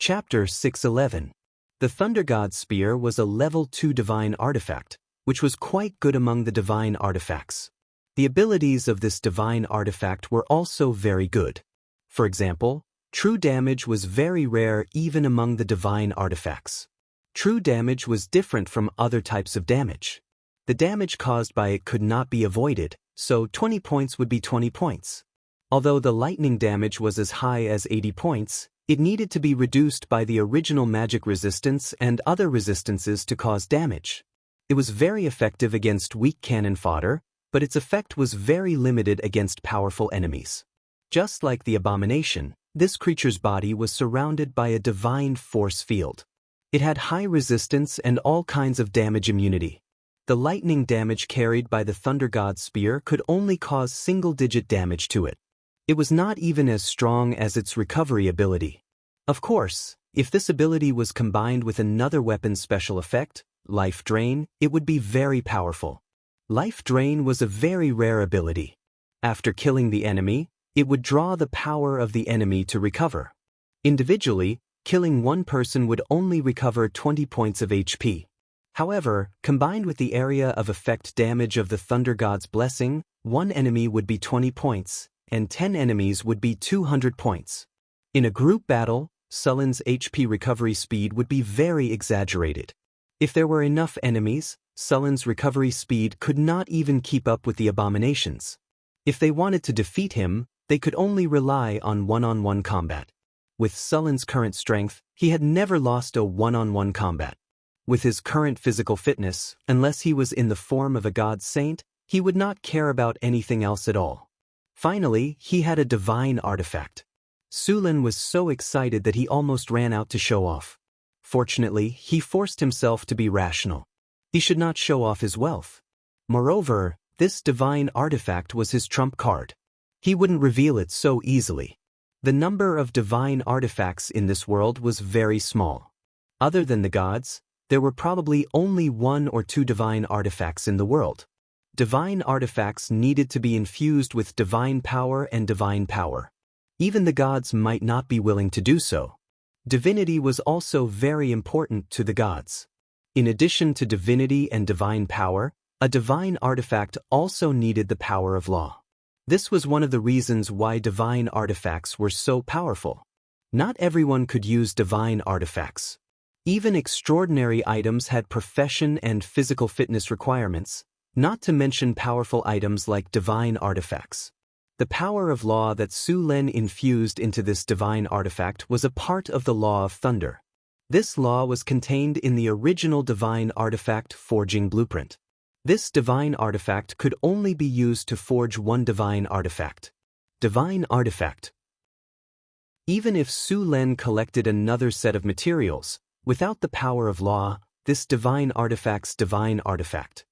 Chapter 611. The Thunder God Spear was a level 2 divine artifact, which was quite good among the divine artifacts. The abilities of this divine artifact were also very good. For example, true damage was very rare even among the divine artifacts. True damage was different from other types of damage. The damage caused by it could not be avoided, so 20 points would be 20 points. Although the lightning damage was as high as 80 points, it needed to be reduced by the original magic resistance and other resistances to cause damage. It was very effective against weak cannon fodder, but its effect was very limited against powerful enemies. Just like the abomination, this creature's body was surrounded by a divine force field. It had high resistance and all kinds of damage immunity. The lightning damage carried by the Thunder God Spear could only cause single-digit damage to it. It was not even as strong as its recovery ability. Of course, if this ability was combined with another weapon's special effect, Life Drain, it would be very powerful. Life Drain was a very rare ability. After killing the enemy, it would draw the power of the enemy to recover. Individually, killing one person would only recover 20 points of HP. However, combined with the area of effect damage of the Thunder God's Blessing, one enemy would be 20 points, and 10 enemies would be 200 points. In a group battle, Sullen's HP recovery speed would be very exaggerated. If there were enough enemies, Sullen's recovery speed could not even keep up with the abominations. If they wanted to defeat him, they could only rely on one-on-one combat. With Sullen's current strength, he had never lost a one-on-one combat. With his current physical fitness, unless he was in the form of a god saint, he would not care about anything else at all. Finally, he had a divine artifact. Sullen was so excited that he almost ran out to show off. Fortunately, he forced himself to be rational. He should not show off his wealth. Moreover, this divine artifact was his trump card. He wouldn't reveal it so easily. The number of divine artifacts in this world was very small. Other than the gods, there were probably only 1 or 2 divine artifacts in the world. Divine artifacts needed to be infused with divine power and divine power. Even the gods might not be willing to do so. Divinity was also very important to the gods. In addition to divinity and divine power, a divine artifact also needed the power of law. This was one of the reasons why divine artifacts were so powerful. Not everyone could use divine artifacts. Even extraordinary items had profession and physical fitness requirements, not to mention powerful items like divine artifacts. The power of law that Sullen infused into this divine artifact was a part of the Law of Thunder. This law was contained in the original divine artifact forging blueprint. This divine artifact could only be used to forge one divine artifact. Divine artifact. Even if Sullen collected another set of materials, without the power of law, this divine artifact's divine artifact.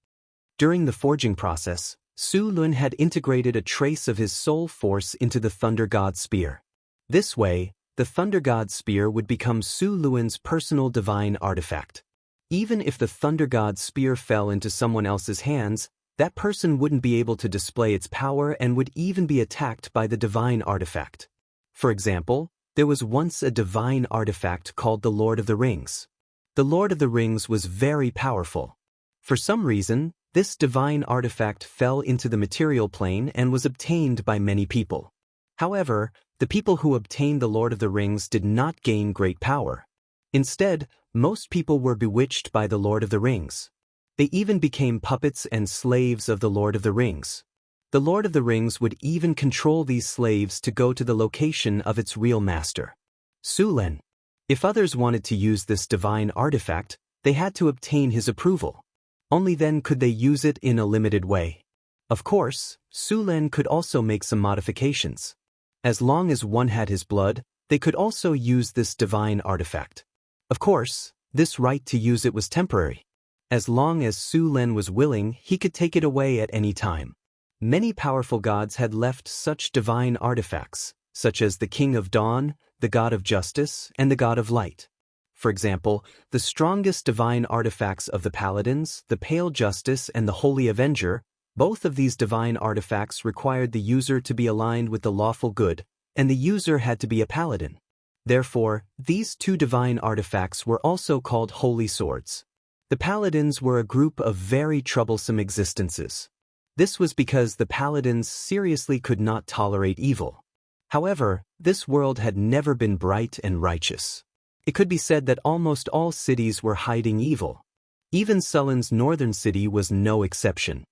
During the forging process, Sullen had integrated a trace of his soul force into the Thunder God Spear. This way, the Thunder God Spear would become Sullen's personal divine artifact. Even if the Thunder God Spear fell into someone else's hands, that person wouldn't be able to display its power and would even be attacked by the divine artifact. For example, there was once a divine artifact called the Lord of the Rings. The Lord of the Rings was very powerful. For some reason, this divine artifact fell into the material plane and was obtained by many people. However, the people who obtained the Lord of the Rings did not gain great power. Instead, most people were bewitched by the Lord of the Rings. They even became puppets and slaves of the Lord of the Rings. The Lord of the Rings would even control these slaves to go to the location of its real master. Sullen. If others wanted to use this divine artifact, they had to obtain his approval. Only then could they use it in a limited way. Of course, Sullen could also make some modifications. As long as one had his blood, they could also use this divine artifact. Of course, this right to use it was temporary. As long as Sullen was willing, he could take it away at any time. Many powerful gods had left such divine artifacts, such as the King of Dawn, the God of Justice, and the God of Light. For example, the strongest divine artifacts of the Paladins, the Pale Justice and the Holy Avenger, both of these divine artifacts required the user to be aligned with the lawful good, and the user had to be a paladin. Therefore, these two divine artifacts were also called holy swords. The paladins were a group of very troublesome existences. This was because the paladins seriously could not tolerate evil. However, this world had never been bright and righteous. It could be said that almost all cities were hiding evil. Even Sullan's northern city was no exception.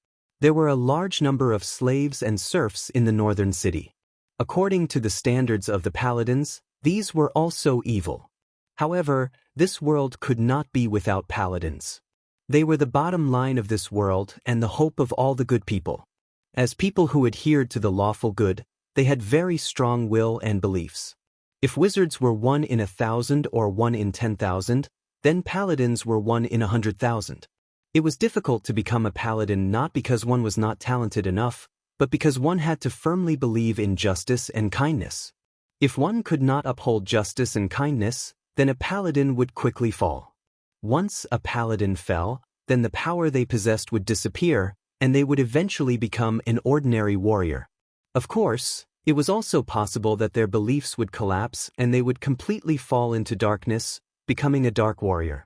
There were a large number of slaves and serfs in the northern city. According to the standards of the paladins, these were also evil. However, this world could not be without paladins. They were the bottom line of this world and the hope of all the good people. As people who adhered to the lawful good, they had very strong will and beliefs. If wizards were 1 in 1,000 or 1 in 10,000, then paladins were 1 in 100,000. It was difficult to become a paladin not because one was not talented enough, but because one had to firmly believe in justice and kindness. If one could not uphold justice and kindness, then a paladin would quickly fall. Once a paladin fell, then the power they possessed would disappear, and they would eventually become an ordinary warrior. Of course, it was also possible that their beliefs would collapse and they would completely fall into darkness, becoming a dark warrior.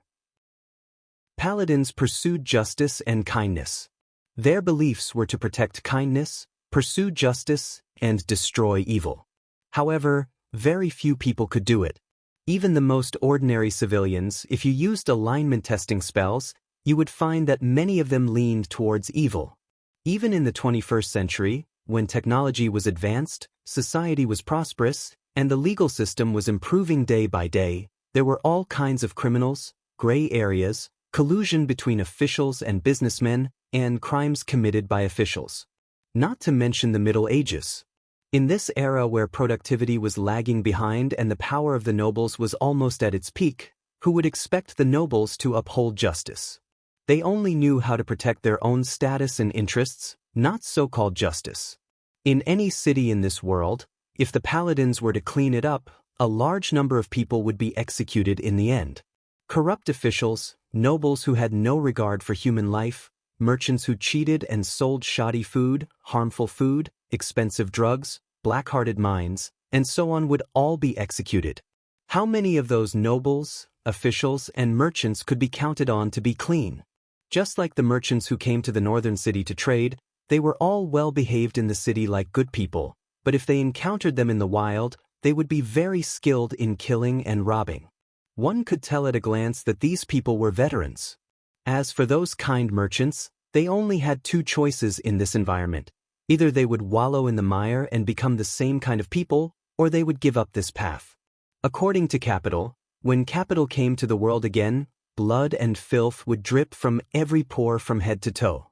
Paladins pursued justice and kindness. Their beliefs were to protect kindness, pursue justice, and destroy evil. However, very few people could do it. Even the most ordinary civilians, if you used alignment testing spells, you would find that many of them leaned towards evil. Even in the 21st century, when technology was advanced, society was prosperous, and the legal system was improving day by day, there were all kinds of criminals, gray areas, collusion between officials and businessmen, and crimes committed by officials. Not to mention the Middle Ages. In this era where productivity was lagging behind and the power of the nobles was almost at its peak, who would expect the nobles to uphold justice? They only knew how to protect their own status and interests, not so-called justice. In any city in this world, if the paladins were to clean it up, a large number of people would be executed in the end. Corrupt officials, nobles who had no regard for human life, merchants who cheated and sold shoddy food, harmful food, expensive drugs, black-hearted minds, and so on would all be executed. How many of those nobles, officials, and merchants could be counted on to be clean? Just like the merchants who came to the northern city to trade, they were all well-behaved in the city like good people, but if they encountered them in the wild, they would be very skilled in killing and robbing. One could tell at a glance that these people were veterans. As for those kind merchants, they only had two choices in this environment. Either they would wallow in the mire and become the same kind of people, or they would give up this path. According to Capital, when Capital came to the world again, blood and filth would drip from every pore from head to toe.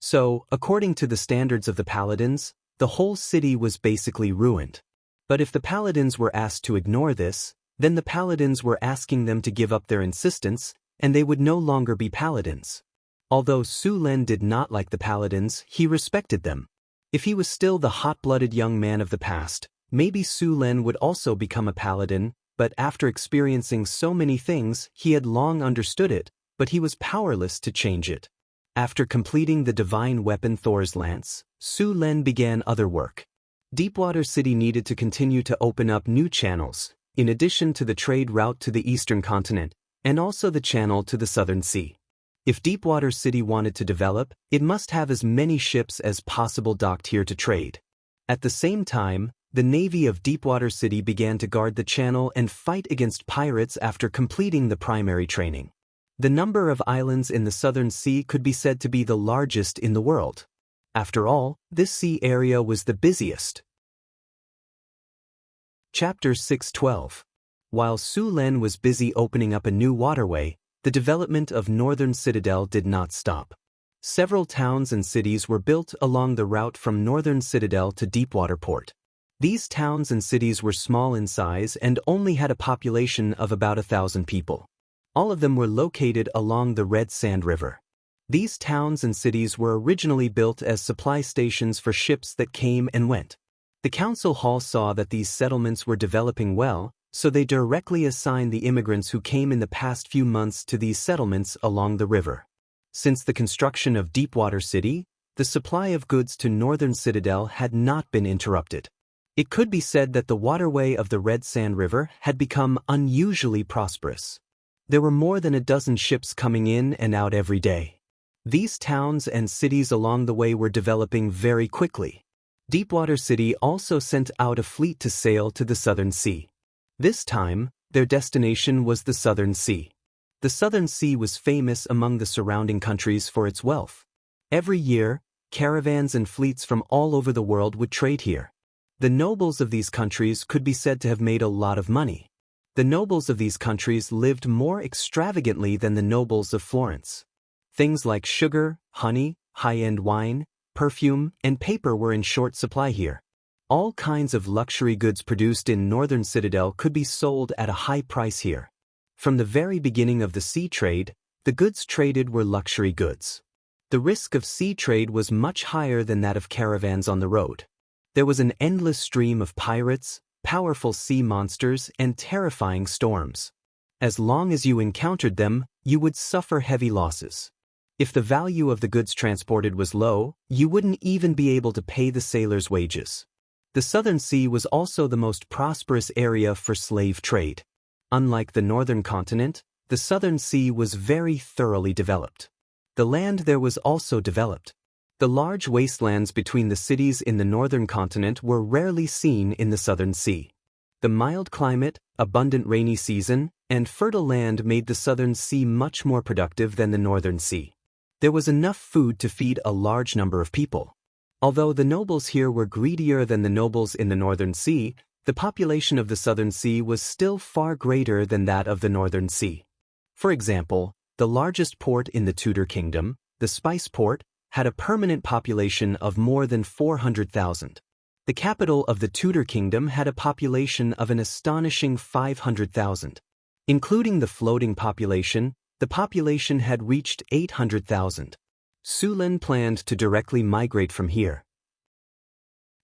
So, according to the standards of the paladins, the whole city was basically ruined. But if the paladins were asked to ignore this, then the paladins were asking them to give up their insistence, and they would no longer be paladins. Although Su Len did not like the paladins, he respected them. If he was still the hot-blooded young man of the past, maybe Su Len would also become a paladin, but after experiencing so many things, he had long understood it, but he was powerless to change it. After completing the divine weapon Thor's lance, Su Len began other work. Deepwater City needed to continue to open up new channels, in addition to the trade route to the eastern continent, and also the channel to the southern sea. If Deepwater City wanted to develop, it must have as many ships as possible docked here to trade. At the same time, the Navy of Deepwater City began to guard the channel and fight against pirates after completing the primary training. The number of islands in the southern sea could be said to be the largest in the world. After all, this sea area was the busiest. Chapter 6:12. While Su Len was busy opening up a new waterway, the development of Northern Citadel did not stop. Several towns and cities were built along the route from Northern Citadel to Deepwater Port. These towns and cities were small in size and only had a population of about 1,000 people. All of them were located along the Red Sand River. These towns and cities were originally built as supply stations for ships that came and went. The council hall saw that these settlements were developing well, so they directly assigned the immigrants who came in the past few months to these settlements along the river. Since the construction of Deepwater City, the supply of goods to Northern Citadel had not been interrupted. It could be said that the waterway of the Red Sand River had become unusually prosperous. There were more than a dozen ships coming in and out every day. These towns and cities along the way were developing very quickly. Deepwater City also sent out a fleet to sail to the Southern Sea. This time, their destination was the Southern Sea. The Southern Sea was famous among the surrounding countries for its wealth. Every year, caravans and fleets from all over the world would trade here. The nobles of these countries could be said to have made a lot of money. The nobles of these countries lived more extravagantly than the nobles of Florence. Things like sugar, honey, high-end wine, perfume, and paper were in short supply here. All kinds of luxury goods produced in Northern Citadel could be sold at a high price here. From the very beginning of the sea trade, the goods traded were luxury goods. The risk of sea trade was much higher than that of caravans on the road. There was an endless stream of pirates, powerful sea monsters, and terrifying storms. As long as you encountered them, you would suffer heavy losses. If the value of the goods transported was low, you wouldn't even be able to pay the sailors' wages. The Southern Sea was also the most prosperous area for slave trade. Unlike the northern continent, the Southern Sea was very thoroughly developed. The land there was also developed. The large wastelands between the cities in the northern continent were rarely seen in the Southern Sea. The mild climate, abundant rainy season, and fertile land made the Southern Sea much more productive than the Northern Sea. There was enough food to feed a large number of people. Although the nobles here were greedier than the nobles in the Northern Sea, the population of the Southern Sea was still far greater than that of the Northern Sea. For example, the largest port in the Tudor Kingdom, the Spice Port, had a permanent population of more than 400,000. The capital of the Tudor Kingdom had a population of an astonishing 500,000. Including the floating population, the population had reached 800,000. Sulen planned to directly migrate from here.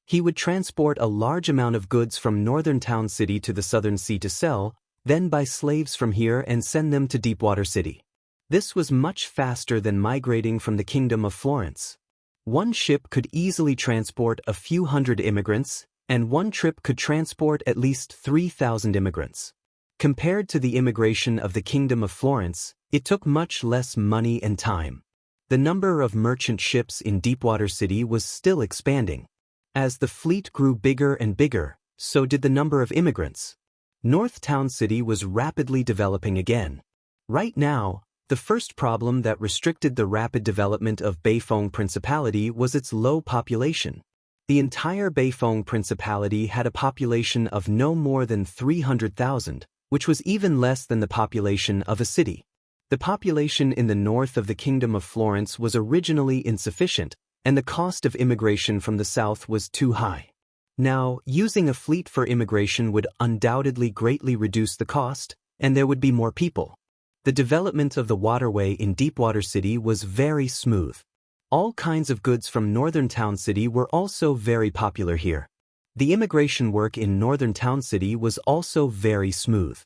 He would transport a large amount of goods from northern town city to the Southern Sea to sell, then buy slaves from here and send them to Deepwater City. This was much faster than migrating from the Kingdom of Florence. One ship could easily transport a few hundred immigrants, and one trip could transport at least 3,000 immigrants. Compared to the immigration of the Kingdom of Florence, it took much less money and time. The number of merchant ships in Deepwater City was still expanding. As the fleet grew bigger and bigger, so did the number of immigrants. North Town City was rapidly developing again. Right now, the first problem that restricted the rapid development of Beifong Principality was its low population. The entire Beifong Principality had a population of no more than 300,000, which was even less than the population of a city. The population in the north of the Kingdom of Florence was originally insufficient, and the cost of immigration from the south was too high. Now, using a fleet for immigration would undoubtedly greatly reduce the cost, and there would be more people. The development of the waterway in Deepwater City was very smooth. All kinds of goods from Northern Town City were also very popular here. The immigration work in Northern Town City was also very smooth.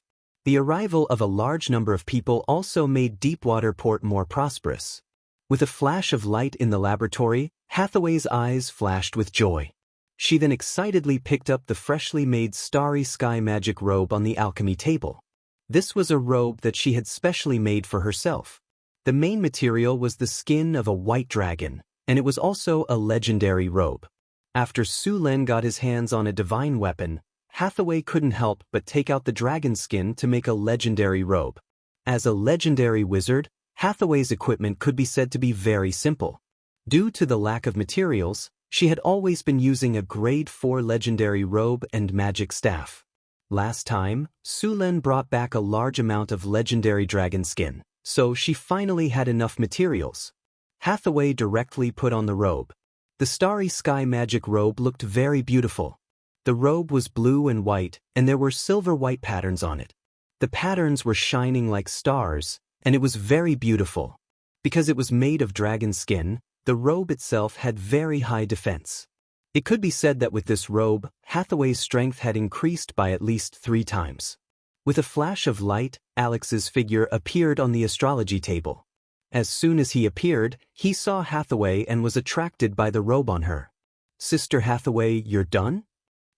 The arrival of a large number of people also made Deepwater Port more prosperous. With a flash of light in the laboratory, Hathaway's eyes flashed with joy. She then excitedly picked up the freshly made Starry Sky magic robe on the alchemy table. This was a robe that she had specially made for herself. The main material was the skin of a white dragon, and it was also a legendary robe. After Sulen got his hands on a divine weapon, Hathaway couldn't help but take out the dragon skin to make a legendary robe. As a legendary wizard, Hathaway's equipment could be said to be very simple. Due to the lack of materials, she had always been using a grade 4 legendary robe and magic staff. Last time, Sulen brought back a large amount of legendary dragon skin, so she finally had enough materials. Hathaway directly put on the robe. The Starry Sky magic robe looked very beautiful. The robe was blue and white, and there were silver-white patterns on it. The patterns were shining like stars, and it was very beautiful. Because it was made of dragon skin, the robe itself had very high defense. It could be said that with this robe, Hathaway's strength had increased by at least 3 times. With a flash of light, Alex's figure appeared on the astrology table. As soon as he appeared, he saw Hathaway and was attracted by the robe on her. "Sister Hathaway, you're done?"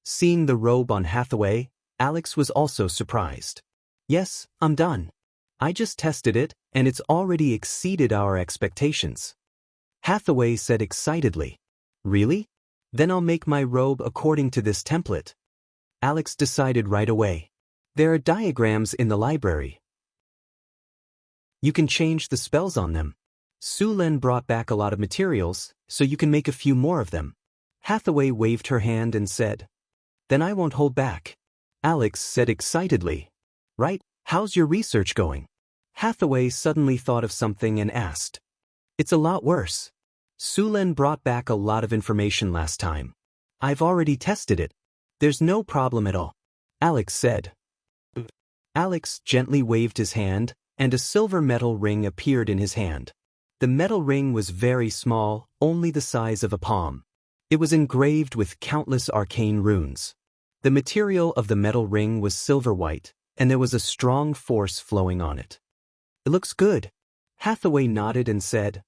Seeing the robe on Hathaway, Alex was also surprised. "Yes, I'm done. I just tested it, and it's already exceeded our expectations." Hathaway said excitedly. "Really? Then I'll make my robe according to this template." Alex decided right away. "There are diagrams in the library. You can change the spells on them. Sulen brought back a lot of materials, so you can make a few more of them." Hathaway waved her hand and said, "Then I won't hold back." Alex said excitedly. "Right, how's your research going?" Hathaway suddenly thought of something and asked. "It's a lot worse. Sulen brought back a lot of information last time. I've already tested it. There's no problem at all," Alex said. Alex gently waved his hand, and a silver metal ring appeared in his hand. The metal ring was very small, only the size of a palm. It was engraved with countless arcane runes. The material of the metal ring was silver white, and there was a strong force flowing on it. "It looks good." Hathaway nodded and said,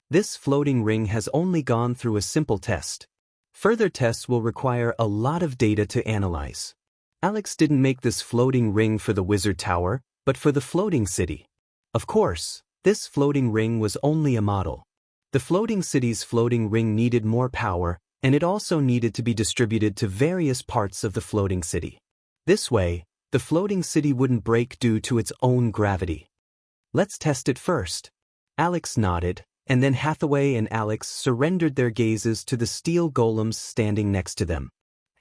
"This floating ring has only gone through a simple test. Further tests will require a lot of data to analyze." Alex didn't make this floating ring for the Wizard Tower, but for the floating city. Of course, this floating ring was only a model. The floating city's floating ring needed more power, and it also needed to be distributed to various parts of the floating city. This way, the floating city wouldn't break due to its own gravity. "Let's test it first." Alex nodded, and then Hathaway and Alex surrendered their gazes to the steel golems standing next to them.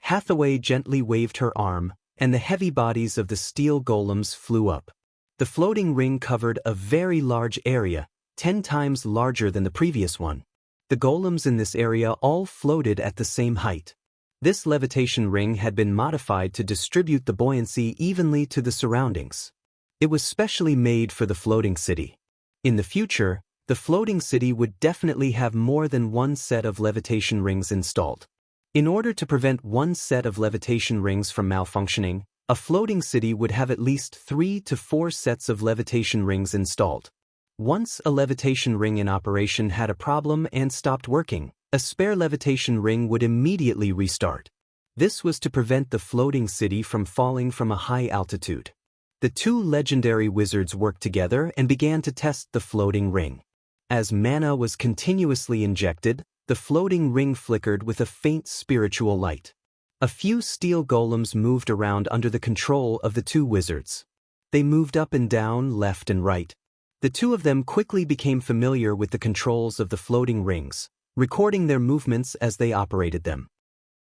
Hathaway gently waved her arm, and the heavy bodies of the steel golems flew up. The floating ring covered a very large area, 10 times larger than the previous one. The golems in this area all floated at the same height. This levitation ring had been modified to distribute the buoyancy evenly to the surroundings. It was specially made for the floating city. In the future, the floating city would definitely have more than one set of levitation rings installed. In order to prevent one set of levitation rings from malfunctioning, a floating city would have at least 3 to 4 sets of levitation rings installed. Once a levitation ring in operation had a problem and stopped working, a spare levitation ring would immediately restart. This was to prevent the floating city from falling from a high altitude. The two legendary wizards worked together and began to test the floating ring. As mana was continuously injected, the floating ring flickered with a faint spiritual light. A few steel golems moved around under the control of the two wizards. They moved up and down, left and right. The two of them quickly became familiar with the controls of the floating rings, recording their movements as they operated them.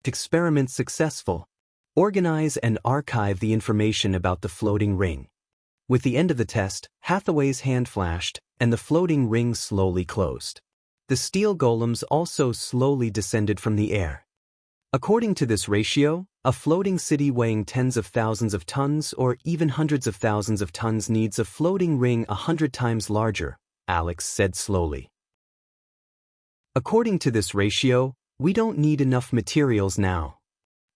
Experiment successful. Organize and archive the information about the floating ring. With the end of the test, Hathaway's hand flashed, and the floating ring slowly closed. The steel golems also slowly descended from the air. According to this ratio, a floating city weighing tens of thousands of tons or even hundreds of thousands of tons needs a floating ring 100 times larger, Alex said slowly. According to this ratio, we don't need enough materials now.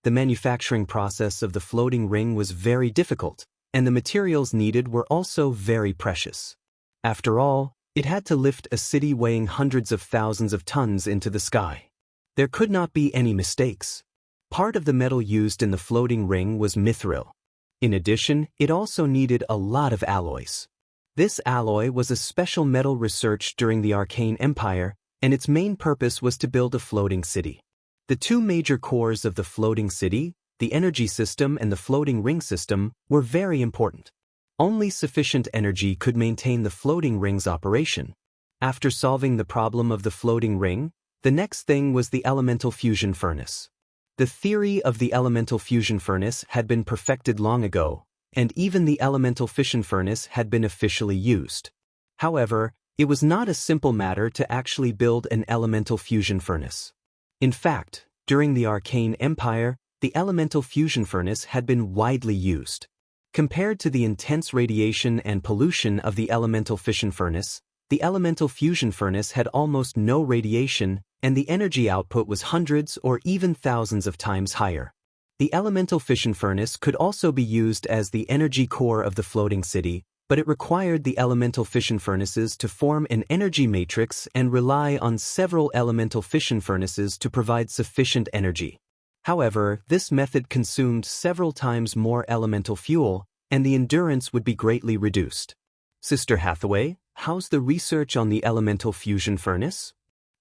The manufacturing process of the floating ring was very difficult, and the materials needed were also very precious. After all, it had to lift a city weighing hundreds of thousands of tons into the sky. There could not be any mistakes. Part of the metal used in the floating ring was mithril. In addition, it also needed a lot of alloys. This alloy was a special metal researched during the Arcane Empire, and its main purpose was to build a floating city. The two major cores of the floating city, the energy system and the floating ring system, were very important. Only sufficient energy could maintain the floating ring's operation. After solving the problem of the floating ring, the next thing was the elemental fusion furnace. The theory of the elemental fusion furnace had been perfected long ago, and even the elemental fission furnace had been officially used. However, it was not a simple matter to actually build an elemental fusion furnace. In fact, during the Arcane Empire, the elemental fusion furnace had been widely used. Compared to the intense radiation and pollution of the elemental fission furnace, the elemental fusion furnace had almost no radiation, and the energy output was hundreds or even thousands of times higher. The elemental fission furnace could also be used as the energy core of the floating city, but it required the elemental fission furnaces to form an energy matrix and rely on several elemental fission furnaces to provide sufficient energy. However, this method consumed several times more elemental fuel, and the endurance would be greatly reduced. Sister Hathaway, how's the research on the elemental fusion furnace?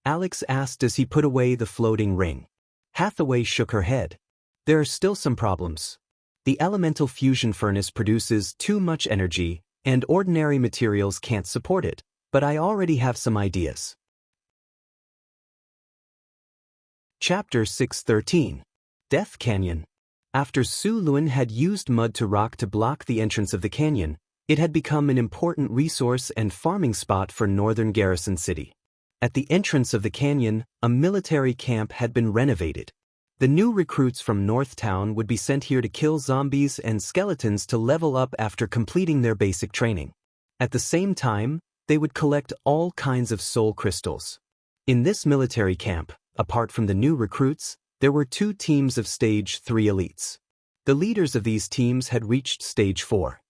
Alex asked as he put away the floating ring. Hathaway shook her head. There are still some problems. The elemental fusion furnace produces too much energy, and ordinary materials can't support it, but I already have some ideas. Chapter 613. Death Canyon. After Su Lun had used mud to rock to block the entrance of the canyon, it had become an important resource and farming spot for northern Garrison City. At the entrance of the canyon, a military camp had been renovated. The new recruits from Northtown would be sent here to kill zombies and skeletons to level up after completing their basic training. At the same time, they would collect all kinds of soul crystals. In this military camp, apart from the new recruits, there were 2 teams of Stage 3 elites. The leaders of these teams had reached Stage 4.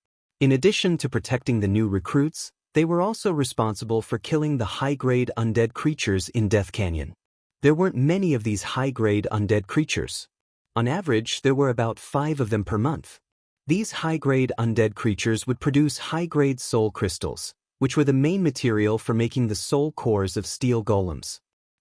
In addition to protecting the new recruits, they were also responsible for killing the high-grade undead creatures in Death Canyon. There weren't many of these high-grade undead creatures. On average, there were about 5 of them per month. These high-grade undead creatures would produce high-grade soul crystals, which were the main material for making the soul cores of steel golems.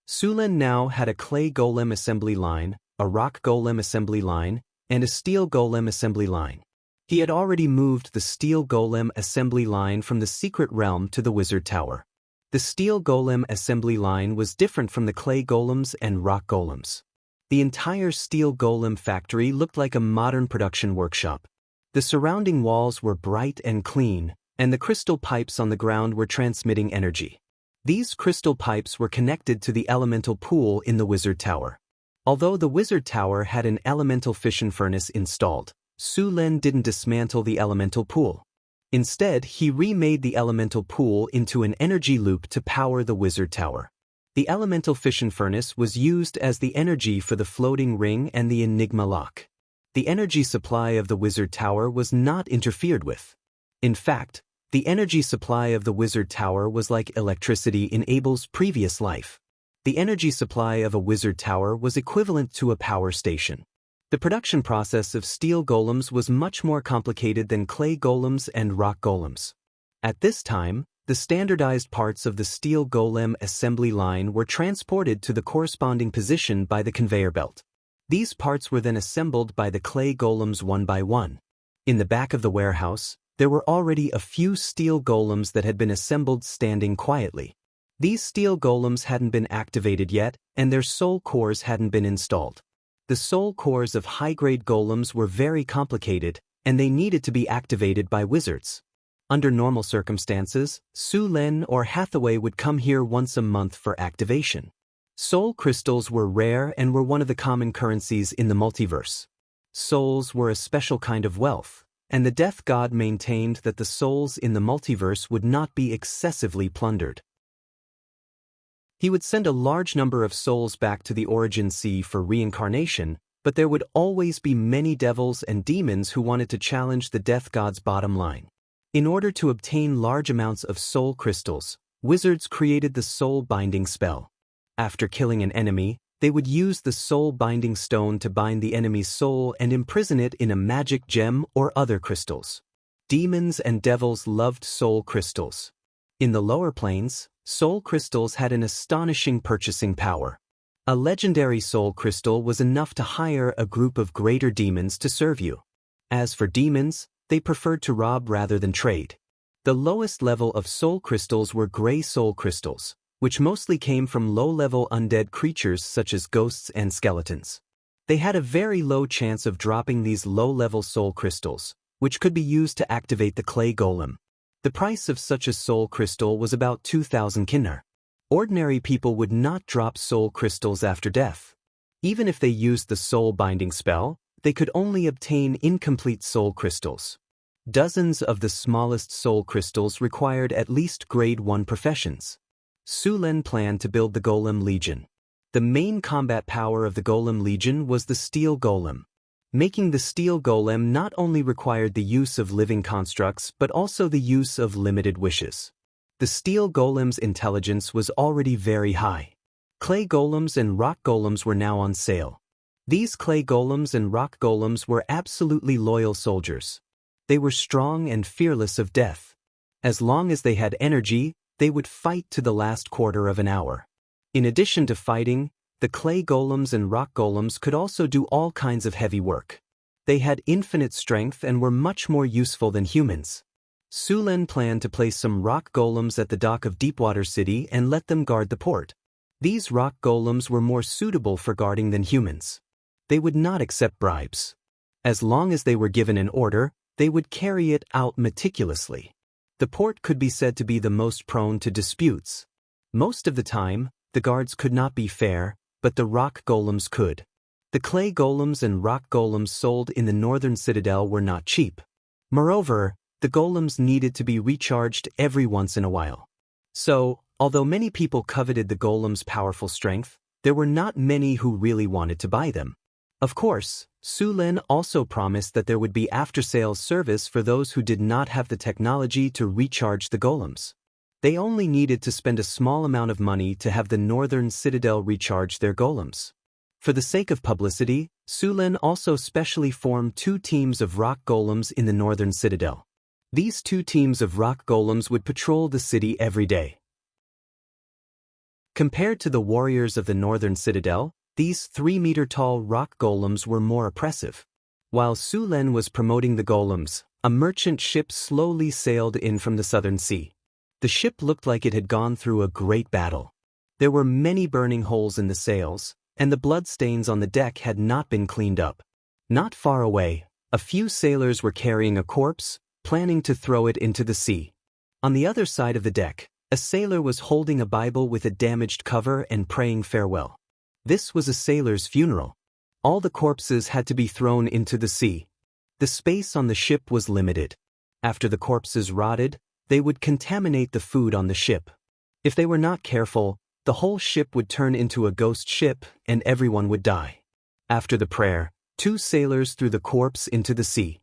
Sulen now had a clay golem assembly line, a rock golem assembly line, and a steel golem assembly line. He had already moved the steel golem assembly line from the secret realm to the wizard tower. The steel golem assembly line was different from the clay golems and rock golems. The entire steel golem factory looked like a modern production workshop. The surrounding walls were bright and clean, and the crystal pipes on the ground were transmitting energy. These crystal pipes were connected to the elemental pool in the wizard tower. Although the wizard tower had an elemental fission furnace installed, Su Len didn't dismantle the elemental pool. Instead, he remade the elemental pool into an energy loop to power the wizard tower. The elemental fission furnace was used as the energy for the floating ring and the Enigma lock. The energy supply of the wizard tower was not interfered with. In fact, the energy supply of the wizard tower was like electricity in Abel's previous life. The energy supply of a wizard tower was equivalent to a power station. The production process of steel golems was much more complicated than clay golems and rock golems. At this time, the standardized parts of the steel golem assembly line were transported to the corresponding position by the conveyor belt. These parts were then assembled by the clay golems one by one. In the back of the warehouse, there were already a few steel golems that had been assembled standing quietly. These steel golems hadn't been activated yet, and their soul cores hadn't been installed. The soul cores of high-grade golems were very complicated, and they needed to be activated by wizards. Under normal circumstances, Su Len or Hathaway would come here once a month for activation. Soul crystals were rare and were one of the common currencies in the multiverse. Souls were a special kind of wealth, and the Death God maintained that the souls in the multiverse would not be excessively plundered. He would send a large number of souls back to the Origin Sea for reincarnation, but there would always be many devils and demons who wanted to challenge the Death God's bottom line. In order to obtain large amounts of soul crystals, wizards created the soul binding spell. After killing an enemy, they would use the soul binding stone to bind the enemy's soul and imprison it in a magic gem or other crystals. Demons and devils loved soul crystals. In the lower planes, soul crystals had an astonishing purchasing power. A legendary soul crystal was enough to hire a group of greater demons to serve you. As for demons, they preferred to rob rather than trade. The lowest level of soul crystals were gray soul crystals, which mostly came from low-level undead creatures such as ghosts and skeletons. They had a very low chance of dropping these low-level soul crystals, which could be used to activate the clay golem. The price of such a soul crystal was about 2,000 kinnar. Ordinary people would not drop soul crystals after death. Even if they used the soul binding spell, they could only obtain incomplete soul crystals. Dozens of the smallest soul crystals required at least grade 1 professions. Su Len planned to build the Golem Legion. The main combat power of the Golem Legion was the Steel Golem. Making the Steel Golem not only required the use of living constructs but also the use of limited wishes. The Steel Golem's intelligence was already very high. Clay Golems and Rock Golems were now on sale. These clay golems and rock golems were absolutely loyal soldiers. They were strong and fearless of death. As long as they had energy, they would fight to the last quarter of an hour. In addition to fighting, the clay golems and rock golems could also do all kinds of heavy work. They had infinite strength and were much more useful than humans. Sulen planned to place some rock golems at the dock of Deepwater City and let them guard the port. These rock golems were more suitable for guarding than humans. They would not accept bribes. As long as they were given an order, they would carry it out meticulously. The port could be said to be the most prone to disputes. Most of the time, the guards could not be fair, but the rock golems could. The clay golems and rock golems sold in the northern citadel were not cheap. Moreover, the golems needed to be recharged every once in a while. So, although many people coveted the golems' powerful strength, there were not many who really wanted to buy them. Of course, Sulen also promised that there would be after-sales service for those who did not have the technology to recharge the golems. They only needed to spend a small amount of money to have the northern citadel recharge their golems. For the sake of publicity, Sulen also specially formed 2 teams of rock golems in the northern citadel. These 2 teams of rock golems would patrol the city every day. Compared to the warriors of the northern citadel, these 3-meter-tall rock golems were more oppressive. While Sulen was promoting the golems, a merchant ship slowly sailed in from the southern sea. The ship looked like it had gone through a great battle. There were many burning holes in the sails, and the bloodstains on the deck had not been cleaned up. Not far away, a few sailors were carrying a corpse, planning to throw it into the sea. On the other side of the deck, a sailor was holding a Bible with a damaged cover and praying farewell. This was a sailor's funeral. All the corpses had to be thrown into the sea. The space on the ship was limited. After the corpses rotted, they would contaminate the food on the ship. If they were not careful, the whole ship would turn into a ghost ship and everyone would die. After the prayer, 2 sailors threw the corpse into the sea.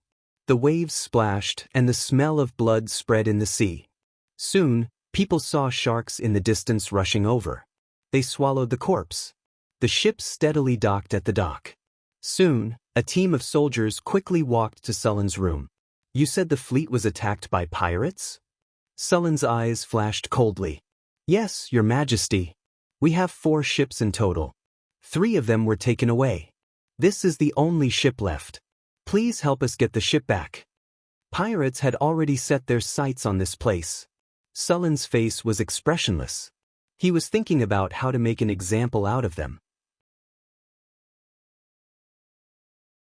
The waves splashed and the smell of blood spread in the sea. Soon, people saw sharks in the distance rushing over. They swallowed the corpse. The ship steadily docked at the dock. Soon, a team of soldiers quickly walked to Sulen's room. "You said the fleet was attacked by pirates?" Sulen's eyes flashed coldly. "Yes, Your Majesty. We have 4 ships in total. 3 of them were taken away. This is the only ship left. Please help us get the ship back." Pirates had already set their sights on this place. Sulen's face was expressionless. He was thinking about how to make an example out of them.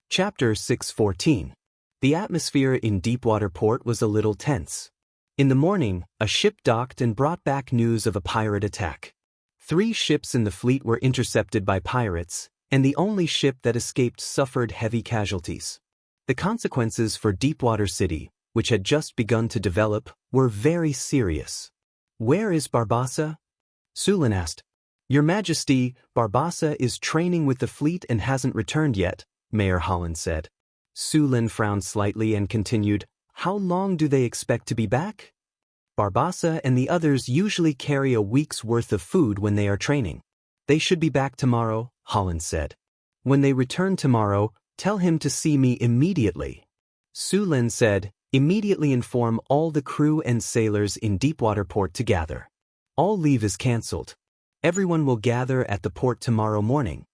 Chapter 6:14. The atmosphere in Deepwater Port was a little tense. In the morning, a ship docked and brought back news of a pirate attack. 3 ships in the fleet were intercepted by pirates, and the only ship that escaped suffered heavy casualties. The consequences for Deepwater City, which had just begun to develop, were very serious. "Where is Barbassa?" Sulen asked. "Your Majesty, Barbassa is training with the fleet and hasn't returned yet," Mayor Holland said. Sulen frowned slightly and continued, "How long do they expect to be back?" "Barbassa and the others usually carry a week's worth of food when they are training. They should be back tomorrow," Holland said. "When they return tomorrow, tell him to see me immediately." Sulen said, "Immediately inform all the crew and sailors in Deepwater Port to gather. All leave is cancelled. Everyone will gather at the port tomorrow morning."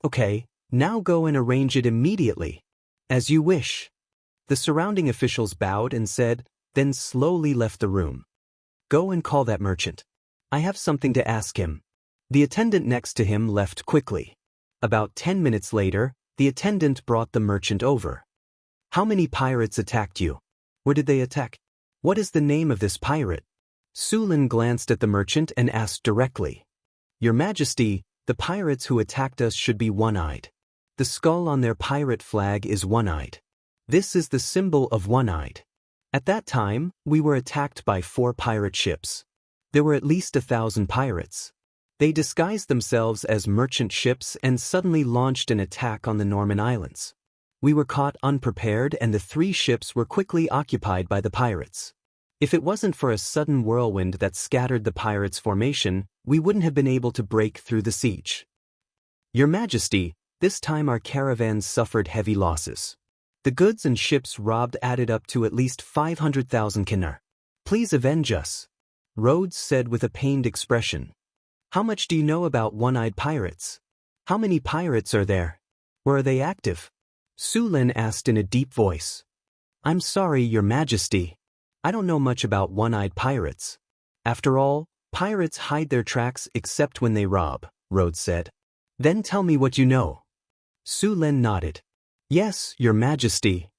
"Okay, now go and arrange it immediately." "As you wish." The surrounding officials bowed and said, then slowly left the room. "Go and call that merchant. I have something to ask him." The attendant next to him left quickly. About 10 minutes later, the attendant brought the merchant over. "How many pirates attacked you? Where did they attack? What is the name of this pirate?" Sulen glanced at the merchant and asked directly. "Your Majesty, the pirates who attacked us should be one-eyed. The skull on their pirate flag is one-eyed. This is the symbol of one-eyed. At that time, we were attacked by 4 pirate ships. There were at least 1,000 pirates. They disguised themselves as merchant ships and suddenly launched an attack on the Norman Islands. We were caught unprepared and the 3 ships were quickly occupied by the pirates. If it wasn't for a sudden whirlwind that scattered the pirates' formation, we wouldn't have been able to break through the siege." "Your Majesty, This time our caravans suffered heavy losses. The goods and ships robbed added up to at least 500,000 kinar. Please avenge us, Rhodes said with a pained expression. How much do you know about one-eyed pirates? How many pirates are there? Where are they active? Su Lin asked in a deep voice. I'm sorry, Your Majesty. I don't know much about one-eyed pirates. After all, pirates hide their tracks except when they rob, Rhodes said. Then tell me what you know. Su Lin nodded. Yes, Your Majesty.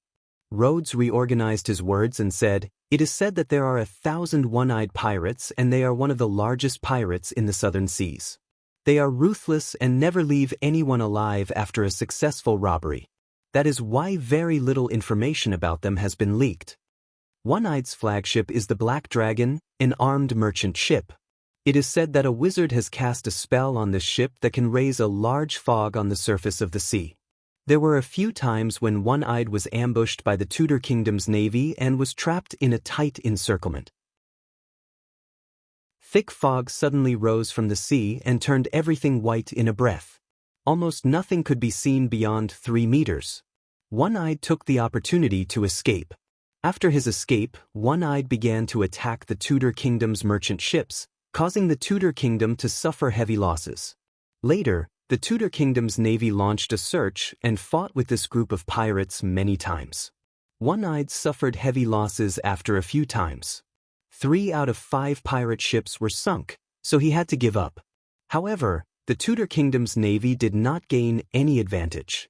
Rhodes reorganized his words and said, It is said that there are 1,000 one-eyed pirates and they are one of the largest pirates in the southern seas. They are ruthless and never leave anyone alive after a successful robbery. That is why very little information about them has been leaked. One-Eye's flagship is the Black Dragon, an armed merchant ship. It is said that a wizard has cast a spell on this ship that can raise a large fog on the surface of the sea. There were a few times when One-Eyed was ambushed by the Tudor Kingdom's navy and was trapped in a tight encirclement. Thick fog suddenly rose from the sea and turned everything white in a breath. Almost nothing could be seen beyond 3 meters. One-Eyed took the opportunity to escape. After his escape, One-Eyed began to attack the Tudor Kingdom's merchant ships, causing the Tudor Kingdom to suffer heavy losses. Later, the Tudor Kingdom's navy launched a search and fought with this group of pirates many times. One-Eyed suffered heavy losses after a few times. 3 out of 5 pirate ships were sunk, so he had to give up. However, the Tudor Kingdom's navy did not gain any advantage.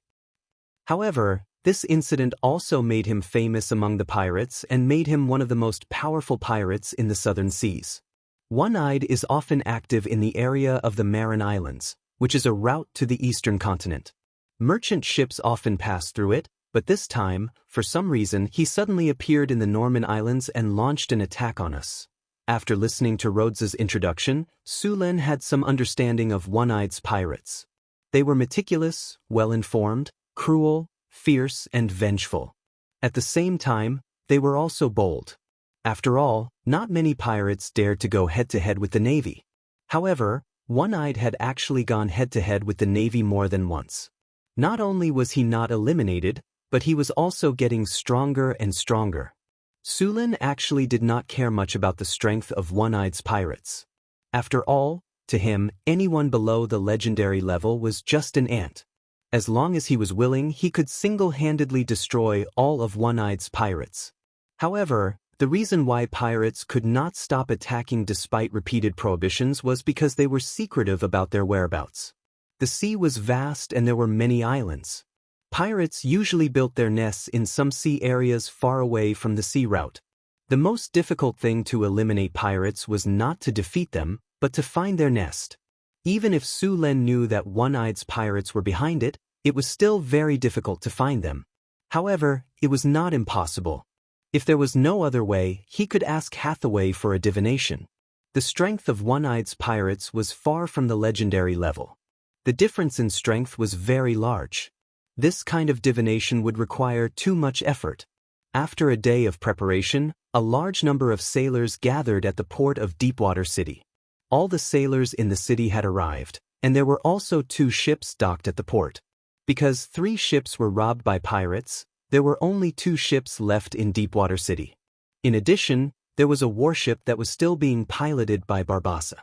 However, this incident also made him famous among the pirates and made him one of the most powerful pirates in the southern seas. One-Eyed is often active in the area of the Marin Islands, which is a route to the eastern continent. Merchant ships often pass through it, but this time, for some reason, he suddenly appeared in the Norman Islands and launched an attack on us. After listening to Rhodes's introduction, Su Lin had some understanding of One-Eye's pirates. They were meticulous, well-informed, cruel, fierce, and vengeful. At the same time, they were also bold. After all, not many pirates dared to go head-to-head with the Navy. However, One-Eyed had actually gone head-to-head with the Navy more than once. Not only was he not eliminated, but he was also getting stronger and stronger. Su Lin actually did not care much about the strength of One-Eye's pirates. After all, to him, anyone below the legendary level was just an ant. As long as he was willing, he could single-handedly destroy all of One-Eye's pirates. However, the reason why pirates could not stop attacking despite repeated prohibitions was because they were secretive about their whereabouts. The sea was vast and there were many islands. Pirates usually built their nests in some sea areas far away from the sea route. The most difficult thing to eliminate pirates was not to defeat them, but to find their nest. Even if Su Lin knew that One-Eye's pirates were behind it, it was still very difficult to find them. However, it was not impossible. If there was no other way, he could ask Hathaway for a divination. The strength of One-Eye's pirates was far from the legendary level. The difference in strength was very large. This kind of divination would require too much effort. After a day of preparation, a large number of sailors gathered at the port of Deepwater City. All the sailors in the city had arrived, and there were also 2 ships docked at the port. Because 3 ships were robbed by pirates, there were only 2 ships left in Deepwater City. In addition, there was a warship that was still being piloted by Barbassa.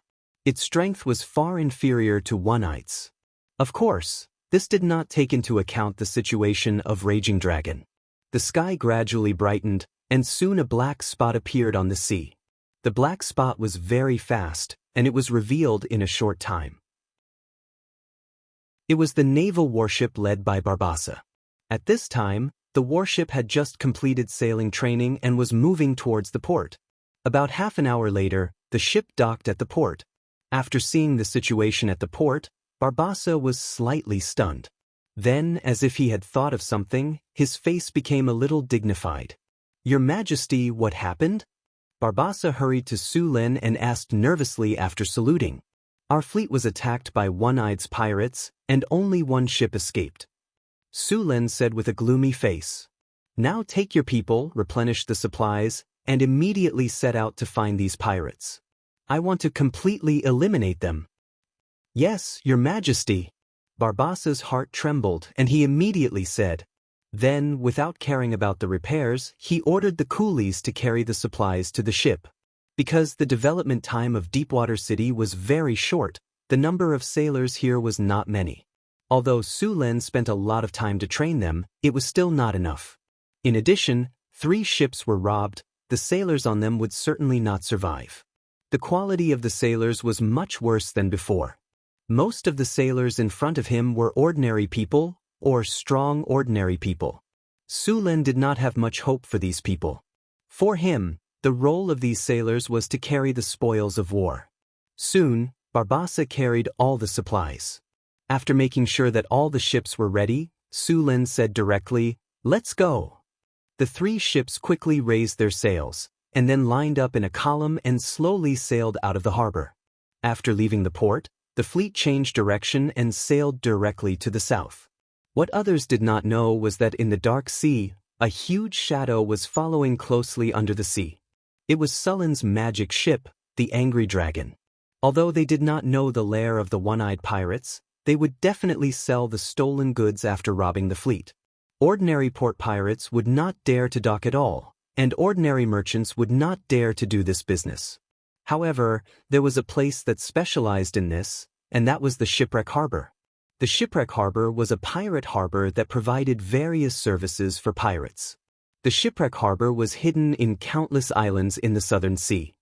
Its strength was far inferior to One-Eye's. Of course, this did not take into account the situation of Raging Dragon. The sky gradually brightened, and soon a black spot appeared on the sea. The black spot was very fast, and it was revealed in a short time. It was the naval warship led by Barbassa. At this time, the warship had just completed sailing training and was moving towards the port. About half an hour later, the ship docked at the port. After seeing the situation at the port, Barbassa was slightly stunned. Then, as if he had thought of something, his face became a little dignified. "Your Majesty, what happened?" Barbassa hurried to Su Lin and asked nervously after saluting. "Our fleet was attacked by One-Eye's pirates, and only 1 ship escaped." Su Lin said with a gloomy face. "Now take your people, replenish the supplies, and immediately set out to find these pirates. I want to completely eliminate them." "Yes, Your Majesty." Barbassa's heart trembled and he immediately said. Then, without caring about the repairs, he ordered the coolies to carry the supplies to the ship. Because the development time of Deepwater City was very short, the number of sailors here was not many. Although Su Lin spent a lot of time to train them, it was still not enough. In addition, 3 ships were robbed, the sailors on them would certainly not survive. The quality of the sailors was much worse than before. Most of the sailors in front of him were ordinary people, or strong ordinary people. Su Lin did not have much hope for these people. For him, the role of these sailors was to carry the spoils of war. Soon, Barbassa carried all the supplies. After making sure that all the ships were ready, Su Lin said directly, "Let's go." The 3 ships quickly raised their sails, and then lined up in a column and slowly sailed out of the harbor. After leaving the port, the fleet changed direction and sailed directly to the south. What others did not know was that in the dark sea, a huge shadow was following closely under the sea. It was Sullen's magic ship, the Angry Dragon. Although they did not know the lair of the one-eyed pirates, they would definitely sell the stolen goods after robbing the fleet. Ordinary port pirates would not dare to dock at all, and ordinary merchants would not dare to do this business. However, there was a place that specialized in this, and that was the Shipwreck Harbor. The Shipwreck Harbor was a pirate harbor that provided various services for pirates. The Shipwreck Harbor was hidden in countless islands in the Southern Sea.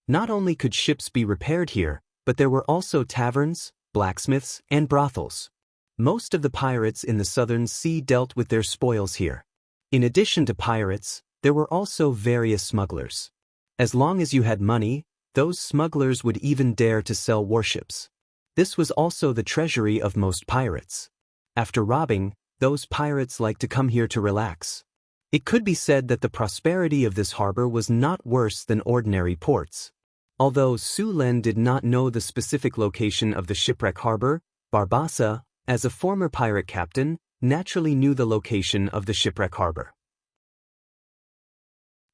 Not only could ships be repaired here, but there were also taverns, blacksmiths, and brothels. Most of the pirates in the Southern Sea dealt with their spoils here. In addition to pirates, there were also various smugglers. As long as you had money, those smugglers would even dare to sell warships. This was also the treasury of most pirates. After robbing, those pirates liked to come here to relax. It could be said that the prosperity of this harbor was not worse than ordinary ports. Although Su Lin did not know the specific location of the Shipwreck Harbor, Barbassa, as a former pirate captain, naturally knew the location of the Shipwreck Harbor.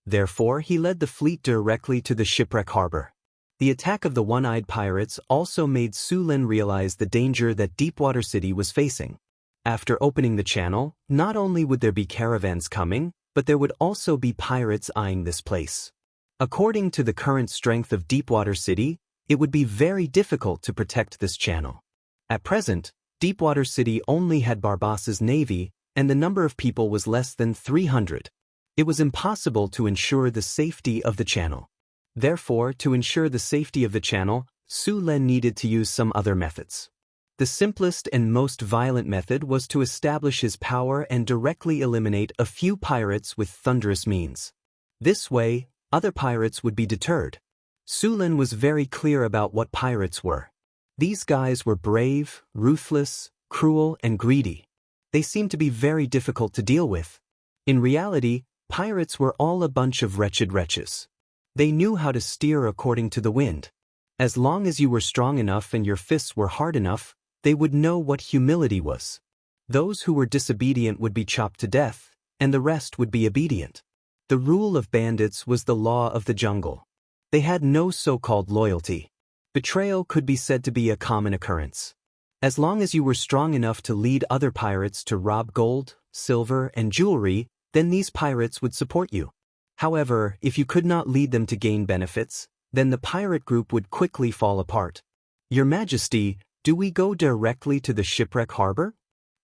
Therefore, he led the fleet directly to the Shipwreck Harbor. The attack of the one-eyed pirates also made Su Lin realize the danger that Deepwater City was facing. After opening the channel, not only would there be caravans coming, but there would also be pirates eyeing this place. According to the current strength of Deepwater City, it would be very difficult to protect this channel. At present, Deepwater City only had Barbassa's navy, and the number of people was less than 300. It was impossible to ensure the safety of the channel. Therefore, to ensure the safety of the channel, Su Lin needed to use some other methods. The simplest and most violent method was to establish his power and directly eliminate a few pirates with thunderous means. This way, other pirates would be deterred. Su Lin was very clear about what pirates were. These guys were brave, ruthless, cruel, and greedy. They seemed to be very difficult to deal with. In reality, pirates were all a bunch of wretched wretches. They knew how to steer according to the wind. As long as you were strong enough and your fists were hard enough, they would know what humility was. Those who were disobedient would be chopped to death, and the rest would be obedient. The rule of bandits was the law of the jungle. They had no so-called loyalty. Betrayal could be said to be a common occurrence. As long as you were strong enough to lead other pirates to rob gold, silver, and jewelry, then these pirates would support you. However, if you could not lead them to gain benefits, then the pirate group would quickly fall apart. "Your Majesty, do we go directly to the Shipwreck Harbor?"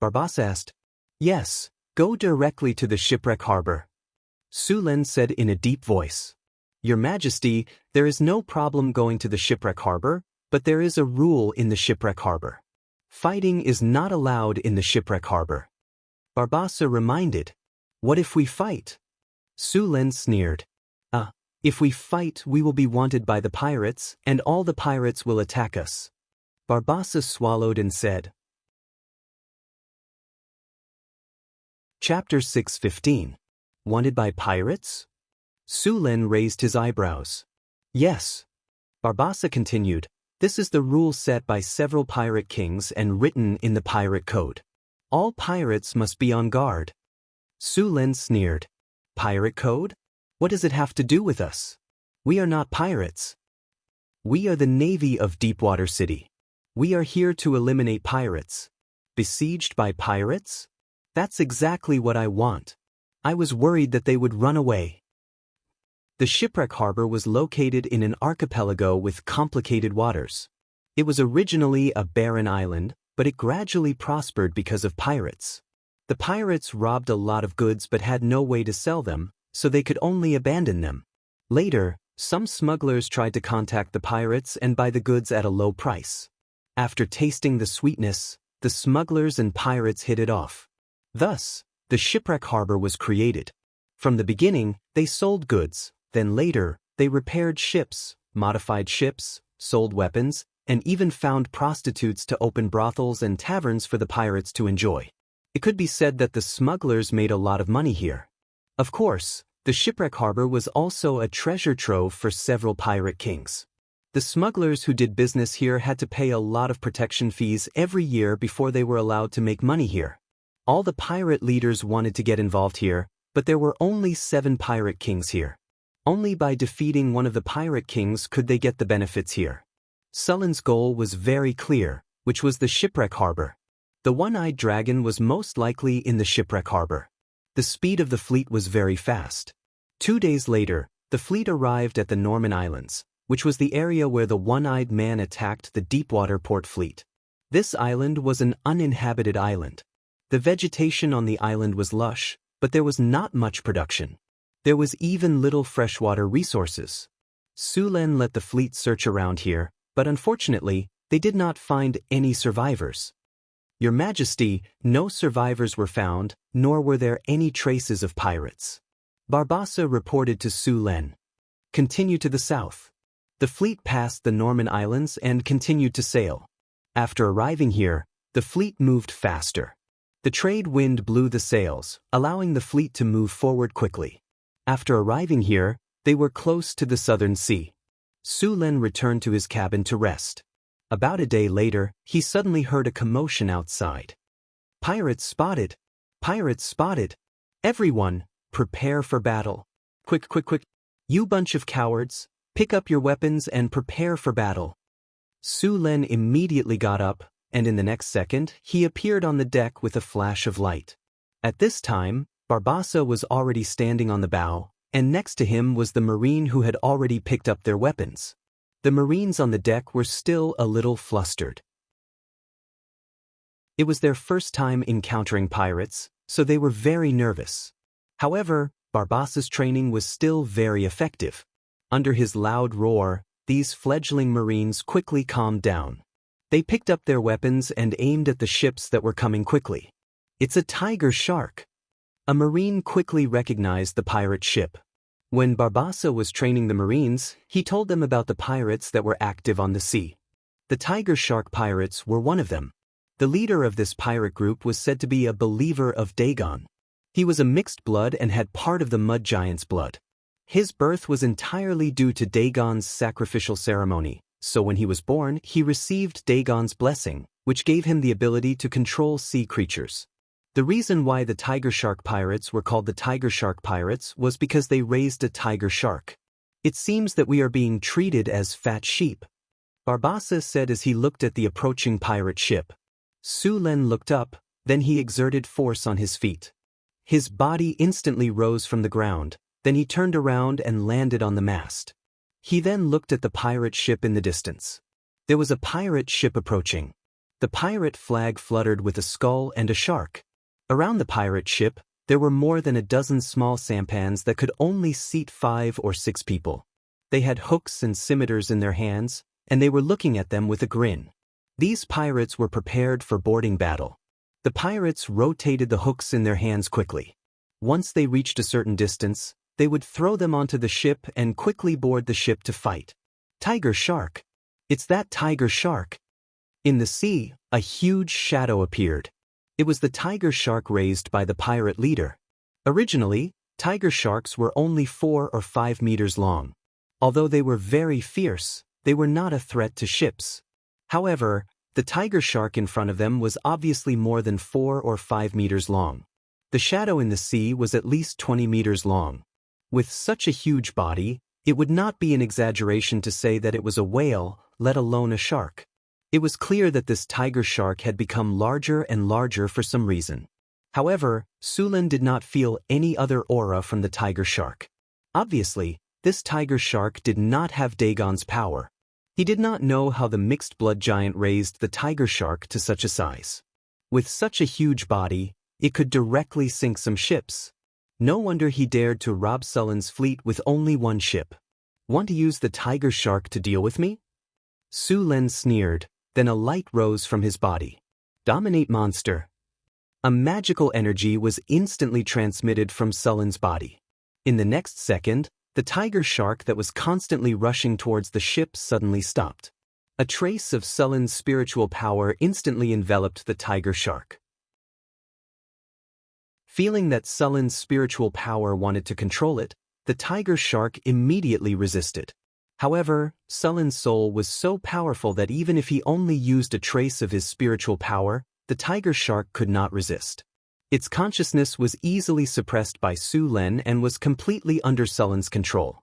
Barbassa asked. "Yes, go directly to the Shipwreck Harbor," Su Lin said in a deep voice. "Your Majesty, there is no problem going to the Shipwreck Harbor, but there is a rule in the Shipwreck Harbor. Fighting is not allowed in the Shipwreck Harbor." Barbassa reminded. "What if we fight?" Su Lin sneered. If we fight, we will be wanted by the pirates, and all the pirates will attack us." Barbassa swallowed and said. Chapter 6:15. Wanted by pirates? Su Lin raised his eyebrows. "Yes." Barbassa continued, "This is the rule set by several pirate kings and written in the pirate code. All pirates must be on guard." Su Lin sneered. "Pirate code? What does it have to do with us? We are not pirates. We are the Navy of Deepwater City. We are here to eliminate pirates. Besieged by pirates? That's exactly what I want. I was worried that they would run away. The shipwreck harbor was located in an archipelago with complicated waters. It was originally a barren island, but it gradually prospered because of pirates. The pirates robbed a lot of goods but had no way to sell them, so they could only abandon them. Later, some smugglers tried to contact the pirates and buy the goods at a low price. After tasting the sweetness, the smugglers and pirates hit it off. Thus, the shipwreck harbor was created. From the beginning, they sold goods, then later, they repaired ships, modified ships, sold weapons, and even found prostitutes to open brothels and taverns for the pirates to enjoy. It could be said that the smugglers made a lot of money here. Of course, the shipwreck harbor was also a treasure trove for several pirate kings. The smugglers who did business here had to pay a lot of protection fees every year before they were allowed to make money here. All the pirate leaders wanted to get involved here, but there were only 7 pirate kings here. Only by defeating one of the pirate kings could they get the benefits here. Sullen's goal was very clear, which was the shipwreck harbor. The one-eyed dragon was most likely in the shipwreck harbor. The speed of the fleet was very fast. 2 days later, the fleet arrived at the Norman Islands, which was the area where the one-eyed man attacked the Deepwater Port fleet. This island was an uninhabited island. The vegetation on the island was lush, but there was not much production. There was even little freshwater resources. Sulen let the fleet search around here, but unfortunately, they did not find any survivors. Your Majesty, no survivors were found, nor were there any traces of pirates. Barbassa reported to Sulen. Continue to the south. The fleet passed the Norman Islands and continued to sail. After arriving here, the fleet moved faster. The trade wind blew the sails, allowing the fleet to move forward quickly. After arriving here, they were close to the southern sea. Sulen returned to his cabin to rest. About a day later, he suddenly heard a commotion outside. Pirates spotted! Pirates spotted! Everyone, prepare for battle. Quick, quick, quick! You bunch of cowards, pick up your weapons and prepare for battle. Sulen immediately got up, and in the next second, he appeared on the deck with a flash of light. At this time, Barbassa was already standing on the bow, and next to him was the marine who had already picked up their weapons. The marines on the deck were still a little flustered. It was their first time encountering pirates, so they were very nervous. However, Barbassa's training was still very effective. Under his loud roar, these fledgling marines quickly calmed down. They picked up their weapons and aimed at the ships that were coming quickly. It's a tiger shark. A marine quickly recognized the pirate ship. When Barbassa was training the marines, he told them about the pirates that were active on the sea. The tiger shark pirates were one of them. The leader of this pirate group was said to be a believer of Dagon. He was a mixed blood and had part of the mud giant's blood. His birth was entirely due to Dagon's sacrificial ceremony, so when he was born, he received Dagon's blessing, which gave him the ability to control sea creatures. The reason why the tiger shark pirates were called the tiger shark pirates was because they raised a tiger shark. It seems that we are being treated as fat sheep, Barbassa said as he looked at the approaching pirate ship. Sulen looked up, then he exerted force on his feet. His body instantly rose from the ground, then he turned around and landed on the mast. He then looked at the pirate ship in the distance. There was a pirate ship approaching. The pirate flag fluttered with a skull and a shark. Around the pirate ship, there were more than a dozen small sampans that could only seat 5 or 6 people. They had hooks and scimitars in their hands, and they were looking at them with a grin. These pirates were prepared for boarding battle. The pirates rotated the hooks in their hands quickly. Once they reached a certain distance, they would throw them onto the ship and quickly board the ship to fight. Tiger shark! It's that tiger shark! In the sea, a huge shadow appeared. It was the tiger shark raised by the pirate leader. Originally, tiger sharks were only 4 or 5 meters long. Although they were very fierce, they were not a threat to ships. However, the tiger shark in front of them was obviously more than 4 or 5 meters long. The shadow in the sea was at least 20 meters long. With such a huge body, it would not be an exaggeration to say that it was a whale, let alone a shark. It was clear that this tiger shark had become larger and larger for some reason. However, Su Lin did not feel any other aura from the tiger shark. Obviously, this tiger shark did not have Dagon's power. He did not know how the mixed blood giant raised the tiger shark to such a size. With such a huge body, it could directly sink some ships. No wonder he dared to rob Sulin's fleet with only one ship. Want to use the tiger shark to deal with me? Su Lin sneered, then a light rose from his body. Dominate monster. A magical energy was instantly transmitted from Sulin's body. In the next second, the tiger shark that was constantly rushing towards the ship suddenly stopped. A trace of Sulin's spiritual power instantly enveloped the tiger shark. Feeling that Sulin's spiritual power wanted to control it, the tiger shark immediately resisted. However, Sulin's soul was so powerful that even if he only used a trace of his spiritual power, the tiger shark could not resist. Its consciousness was easily suppressed by Su Lin and was completely under Sulin's control.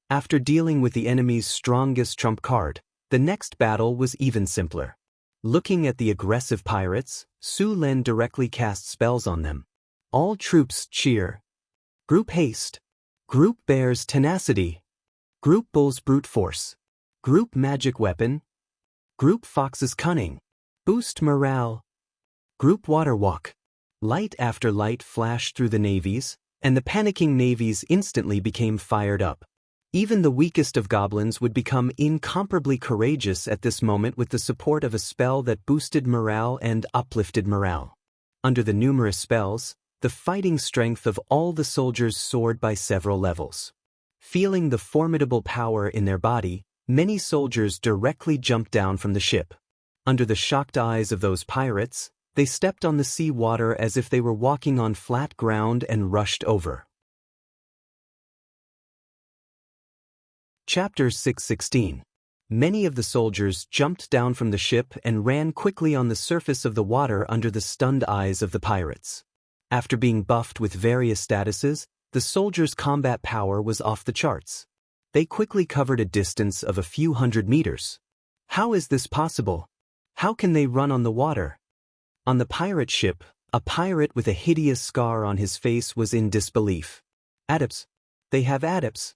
After dealing with the enemy's strongest trump card, the next battle was even simpler. Looking at the aggressive pirates, Su Lin directly cast spells on them. All troops cheer. Group haste. Group bears tenacity. Group bulls brute force. Group magic weapon. Group foxes cunning. Boost morale. Group water walk. Light after light flashed through the navies, and the panicking navies instantly became fired up. Even the weakest of goblins would become incomparably courageous at this moment with the support of a spell that boosted morale and uplifted morale. Under the numerous spells, the fighting strength of all the soldiers soared by several levels. Feeling the formidable power in their body, many soldiers directly jumped down from the ship. Under the shocked eyes of those pirates, they stepped on the sea water as if they were walking on flat ground and rushed over. Chapter 616. Many of the soldiers jumped down from the ship and ran quickly on the surface of the water under the stunned eyes of the pirates. After being buffed with various statuses, the soldiers' combat power was off the charts. They quickly covered a distance of a few hundred meters. How is this possible? How can they run on the water? On the pirate ship, a pirate with a hideous scar on his face was in disbelief. Adepts. They have adepts.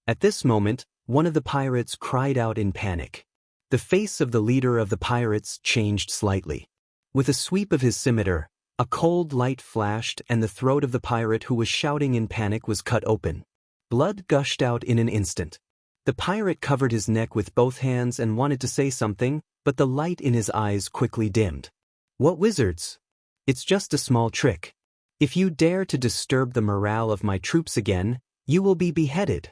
At this moment, one of the pirates cried out in panic. The face of the leader of the pirates changed slightly. With a sweep of his scimitar, a cold light flashed and the throat of the pirate who was shouting in panic was cut open. Blood gushed out in an instant. The pirate covered his neck with both hands and wanted to say something, but the light in his eyes quickly dimmed. What wizards? It's just a small trick. If you dare to disturb the morale of my troops again, you will be beheaded.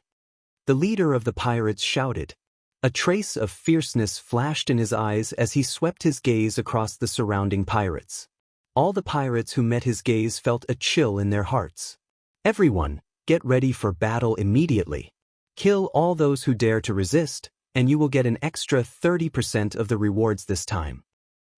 The leader of the pirates shouted. A trace of fierceness flashed in his eyes as he swept his gaze across the surrounding pirates. All the pirates who met his gaze felt a chill in their hearts. Everyone, get ready for battle immediately. Kill all those who dare to resist, and you will get an extra 30% of the rewards this time.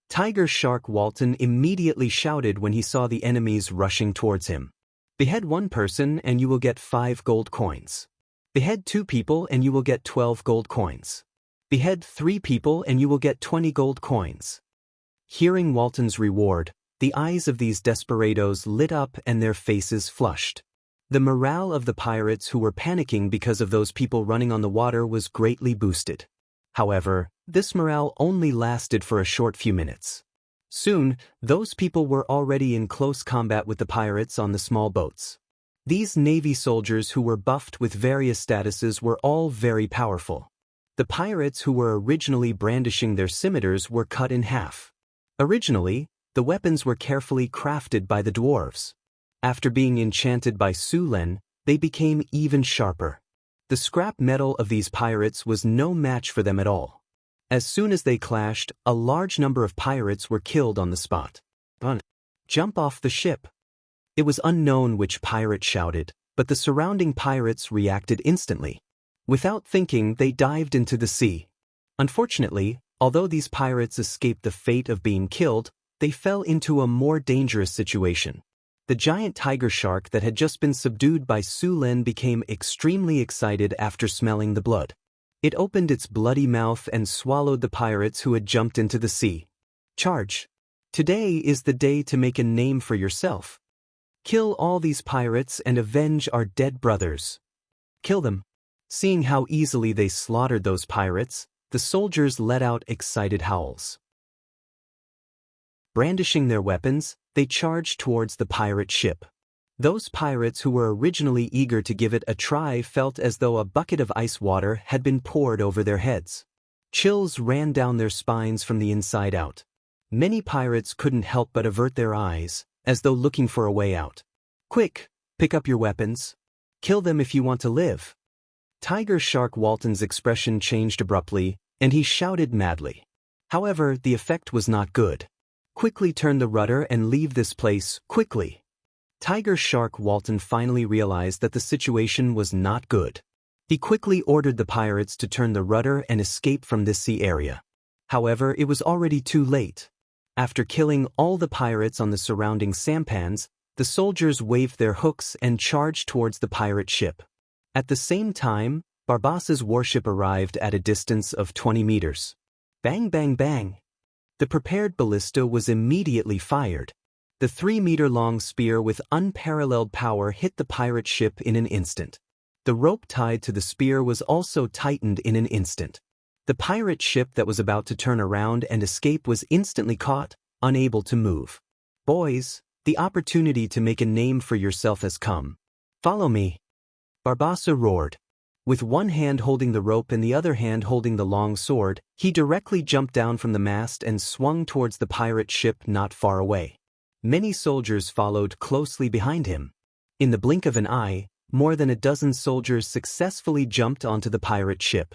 Tiger Shark Walton immediately shouted when he saw the enemies rushing towards him. Behead one person and you will get 5 gold coins. Behead 2 people and you will get 12 gold coins. Behead 3 people and you will get 20 gold coins. Hearing Walton's reward, the eyes of these desperados lit up and their faces flushed. The morale of the pirates who were panicking because of those people running on the water was greatly boosted. However, this morale only lasted for a short few minutes. Soon, those people were already in close combat with the pirates on the small boats. These Navy soldiers who were buffed with various statuses were all very powerful. The pirates who were originally brandishing their scimitars were cut in half. Originally, the weapons were carefully crafted by the dwarves. After being enchanted by Su Lin, they became even sharper. The scrap metal of these pirates was no match for them at all. As soon as they clashed, a large number of pirates were killed on the spot. Jump off the ship. It was unknown which pirate shouted, but the surrounding pirates reacted instantly. Without thinking, they dived into the sea. Unfortunately, although these pirates escaped the fate of being killed, they fell into a more dangerous situation. The giant tiger shark that had just been subdued by Su Lin became extremely excited after smelling the blood. It opened its bloody mouth and swallowed the pirates who had jumped into the sea. Charge! Today is the day to make a name for yourself. Kill all these pirates and avenge our dead brothers. Kill them. Seeing how easily they slaughtered those pirates, the soldiers let out excited howls. Brandishing their weapons, they charged towards the pirate ship. Those pirates who were originally eager to give it a try felt as though a bucket of ice water had been poured over their heads. Chills ran down their spines from the inside out. Many pirates couldn't help but avert their eyes, as though looking for a way out. Quick, pick up your weapons. Kill them if you want to live. Tiger Shark Walton's expression changed abruptly, and he shouted madly. However, the effect was not good. Quickly turn the rudder and leave this place, quickly. Tiger Shark Walton finally realized that the situation was not good. He quickly ordered the pirates to turn the rudder and escape from this sea area. However, it was already too late. After killing all the pirates on the surrounding sampans, the soldiers waved their hooks and charged towards the pirate ship. At the same time, Barbassa's warship arrived at a distance of 20 meters. Bang bang bang! The prepared ballista was immediately fired. The 3-meter-long spear with unparalleled power hit the pirate ship in an instant. The rope tied to the spear was also tightened in an instant. The pirate ship that was about to turn around and escape was instantly caught, unable to move. Boys, the opportunity to make a name for yourself has come. Follow me. Barbassa roared. With one hand holding the rope and the other hand holding the long sword, he directly jumped down from the mast and swung towards the pirate ship not far away. Many soldiers followed closely behind him. In the blink of an eye, more than a dozen soldiers successfully jumped onto the pirate ship.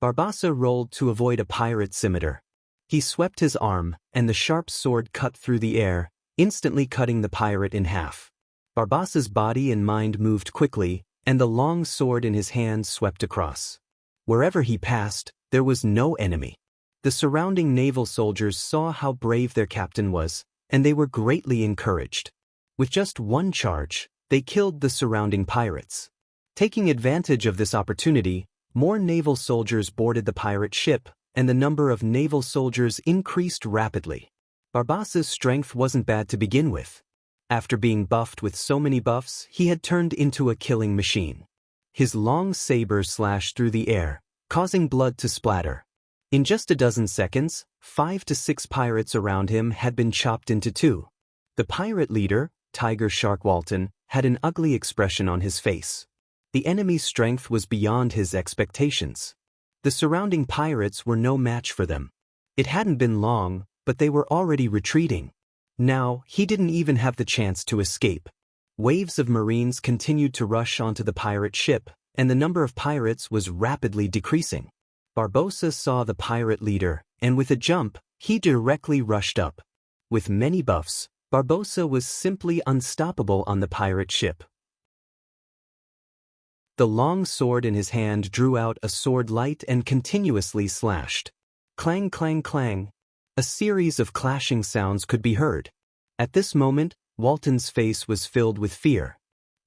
Barbassa rolled to avoid a pirate scimitar. He swept his arm, and the sharp sword cut through the air, instantly cutting the pirate in half. Barbassa's body and mind moved quickly, and the long sword in his hand swept across. Wherever he passed, there was no enemy. The surrounding naval soldiers saw how brave their captain was, and they were greatly encouraged. With just one charge, they killed the surrounding pirates. Taking advantage of this opportunity, more naval soldiers boarded the pirate ship, and the number of naval soldiers increased rapidly. Barbassa's strength wasn't bad to begin with. After being buffed with so many buffs, he had turned into a killing machine. His long saber slashed through the air, causing blood to splatter. In just a dozen seconds, 5 to 6 pirates around him had been chopped into two. The pirate leader, Tiger Shark Walton, had an ugly expression on his face. The enemy's strength was beyond his expectations. The surrounding pirates were no match for them. It hadn't been long, but they were already retreating. Now, he didn't even have the chance to escape. Waves of Marines continued to rush onto the pirate ship, and the number of pirates was rapidly decreasing. Barbossa saw the pirate leader, and with a jump, he directly rushed up. With many buffs, Barbossa was simply unstoppable on the pirate ship. The long sword in his hand drew out a sword light and continuously slashed. Clang, clang, clang. A series of clashing sounds could be heard. At this moment, Walton's face was filled with fear.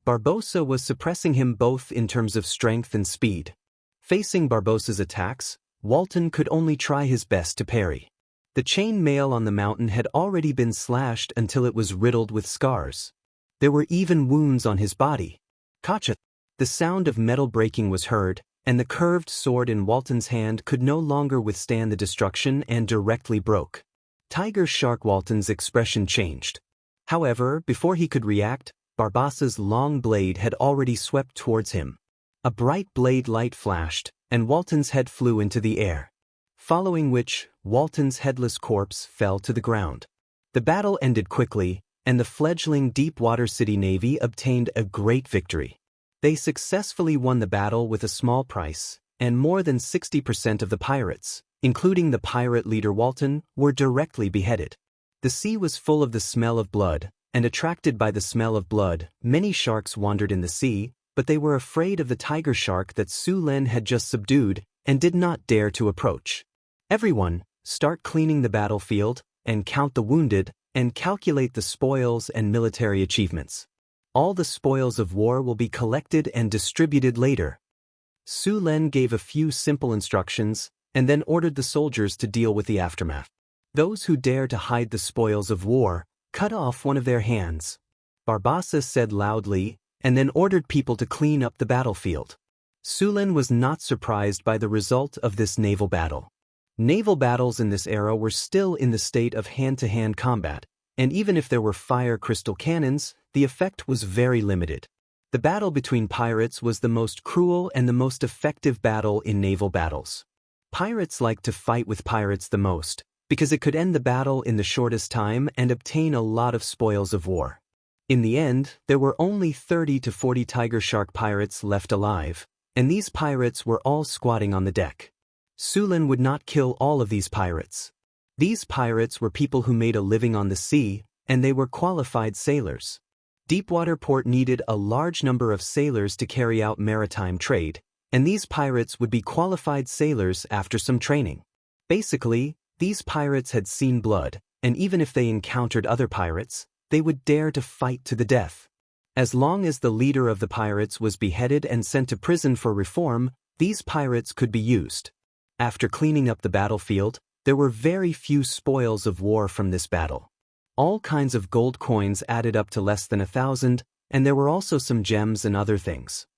Barbossa was suppressing him both in terms of strength and speed. Facing Barbossa's attacks, Walton could only try his best to parry. The chain mail on the mountain had already been slashed until it was riddled with scars. There were even wounds on his body. Kacha! The sound of metal breaking was heard, and the curved sword in Walton's hand could no longer withstand the destruction and directly broke. Tiger Shark Walton's expression changed. However, before he could react, Barbassa's long blade had already swept towards him. A bright blade light flashed, and Walton's head flew into the air. Following which, Walton's headless corpse fell to the ground. The battle ended quickly, and the fledgling Deepwater City Navy obtained a great victory. They successfully won the battle with a small price, and more than 60% of the pirates, including the pirate leader Walton, were directly beheaded. The sea was full of the smell of blood, and attracted by the smell of blood, many sharks wandered in the sea, but they were afraid of the tiger shark that Su Len had just subdued and did not dare to approach. Everyone, start cleaning the battlefield, and count the wounded, and calculate the spoils and military achievements. All the spoils of war will be collected and distributed later. Su Lin gave a few simple instructions and then ordered the soldiers to deal with the aftermath. Those who dare to hide the spoils of war, cut off one of their hands. Barbassa said loudly and then ordered people to clean up the battlefield. Su Lin was not surprised by the result of this naval battle. Naval battles in this era were still in the state of hand-to-hand combat, and even if there were fire crystal cannons, the effect was very limited. The battle between pirates was the most cruel and the most effective battle in naval battles. Pirates liked to fight with pirates the most, because it could end the battle in the shortest time and obtain a lot of spoils of war. In the end, there were only 30 to 40 tiger shark pirates left alive, and these pirates were all squatting on the deck. Su Lin would not kill all of these pirates. These pirates were people who made a living on the sea, and they were qualified sailors. Deepwater port needed a large number of sailors to carry out maritime trade, and these pirates would be qualified sailors after some training. Basically, these pirates had seen blood, and even if they encountered other pirates, they would dare to fight to the death. As long as the leader of the pirates was beheaded and sent to prison for reform, these pirates could be used. After cleaning up the battlefield, there were very few spoils of war from this battle. All kinds of gold coins added up to less than 1,000, and there were also some gems and other things.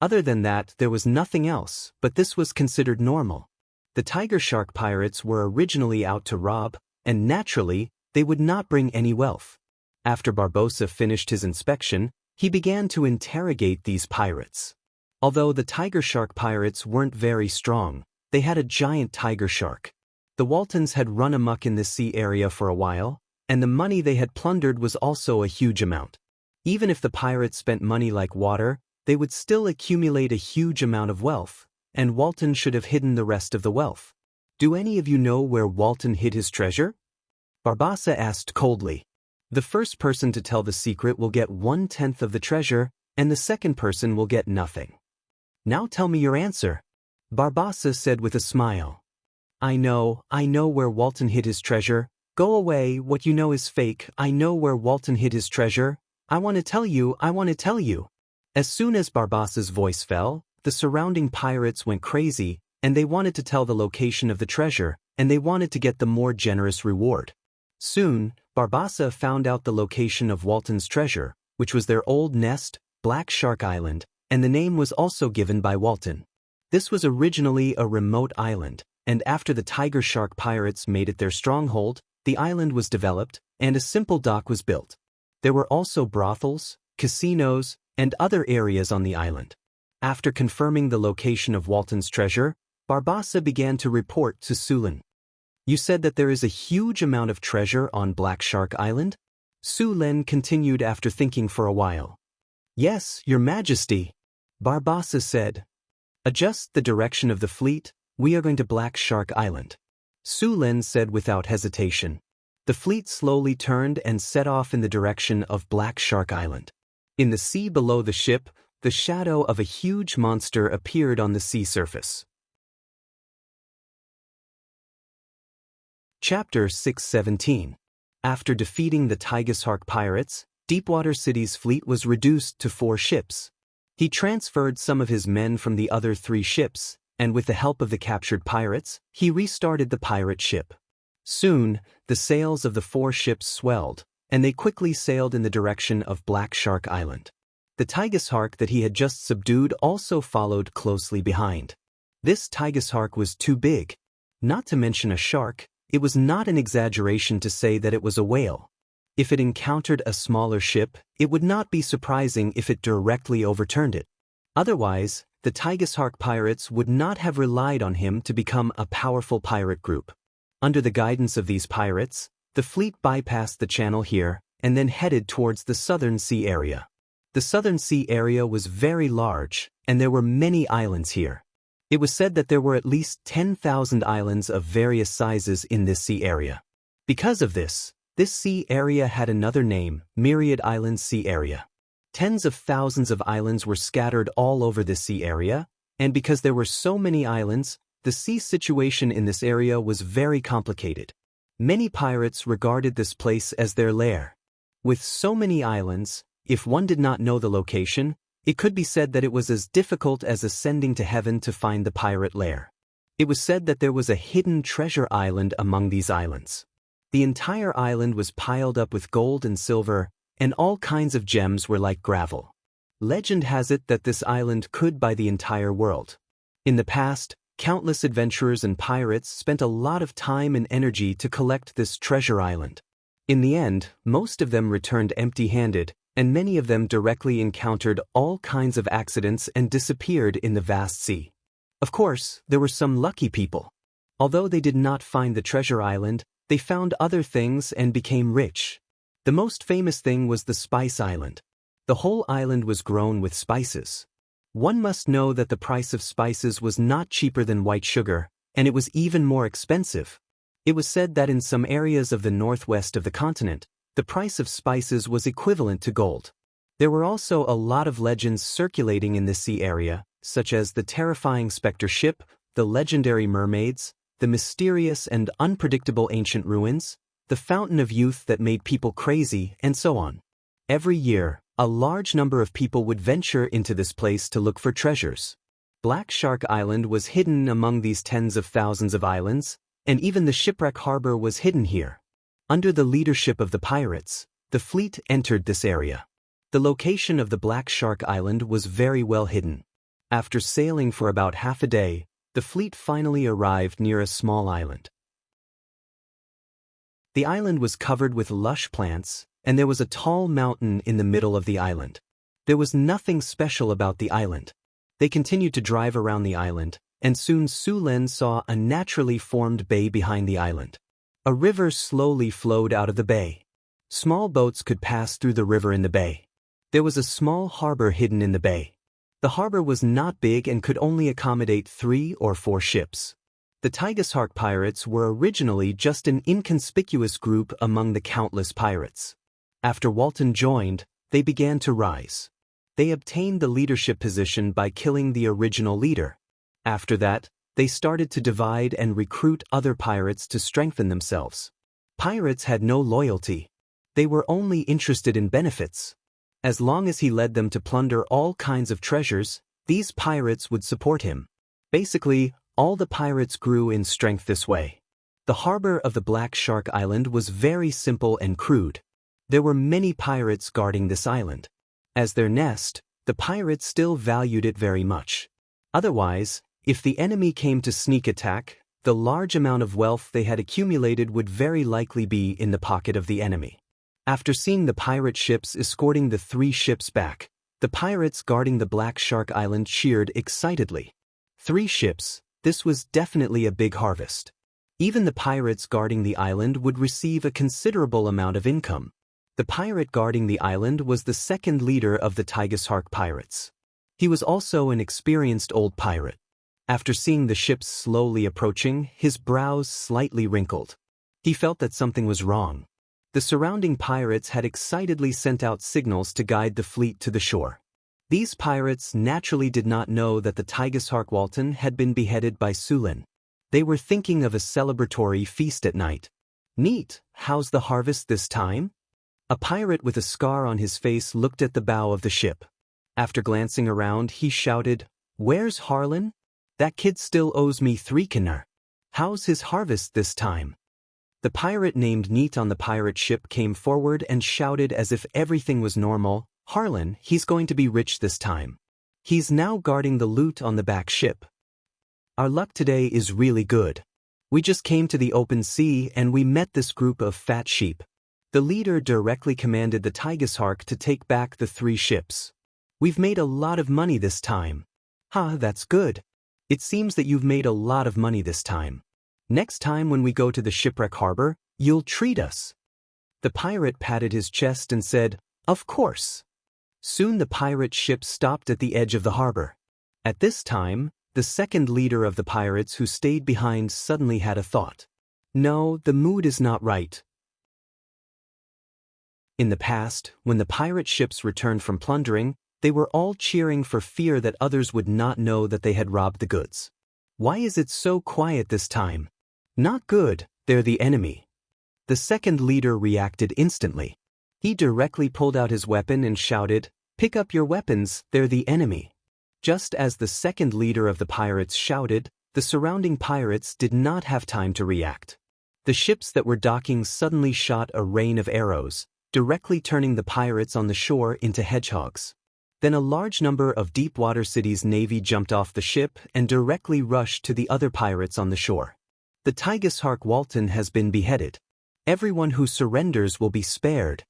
Other than that, there was nothing else, but this was considered normal. The tiger shark pirates were originally out to rob, and naturally, they would not bring any wealth. After Barbossa finished his inspection, he began to interrogate these pirates. Although the tiger shark pirates weren't very strong, they had a giant tiger shark. The Waltons had run amok in this sea area for a while, and the money they had plundered was also a huge amount. Even if the pirates spent money like water, they would still accumulate a huge amount of wealth, and Walton should have hidden the rest of the wealth. Do any of you know where Walton hid his treasure? Barbassa asked coldly. The first person to tell the secret will get 1/10 of the treasure, and the second person will get nothing. Now tell me your answer. Barbassa said with a smile. I know where Walton hid his treasure. Go away, what you know is fake. I know where Walton hid his treasure. I want to tell you. As soon as Barbassa's voice fell, the surrounding pirates went crazy, and they wanted to tell the location of the treasure, and they wanted to get the more generous reward. Soon, Barbassa found out the location of Walton's treasure, which was their old nest, Black Shark Island, and the name was also given by Walton. This was originally a remote island, and after the tiger shark pirates made it their stronghold, the island was developed, and a simple dock was built. There were also brothels, casinos, and other areas on the island. After confirming the location of Walton's treasure, Barbassa began to report to Su Lin. You said that there is a huge amount of treasure on Black Shark Island? Su Lin continued after thinking for a while. Yes, Your Majesty. Barbassa said. Adjust the direction of the fleet, we are going to Black Shark Island. Su Lin said without hesitation. The fleet slowly turned and set off in the direction of Black Shark Island. In the sea below the ship, the shadow of a huge monster appeared on the sea surface. Chapter 617. After defeating the tiger shark pirates, Deepwater City's fleet was reduced to 4 ships. He transferred some of his men from the other 3 ships, and with the help of the captured pirates, he restarted the pirate ship. Soon, the sails of the 4 ships swelled, and they quickly sailed in the direction of Black Shark Island. The tiger shark that he had just subdued also followed closely behind. This tiger shark was too big. Not to mention a shark, it was not an exaggeration to say that it was a whale. If it encountered a smaller ship, it would not be surprising if it directly overturned it. Otherwise, the tiger shark pirates would not have relied on him to become a powerful pirate group. Under the guidance of these pirates, the fleet bypassed the channel here and then headed towards the Southern Sea area. The Southern Sea area was very large, and there were many islands here. It was said that there were at least 10,000 islands of various sizes in this sea area. Because of this sea area had another name, Myriad Islands Sea Area. Tens of thousands of islands were scattered all over this sea area, and because there were so many islands, the sea situation in this area was very complicated. Many pirates regarded this place as their lair. With so many islands, if one did not know the location, It could be said that it was as difficult as ascending to heaven to find the pirate lair. It was said that there was a hidden treasure island among these islands. The entire island was piled up with gold and silver, and all kinds of gems were like gravel. Legend has it that this island could buy the entire world. In the past, countless adventurers and pirates spent a lot of time and energy to collect this treasure island. In the end, most of them returned empty-handed, and many of them directly encountered all kinds of accidents and disappeared in the vast sea. Of course, there were some lucky people. Although they did not find the treasure island, they found other things and became rich. The most famous thing was the Spice Island. The whole island was grown with spices. One must know that the price of spices was not cheaper than white sugar, and it was even more expensive. It was said that in some areas of the northwest of the continent, the price of spices was equivalent to gold. There were also a lot of legends circulating in the sea area, such as the terrifying specter ship, the legendary mermaids, the mysterious and unpredictable ancient ruins, the fountain of youth that made people crazy, and so on. Every year, a large number of people would venture into this place to look for treasures. Black Shark Island was hidden among these tens of thousands of islands, and even the shipwreck harbor was hidden here. Under the leadership of the pirates, the fleet entered this area. The location of the Black Shark Island was very well hidden. After sailing for about half a day, the fleet finally arrived near a small island. The island was covered with lush plants, and there was a tall mountain in the middle of the island. There was nothing special about the island. They continued to drive around the island, and soon Su-Len saw a naturally formed bay behind the island. A river slowly flowed out of the bay. Small boats could pass through the river in the bay. There was a small harbor hidden in the bay. The harbor was not big and could only accommodate 3 or 4 ships. The Tigershark pirates were originally just an inconspicuous group among the countless pirates. After Walton joined, they began to rise. They obtained the leadership position by killing the original leader. After that, they started to divide and recruit other pirates to strengthen themselves. Pirates had no loyalty. They were only interested in benefits. As long as he led them to plunder all kinds of treasures, these pirates would support him. Basically, all the pirates grew in strength this way. The harbor of the Black Shark Island was very simple and crude. There were many pirates guarding this island. As their nest, the pirates still valued it very much. Otherwise, if the enemy came to sneak attack, the large amount of wealth they had accumulated would very likely be in the pocket of the enemy. After seeing the pirate ships escorting the 3 ships back, the pirates guarding the Black Shark Island cheered excitedly. 3 ships, this was definitely a big harvest. Even the pirates guarding the island would receive a considerable amount of income. The pirate guarding the island was the second leader of the Tigershark pirates. He was also an experienced old pirate. After seeing the ships slowly approaching, his brows slightly wrinkled. He felt that something was wrong. The surrounding pirates had excitedly sent out signals to guide the fleet to the shore. These pirates naturally did not know that the Tigershark Walton had been beheaded by Su-Len. They were thinking of a celebratory feast at night. Neat, how's the harvest this time? A pirate with a scar on his face looked at the bow of the ship. After glancing around, he shouted, "Where's Harlan? That kid still owes me 3 knar. How's his harvest this time?" The pirate named Neat on the pirate ship came forward and shouted as if everything was normal, "Harlan, he's going to be rich this time. He's now guarding the loot on the back ship. Our luck today is really good. We just came to the open sea and we met this group of fat sheep." The leader directly commanded the Tigershark to take back the 3 ships. "We've made a lot of money this time." "Ha, that's good. It seems that you've made a lot of money this time. Next time when we go to the shipwreck harbor, you'll treat us." The pirate patted his chest and said, "Of course." Soon the pirate ship stopped at the edge of the harbor. At this time, the second leader of the pirates who stayed behind suddenly had a thought. "No, the mood is not right." In the past, when the pirate ships returned from plundering, they were all cheering for fear that others would not know that they had robbed the goods. Why is it so quiet this time? Not good, they're the enemy. The second leader reacted instantly. He directly pulled out his weapon and shouted, "Pick up your weapons, they're the enemy." Just as the second leader of the pirates shouted, the surrounding pirates did not have time to react. The ships that were docking suddenly shot a rain of arrows, directly turning the pirates on the shore into hedgehogs. Then a large number of Deepwater City's navy jumped off the ship and directly rushed to the other pirates on the shore. "The Tigershark Walton has been beheaded. Everyone who surrenders will be spared."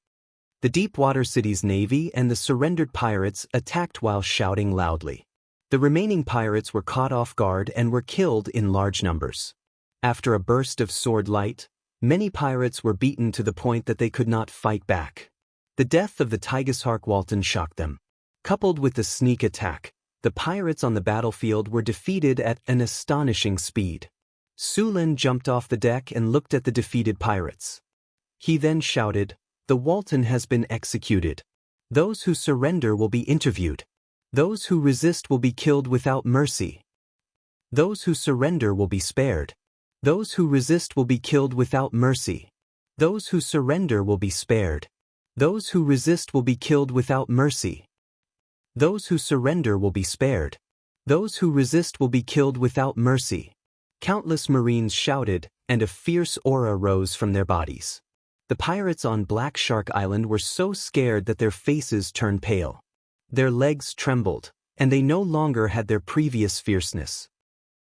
The Deepwater City's navy and the surrendered pirates attacked while shouting loudly. The remaining pirates were caught off guard and were killed in large numbers. After a burst of sword light, many pirates were beaten to the point that they could not fight back. The death of the Tigershark Walton shocked them. Coupled with the sneak attack, the pirates on the battlefield were defeated at an astonishing speed. Sulin jumped off the deck and looked at the defeated pirates. He then shouted, "The Walton has been executed. Those who surrender will be interviewed. Those who resist will be killed without mercy. Those who surrender will be spared. Those who resist will be killed without mercy. Those who surrender will be spared. Those who resist will be killed without mercy. Those who surrender will be spared. Those who resist will be killed without mercy." Countless Marines shouted, and a fierce aura rose from their bodies. The pirates on Black Shark Island were so scared that their faces turned pale. Their legs trembled, and they no longer had their previous fierceness.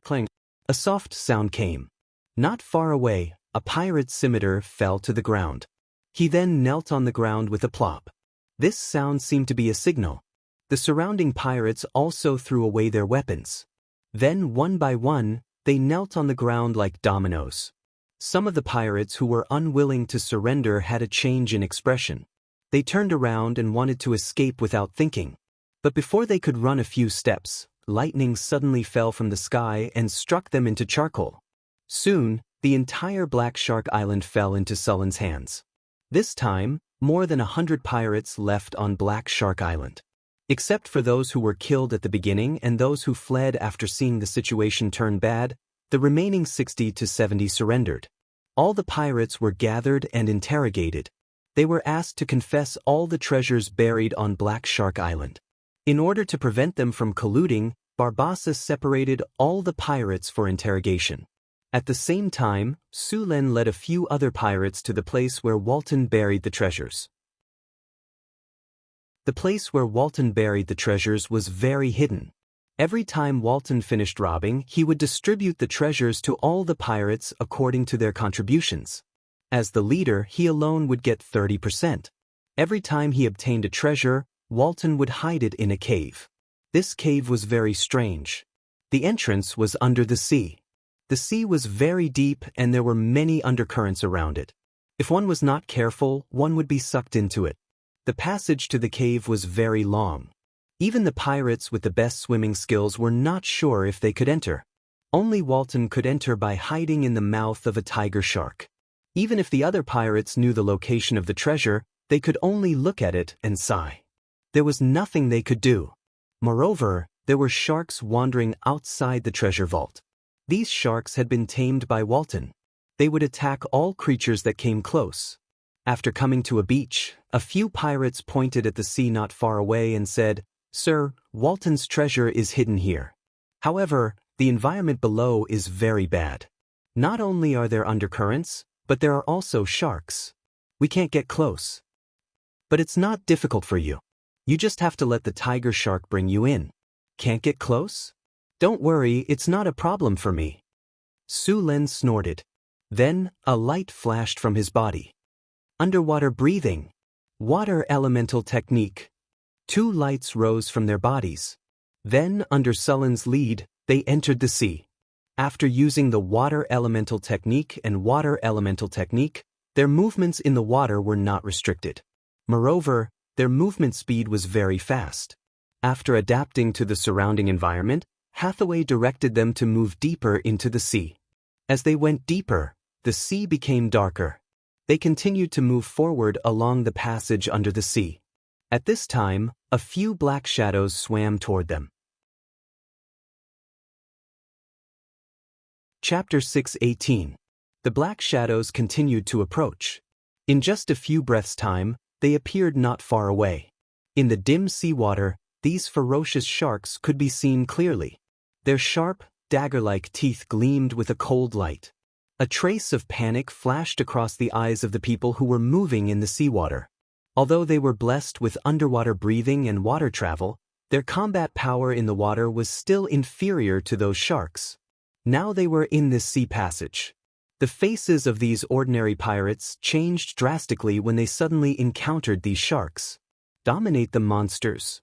Clang! A soft sound came. Not far away, a pirate's scimitar fell to the ground. He then knelt on the ground with a plop. This sound seemed to be a signal. The surrounding pirates also threw away their weapons. Then, one by one, they knelt on the ground like dominoes. Some of the pirates who were unwilling to surrender had a change in expression. They turned around and wanted to escape without thinking. But before they could run a few steps, lightning suddenly fell from the sky and struck them into charcoal. Soon, the entire Black Shark Island fell into Sullen's hands. This time, more than 100 pirates left on Black Shark Island. Except for those who were killed at the beginning and those who fled after seeing the situation turn bad, the remaining 60 to 70 surrendered. All the pirates were gathered and interrogated. They were asked to confess all the treasures buried on Black Shark Island. In order to prevent them from colluding, Barbossa separated all the pirates for interrogation. At the same time, Sulin led a few other pirates to the place where Walton buried the treasures. The place where Walton buried the treasures was very hidden. Every time Walton finished robbing, he would distribute the treasures to all the pirates according to their contributions. As the leader, he alone would get 30%. Every time he obtained a treasure, Walton would hide it in a cave. This cave was very strange. The entrance was under the sea. The sea was very deep and there were many undercurrents around it. If one was not careful, one would be sucked into it. The passage to the cave was very long. Even the pirates with the best swimming skills were not sure if they could enter. Only Walton could enter by hiding in the mouth of a tiger shark. Even if the other pirates knew the location of the treasure, they could only look at it and sigh. There was nothing they could do. Moreover, there were sharks wandering outside the treasure vault. These sharks had been tamed by Walton. They would attack all creatures that came close. After coming to a beach, a few pirates pointed at the sea not far away and said, "Sir, Walton's treasure is hidden here. However, the environment below is very bad. Not only are there undercurrents, but there are also sharks. We can't get close. But it's not difficult for you. You just have to let the tiger shark bring you in. Can't get close? Don't worry, it's not a problem for me." Sulin snorted. Then, a light flashed from his body. Underwater breathing. Water elemental technique. 2 lights rose from their bodies. Then, under Sullen's lead, they entered the sea. After using the water elemental technique and water elemental technique, their movements in the water were not restricted. Moreover, their movement speed was very fast. After adapting to the surrounding environment, Hathaway directed them to move deeper into the sea. As they went deeper, the sea became darker. They continued to move forward along the passage under the sea. At this time, a few black shadows swam toward them. Chapter 6:18. The black shadows continued to approach. In just a few breaths' time, they appeared not far away. In the dim seawater, these ferocious sharks could be seen clearly. Their sharp, dagger-like teeth gleamed with a cold light. A trace of panic flashed across the eyes of the people who were moving in the seawater. Although they were blessed with underwater breathing and water travel, their combat power in the water was still inferior to those sharks. Now they were in this sea passage. The faces of these ordinary pirates changed drastically when they suddenly encountered these sharks. Dominate the monsters.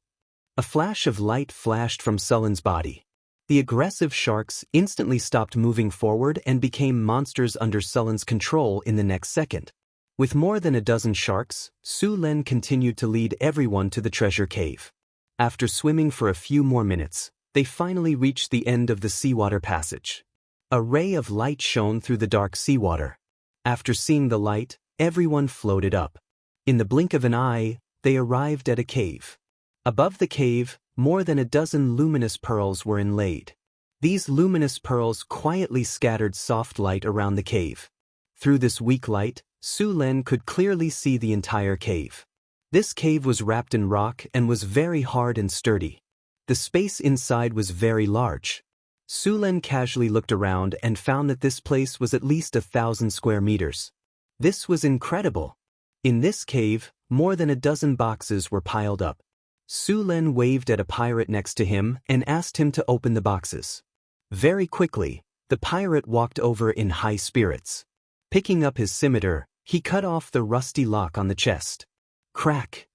A flash of light flashed from Sullen's body. The aggressive sharks instantly stopped moving forward and became monsters under Sullen's control in the next second. With more than a dozen sharks, Su Len continued to lead everyone to the treasure cave. After swimming for a few more minutes, they finally reached the end of the seawater passage. A ray of light shone through the dark seawater. After seeing the light, everyone floated up. In the blink of an eye, they arrived at a cave. Above the cave, more than a dozen luminous pearls were inlaid. These luminous pearls quietly scattered soft light around the cave. Through this weak light, Su Len could clearly see the entire cave. This cave was wrapped in rock and was very hard and sturdy. The space inside was very large. Su Len casually looked around and found that this place was at least 1,000 square meters. This was incredible. In this cave, more than a dozen boxes were piled up. Su Len waved at a pirate next to him and asked him to open the boxes. Very quickly, the pirate walked over in high spirits. Picking up his scimitar, he cut off the rusty lock on the chest. Crack!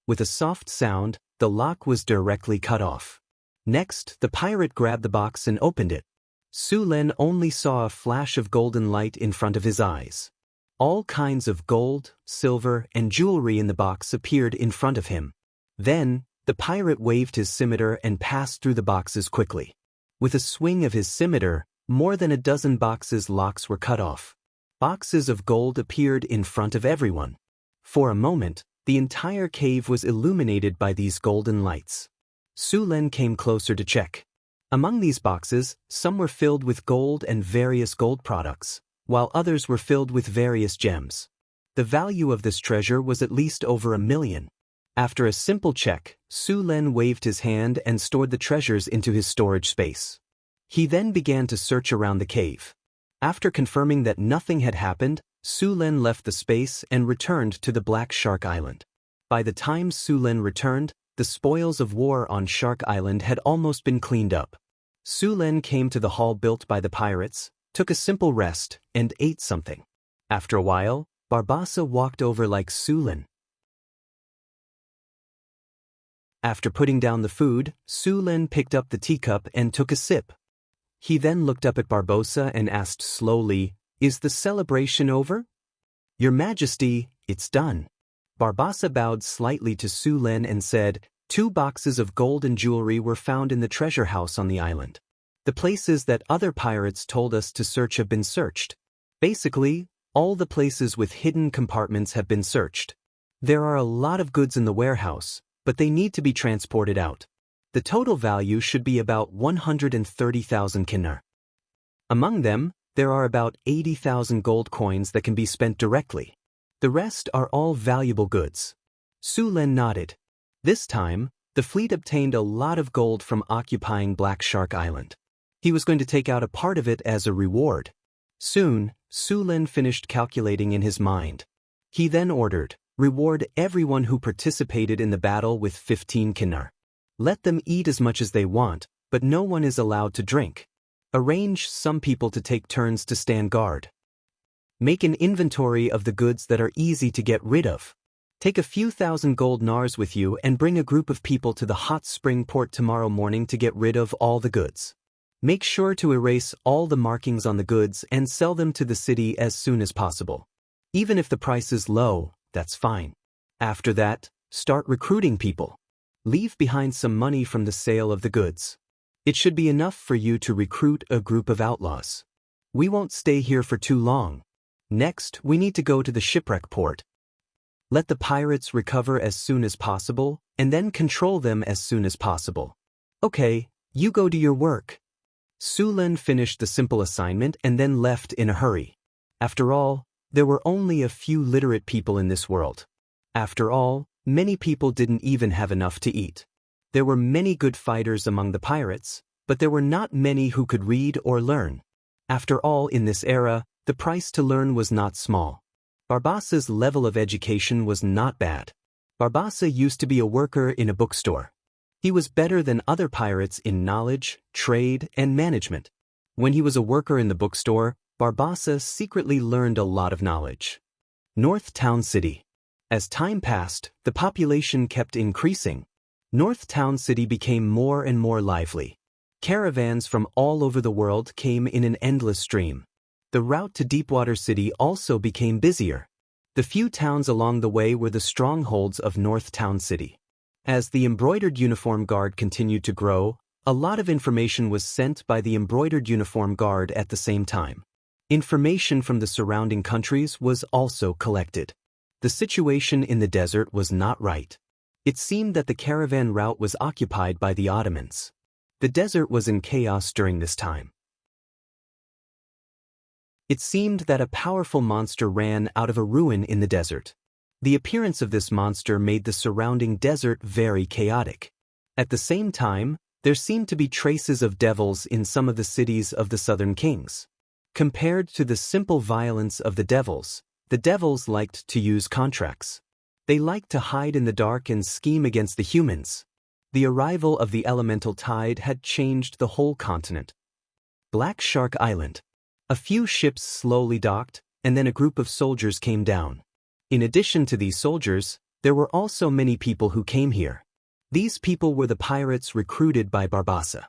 With a soft sound, the lock was directly cut off. Next, the pirate grabbed the box and opened it. Su Len only saw a flash of golden light in front of his eyes. All kinds of gold, silver, and jewelry in the box appeared in front of him. Then, the pirate waved his scimitar and passed through the boxes quickly. With a swing of his scimitar, more than a dozen boxes' locks were cut off. Boxes of gold appeared in front of everyone. For a moment, the entire cave was illuminated by these golden lights. Su Len came closer to check. Among these boxes, some were filled with gold and various gold products, while others were filled with various gems. The value of this treasure was at least over 1 million. After a simple check, Su Len waved his hand and stored the treasures into his storage space. He then began to search around the cave. After confirming that nothing had happened, Su Len left the space and returned to the Black Shark Island. By the time Su Len returned, the spoils of war on Shark Island had almost been cleaned up. Su Len came to the hall built by the pirates, took a simple rest, and ate something. After a while, Barbassa walked over like Su Len. After putting down the food, Su Len picked up the teacup and took a sip. He then looked up at Barbossa and asked slowly, "Is the celebration over?" "Your Majesty, it's done." Barbassa bowed slightly to Su Len and said, 2 boxes of gold and jewelry were found in the treasure house on the island. The places that other pirates told us to search have been searched. Basically, all the places with hidden compartments have been searched. There are a lot of goods in the warehouse, but they need to be transported out. The total value should be about 130,000 kinar. Among them, there are about 80,000 gold coins that can be spent directly. The rest are all valuable goods. Su Len nodded. This time, the fleet obtained a lot of gold from occupying Black Shark Island. He was going to take out a part of it as a reward. Soon, Su Len finished calculating in his mind. He then ordered, "Reward everyone who participated in the battle with 15 kinar. Let them eat as much as they want, but no one is allowed to drink. Arrange some people to take turns to stand guard. Make an inventory of the goods that are easy to get rid of. Take a few thousand gold nars with you and bring a group of people to the hot spring port tomorrow morning to get rid of all the goods. Make sure to erase all the markings on the goods and sell them to the city as soon as possible. Even if the price is low, that's fine. After that, start recruiting people. Leave behind some money from the sale of the goods. It should be enough for you to recruit a group of outlaws. We won't stay here for too long. Next, we need to go to the shipwreck port. Let the pirates recover as soon as possible, and then control them as soon as possible. Okay, you go do your work." Su Len finished the simple assignment and then left in a hurry. After all, there were only a few literate people in this world. After all, many people didn't even have enough to eat. There were many good fighters among the pirates, but there were not many who could read or learn. After all, in this era, the price to learn was not small. Barbassa's level of education was not bad. Barbassa used to be a worker in a bookstore. He was better than other pirates in knowledge, trade, and management. When he was a worker in the bookstore, Barbassa secretly learned a lot of knowledge. North Town City. As time passed, the population kept increasing. North Town City became more and more lively. Caravans from all over the world came in an endless stream. The route to Deepwater City also became busier. The few towns along the way were the strongholds of North Town City. As the embroidered uniform guard continued to grow, a lot of information was sent by the embroidered uniform guard at the same time. Information from the surrounding countries was also collected. The situation in the desert was not right. It seemed that the caravan route was occupied by the Ottomans. The desert was in chaos during this time. It seemed that a powerful monster ran out of a ruin in the desert. The appearance of this monster made the surrounding desert very chaotic. At the same time, there seemed to be traces of devils in some of the cities of the southern kings. Compared to the simple violence of the devils liked to use contracts. They liked to hide in the dark and scheme against the humans. The arrival of the elemental tide had changed the whole continent. Black Shark Island. A few ships slowly docked, and then a group of soldiers came down. In addition to these soldiers, there were also many people who came here. These people were the pirates recruited by Barbassa.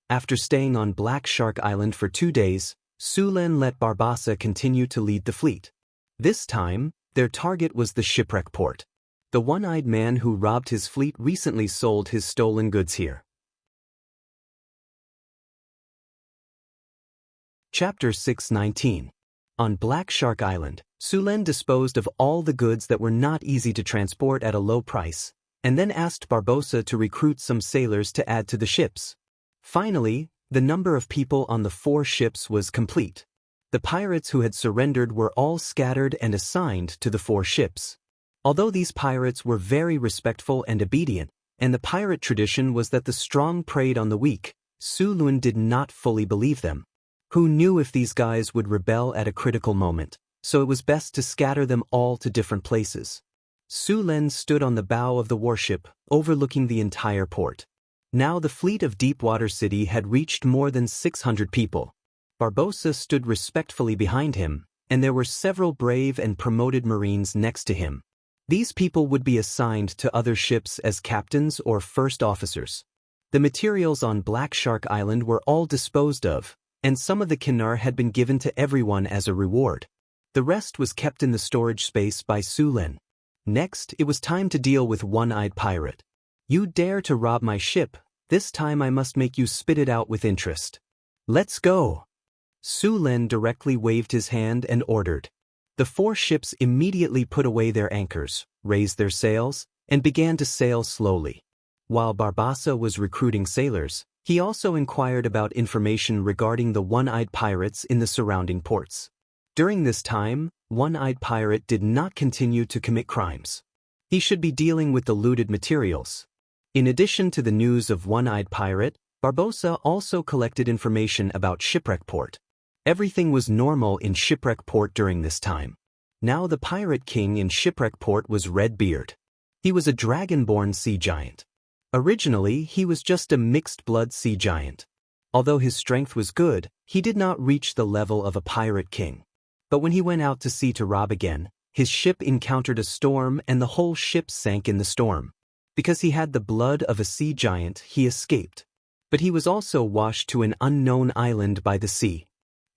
After staying on Black Shark Island for 2 days, Sulen let Barbassa continue to lead the fleet. This time, their target was the shipwreck port. The one-eyed man who robbed his fleet recently sold his stolen goods here. Chapter 619. On Black Shark Island, Sulen disposed of all the goods that were not easy to transport at a low price, and then asked Barbossa to recruit some sailors to add to the ships. Finally, the number of people on the 4 ships was complete. The pirates who had surrendered were all scattered and assigned to the 4 ships. Although these pirates were very respectful and obedient, and the pirate tradition was that the strong preyed on the weak, Sulen did not fully believe them. Who knew if these guys would rebel at a critical moment, so it was best to scatter them all to different places. Sulen stood on the bow of the warship, overlooking the entire port. Now the fleet of Deepwater City had reached more than 600 people. Barbossa stood respectfully behind him, and there were several brave and promoted Marines next to him. These people would be assigned to other ships as captains or first officers. The materials on Black Shark Island were all disposed of, and some of the Kinar had been given to everyone as a reward. The rest was kept in the storage space by Sulen. Next, it was time to deal with One-Eyed Pirate. You dare to rob my ship, this time I must make you spit it out with interest. Let's go. Sulen directly waved his hand and ordered. The 4 ships immediately put away their anchors, raised their sails, and began to sail slowly. While Barbassa was recruiting sailors, he also inquired about information regarding the One-Eyed Pirates in the surrounding ports. During this time, One-Eyed Pirate did not continue to commit crimes. He should be dealing with the looted materials. In addition to the news of One-Eyed Pirate, Barbossa also collected information about Shipwreck Port. Everything was normal in Shipwreck Port during this time. Now the pirate king in Shipwreck Port was Redbeard. He was a dragon-born sea giant. Originally, he was just a mixed-blood sea giant. Although his strength was good, he did not reach the level of a pirate king. But when he went out to sea to rob again, his ship encountered a storm and the whole ship sank in the storm. Because he had the blood of a sea giant, he escaped. But he was also washed to an unknown island by the sea.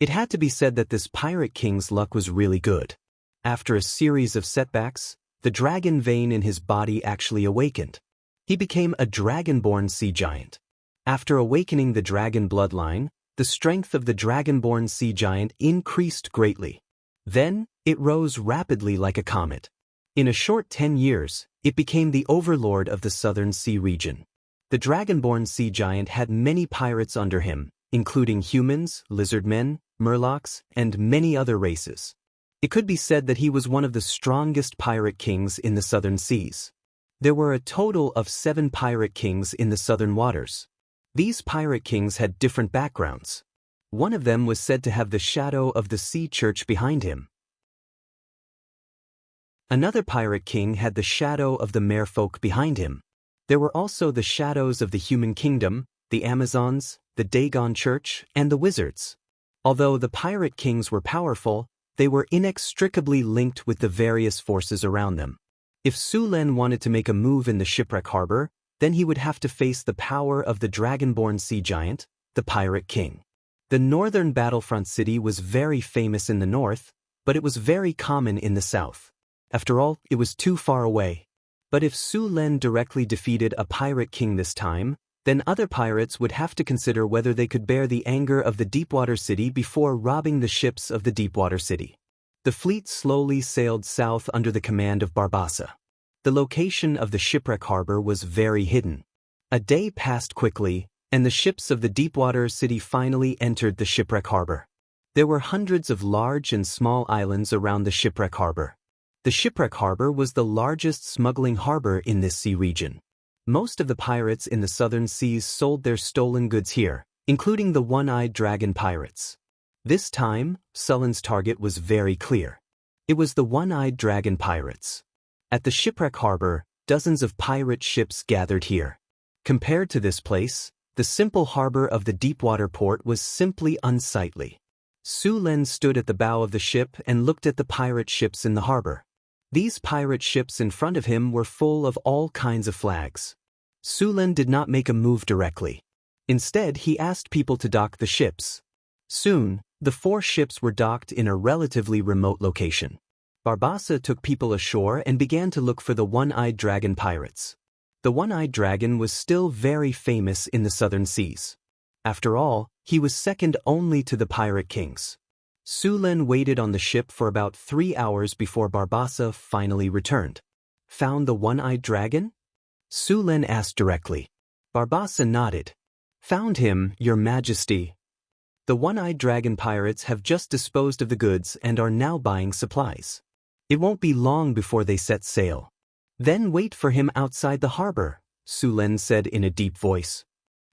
It had to be said that this pirate king's luck was really good. After a series of setbacks, the dragon vein in his body actually awakened. He became a dragon-born sea giant. After awakening the dragon bloodline, the strength of the dragon-born sea giant increased greatly. Then, it rose rapidly like a comet. In a short 10 years, it became the overlord of the southern sea region. The dragon-born sea giant had many pirates under him, including humans, lizardmen, murlocs, and many other races. It could be said that he was one of the strongest pirate kings in the southern seas. There were a total of 7 pirate kings in the southern waters. These pirate kings had different backgrounds. One of them was said to have the shadow of the sea church behind him. Another pirate king had the shadow of the merfolk behind him. There were also the shadows of the human kingdom, the Amazons, the Dagon church, and the wizards. Although the pirate kings were powerful, they were inextricably linked with the various forces around them. If Su Len wanted to make a move in the shipwreck harbor, then he would have to face the power of the dragonborn sea giant, the pirate king. The northern battlefront city was very famous in the north, but it was very common in the south. After all, it was too far away. But if Su Len directly defeated a pirate king this time, then other pirates would have to consider whether they could bear the anger of the Deepwater City before robbing the ships of the Deepwater City. The fleet slowly sailed south under the command of Barbassa. The location of the shipwreck harbor was very hidden. A day passed quickly, and the ships of the Deepwater City finally entered the shipwreck harbor. There were hundreds of large and small islands around the shipwreck harbor. The shipwreck harbor was the largest smuggling harbor in this sea region. Most of the pirates in the southern seas sold their stolen goods here, including the one-eyed dragon pirates. This time, Sullen's target was very clear. It was the one-eyed dragon pirates. At the shipwreck harbor, dozens of pirate ships gathered here. Compared to this place, the simple harbor of the Deepwater port was simply unsightly. Su Len stood at the bow of the ship and looked at the pirate ships in the harbor. These pirate ships in front of him were full of all kinds of flags. Su Len did not make a move directly. Instead, he asked people to dock the ships. Soon, the 4 ships were docked in a relatively remote location. Barbassa took people ashore and began to look for the one-eyed dragon pirates. The one-eyed dragon was still very famous in the southern seas. After all, he was second only to the pirate kings. Su Len waited on the ship for about 3 hours before Barbassa finally returned. Found the one-eyed dragon? Su Len asked directly. Barbassa nodded. Found him, Your Majesty. The one-eyed dragon pirates have just disposed of the goods and are now buying supplies. It won't be long before they set sail. Then wait for him outside the harbor, Su Len said in a deep voice.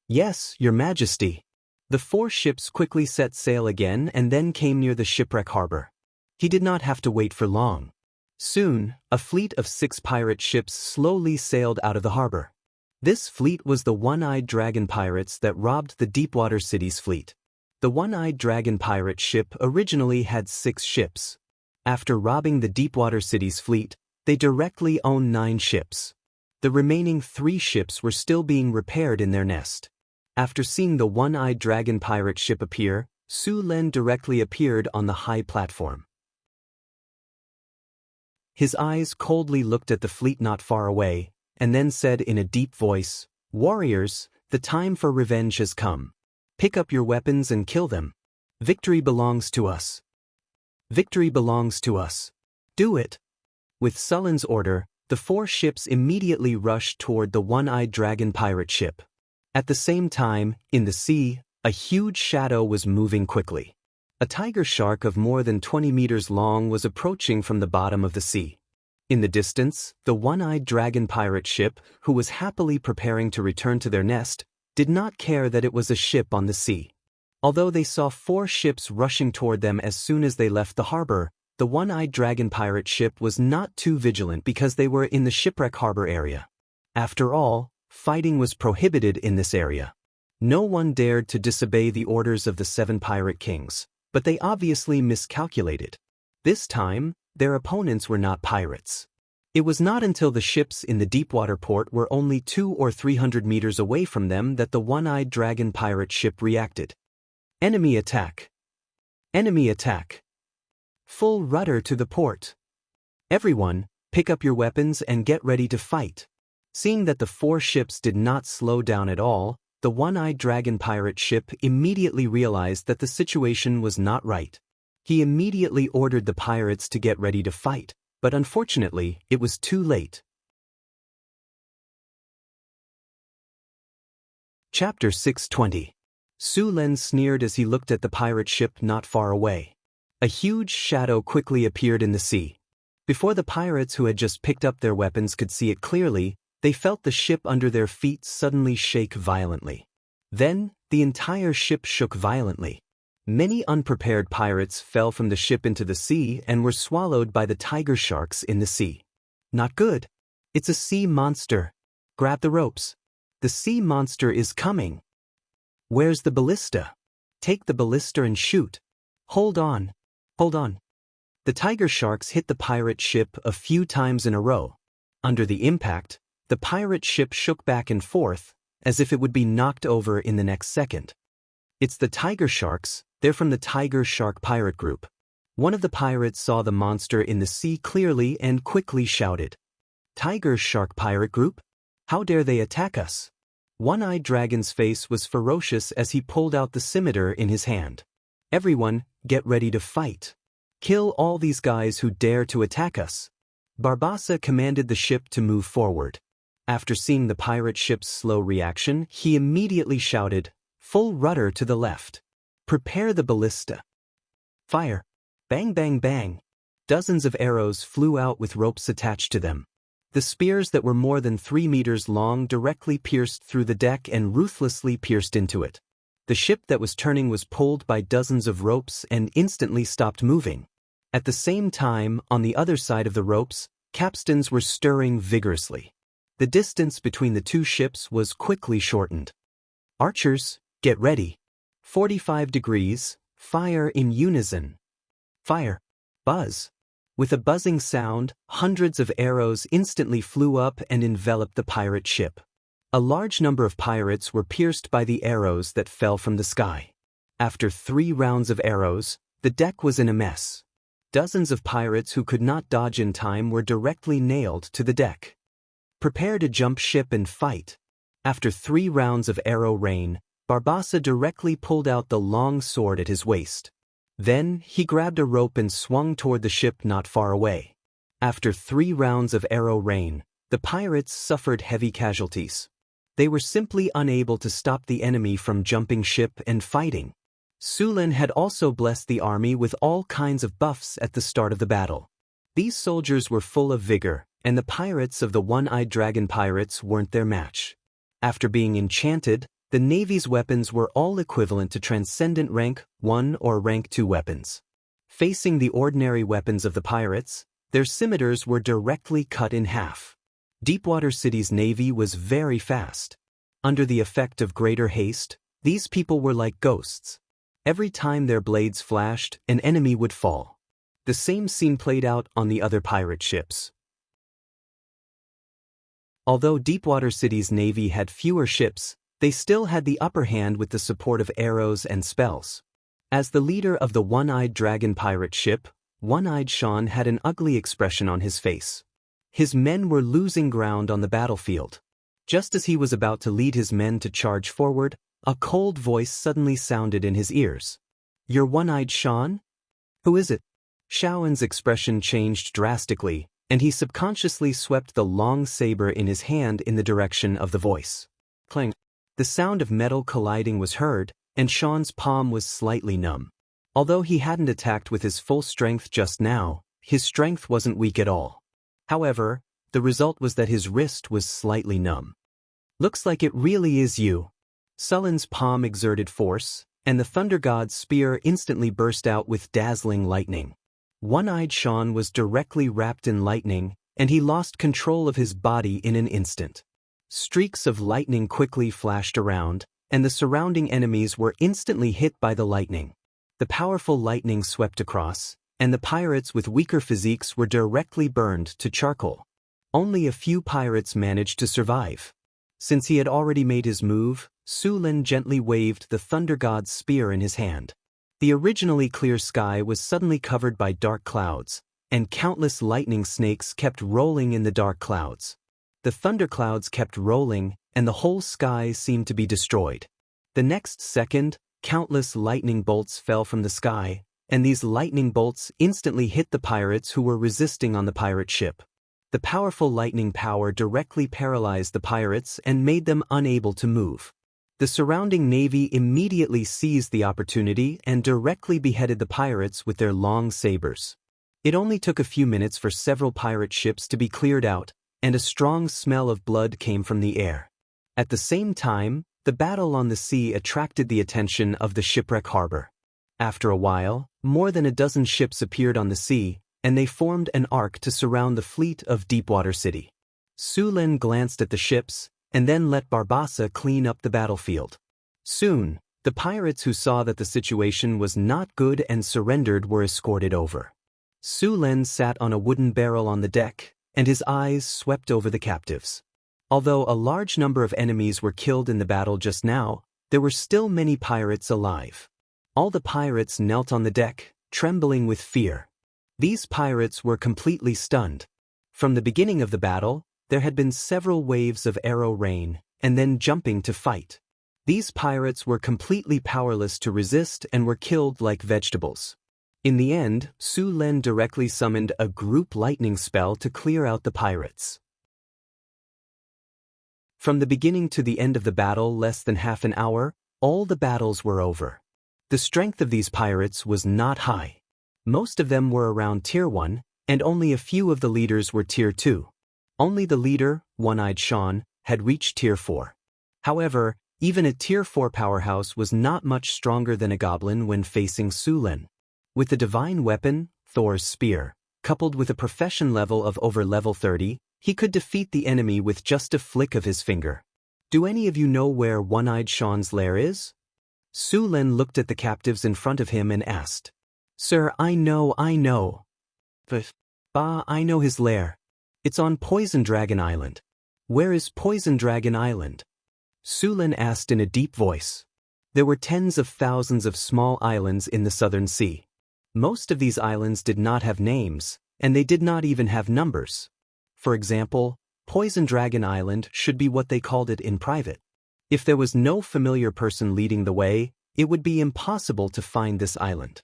Yes, Your Majesty. The 4 ships quickly set sail again and then came near the shipwreck harbor. He did not have to wait for long. Soon, a fleet of 6 pirate ships slowly sailed out of the harbor. This fleet was the one-eyed dragon pirates that robbed the Deepwater City's fleet. The one-eyed dragon pirate ship originally had 6 ships. After robbing the Deepwater City's fleet, they directly owned 9 ships. The remaining 3 ships were still being repaired in their nest. After seeing the one-eyed dragon pirate ship appear, Su Len directly appeared on the high platform. His eyes coldly looked at the fleet not far away, and then said in a deep voice, "Warriors, the time for revenge has come. Pick up your weapons and kill them. Victory belongs to us. Victory belongs to us. Do it." With Sullen's order, the 4 ships immediately rushed toward the one-eyed dragon pirate ship. At the same time, in the sea, a huge shadow was moving quickly. A tiger shark of more than 20 meters long was approaching from the bottom of the sea. In the distance, the one-eyed dragon pirate ship, who was happily preparing to return to their nest, did not care that it was a ship on the sea. Although they saw 4 ships rushing toward them as soon as they left the harbor, the one-eyed dragon pirate ship was not too vigilant because they were in the shipwreck harbor area. After all, fighting was prohibited in this area. No one dared to disobey the orders of the 7 pirate kings, but they obviously miscalculated. This time, their opponents were not pirates. It was not until the ships in the Deepwater port were only 200 or 300 meters away from them that the one-eyed dragon pirate ship reacted. Enemy attack! Enemy attack! Full rudder to the port! Everyone, pick up your weapons and get ready to fight. Seeing that the 4 ships did not slow down at all, the one-eyed dragon pirate ship immediately realized that the situation was not right. He immediately ordered the pirates to get ready to fight, but unfortunately, it was too late. Chapter 620. Su Len sneered as he looked at the pirate ship not far away. A huge shadow quickly appeared in the sea. Before the pirates who had just picked up their weapons could see it clearly, they felt the ship under their feet suddenly shake violently. Then, the entire ship shook violently. Many unprepared pirates fell from the ship into the sea and were swallowed by the tiger sharks in the sea. Not good. It's a sea monster. Grab the ropes. The sea monster is coming. Where's the ballista? Take the ballista and shoot. Hold on. Hold on. The tiger sharks hit the pirate ship a few times in a row. Under the impact, the pirate ship shook back and forth, as if it would be knocked over in the next second. It's the tiger sharks. They're from the Tiger Shark Pirate Group. One of the pirates saw the monster in the sea clearly and quickly shouted, "Tiger Shark Pirate Group? How dare they attack us?" One-Eyed Dragon's face was ferocious as he pulled out the scimitar in his hand. "Everyone, get ready to fight. Kill all these guys who dare to attack us." Barbassa commanded the ship to move forward. After seeing the pirate ship's slow reaction, he immediately shouted, "Full rudder to the left. Prepare the ballista. Fire." Bang, bang, bang. Dozens of arrows flew out with ropes attached to them. The spears that were more than 3 meters long directly pierced through the deck and ruthlessly pierced into it. The ship that was turning was pulled by dozens of ropes and instantly stopped moving. At the same time, on the other side of the ropes, capstans were stirring vigorously. The distance between the two ships was quickly shortened. "Archers, get ready. 45 degrees, fire in unison. Fire." Buzz. With a buzzing sound, hundreds of arrows instantly flew up and enveloped the pirate ship. A large number of pirates were pierced by the arrows that fell from the sky. After 3 rounds of arrows, the deck was in a mess. Dozens of pirates who could not dodge in time were directly nailed to the deck. "Prepare to jump ship and fight." After 3 rounds of arrow rain, Barbassa directly pulled out the long sword at his waist. Then, he grabbed a rope and swung toward the ship not far away. After 3 rounds of arrow rain, the pirates suffered heavy casualties. They were simply unable to stop the enemy from jumping ship and fighting. Sulin had also blessed the army with all kinds of buffs at the start of the battle. These soldiers were full of vigor, and the pirates of the One-Eyed Dragon pirates weren't their match. After being enchanted, the Navy's weapons were all equivalent to Transcendent Rank 1 or Rank 2 weapons. Facing the ordinary weapons of the pirates, their scimitars were directly cut in half. Deepwater City's navy was very fast. Under the effect of greater haste, these people were like ghosts. Every time their blades flashed, an enemy would fall. The same scene played out on the other pirate ships. Although Deepwater City's navy had fewer ships, they still had the upper hand with the support of arrows and spells. As the leader of the One-Eyed Dragon pirate ship, One-Eyed Sean had an ugly expression on his face. His men were losing ground on the battlefield. Just as he was about to lead his men to charge forward, a cold voice suddenly sounded in his ears. "You're One-Eyed Sean? Who is it?" Shaoan's expression changed drastically, and he subconsciously swept the long saber in his hand in the direction of the voice. Clang. The sound of metal colliding was heard, and Sean's palm was slightly numb. Although he hadn't attacked with his full strength just now, his strength wasn't weak at all. However, the result was that his wrist was slightly numb. "Looks like it really is you." Sullen's palm exerted force, and the Thunder God's spear instantly burst out with dazzling lightning. One-Eyed Sean was directly wrapped in lightning, and he lost control of his body in an instant. Streaks of lightning quickly flashed around, and the surrounding enemies were instantly hit by the lightning. The powerful lightning swept across, and the pirates with weaker physiques were directly burned to charcoal. Only a few pirates managed to survive. Since he had already made his move, Sulin gently waved the Thunder God's spear in his hand. The originally clear sky was suddenly covered by dark clouds, and countless lightning snakes kept rolling in the dark clouds. The thunderclouds kept rolling, and the whole sky seemed to be destroyed. The next second, countless lightning bolts fell from the sky, and these lightning bolts instantly hit the pirates who were resisting on the pirate ship. The powerful lightning power directly paralyzed the pirates and made them unable to move. The surrounding navy immediately seized the opportunity and directly beheaded the pirates with their long sabers. It only took a few minutes for several pirate ships to be cleared out, and a strong smell of blood came from the air. At the same time, the battle on the sea attracted the attention of the shipwreck harbor. After a while, more than a dozen ships appeared on the sea, and they formed an arc to surround the fleet of Deepwater City. Su Lin glanced at the ships, and then let Barbassa clean up the battlefield. Soon, the pirates who saw that the situation was not good and surrendered were escorted over. Su Lin sat on a wooden barrel on the deck, and his eyes swept over the captives. Although a large number of enemies were killed in the battle just now, there were still many pirates alive. All the pirates knelt on the deck, trembling with fear. These pirates were completely stunned. From the beginning of the battle, there had been several waves of arrow rain, and then jumping to fight. These pirates were completely powerless to resist and were killed like vegetables. In the end, Su Lin directly summoned a group lightning spell to clear out the pirates. From the beginning to the end of the battle, less than half an hour, all the battles were over. The strength of these pirates was not high. Most of them were around Tier 1, and only a few of the leaders were Tier 2. Only the leader, One-Eyed Sean, had reached Tier 4. However, even a Tier 4 powerhouse was not much stronger than a goblin when facing Su Lin. With the divine weapon, Thor's spear, coupled with a profession level of over level 30, he could defeat the enemy with just a flick of his finger. Do any of you know where One-Eyed Sean's lair is? Su Lin looked at the captives in front of him and asked. Sir, I know. I know his lair. It's on Poison Dragon Island. Where is Poison Dragon Island? Su Lin asked in a deep voice. There were tens of thousands of small islands in the Southern Sea. Most of these islands did not have names, and they did not even have numbers. For example, Poison Dragon Island should be what they called it in private. If there was no familiar person leading the way, it would be impossible to find this island.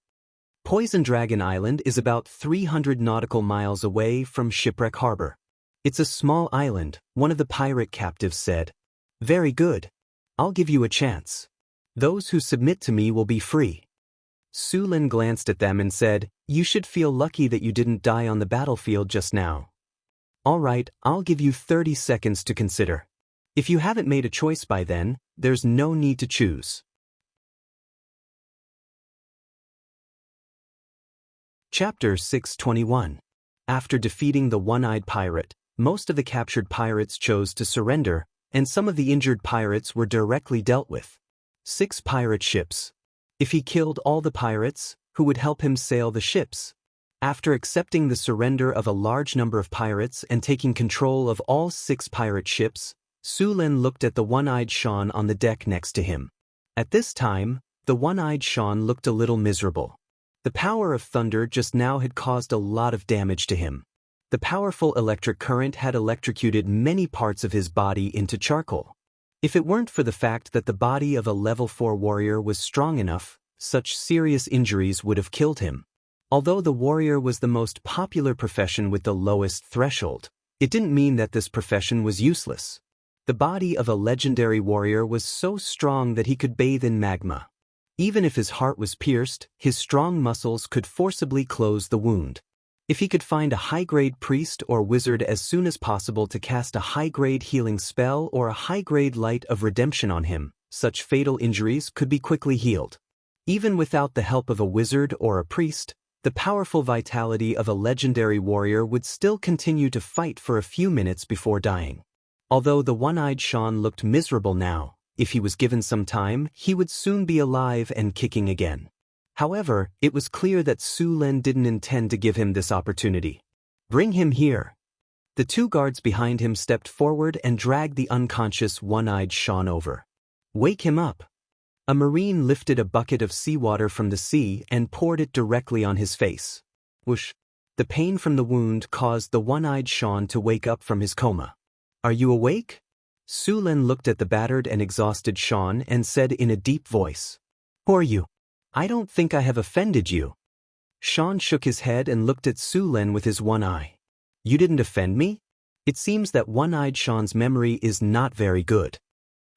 Poison Dragon Island is about 300 nautical miles away from Shipwreck Harbor. It's a small island, one of the pirate captives said. Very good. I'll give you a chance. Those who submit to me will be free. Su Lin glanced at them and said, You should feel lucky that you didn't die on the battlefield just now. All right, I'll give you 30 seconds to consider. If you haven't made a choice by then, there's no need to choose. Chapter 621. After defeating the one-eyed pirate, most of the captured pirates chose to surrender, and some of the injured pirates were directly dealt with. 6 pirate ships. If he killed all the pirates, who would help him sail the ships? After accepting the surrender of a large number of pirates and taking control of all 6 pirate ships, Su Lin looked at the one-eyed Sean on the deck next to him. At this time, the one-eyed Sean looked a little miserable. The power of thunder just now had caused a lot of damage to him. The powerful electric current had electrocuted many parts of his body into charcoal. If it weren't for the fact that the body of a level 4 warrior was strong enough, such serious injuries would have killed him. Although the warrior was the most popular profession with the lowest threshold, it didn't mean that this profession was useless. The body of a legendary warrior was so strong that he could bathe in magma. Even if his heart was pierced, his strong muscles could forcibly close the wound. If he could find a high-grade priest or wizard as soon as possible to cast a high-grade healing spell or a high-grade light of redemption on him, such fatal injuries could be quickly healed. Even without the help of a wizard or a priest, the powerful vitality of a legendary warrior would still continue to fight for a few minutes before dying. Although the one-eyed Sean looked miserable now, if he was given some time, he would soon be alive and kicking again. However, it was clear that Su Lin didn't intend to give him this opportunity. Bring him here. The 2 guards behind him stepped forward and dragged the unconscious one-eyed Sean over. Wake him up. A marine lifted a bucket of seawater from the sea and poured it directly on his face. Whoosh! The pain from the wound caused the one-eyed Sean to wake up from his coma. Are you awake? Su Lin looked at the battered and exhausted Sean and said in a deep voice. Who are you? I don't think I have offended you. Sean shook his head and looked at Su Lin with his one eye. You didn't offend me? It seems that one-eyed Sean's memory is not very good.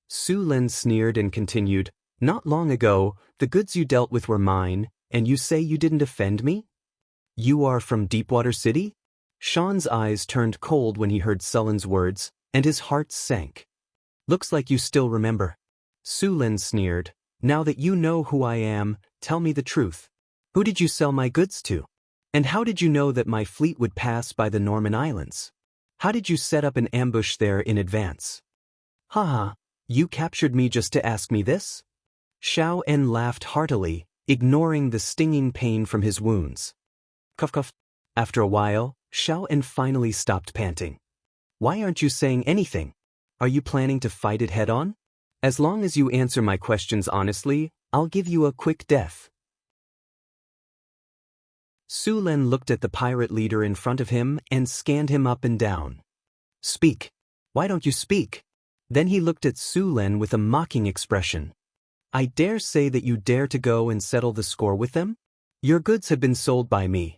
Su Lin sneered and continued, Not long ago, the goods you dealt with were mine, and you say you didn't offend me? You are from Deepwater City? Sean's eyes turned cold when he heard Sullen's words, and his heart sank. Looks like you still remember. Su Lin sneered. Now that you know who I am, tell me the truth. Who did you sell my goods to? And how did you know that my fleet would pass by the Norman Islands? How did you set up an ambush there in advance? Haha, you captured me just to ask me this? Xiao En laughed heartily, ignoring the stinging pain from his wounds. Cough cough. After a while, Xiao En finally stopped panting. Why aren't you saying anything? Are you planning to fight it head-on? As long as you answer my questions honestly, I'll give you a quick death. Su Lin looked at the pirate leader in front of him and scanned him up and down. Speak. Why don't you speak? Then he looked at Su Lin with a mocking expression. I dare say that you dare to go and settle the score with them? Your goods have been sold by me.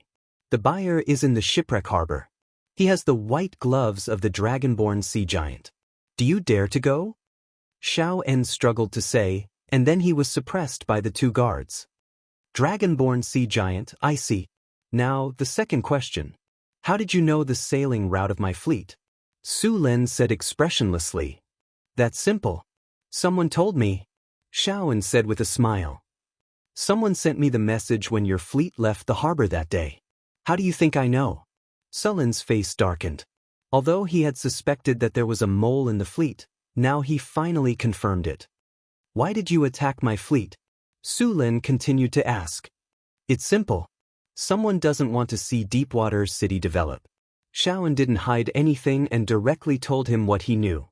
The buyer is in the shipwreck harbor. He has the white gloves of the dragonborn sea giant. Do you dare to go? Xiao En struggled to say, and then he was suppressed by the two guards. Dragonborn sea giant, I see. Now, the second question. How did you know the sailing route of my fleet? Su Lin said expressionlessly. That's simple. Someone told me. Xiao En said with a smile. Someone sent me the message when your fleet left the harbor that day. How do you think I know? Sullen's face darkened. Although he had suspected that there was a mole in the fleet, now he finally confirmed it. Why did you attack my fleet? Su Lin continued to ask. It's simple. Someone doesn't want to see Deepwater City develop. Xiao En didn't hide anything and directly told him what he knew.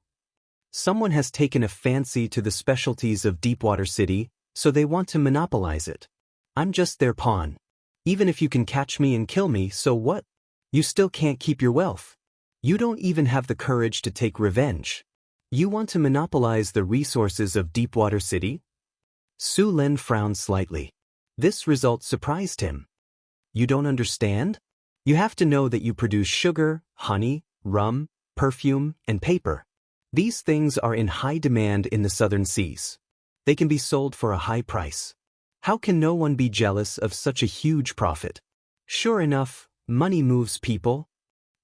Someone has taken a fancy to the specialties of Deepwater City, so they want to monopolize it. I'm just their pawn. Even if you can catch me and kill me, so what? You still can't keep your wealth. You don't even have the courage to take revenge. You want to monopolize the resources of Deepwater City? Su Lin frowned slightly. This result surprised him. You don't understand? You have to know that you produce sugar, honey, rum, perfume, and paper. These things are in high demand in the southern seas. They can be sold for a high price. How can no one be jealous of such a huge profit? Sure enough, money moves people.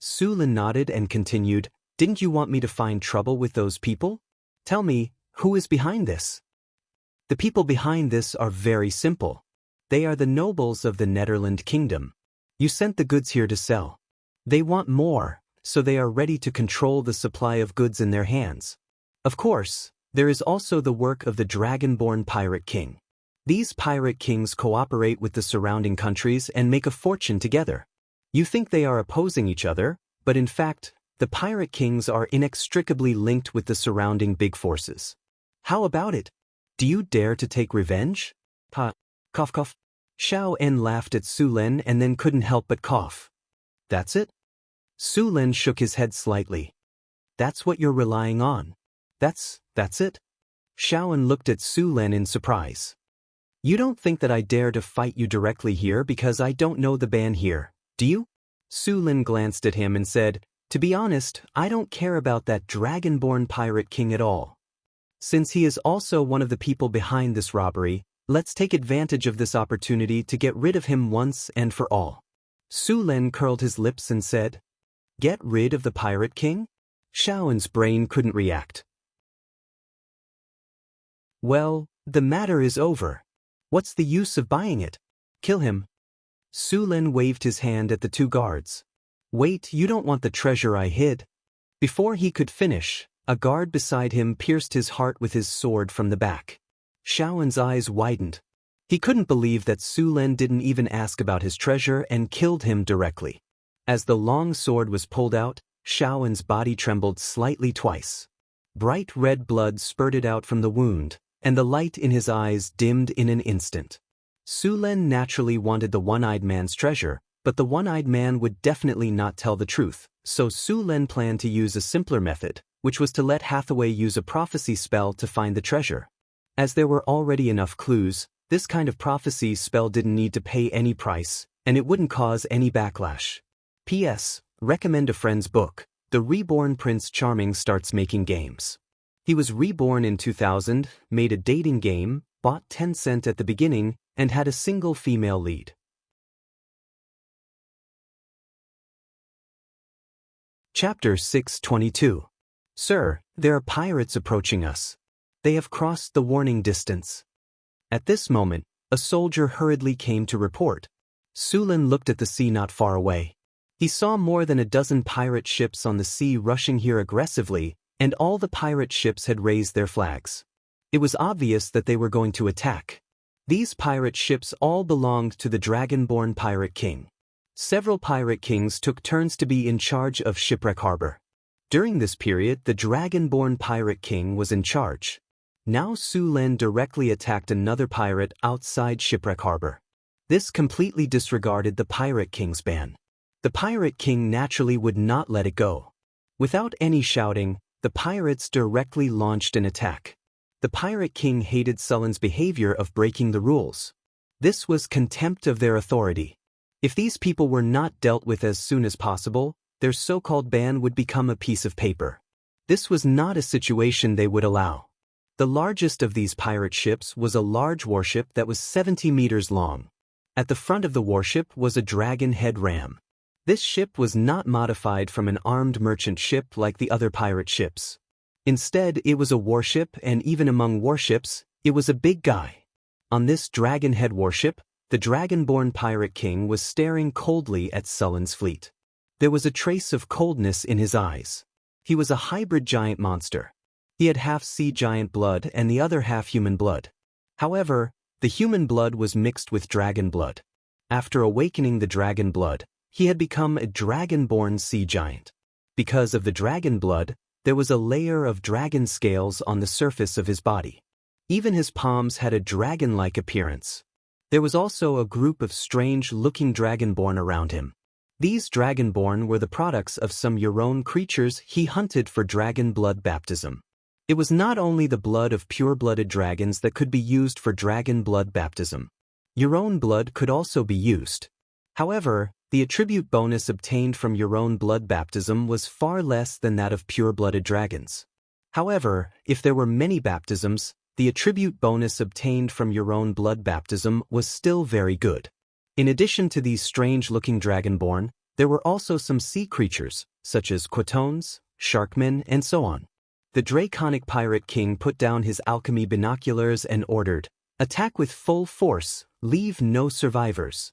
Su Lin nodded and continued, didn't you want me to find trouble with those people? Tell me, who is behind this? The people behind this are very simple. They are the nobles of the Netherland Kingdom. You sent the goods here to sell. They want more, so they are ready to control the supply of goods in their hands. Of course, there is also the work of the Dragonborn Pirate King. These pirate kings cooperate with the surrounding countries and make a fortune together. You think they are opposing each other, but in fact, the pirate kings are inextricably linked with the surrounding big forces. How about it? Do you dare to take revenge? Ha, cough cough. Xiao En laughed at Su Lin and then couldn't help but cough. That's it? Su Lin shook his head slightly. That's what you're relying on. That's it? Xiao En looked at Su Lin in surprise. You don't think that I dare to fight you directly here because I don't know the ban here, do you? Su Lin glanced at him and said, to be honest, I don't care about that Dragonborn Pirate King at all. Since he is also one of the people behind this robbery, let's take advantage of this opportunity to get rid of him once and for all. Su Lin curled his lips and said, get rid of the Pirate King? Xiao En's brain couldn't react. Well, the matter is over. What's the use of buying it? Kill him. Su Lin waved his hand at the two guards. Wait, you don't want the treasure I hid? Before he could finish, a guard beside him pierced his heart with his sword from the back. Xiao En's eyes widened. He couldn't believe that Su Lin didn't even ask about his treasure and killed him directly. As the long sword was pulled out, Xiao En's body trembled slightly twice. Bright red blood spurted out from the wound, and the light in his eyes dimmed in an instant. Su Lin naturally wanted the one-eyed man's treasure, but the one-eyed man would definitely not tell the truth, so Su Lin planned to use a simpler method, which was to let Hathaway use a prophecy spell to find the treasure. As there were already enough clues, this kind of prophecy spell didn't need to pay any price, and it wouldn't cause any backlash. P.S. Recommend a friend's book. The Reborn Prince Charming starts making games. He was reborn in 2000, made a dating game, bought 10 cent at the beginning, and had a single female lead. Chapter 622. Sir, there are pirates approaching us. They have crossed the warning distance. At this moment, a soldier hurriedly came to report. Sulin looked at the sea not far away. He saw more than a dozen pirate ships on the sea rushing here aggressively, and all the pirate ships had raised their flags. It was obvious that they were going to attack. These pirate ships all belonged to the dragon-born pirate king. Several pirate kings took turns to be in charge of Shipwreck Harbor. During this period, the dragon-born pirate king was in charge. Now Sulin directly attacked another pirate outside Shipwreck Harbor. This completely disregarded the pirate king's ban. The pirate king naturally would not let it go. Without any shouting, the pirates directly launched an attack. The pirate king hated Sulin's behavior of breaking the rules. This was contempt of their authority. If these people were not dealt with as soon as possible, their so-called ban would become a piece of paper. This was not a situation they would allow. The largest of these pirate ships was a large warship that was 70 meters long. At the front of the warship was a dragon head ram. This ship was not modified from an armed merchant ship like the other pirate ships. Instead, it was a warship, and even among warships, it was a big guy. On this dragon head warship, the dragon-born pirate king was staring coldly at Sulin's fleet. There was a trace of coldness in his eyes. He was a hybrid giant monster. He had half sea giant blood and the other half human blood. However, the human blood was mixed with dragon blood. After awakening the dragon blood, he had become a dragon-born sea giant. Because of the dragon blood, there was a layer of dragon scales on the surface of his body. Even his palms had a dragon-like appearance. There was also a group of strange-looking dragonborn around him. These dragonborn were the products of some Euron creatures he hunted for dragon blood baptism. It was not only the blood of pure-blooded dragons that could be used for dragon blood baptism. Euron blood could also be used. However, the attribute bonus obtained from Euron blood baptism was far less than that of pure-blooded dragons. However, if there were many baptisms, the attribute bonus obtained from Euron blood baptism was still very good. In addition to these strange-looking dragonborn, there were also some sea creatures, such as quatones, sharkmen, and so on. The draconic pirate king put down his alchemy binoculars and ordered, "Attack with full force, leave no survivors.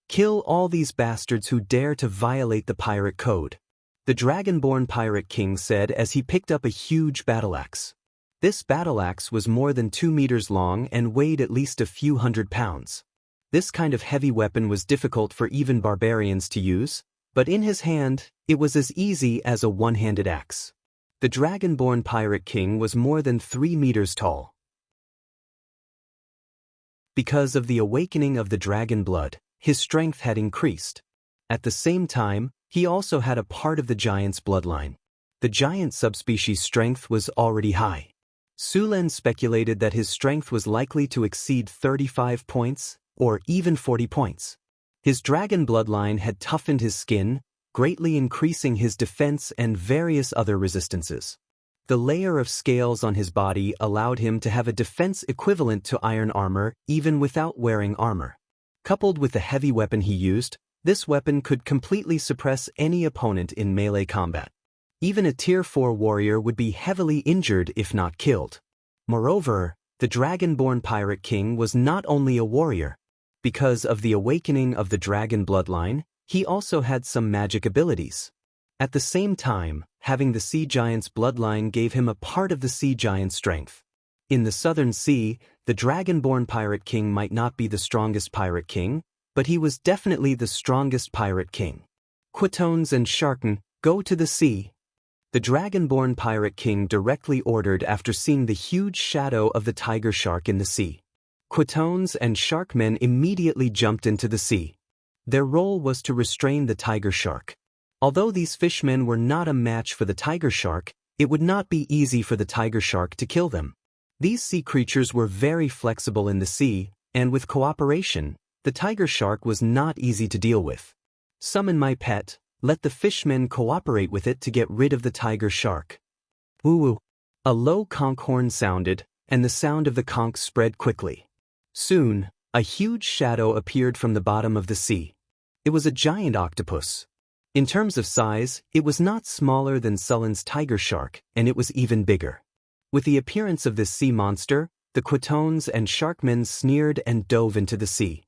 Kill all these bastards who dare to violate the pirate code," the dragonborn pirate king said as he picked up a huge battle-axe. This battle-axe was more than 2 meters long and weighed at least a few hundred pounds. This kind of heavy weapon was difficult for even barbarians to use, but in his hand, it was as easy as a one-handed axe. The dragonborn pirate king was more than 3 meters tall. Because of the awakening of the dragon blood, his strength had increased. At the same time, he also had a part of the giant's bloodline. The giant subspecies' strength was already high. Sulin speculated that his strength was likely to exceed 35 points, or even 40 points. His dragon bloodline had toughened his skin, greatly increasing his defense and various other resistances. The layer of scales on his body allowed him to have a defense equivalent to iron armor even without wearing armor. Coupled with the heavy weapon he used, this weapon could completely suppress any opponent in melee combat. Even a Tier 4 warrior would be heavily injured if not killed. Moreover, the dragonborn pirate king was not only a warrior. Because of the awakening of the dragon bloodline, he also had some magic abilities. At the same time, having the sea giant's bloodline gave him a part of the sea giant's strength. In the southern sea, the dragonborn pirate king might not be the strongest pirate king, but he was definitely the strongest pirate king. Quatones and sharken, go to the sea. The dragonborn pirate king directly ordered after seeing the huge shadow of the tiger shark in the sea. Quatones and sharkmen immediately jumped into the sea. Their role was to restrain the tiger shark. Although these fishmen were not a match for the tiger shark, it would not be easy for the tiger shark to kill them. These sea creatures were very flexible in the sea, and with cooperation, the tiger shark was not easy to deal with. Summon my pet, let the fishmen cooperate with it to get rid of the tiger shark. Woo-woo. A low conch horn sounded, and the sound of the conch spread quickly. Soon, a huge shadow appeared from the bottom of the sea. It was a giant octopus. In terms of size, it was not smaller than Sullen's tiger shark, and it was even bigger. With the appearance of this sea monster, the Quatones and Sharkmen sneered and dove into the sea.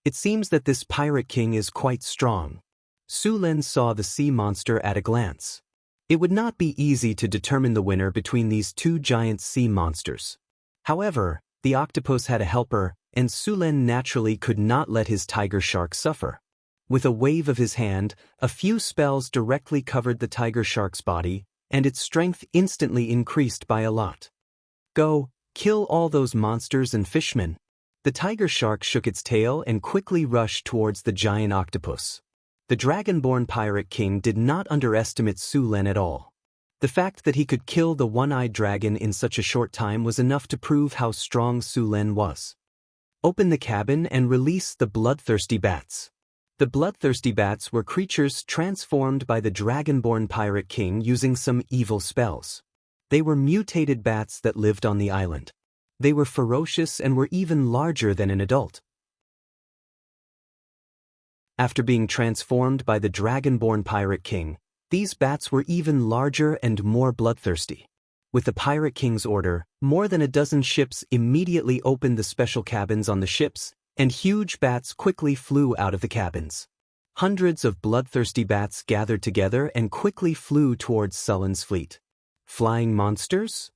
It seems that this pirate king is quite strong. Su Len saw the sea monster at a glance. It would not be easy to determine the winner between these two giant sea monsters. However, the octopus had a helper, and Su Len naturally could not let his tiger shark suffer. With a wave of his hand, a few spells directly covered the tiger shark's body, and its strength instantly increased by a lot. Go, kill all those monsters and fishmen. The tiger shark shook its tail and quickly rushed towards the giant octopus. The dragonborn pirate king did not underestimate Su Len at all. The fact that he could kill the one-eyed dragon in such a short time was enough to prove how strong Su Len was. Open the cabin and release the bloodthirsty bats. The bloodthirsty bats were creatures transformed by the dragonborn pirate king using some evil spells. They were mutated bats that lived on the island. They were ferocious and were even larger than an adult. After being transformed by the dragonborn pirate king, these bats were even larger and more bloodthirsty. With the pirate king's order, more than a dozen ships immediately opened the special cabins on the ships, and huge bats quickly flew out of the cabins. Hundreds of bloodthirsty bats gathered together and quickly flew towards Sullen's fleet. Flying monsters?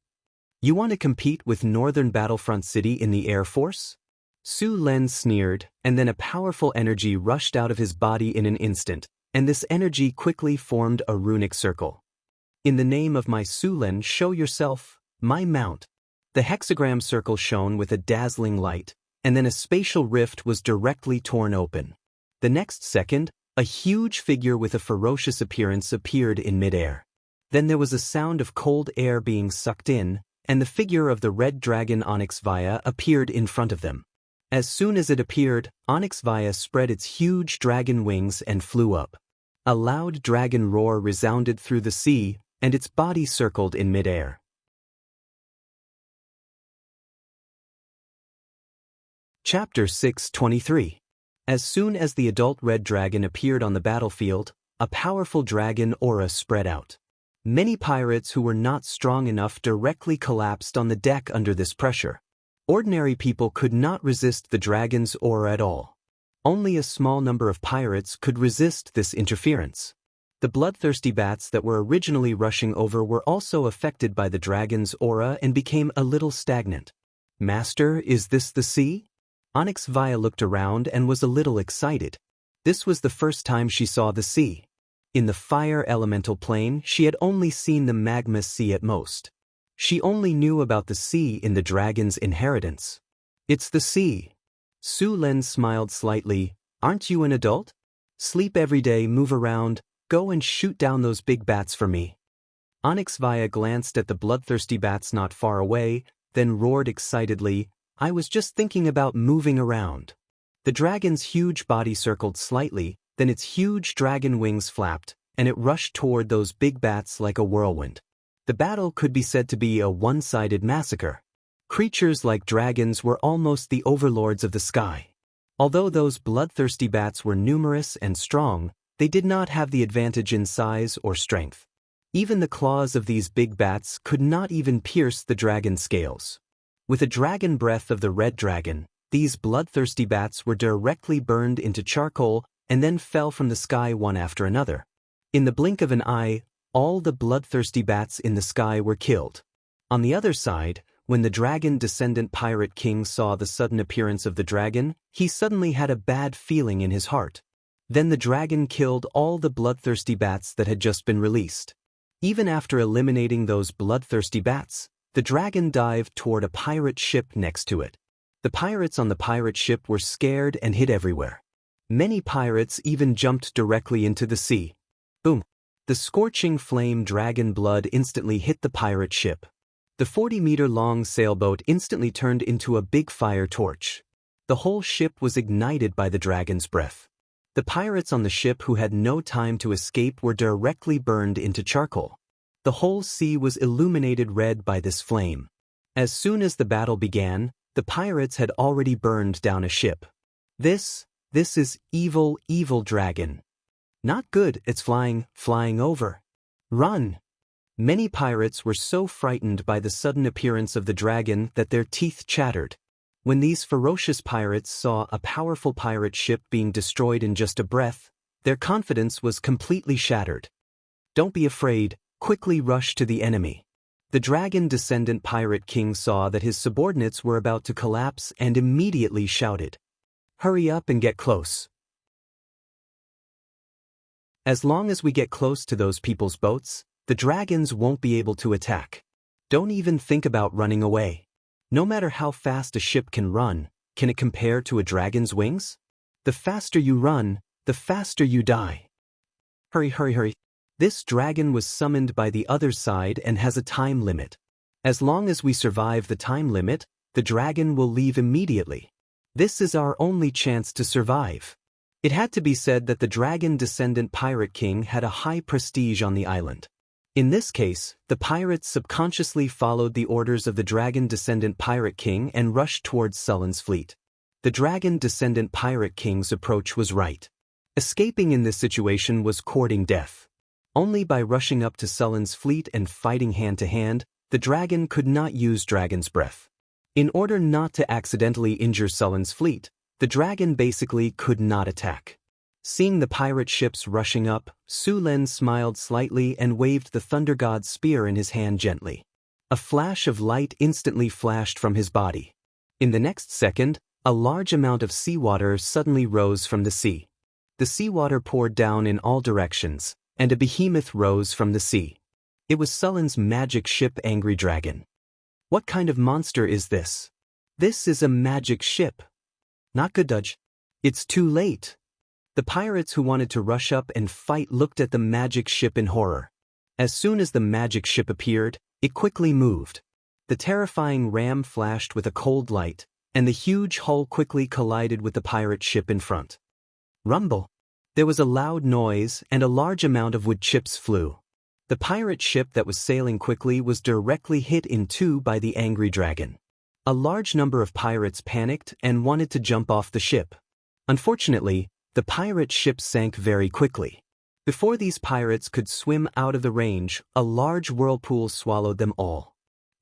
You want to compete with Northern Battlefront City in the Air Force? Su Len sneered, and then a powerful energy rushed out of his body in an instant, and this energy quickly formed a runic circle. In the name of my Su Len, show yourself, my mount. The hexagram circle shone with a dazzling light, and then a spatial rift was directly torn open. The next second, a huge figure with a ferocious appearance appeared in midair. Then there was a sound of cold air being sucked in, and the figure of the red dragon Onyx Vaya appeared in front of them. As soon as it appeared, Onyx Vaya spread its huge dragon wings and flew up. A loud dragon roar resounded through the sea, and its body circled in midair. Chapter 6:23. As soon as the adult red dragon appeared on the battlefield, a powerful dragon aura spread out. Many pirates who were not strong enough directly collapsed on the deck under this pressure. Ordinary people could not resist the dragon's aura at all. Only a small number of pirates could resist this interference. The bloodthirsty bats that were originally rushing over were also affected by the dragon's aura and became a little stagnant. Master, is this the sea? Onyx Vaya looked around and was a little excited. This was the first time she saw the sea. In the fire elemental plane, she had only seen the magma sea at most. She only knew about the sea in the dragon's inheritance. It's the sea. Su Len smiled slightly. Aren't you an adult? Sleep every day, move around, go and shoot down those big bats for me. Onyx Vaya glanced at the bloodthirsty bats not far away, then roared excitedly, I was just thinking about moving around. The dragon's huge body circled slightly, then its huge dragon wings flapped, and it rushed toward those big bats like a whirlwind. The battle could be said to be a one-sided massacre. Creatures like dragons were almost the overlords of the sky. Although those bloodthirsty bats were numerous and strong, they did not have the advantage in size or strength. Even the claws of these big bats could not even pierce the dragon's scales. With the dragon breath of the red dragon, these bloodthirsty bats were directly burned into charcoal and then fell from the sky one after another. In the blink of an eye, all the bloodthirsty bats in the sky were killed. On the other side, when the dragon descendant pirate king saw the sudden appearance of the dragon, he suddenly had a bad feeling in his heart. Then the dragon killed all the bloodthirsty bats that had just been released. Even after eliminating those bloodthirsty bats, the dragon dived toward a pirate ship next to it. The pirates on the pirate ship were scared and hid everywhere. Many pirates even jumped directly into the sea. Boom! The scorching flame dragon blood instantly hit the pirate ship. The 40-meter-long sailboat instantly turned into a big fire torch. The whole ship was ignited by the dragon's breath. The pirates on the ship who had no time to escape were directly burned into charcoal. The whole sea was illuminated red by this flame. As soon as the battle began, the pirates had already burned down a ship. This is evil, evil dragon. Not good, it's flying over. Run! Many pirates were so frightened by the sudden appearance of the dragon that their teeth chattered. When these ferocious pirates saw a powerful pirate ship being destroyed in just a breath, their confidence was completely shattered. Don't be afraid, quickly rush to the enemy. The dragon-descendant pirate king saw that his subordinates were about to collapse and immediately shouted, "Hurry up and get close. As long as we get close to those people's boats, the dragons won't be able to attack. Don't even think about running away. No matter how fast a ship can run, can it compare to a dragon's wings? The faster you run, the faster you die. Hurry, hurry, hurry." This dragon was summoned by the other side and has a time limit. As long as we survive the time limit, the dragon will leave immediately. This is our only chance to survive. It had to be said that the dragon-descendant pirate king had a high prestige on the island. In this case, the pirates subconsciously followed the orders of the dragon-descendant pirate king and rushed towards Sullen's fleet. The dragon-descendant pirate king's approach was right. Escaping in this situation was courting death. Only by rushing up to Sullen's fleet and fighting hand-to-hand, the dragon could not use dragon's breath. In order not to accidentally injure Sullen's fleet, the dragon basically could not attack. Seeing the pirate ships rushing up, Sulen smiled slightly and waved the Thunder God's spear in his hand gently. A flash of light instantly flashed from his body. In the next second, a large amount of seawater suddenly rose from the sea. The seawater poured down in all directions, and a behemoth rose from the sea. It was Sullen's magic ship Angry Dragon. What kind of monster is this? This is a magic ship. Not good, Dudge. It's too late. The pirates who wanted to rush up and fight looked at the magic ship in horror. As soon as the magic ship appeared, it quickly moved. The terrifying ram flashed with a cold light, and the huge hull quickly collided with the pirate ship in front. Rumble! There was a loud noise and a large amount of wood chips flew. The pirate ship that was sailing quickly was directly hit in two by the angry dragon. A large number of pirates panicked and wanted to jump off the ship. Unfortunately, the pirate ship sank very quickly. Before these pirates could swim out of the range, a large whirlpool swallowed them all.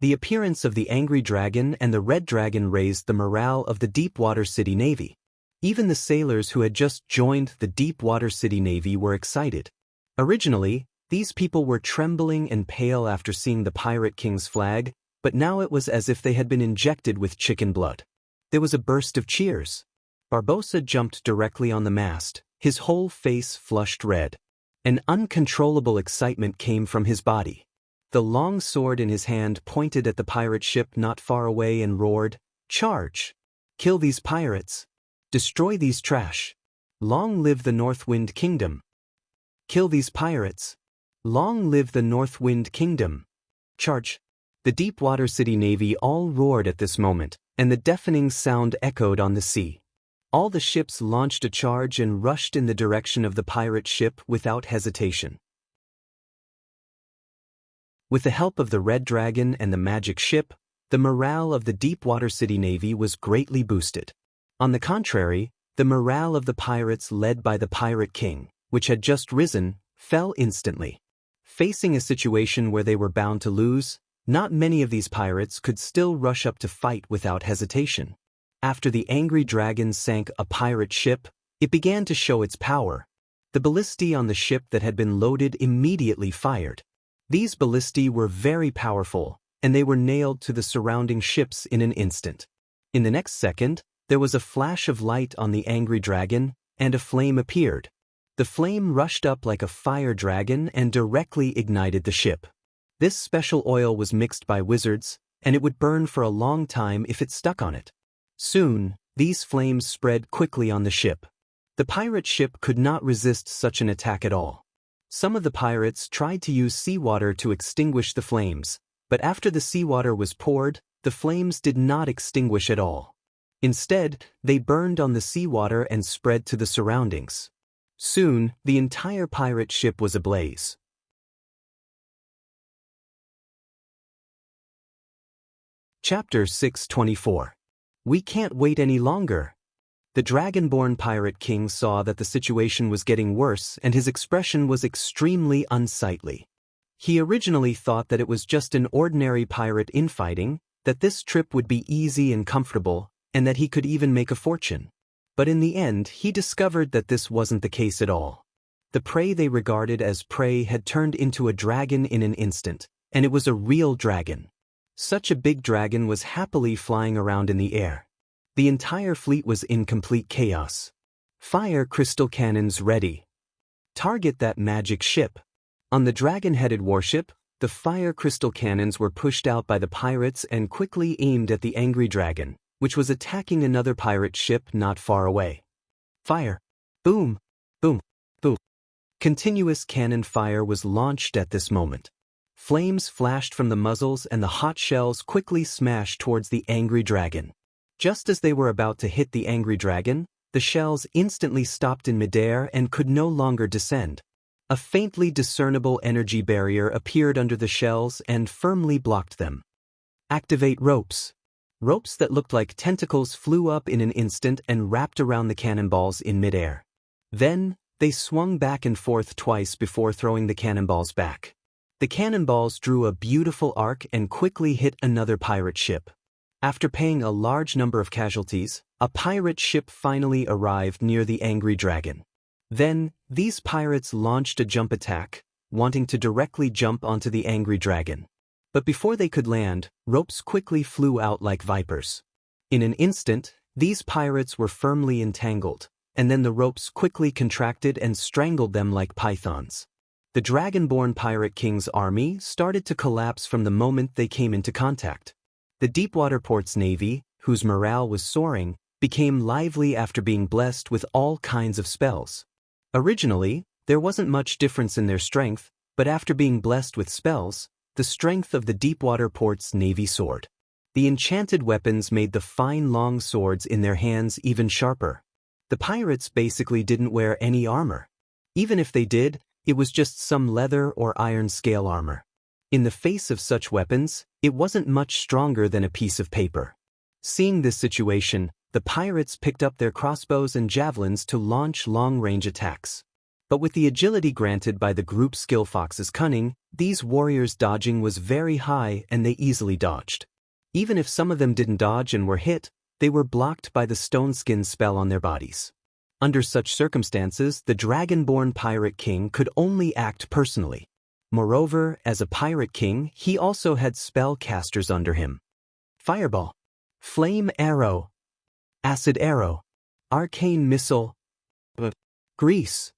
The appearance of the angry dragon and the red dragon raised the morale of the Deepwater City Navy. Even the sailors who had just joined the Deepwater City Navy were excited. Originally, these people were trembling and pale after seeing the Pirate King's flag, but now it was as if they had been injected with chicken blood. There was a burst of cheers. Barbossa jumped directly on the mast, his whole face flushed red. An uncontrollable excitement came from his body. The long sword in his hand pointed at the pirate ship not far away and roared, "Charge! Kill these pirates! Destroy these trash! Long live the Northwind Kingdom! Kill these pirates! Long live the Northwind Kingdom! Charge!" The Deepwater City Navy all roared at this moment, and the deafening sound echoed on the sea. All the ships launched a charge and rushed in the direction of the pirate ship without hesitation. With the help of the Red Dragon and the magic ship, the morale of the Deepwater City Navy was greatly boosted. On the contrary, the morale of the pirates led by the Pirate King, which had just risen, fell instantly. Facing a situation where they were bound to lose, not many of these pirates could still rush up to fight without hesitation. After the angry dragon sank a pirate ship, it began to show its power. The ballistae on the ship that had been loaded immediately fired. These ballistae were very powerful, and they were nailed to the surrounding ships in an instant. In the next second, there was a flash of light on the angry dragon, and a flame appeared. The flame rushed up like a fire dragon and directly ignited the ship. This special oil was mixed by wizards, and it would burn for a long time if it stuck on it. Soon, these flames spread quickly on the ship. The pirate ship could not resist such an attack at all. Some of the pirates tried to use seawater to extinguish the flames, but after the seawater was poured, the flames did not extinguish at all. Instead, they burned on the seawater and spread to the surroundings. Soon, the entire pirate ship was ablaze. Chapter 624. We can't wait any longer. The dragonborn pirate king saw that the situation was getting worse and his expression was extremely unsightly. He originally thought that it was just an ordinary pirate infighting, that this trip would be easy and comfortable, and that he could even make a fortune. But in the end, he discovered that this wasn't the case at all. The prey they regarded as prey had turned into a dragon in an instant, and it was a real dragon. Such a big dragon was happily flying around in the air. The entire fleet was in complete chaos. Fire crystal cannons ready. Target that magic ship. On the dragon-headed warship, the fire crystal cannons were pushed out by the pirates and quickly aimed at the angry dragon, which was attacking another pirate ship not far away. Fire. Boom. Boom. Boom. Continuous cannon fire was launched at this moment. Flames flashed from the muzzles and the hot shells quickly smashed towards the angry dragon. Just as they were about to hit the angry dragon, the shells instantly stopped in midair and could no longer descend. A faintly discernible energy barrier appeared under the shells and firmly blocked them. Activate ropes. Ropes that looked like tentacles flew up in an instant and wrapped around the cannonballs in midair. Then, they swung back and forth twice before throwing the cannonballs back. The cannonballs drew a beautiful arc and quickly hit another pirate ship. After paying a large number of casualties, a pirate ship finally arrived near the angry dragon. Then, these pirates launched a jump attack, wanting to directly jump onto the angry dragon. But before they could land, ropes quickly flew out like vipers. In an instant, these pirates were firmly entangled, and then the ropes quickly contracted and strangled them like pythons. The dragonborn pirate king's army started to collapse from the moment they came into contact. The Deepwater Port's navy, whose morale was soaring, became lively after being blessed with all kinds of spells. Originally, there wasn't much difference in their strength, but after being blessed with spells, the strength of the Deepwater Port's navy soared. The enchanted weapons made the fine long swords in their hands even sharper. The pirates basically didn't wear any armor. Even if they did, it was just some leather or iron scale armor. In the face of such weapons, it wasn't much stronger than a piece of paper. Seeing this situation, the pirates picked up their crossbows and javelins to launch long-range attacks. But with the agility granted by the group skill Fox's cunning, these warriors' dodging was very high and they easily dodged. Even if some of them didn't dodge and were hit, they were blocked by the stone skin spell on their bodies. Under such circumstances, the dragonborn pirate king could only act personally. Moreover, as a pirate king, he also had spellcasters under him. Fireball, Flame Arrow, Acid Arrow, Arcane Missile, Grease.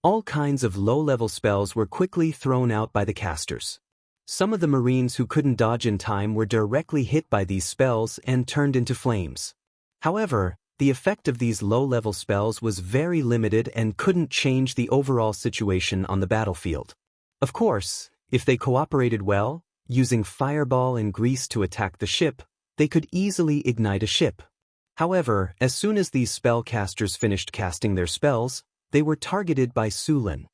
All kinds of low-level spells were quickly thrown out by the casters. Some of the Marines who couldn't dodge in time were directly hit by these spells and turned into flames. However, the effect of these low-level spells was very limited and couldn't change the overall situation on the battlefield. Of course, if they cooperated well, using fireball and grease to attack the ship, they could easily ignite a ship. However, as soon as these spellcasters finished casting their spells, they were targeted by Sulen.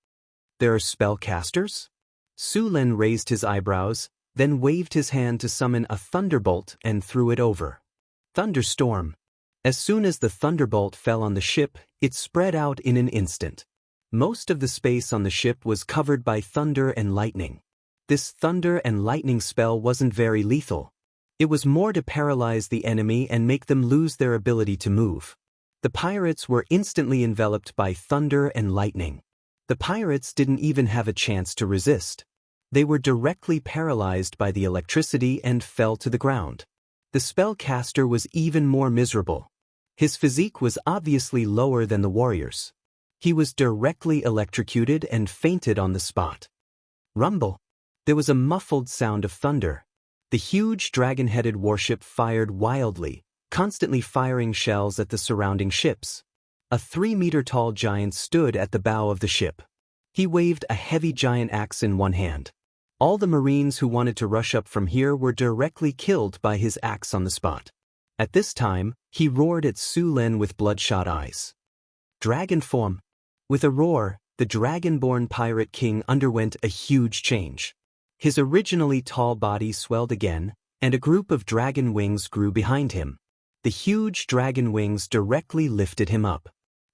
There are spellcasters? Sulen raised his eyebrows, then waved his hand to summon a thunderbolt and threw it over. Thunderstorm. As soon as the thunderbolt fell on the ship, it spread out in an instant. Most of the space on the ship was covered by thunder and lightning. This thunder and lightning spell wasn't very lethal. It was more to paralyze the enemy and make them lose their ability to move. The pirates were instantly enveloped by thunder and lightning. The pirates didn't even have a chance to resist. They were directly paralyzed by the electricity and fell to the ground. The spellcaster was even more miserable. His physique was obviously lower than the warriors. He was directly electrocuted and fainted on the spot. Rumble. There was a muffled sound of thunder. The huge dragon-headed warship fired wildly, constantly firing shells at the surrounding ships. A 3-meter-tall giant stood at the bow of the ship. He waved a heavy giant axe in one hand. All the Marines who wanted to rush up from here were directly killed by his axe on the spot. At this time, he roared at Sulen with bloodshot eyes. Dragon form. With a roar, the dragonborn pirate king underwent a huge change. His originally tall body swelled again, and a group of dragon wings grew behind him. the huge dragon wings directly lifted him up.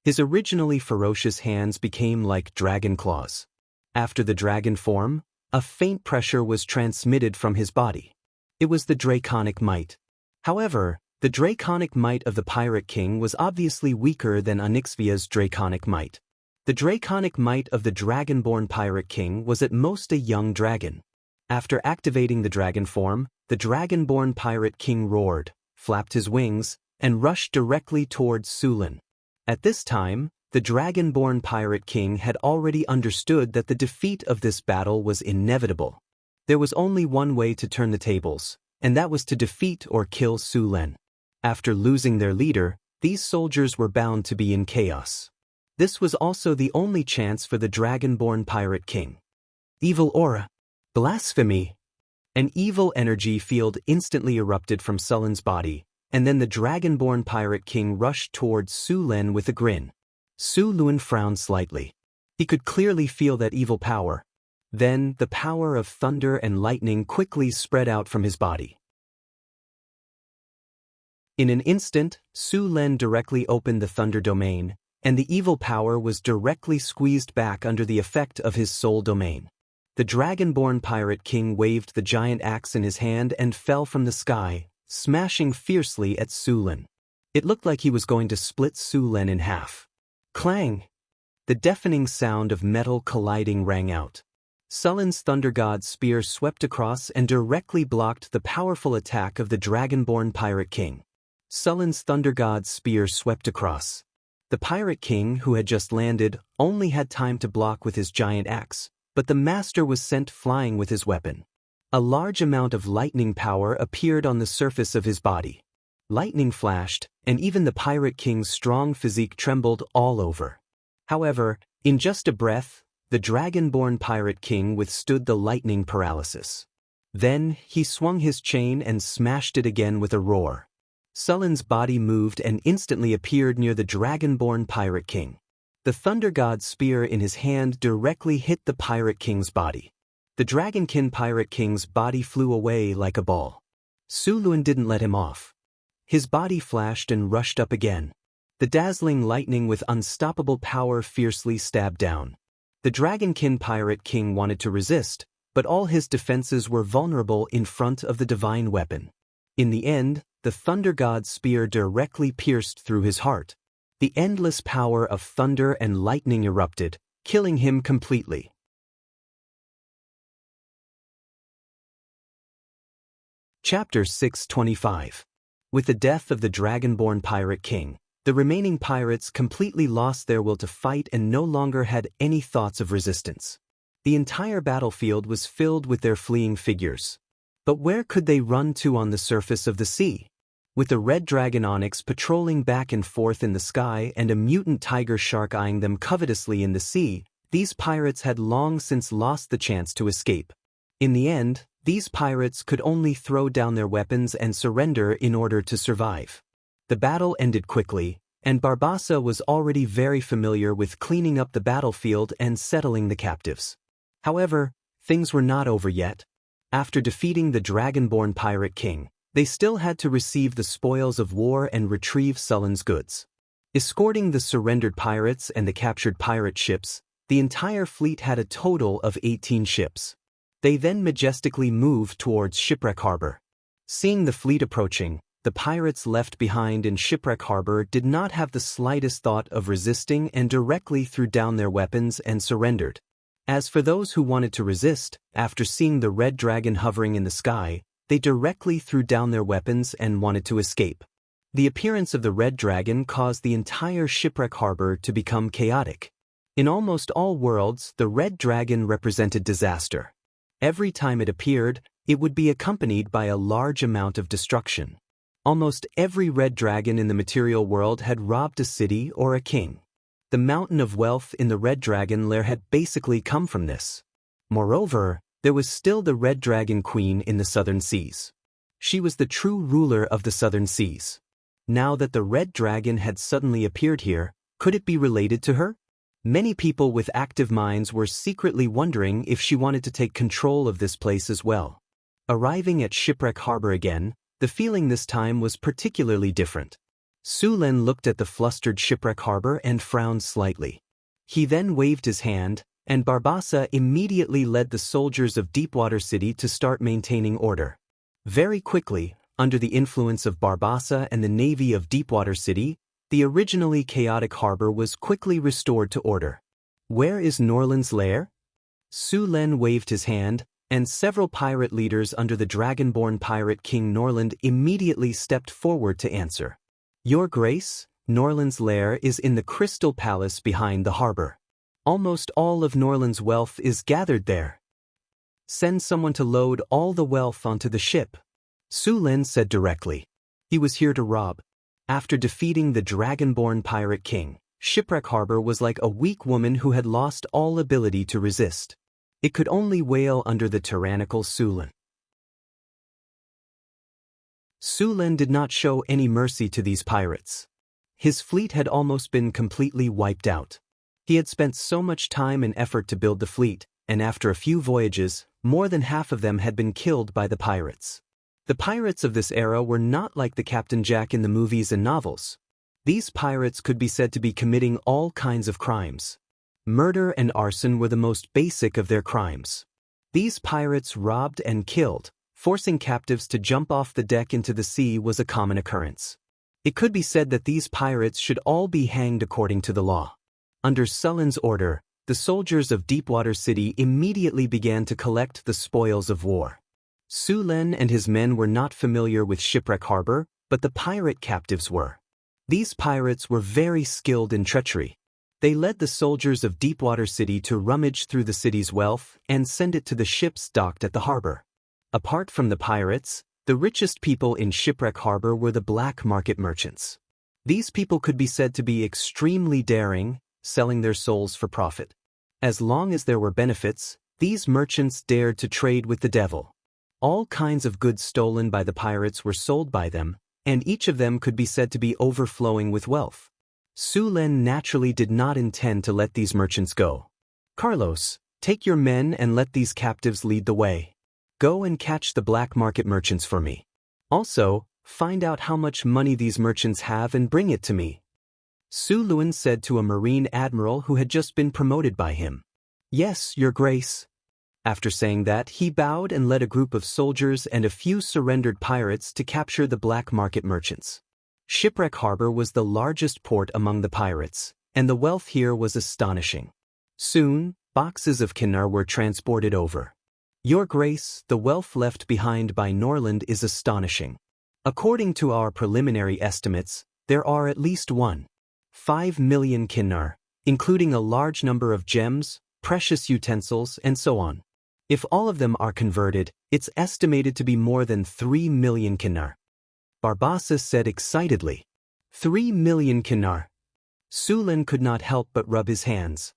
His originally ferocious hands became like dragon claws. After the dragon form, a faint pressure was transmitted from his body. It was the draconic might. However, the draconic might of the Pirate King was obviously weaker than Onyxia's draconic might. The draconic might of the dragonborn Pirate King was at most a young dragon. After activating the dragon form, the dragonborn Pirate King roared, flapped his wings, and rushed directly towards Sulin. At this time, the dragonborn Pirate King had already understood that the defeat of this battle was inevitable. There was only one way to turn the tables, and that was to defeat or kill Sulin. After losing their leader, these soldiers were bound to be in chaos. This was also the only chance for the dragonborn Pirate King. Evil aura. Blasphemy. An evil energy field instantly erupted from Sulin's body, and then the dragonborn Pirate King rushed towards Sulin with a grin. Sulin frowned slightly. He could clearly feel that evil power. Then, the power of thunder and lightning quickly spread out from his body. In an instant, Sulin directly opened the thunder domain, and the evil power was directly squeezed back under the effect of his soul domain. The dragonborn Pirate King waved the giant axe in his hand and fell from the sky, smashing fiercely at Sulin. It looked like he was going to split Sulin in half. Clang! The deafening sound of metal colliding rang out. Sulin's Thunder God spear swept across and directly blocked the powerful attack of the dragonborn Pirate King. Sulin's Thunder God spear swept across. The Pirate King, who had just landed, only had time to block with his giant axe, but the master was sent flying with his weapon. A large amount of lightning power appeared on the surface of his body. Lightning flashed, and even the Pirate King's strong physique trembled all over. However, in just a breath, the dragonborn Pirate King withstood the lightning paralysis. Then, he swung his chain and smashed it again with a roar. Sulin's body moved and instantly appeared near the dragonborn Pirate King. The Thunder God's spear in his hand directly hit the Pirate King's body. The Dragonkin Pirate King's body flew away like a ball. Sulin didn't let him off. His body flashed and rushed up again. The dazzling lightning with unstoppable power fiercely stabbed down. The Dragonkin Pirate King wanted to resist, but all his defenses were vulnerable in front of the divine weapon. In the end, the Thunder God's spear directly pierced through his heart. The endless power of thunder and lightning erupted, killing him completely. Chapter 625. With the death of the dragonborn Pirate King, the remaining pirates completely lost their will to fight and no longer had any thoughts of resistance. The entire battlefield was filled with their fleeing figures. But where could they run to on the surface of the sea? With the red dragon Onyx patrolling back and forth in the sky and a mutant tiger shark eyeing them covetously in the sea, these pirates had long since lost the chance to escape. In the end, these pirates could only throw down their weapons and surrender in order to survive. The battle ended quickly, and Barbassa was already very familiar with cleaning up the battlefield and settling the captives. However, things were not over yet. After defeating the dragonborn Pirate King, they still had to receive the spoils of war and retrieve Sulin's goods. Escorting the surrendered pirates and the captured pirate ships, the entire fleet had a total of 18 ships. They then majestically moved towards Shipwreck Harbor. Seeing the fleet approaching, the pirates left behind in Shipwreck Harbor did not have the slightest thought of resisting and directly threw down their weapons and surrendered. As for those who wanted to resist, after seeing the red dragon hovering in the sky, they directly threw down their weapons and wanted to escape. The appearance of the red dragon caused the entire Shipwreck Harbor to become chaotic. In almost all worlds, the red dragon represented disaster. Every time it appeared, it would be accompanied by a large amount of destruction. Almost every red dragon in the material world had robbed a city or a king. The mountain of wealth in the red dragon lair had basically come from this. Moreover, there was still the red dragon queen in the southern seas. She was the true ruler of the southern seas. Now that the red dragon had suddenly appeared here, could it be related to her? Many people with active minds were secretly wondering if she wanted to take control of this place as well. Arriving at Shipwreck Harbor again, The feeling this time was particularly different. Su Lin looked at the flustered shipwreck harbor and frowned slightly. He then waved his hand, and Barbassa immediately led the soldiers of Deepwater City to start maintaining order. Very quickly, under the influence of Barbassa and the navy of Deepwater City, the originally chaotic harbor was quickly restored to order. Where is Norland's lair? Su Lin waved his hand, and several pirate leaders under the dragonborn pirate King Norland immediately stepped forward to answer. Your Grace, Norland's lair is in the Crystal Palace behind the harbor. Almost all of Norland's wealth is gathered there. Send someone to load all the wealth onto the ship. Su Lin said directly. He was here to rob. After defeating the dragonborn pirate king, Shipwreck Harbor was like a weak woman who had lost all ability to resist. It could only wail under the tyrannical Su Lin. Su Lin did not show any mercy to these pirates. His fleet had almost been completely wiped out. He had spent so much time and effort to build the fleet, and after a few voyages, more than half of them had been killed by the pirates. The pirates of this era were not like the Captain Jack in the movies and novels. These pirates could be said to be committing all kinds of crimes. Murder and arson were the most basic of their crimes. These pirates robbed and killed. Forcing captives to jump off the deck into the sea was a common occurrence. It could be said that these pirates should all be hanged according to the law. Under Sullen's order, the soldiers of Deepwater City immediately began to collect the spoils of war. Su Lin and his men were not familiar with Shipwreck Harbor, but the pirate captives were. These pirates were very skilled in treachery. They led the soldiers of Deepwater City to rummage through the city's wealth and send it to the ships docked at the harbor. Apart from the pirates, the richest people in Shipwreck Harbor were the black market merchants. These people could be said to be extremely daring, selling their souls for profit. As long as there were benefits, these merchants dared to trade with the devil. All kinds of goods stolen by the pirates were sold by them, and each of them could be said to be overflowing with wealth. Su Lin naturally did not intend to let these merchants go. Carlos, take your men and let these captives lead the way. Go and catch the black market merchants for me. Also, find out how much money these merchants have and bring it to me. Su Lin said to a marine admiral who had just been promoted by him. Yes, Your Grace. After saying that, he bowed and led a group of soldiers and a few surrendered pirates to capture the black market merchants. Shipwreck Harbor was the largest port among the pirates, and the wealth here was astonishing. Soon, boxes of Kinnar were transported over. Your Grace, the wealth left behind by Norland is astonishing. According to our preliminary estimates, there are at least 1.5 million Kinnar, including a large number of gems, precious utensils, and so on. If all of them are converted, it's estimated to be more than 3 million Kinnar. Barbassa said excitedly. 3 million Kinnar. Su Lin could not help but rub his hands.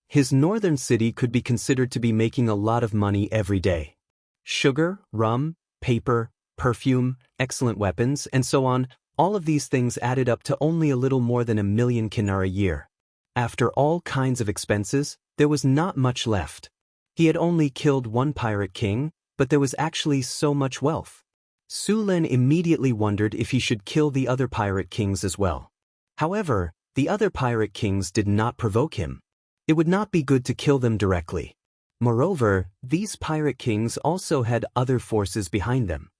His northern city could be considered to be making a lot of money every day. Sugar, rum, paper, perfume, excellent weapons, and so on, all of these things added up to only a little more than 1 million Kinnar a year. After all kinds of expenses, there was not much left. He had only killed one pirate king, but there was actually so much wealth. Su Lin immediately wondered if he should kill the other pirate kings as well. However, the other pirate kings did not provoke him. It would not be good to kill them directly. Moreover, these pirate kings also had other forces behind them.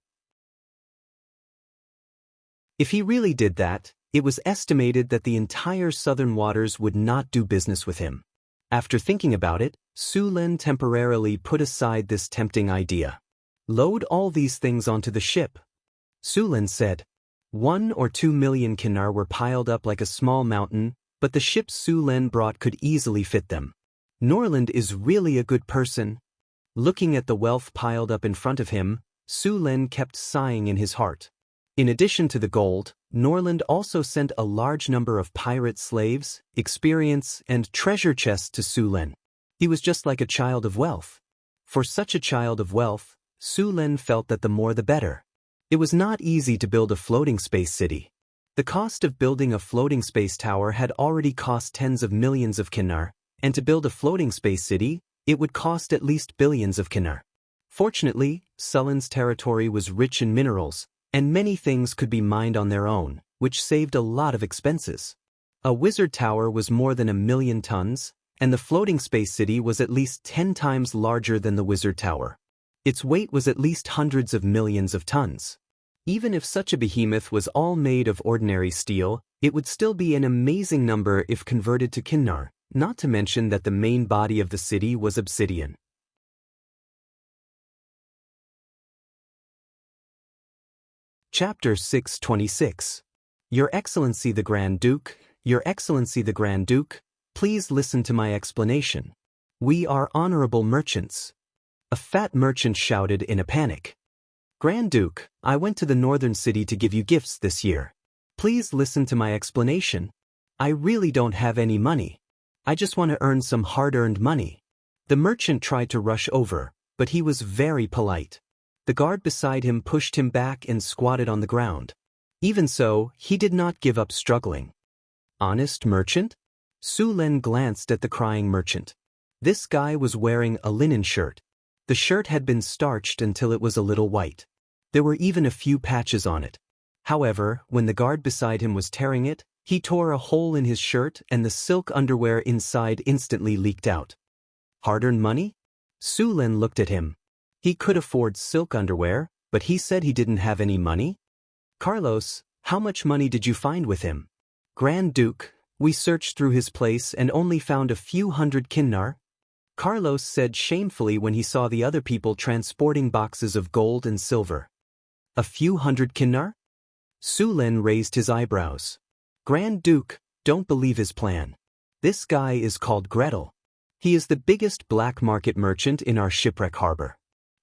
If he really did that, it was estimated that the entire southern waters would not do business with him. After thinking about it, Su Lin temporarily put aside this tempting idea. Load all these things onto the ship. Su Lin said. 1 or 2 million Kinnar were piled up like a small mountain, but the ships Su Lin brought could easily fit them. Norland is really a good person. Looking at the wealth piled up in front of him, Su Lin kept sighing in his heart. In addition to the gold, Norland also sent a large number of pirate slaves, experience, and treasure chests to Su Lin. He was just like a child of wealth. For such a child of wealth, Su Lin felt that the more the better. It was not easy to build a floating space city. The cost of building a floating space tower had already cost tens of millions of Kinnar, and to build a floating space city, it would cost at least billions of Kinnar. Fortunately, Sullen's territory was rich in minerals, and many things could be mined on their own, which saved a lot of expenses. A wizard tower was more than 1,000,000 tons, and the floating space city was at least 10 times larger than the wizard tower. Its weight was at least hundreds of millions of tons. Even if such a behemoth was all made of ordinary steel, it would still be an amazing number if converted to kinnar, not to mention that the main body of the city was obsidian. Chapter 626. Your Excellency the Grand Duke, Your Excellency the Grand Duke, please listen to my explanation. We are honorable merchants. A fat merchant shouted in a panic. Grand Duke, I went to the northern city to give you gifts this year. Please listen to my explanation. I really don't have any money. I just want to earn some hard-earned money. The merchant tried to rush over, but he was very polite. The guard beside him pushed him back and squatted on the ground. Even so, he did not give up struggling. Honest merchant? Su Len glanced at the crying merchant. This guy was wearing a linen shirt. The shirt had been starched until it was a little white. There were even a few patches on it. However, when the guard beside him was tearing it, he tore a hole in his shirt and the silk underwear inside instantly leaked out. Hard-earned money? Su Len looked at him. He could afford silk underwear, but he said he didn't have any money? Carlos, how much money did you find with him? Grand Duke, we searched through his place and only found a few hundred kinnar. Carlos said shamefully when he saw the other people transporting boxes of gold and silver. A few hundred kinnar? Su Len raised his eyebrows. Grand Duke, don't believe his plan. This guy is called Gretel. He is the biggest black market merchant in our shipwreck harbor.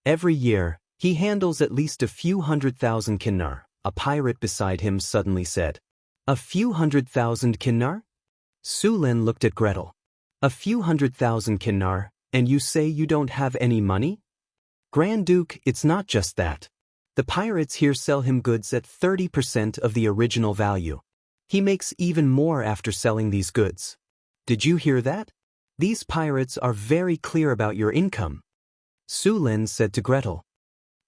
Every year, he handles at least a few 100,000 kinnar, a pirate beside him suddenly said. A few 100,000 kinnar? Su Len looked at Gretel. A few 100,000 kinnar, and you say you don't have any money? Grand Duke, it's not just that. The pirates here sell him goods at 30% of the original value. He makes even more after selling these goods. Did you hear that? These pirates are very clear about your income. Su Len said to Gretel.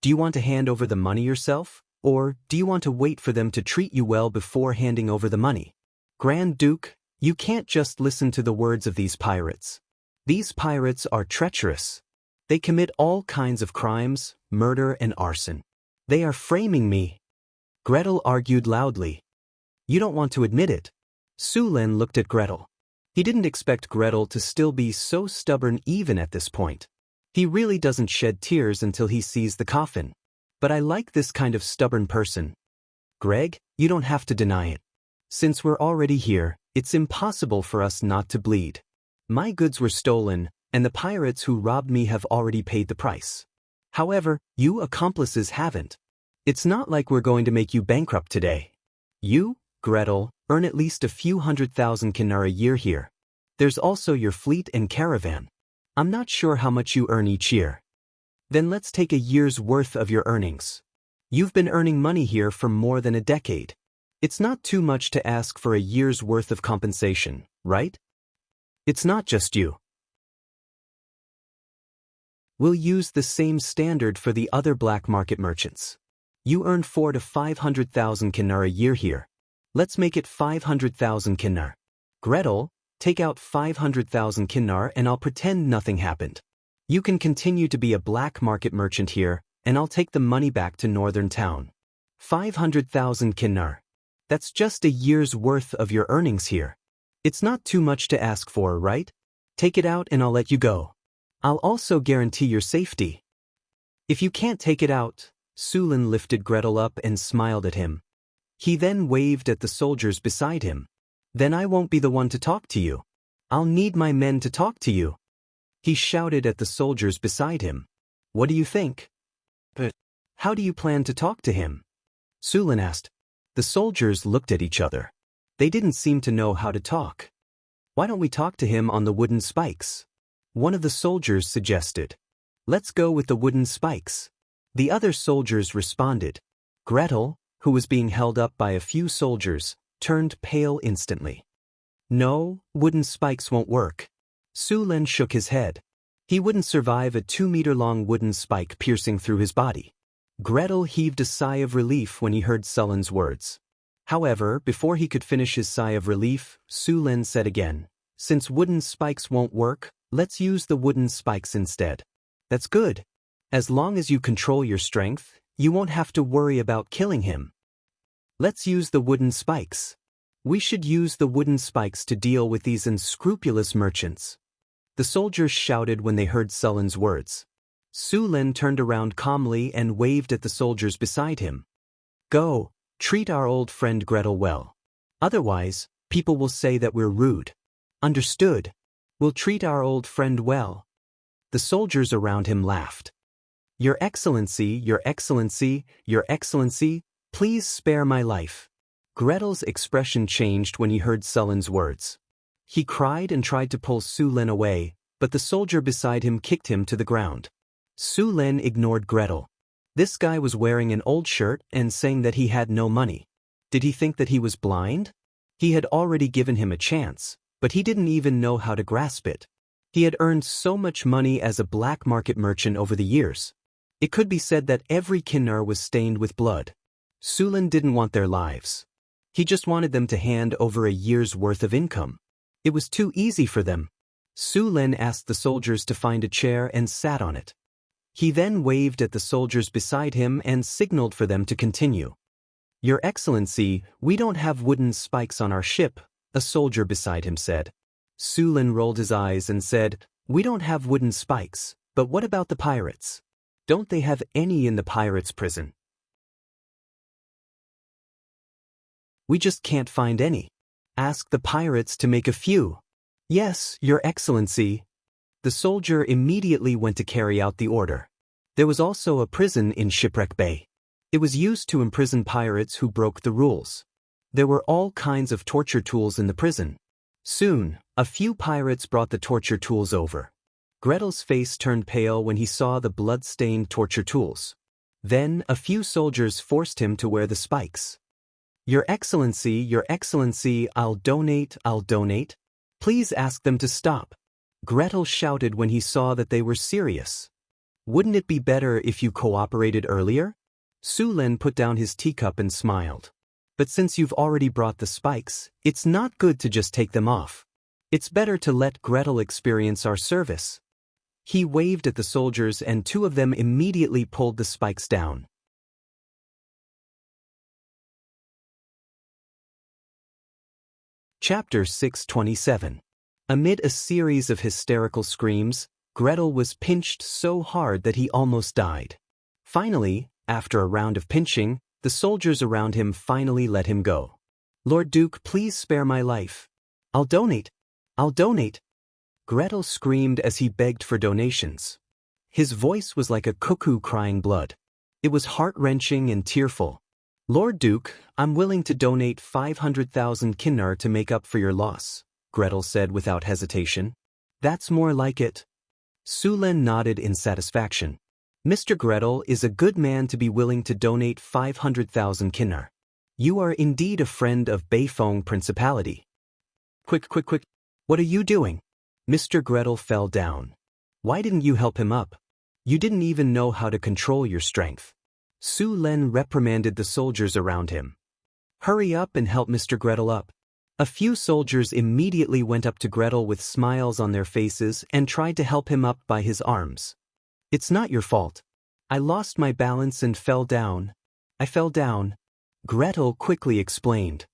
Do you want to hand over the money yourself, or do you want to wait for them to treat you well before handing over the money? Grand Duke, you can't just listen to the words of these pirates. These pirates are treacherous. They commit all kinds of crimes, murder and arson. They are framing me. Gretel argued loudly. You don't want to admit it. Su Len looked at Gretel. He didn't expect Gretel to still be so stubborn even at this point. He really doesn't shed tears until he sees the coffin. But I like this kind of stubborn person. Greg, you don't have to deny it. Since we're already here, it's impossible for us not to bleed. My goods were stolen, and the pirates who robbed me have already paid the price. However, you accomplices haven't. It's not like we're going to make you bankrupt today. You, Gretel, earn at least a few 100,000 kinnar a year here. There's also your fleet and caravan. I'm not sure how much you earn each year. Then let's take a year's worth of your earnings. You've been earning money here for more than a decade. It's not too much to ask for a year's worth of compensation, right? It's not just you. We'll use the same standard for the other black market merchants. You earn 400,000 to 500,000 kinnar a year here. Let's make it 500,000 kinnar. Gretel, take out 500,000 kinnar and I'll pretend nothing happened. You can continue to be a black market merchant here, and I'll take the money back to Northern Town. 500,000 kinnar. That's just a year's worth of your earnings here. It's not too much to ask for, right? Take it out and I'll let you go. I'll also guarantee your safety. If you can't take it out, Su Len lifted Gretel up and smiled at him. He then waved at the soldiers beside him. Then I won't be the one to talk to you. I'll need my men to talk to you. He shouted at the soldiers beside him. What do you think? But how do you plan to talk to him? Su Len asked. The soldiers looked at each other. They didn't seem to know how to talk. Why don't we talk to him on the wooden spikes? One of the soldiers suggested. Let's go with the wooden spikes. The other soldiers responded. Gretel, who was being held up by a few soldiers, turned pale instantly. No, wooden spikes won't work. Su Len shook his head. He wouldn't survive a 2-meter-long wooden spike piercing through his body. Gretel heaved a sigh of relief when he heard Sullen's words. However, before he could finish his sigh of relief, Sulen said again, "Since wooden spikes won't work, let's use the wooden spikes instead." "That's good. As long as you control your strength, you won't have to worry about killing him. Let's use the wooden spikes. We should use the wooden spikes to deal with these unscrupulous merchants." The soldiers shouted when they heard Sullen's words. Sulen turned around calmly and waved at the soldiers beside him. "Go, treat our old friend Gretel well. Otherwise, people will say that we're rude." "Understood. We'll treat our old friend well." The soldiers around him laughed. "Your Excellency, Your Excellency, Your Excellency, please spare my life." Gretel's expression changed when he heard Sullen's words. He cried and tried to pull Sulen away, but the soldier beside him kicked him to the ground. Sulen ignored Gretel. This guy was wearing an old shirt and saying that he had no money. Did he think that he was blind? He had already given him a chance, but he didn't even know how to grasp it. He had earned so much money as a black market merchant over the years. It could be said that every Kinnar was stained with blood. Sulen didn't want their lives. He just wanted them to hand over a year's worth of income. It was too easy for them. Sulen asked the soldiers to find a chair and sat on it. He then waved at the soldiers beside him and signaled for them to continue. "Your Excellency, we don't have wooden spikes on our ship," a soldier beside him said. Sulen rolled his eyes and said, "We don't have wooden spikes, but what about the pirates? Don't they have any in the pirates' prison?" "We just can't find any. Ask the pirates to make a few." "Yes, Your Excellency." The soldier immediately went to carry out the order. There was also a prison in Shipwreck Bay. It was used to imprison pirates who broke the rules. There were all kinds of torture tools in the prison. Soon, a few pirates brought the torture tools over. Gretel's face turned pale when he saw the blood-stained torture tools. Then, a few soldiers forced him to wear the spikes. "Your Excellency, I'll donate. Please ask them to stop." Gretel shouted when he saw that they were serious. "Wouldn't it be better if you cooperated earlier?" Sulen put down his teacup and smiled. "But since you've already brought the spikes, it's not good to just take them off. It's better to let Gretel experience our service." He waved at the soldiers and two of them immediately pulled the spikes down. Chapter 627. Amid a series of hysterical screams, Gretel was pinched so hard that he almost died. Finally, after a round of pinching, the soldiers around him finally let him go. "Lord Duke, please spare my life. I'll donate. Gretel screamed as he begged for donations. His voice was like a cuckoo crying blood. It was heart-wrenching and tearful. "Lord Duke, I'm willing to donate 500,000 Kinnar to make up for your loss," Gretel said without hesitation. "That's more like it." Sulen nodded in satisfaction. "Mr. Gretel is a good man to be willing to donate 500,000 Kinnar. You are indeed a friend of Beifong Principality." Quick, what are you doing?" Mr. Gretel fell down. "Why didn't you help him up? You didn't even know how to control your strength." Sulen reprimanded the soldiers around him. "Hurry up and help Mr. Gretel up." A few soldiers immediately went up to Gretel with smiles on their faces and tried to help him up by his arms. "It's not your fault. I lost my balance and fell down. I fell down," Gretel quickly explained.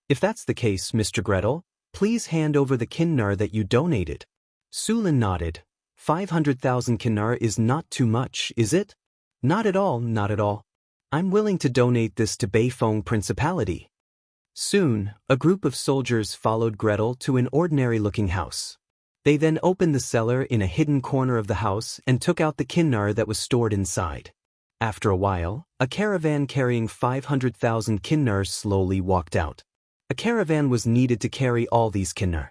"If that's the case, Mr. Gretel, please hand over the Kinnar that you donated." Sulen nodded. 500,000 Kinnar is not too much, is it? Not at all. I'm willing to donate this to Beifong Principality." Soon, a group of soldiers followed Gretel to an ordinary-looking house. They then opened the cellar in a hidden corner of the house and took out the Kinnar that was stored inside. After a while, a caravan carrying 500,000 Kinnar slowly walked out. A caravan was needed to carry all these Kinnar.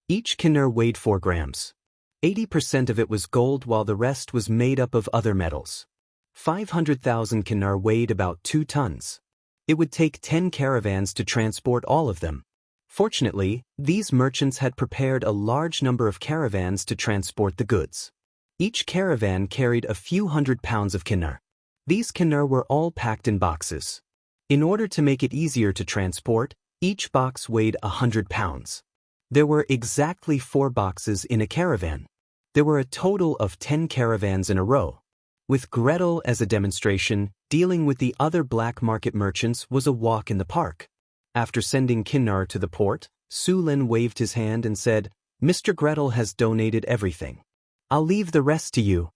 Each Kinnar weighed 4 grams. 80% of it was gold while the rest was made up of other metals. 500,000 Kinnar weighed about 2 tons. It would take 10 caravans to transport all of them. Fortunately, these merchants had prepared a large number of caravans to transport the goods. Each caravan carried a few hundred pounds of Kinnar. These kinnar were all packed in boxes. In order to make it easier to transport, each box weighed 100 pounds. There were exactly 4 boxes in a caravan. There were a total of 10 caravans in a row. With Gretel as a demonstration, dealing with the other black market merchants was a walk in the park. After sending Kinnar to the port, Sulin waved his hand and said, "Mr. Gretel has donated everything. I'll leave the rest to you."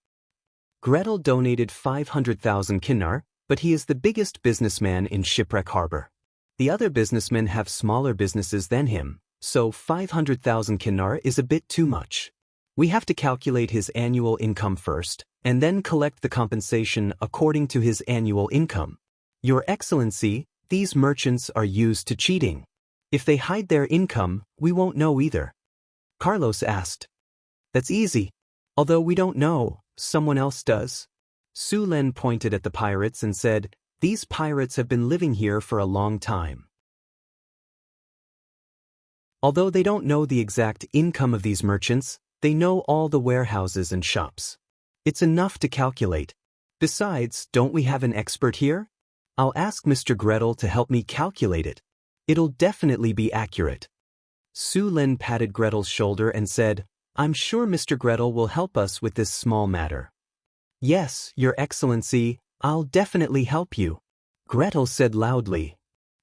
Gretel donated 500,000 Kinnar, but he is the biggest businessman in Shipwreck Harbor. The other businessmen have smaller businesses than him, so 500,000 Kinnar is a bit too much. We have to calculate his annual income first, and then collect the compensation according to his annual income. Your Excellency, these merchants are used to cheating. If they hide their income, we won't know either. Carlos asked. That's easy. Although we don't know, someone else does. Sulin pointed at the pirates and said, "These pirates have been living here for a long time." Although they don't know the exact income of these merchants, they know all the warehouses and shops. It's enough to calculate. Besides, don't we have an expert here? I'll ask Mr. Gretel to help me calculate it. It'll definitely be accurate. Sulin patted Gretel's shoulder and said, "I'm sure Mr. Gretel will help us with this small matter." "Yes, Your Excellency, I'll definitely help you," Gretel said loudly.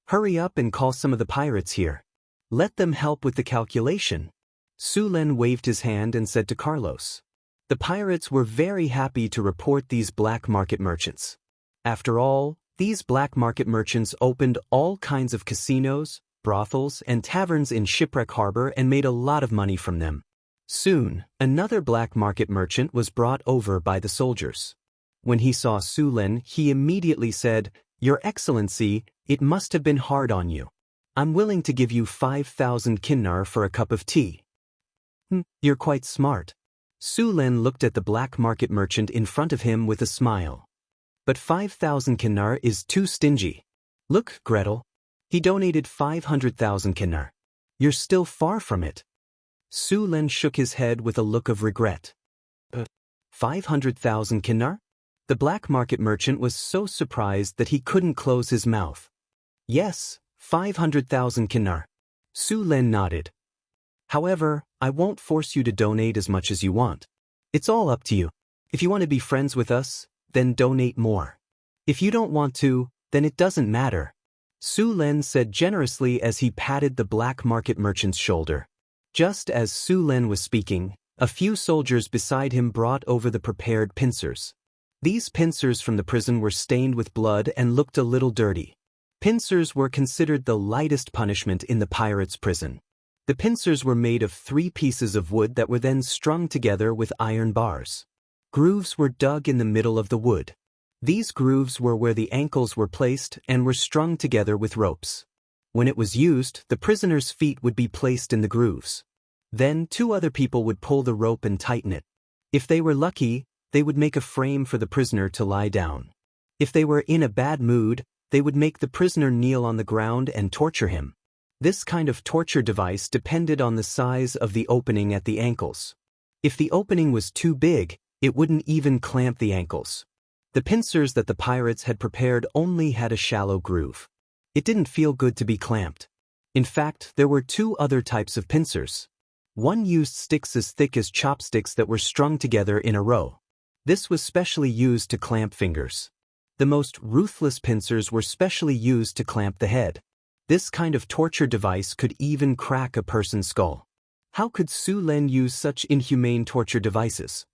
"Hurry up and call some of the pirates here. Let them help with the calculation." Sulin waved his hand and said to Carlos. The pirates were very happy to report these black market merchants. After all, these black market merchants opened all kinds of casinos, brothels, and taverns in Shipwreck Harbor and made a lot of money from them. Soon, another black market merchant was brought over by the soldiers. When he saw Sulin, he immediately said, "Your Excellency, it must have been hard on you. I'm willing to give you 5,000 Kinnar for a cup of tea." You're quite smart." Sulin looked at the black market merchant in front of him with a smile. "But 5,000 Kinnar is too stingy. Look, Gretel. He donated 500,000 Kinnar. You're still far from it." Sulin shook his head with a look of regret. 500,000 Kinnar? The black market merchant was so surprised that he couldn't close his mouth. "Yes, 500,000 Kinnar." Sulin nodded. "However, I won't force you to donate as much as you want. It's all up to you. If you want to be friends with us, then donate more. If you don't want to, then it doesn't matter," Sulin said generously as he patted the black market merchant's shoulder. Just as Sulin was speaking, a few soldiers beside him brought over the prepared pincers. These pincers from the prison were stained with blood and looked a little dirty. Pincers were considered the lightest punishment in the pirates' prison. The pincers were made of 3 pieces of wood that were then strung together with iron bars. Grooves were dug in the middle of the wood. These grooves were where the ankles were placed and were strung together with ropes. When it was used, the prisoner's feet would be placed in the grooves. Then 2 other people would pull the rope and tighten it. If they were lucky, they would make a frame for the prisoner to lie down. If they were in a bad mood, they would make the prisoner kneel on the ground and torture him. This kind of torture device depended on the size of the opening at the ankles. If the opening was too big, it wouldn't even clamp the ankles. The pincers that the pirates had prepared only had a shallow groove. It didn't feel good to be clamped. In fact, there were 2 other types of pincers. One used sticks as thick as chopsticks that were strung together in a row. This was specially used to clamp fingers. The most ruthless pincers were specially used to clamp the head. This kind of torture device could even crack a person's skull. How could Sulin use such inhumane torture devices?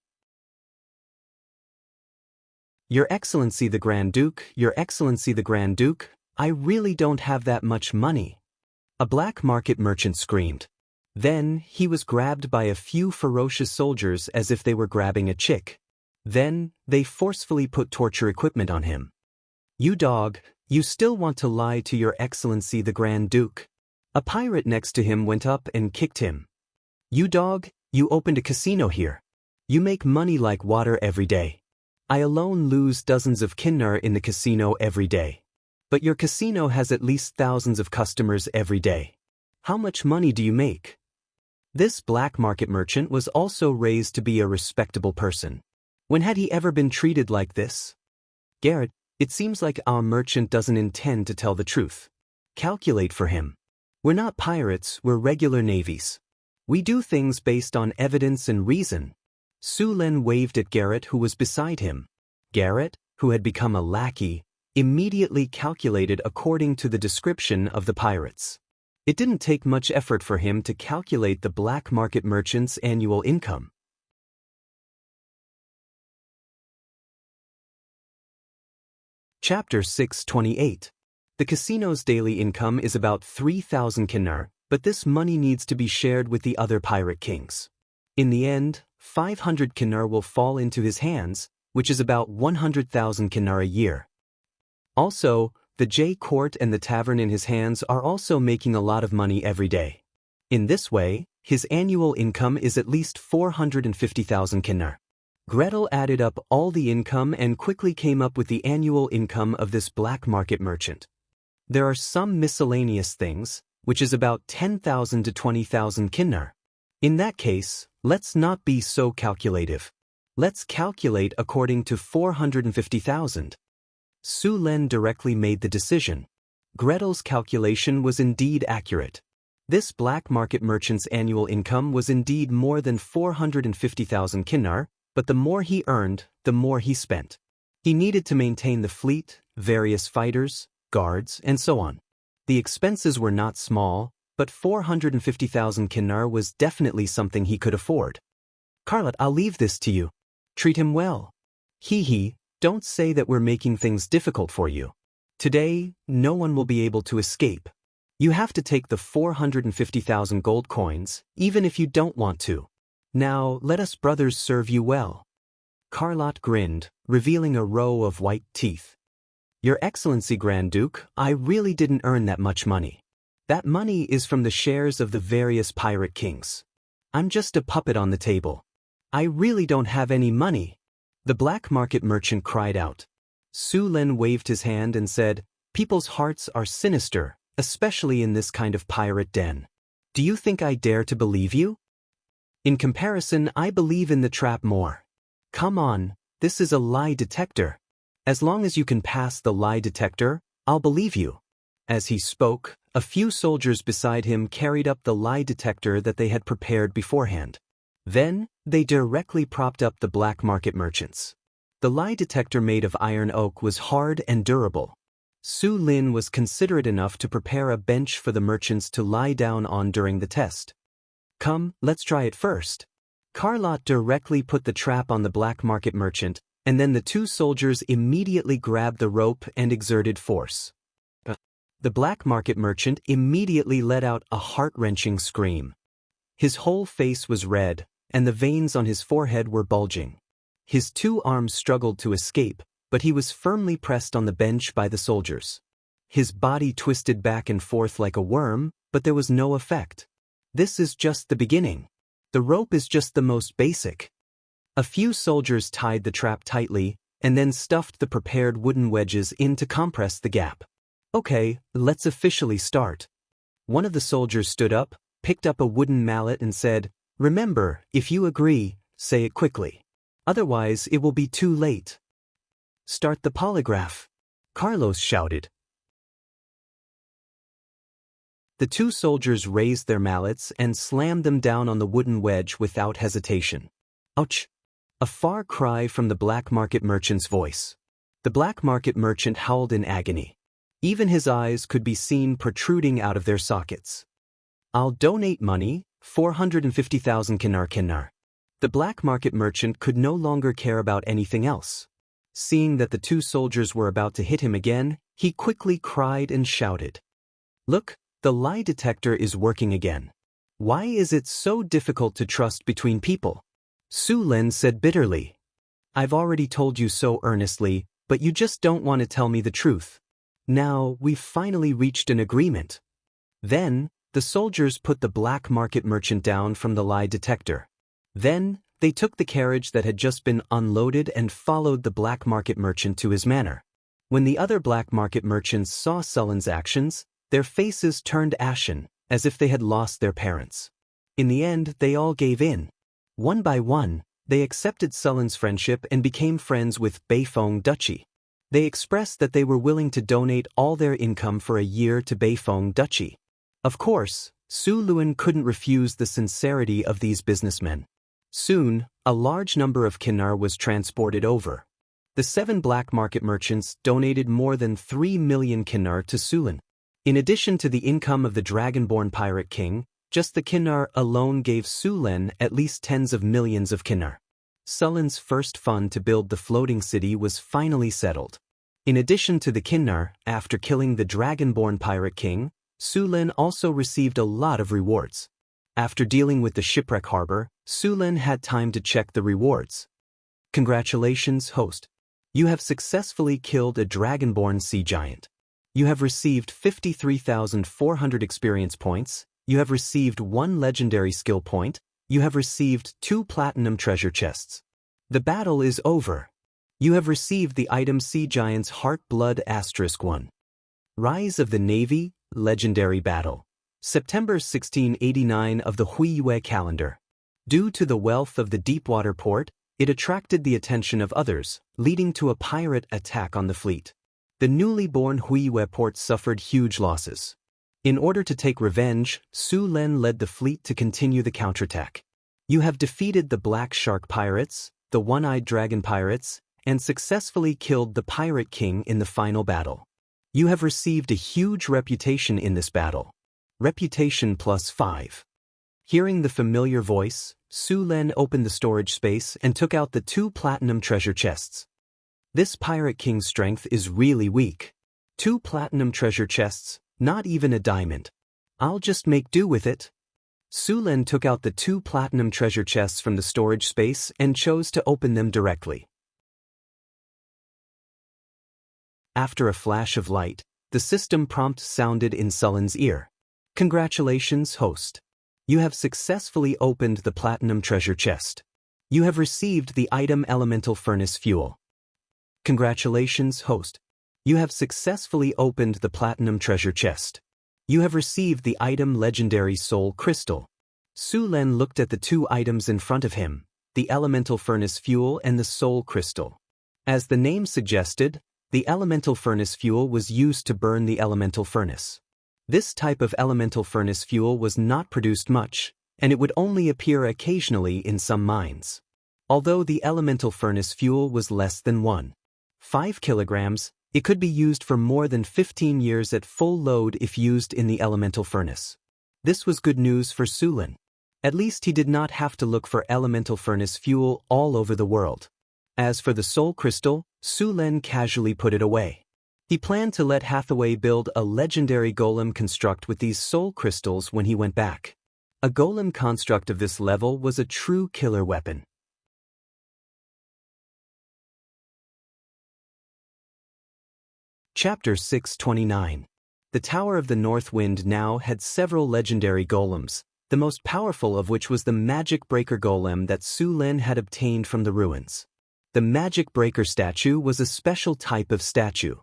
"Your Excellency the Grand Duke, Your Excellency the Grand Duke, I really don't have that much money," a black market merchant screamed. Then, he was grabbed by a few ferocious soldiers as if they were grabbing a chick. Then, they forcefully put torture equipment on him. "You dog, you still want to lie to Your Excellency the Grand Duke?" A pirate next to him went up and kicked him. "You dog, you opened a casino here. You make money like water every day. I alone lose dozens of Kinnar in the casino every day. But your casino has at least thousands of customers every day. How much money do you make?" This black market merchant was also raised to be a respectable person. When had he ever been treated like this? Garrett, it seems like our merchant doesn't intend to tell the truth. Calculate for him. We're not pirates, we're regular navies. We do things based on evidence and reason. Su Lin waved at Garrett, who was beside him. Garrett, who had become a lackey, immediately calculated according to the description of the pirates. It didn't take much effort for him to calculate the black market merchant's annual income. Chapter 628. The casino's daily income is about 3,000 kinar, but this money needs to be shared with the other pirate kings. In the end, 500 kinar will fall into his hands, which is about 100,000 kinar a year. Also, the J Court and the tavern in his hands are also making a lot of money every day. In this way, his annual income is at least 450,000 kinar. Gretel added up all the income and quickly came up with the annual income of this black market merchant. There are some miscellaneous things, which is about 10,000 to 20,000 kinar. In that case, let's not be so calculative. Let's calculate according to 450,000. Su Lin directly made the decision. Gretel's calculation was indeed accurate. This black market merchant's annual income was indeed more than 450,000 kinar, but the more he earned, the more he spent. He needed to maintain the fleet, various fighters, guards, and so on. The expenses were not small, but 450,000 kinar was definitely something he could afford. Carlot, I'll leave this to you. Treat him well. Hee, don't say that we're making things difficult for you. Today, no one will be able to escape. You have to take the 450,000 gold coins, even if you don't want to. Now, let us brothers serve you well. Carlot grinned, revealing a row of white teeth. Your Excellency Grand Duke, I really didn't earn that much money. That money is from the shares of the various pirate kings. I'm just a puppet on the table. I really don't have any money. The black market merchant cried out. Su Lin waved his hand and said, People's hearts are sinister, especially in this kind of pirate den. Do you think I dare to believe you? In comparison, I believe in the trap more. Come on, this is a lie detector. As long as you can pass the lie detector, I'll believe you. As he spoke, a few soldiers beside him carried up the lie detector that they had prepared beforehand. Then, they directly propped up the black market merchants. The lie detector made of iron oak was hard and durable. Su Lin was considerate enough to prepare a bench for the merchants to lie down on during the test. Come, let's try it first. Carlot directly put the trap on the black market merchant, and then the two soldiers immediately grabbed the rope and exerted force. The black market merchant immediately let out a heart-wrenching scream. His whole face was red, and the veins on his forehead were bulging. His two arms struggled to escape, but he was firmly pressed on the bench by the soldiers. His body twisted back and forth like a worm, but there was no effect. This is just the beginning. The rope is just the most basic. A few soldiers tied the trap tightly, and then stuffed the prepared wooden wedges in to compress the gap. Okay, let's officially start. One of the soldiers stood up, picked up a wooden mallet and said, Remember, if you agree, say it quickly. Otherwise, it will be too late. Start the polygraph. Carlos shouted. The two soldiers raised their mallets and slammed them down on the wooden wedge without hesitation. Ouch! A far cry from the black market merchant's voice. The black market merchant howled in agony. Even his eyes could be seen protruding out of their sockets. I'll donate money, 450,000 kinar. The black market merchant could no longer care about anything else. Seeing that the two soldiers were about to hit him again, he quickly cried and shouted. Look, the lie detector is working again. Why is it so difficult to trust between people? Su Lin said bitterly. I've already told you so earnestly, but you just don't want to tell me the truth. Now, we've finally reached an agreement. Then, the soldiers put the black market merchant down from the lie detector. Then, they took the carriage that had just been unloaded and followed the black market merchant to his manor. When the other black market merchants saw Sullen's actions, their faces turned ashen, as if they had lost their parents. In the end, they all gave in. One by one, they accepted Sullen's friendship and became friends with Beifeng Duchy. They expressed that they were willing to donate all their income for a year to Beifeng Duchy. Of course, Su Luan couldn't refuse the sincerity of these businessmen. Soon, a large number of Kinar was transported over. The 7 black market merchants donated more than 3 million Kinar to Sulan. In addition to the income of the dragonborn pirate king, just the Kinar alone gave Sulan at least tens of millions of Kinar. Sulan's first fund to build the floating city was finally settled. In addition to the Kinar, after killing the dragonborn pirate king, Sulan also received a lot of rewards. After dealing with the shipwreck harbor, Sulan had time to check the rewards. Congratulations, host. You have successfully killed a dragonborn sea giant. You have received 53,400 experience points, you have received 1 legendary skill point, you have received 2 platinum treasure chests. The battle is over. You have received the item Sea Giant's Heart Blood *1. Rise of the Navy, Legendary Battle. September 1689 of the Huiyue calendar. Due to the wealth of the deepwater port, it attracted the attention of others, leading to a pirate attack on the fleet. The newly born Huiyue port suffered huge losses. In order to take revenge, Su Len led the fleet to continue the counterattack. You have defeated the Black Shark pirates, the One-Eyed Dragon pirates, and successfully killed the Pirate King in the final battle. You have received a huge reputation in this battle. Reputation +5. Hearing the familiar voice, Su Len opened the storage space and took out the 2 platinum treasure chests. This Pirate King's strength is really weak. 2 platinum treasure chests, not even a diamond. I'll just make do with it. Su Len took out the 2 platinum treasure chests from the storage space and chose to open them directly. After a flash of light, the system prompt sounded in Sullen's ear. Congratulations, host. You have successfully opened the platinum treasure chest. You have received the item Elemental Furnace Fuel. Congratulations, host. You have successfully opened the platinum treasure chest. You have received the item Legendary Soul Crystal. Su Len looked at the 2 items in front of him, the Elemental Furnace Fuel and the Soul Crystal. As the name suggested, the Elemental Furnace Fuel was used to burn the elemental furnace. This type of elemental furnace fuel was not produced much, and it would only appear occasionally in some mines. Although the elemental furnace fuel was less than 1.5 kilograms, it could be used for more than 15 years at full load if used in the elemental furnace. This was good news for Su Len. At least he did not have to look for elemental furnace fuel all over the world. As for the soul crystal, Su Len casually put it away. He planned to let Hathaway build a legendary golem construct with these soul crystals when he went back. A golem construct of this level was a true killer weapon. Chapter 629. The Tower of the North Wind now had several legendary golems, the most powerful of which was the Magic Breaker Golem that Su Len had obtained from the ruins. The Magic Breaker statue was a special type of statue.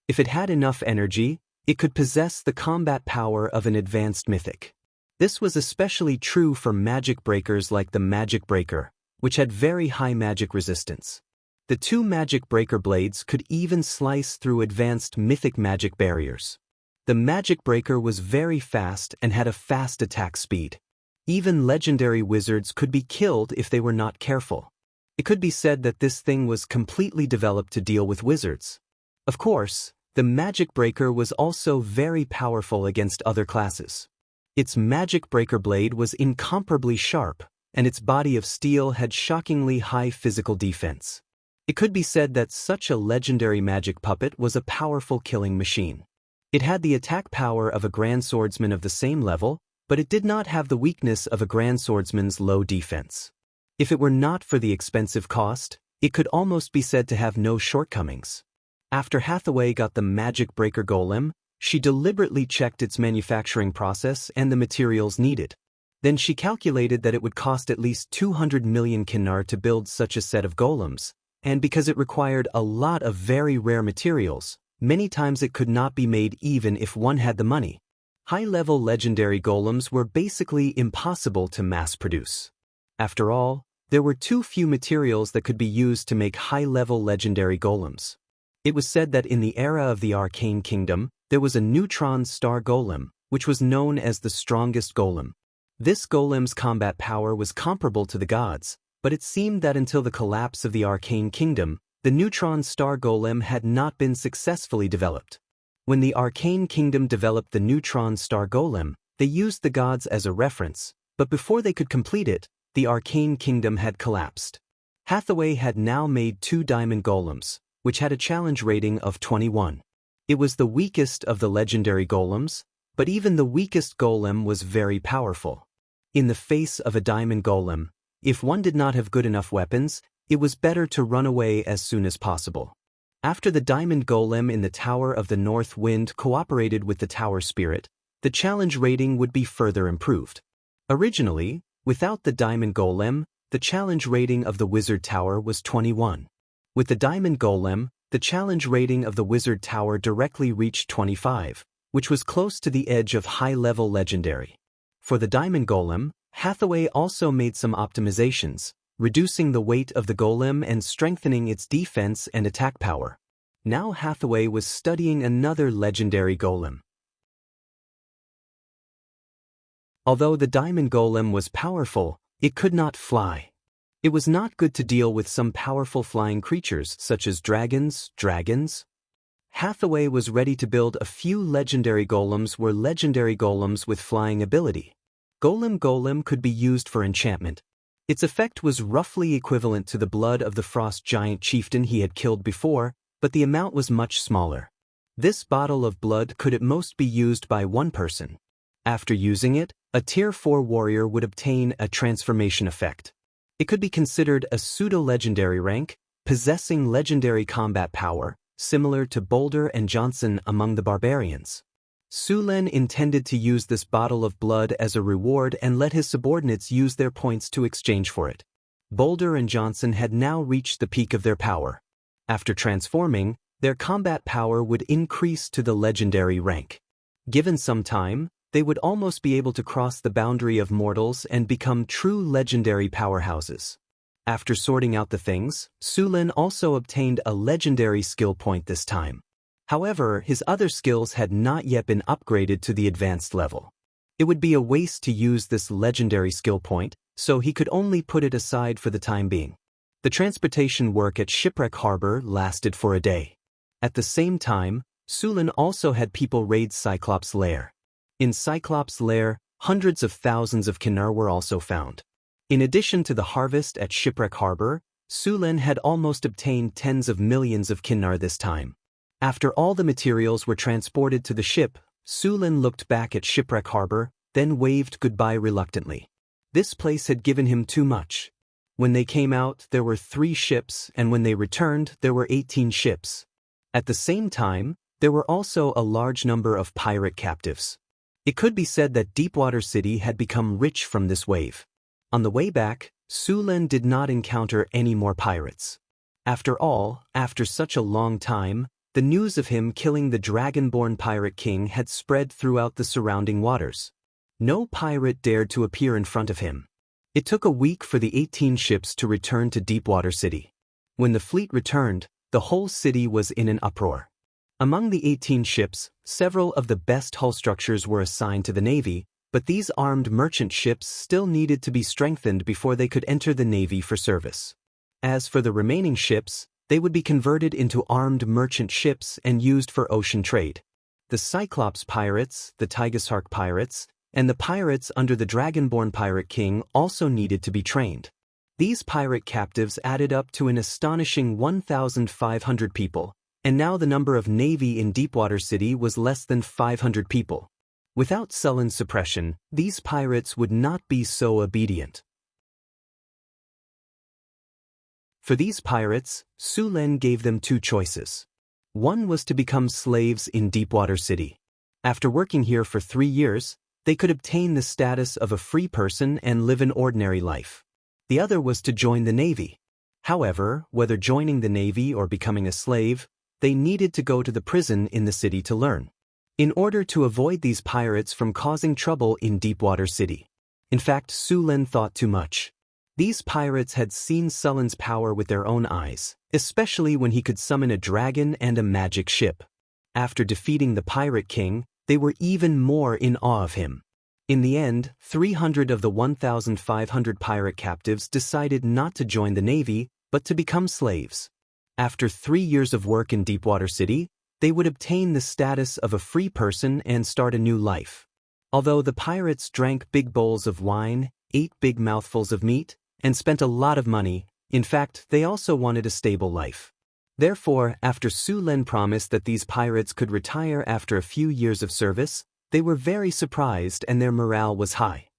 If it had enough energy, it could possess the combat power of an advanced mythic. This was especially true for magic breakers like the Magic Breaker, which had very high magic resistance. The 2 Magic Breaker blades could even slice through advanced mythic magic barriers. The Magic Breaker was very fast and had a fast attack speed. Even legendary wizards could be killed if they were not careful. It could be said that this thing was completely developed to deal with wizards. Of course, the Magic Breaker was also very powerful against other classes. Its Magic Breaker blade was incomparably sharp, and its body of steel had shockingly high physical defense. It could be said that such a legendary magic puppet was a powerful killing machine. It had the attack power of a Grand Swordsman of the same level, but it did not have the weakness of a Grand Swordsman's low defense. If it were not for the expensive cost, it could almost be said to have no shortcomings. After Hathaway got the Magic Breaker Golem, she deliberately checked its manufacturing process and the materials needed. Then she calculated that it would cost at least 200 million Kinar to build such a set of golems, and because it required a lot of very rare materials, many times it could not be made even if one had the money. High-level legendary golems were basically impossible to mass-produce. After all, there were too few materials that could be used to make high-level legendary golems. It was said that in the era of the Arcane Kingdom, there was a neutron star golem, which was known as the strongest golem. This golem's combat power was comparable to the gods, but it seemed that until the collapse of the Arcane Kingdom, the neutron star golem had not been successfully developed. When the Arcane Kingdom developed the neutron star golem, they used the gods as a reference, but before they could complete it, the Arcane Kingdom had collapsed. Hathaway had now made 2 diamond golems, which had a challenge rating of 21. It was the weakest of the legendary golems, but even the weakest golem was very powerful. In the face of a diamond golem, if one did not have good enough weapons, it was better to run away as soon as possible. After the diamond golem in the Tower of the North Wind cooperated with the tower spirit, the challenge rating would be further improved. Originally, without the diamond golem, the challenge rating of the wizard tower was 21. With the diamond golem, the challenge rating of the wizard tower directly reached 25, which was close to the edge of high-level legendary. For the diamond golem, Hathaway also made some optimizations, reducing the weight of the golem and strengthening its defense and attack power. Now Hathaway was studying another legendary golem. Although the diamond golem was powerful, it could not fly. It was not good to deal with some powerful flying creatures such as dragons. Hathaway was ready to build a few legendary golems with flying ability. Golem could be used for enchantment. Its effect was roughly equivalent to the blood of the frost giant chieftain he had killed before, but the amount was much smaller. This bottle of blood could at most be used by one person. After using it, a Tier 4 warrior would obtain a transformation effect. It could be considered a pseudo-legendary rank, possessing legendary combat power, similar to Boulder and Johnson among the barbarians. Sulen intended to use this bottle of blood as a reward and let his subordinates use their points to exchange for it. Boulder and Johnson had now reached the peak of their power. After transforming, their combat power would increase to the legendary rank. Given some time, they would almost be able to cross the boundary of mortals and become true legendary powerhouses. After sorting out the things, Sulen also obtained a legendary skill point this time. However, his other skills had not yet been upgraded to the advanced level. It would be a waste to use this legendary skill point, so he could only put it aside for the time being. The transportation work at Shipwreck Harbor lasted for a day. At the same time, Sulen also had people raid Cyclops' lair. In Cyclops' lair, hundreds of thousands of Kinnar were also found. In addition to the harvest at Shipwreck Harbor, Sulen had almost obtained tens of millions of Kinnar this time. After all the materials were transported to the ship, Sulen looked back at Shipwreck Harbor, then waved goodbye reluctantly. This place had given him too much. When they came out, there were 3 ships, and when they returned, there were 18 ships. At the same time, there were also a large number of pirate captives. It could be said that Deepwater City had become rich from this wave. On the way back, Sulen did not encounter any more pirates. After all, after such a long time, the news of him killing the Dragonborn Pirate King had spread throughout the surrounding waters. No pirate dared to appear in front of him. It took a week for the 18 ships to return to Deepwater City. When the fleet returned, the whole city was in an uproar. Among the 18 ships, several of the best hull structures were assigned to the Navy, but these armed merchant ships still needed to be strengthened before they could enter the Navy for service. As for the remaining ships, they would be converted into armed merchant ships and used for ocean trade. The Cyclops pirates, the Tigershark pirates, and the pirates under the Dragonborn Pirate King also needed to be trained. These pirate captives added up to an astonishing 1,500 people, and now the number of Navy in Deepwater City was less than 500 people. Without sullen suppression, these pirates would not be so obedient. For these pirates, Sulen gave them 2 choices. One was to become slaves in Deepwater City. After working here for 3 years, they could obtain the status of a free person and live an ordinary life. The other was to join the Navy. However, whether joining the Navy or becoming a slave, they needed to go to the prison in the city to learn. In order to avoid these pirates from causing trouble in Deepwater City. In fact, Sulen thought too much. These pirates had seen Sullen's power with their own eyes, especially when he could summon a dragon and a magic ship. After defeating the Pirate King, they were even more in awe of him. In the end, 300 of the 1,500 pirate captives decided not to join the navy, but to become slaves. After 3 years of work in Deepwater City, they would obtain the status of a free person and start a new life. Although the pirates drank big bowls of wine, ate big mouthfuls of meat, and spent a lot of money, in fact, they also wanted a stable life. Therefore, after Su Len promised that these pirates could retire after a few years of service, they were very surprised and their morale was high.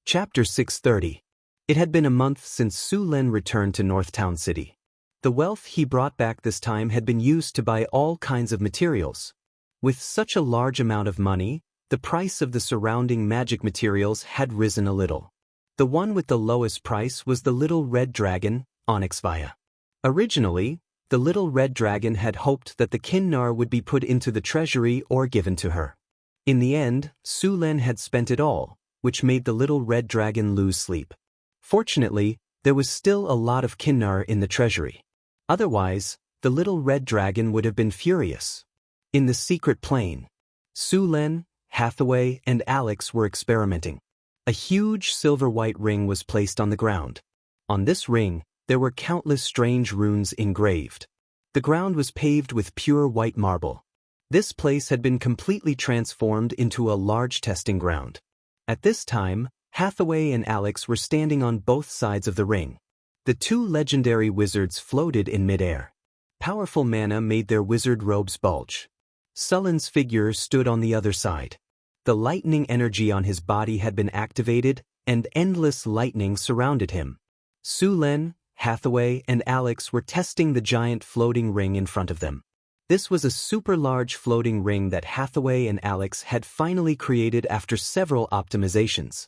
Chapter 630. It had been a month since Su Len returned to Northtown City. The wealth he brought back this time had been used to buy all kinds of materials. With such a large amount of money, the price of the surrounding magic materials had risen a little. The one with the lowest price was the little red dragon, Onyx Via. Originally, the little red dragon had hoped that the Kinnar would be put into the treasury or given to her. In the end, Su Len had spent it all, which made the little red dragon lose sleep. Fortunately, there was still a lot of Kinnar in the treasury. Otherwise, the little red dragon would have been furious. In the secret plane, Su Len, Hathaway, and Alex were experimenting. A huge silver-white ring was placed on the ground. On this ring, there were countless strange runes engraved. The ground was paved with pure white marble. This place had been completely transformed into a large testing ground. At this time, Hathaway and Alex were standing on both sides of the ring. The two legendary wizards floated in midair. Powerful mana made their wizard robes bulge. Sullen's figure stood on the other side. The lightning energy on his body had been activated, and endless lightning surrounded him. Su Len, Hathaway, and Alex were testing the giant floating ring in front of them. This was a super large floating ring that Hathaway and Alex had finally created after several optimizations.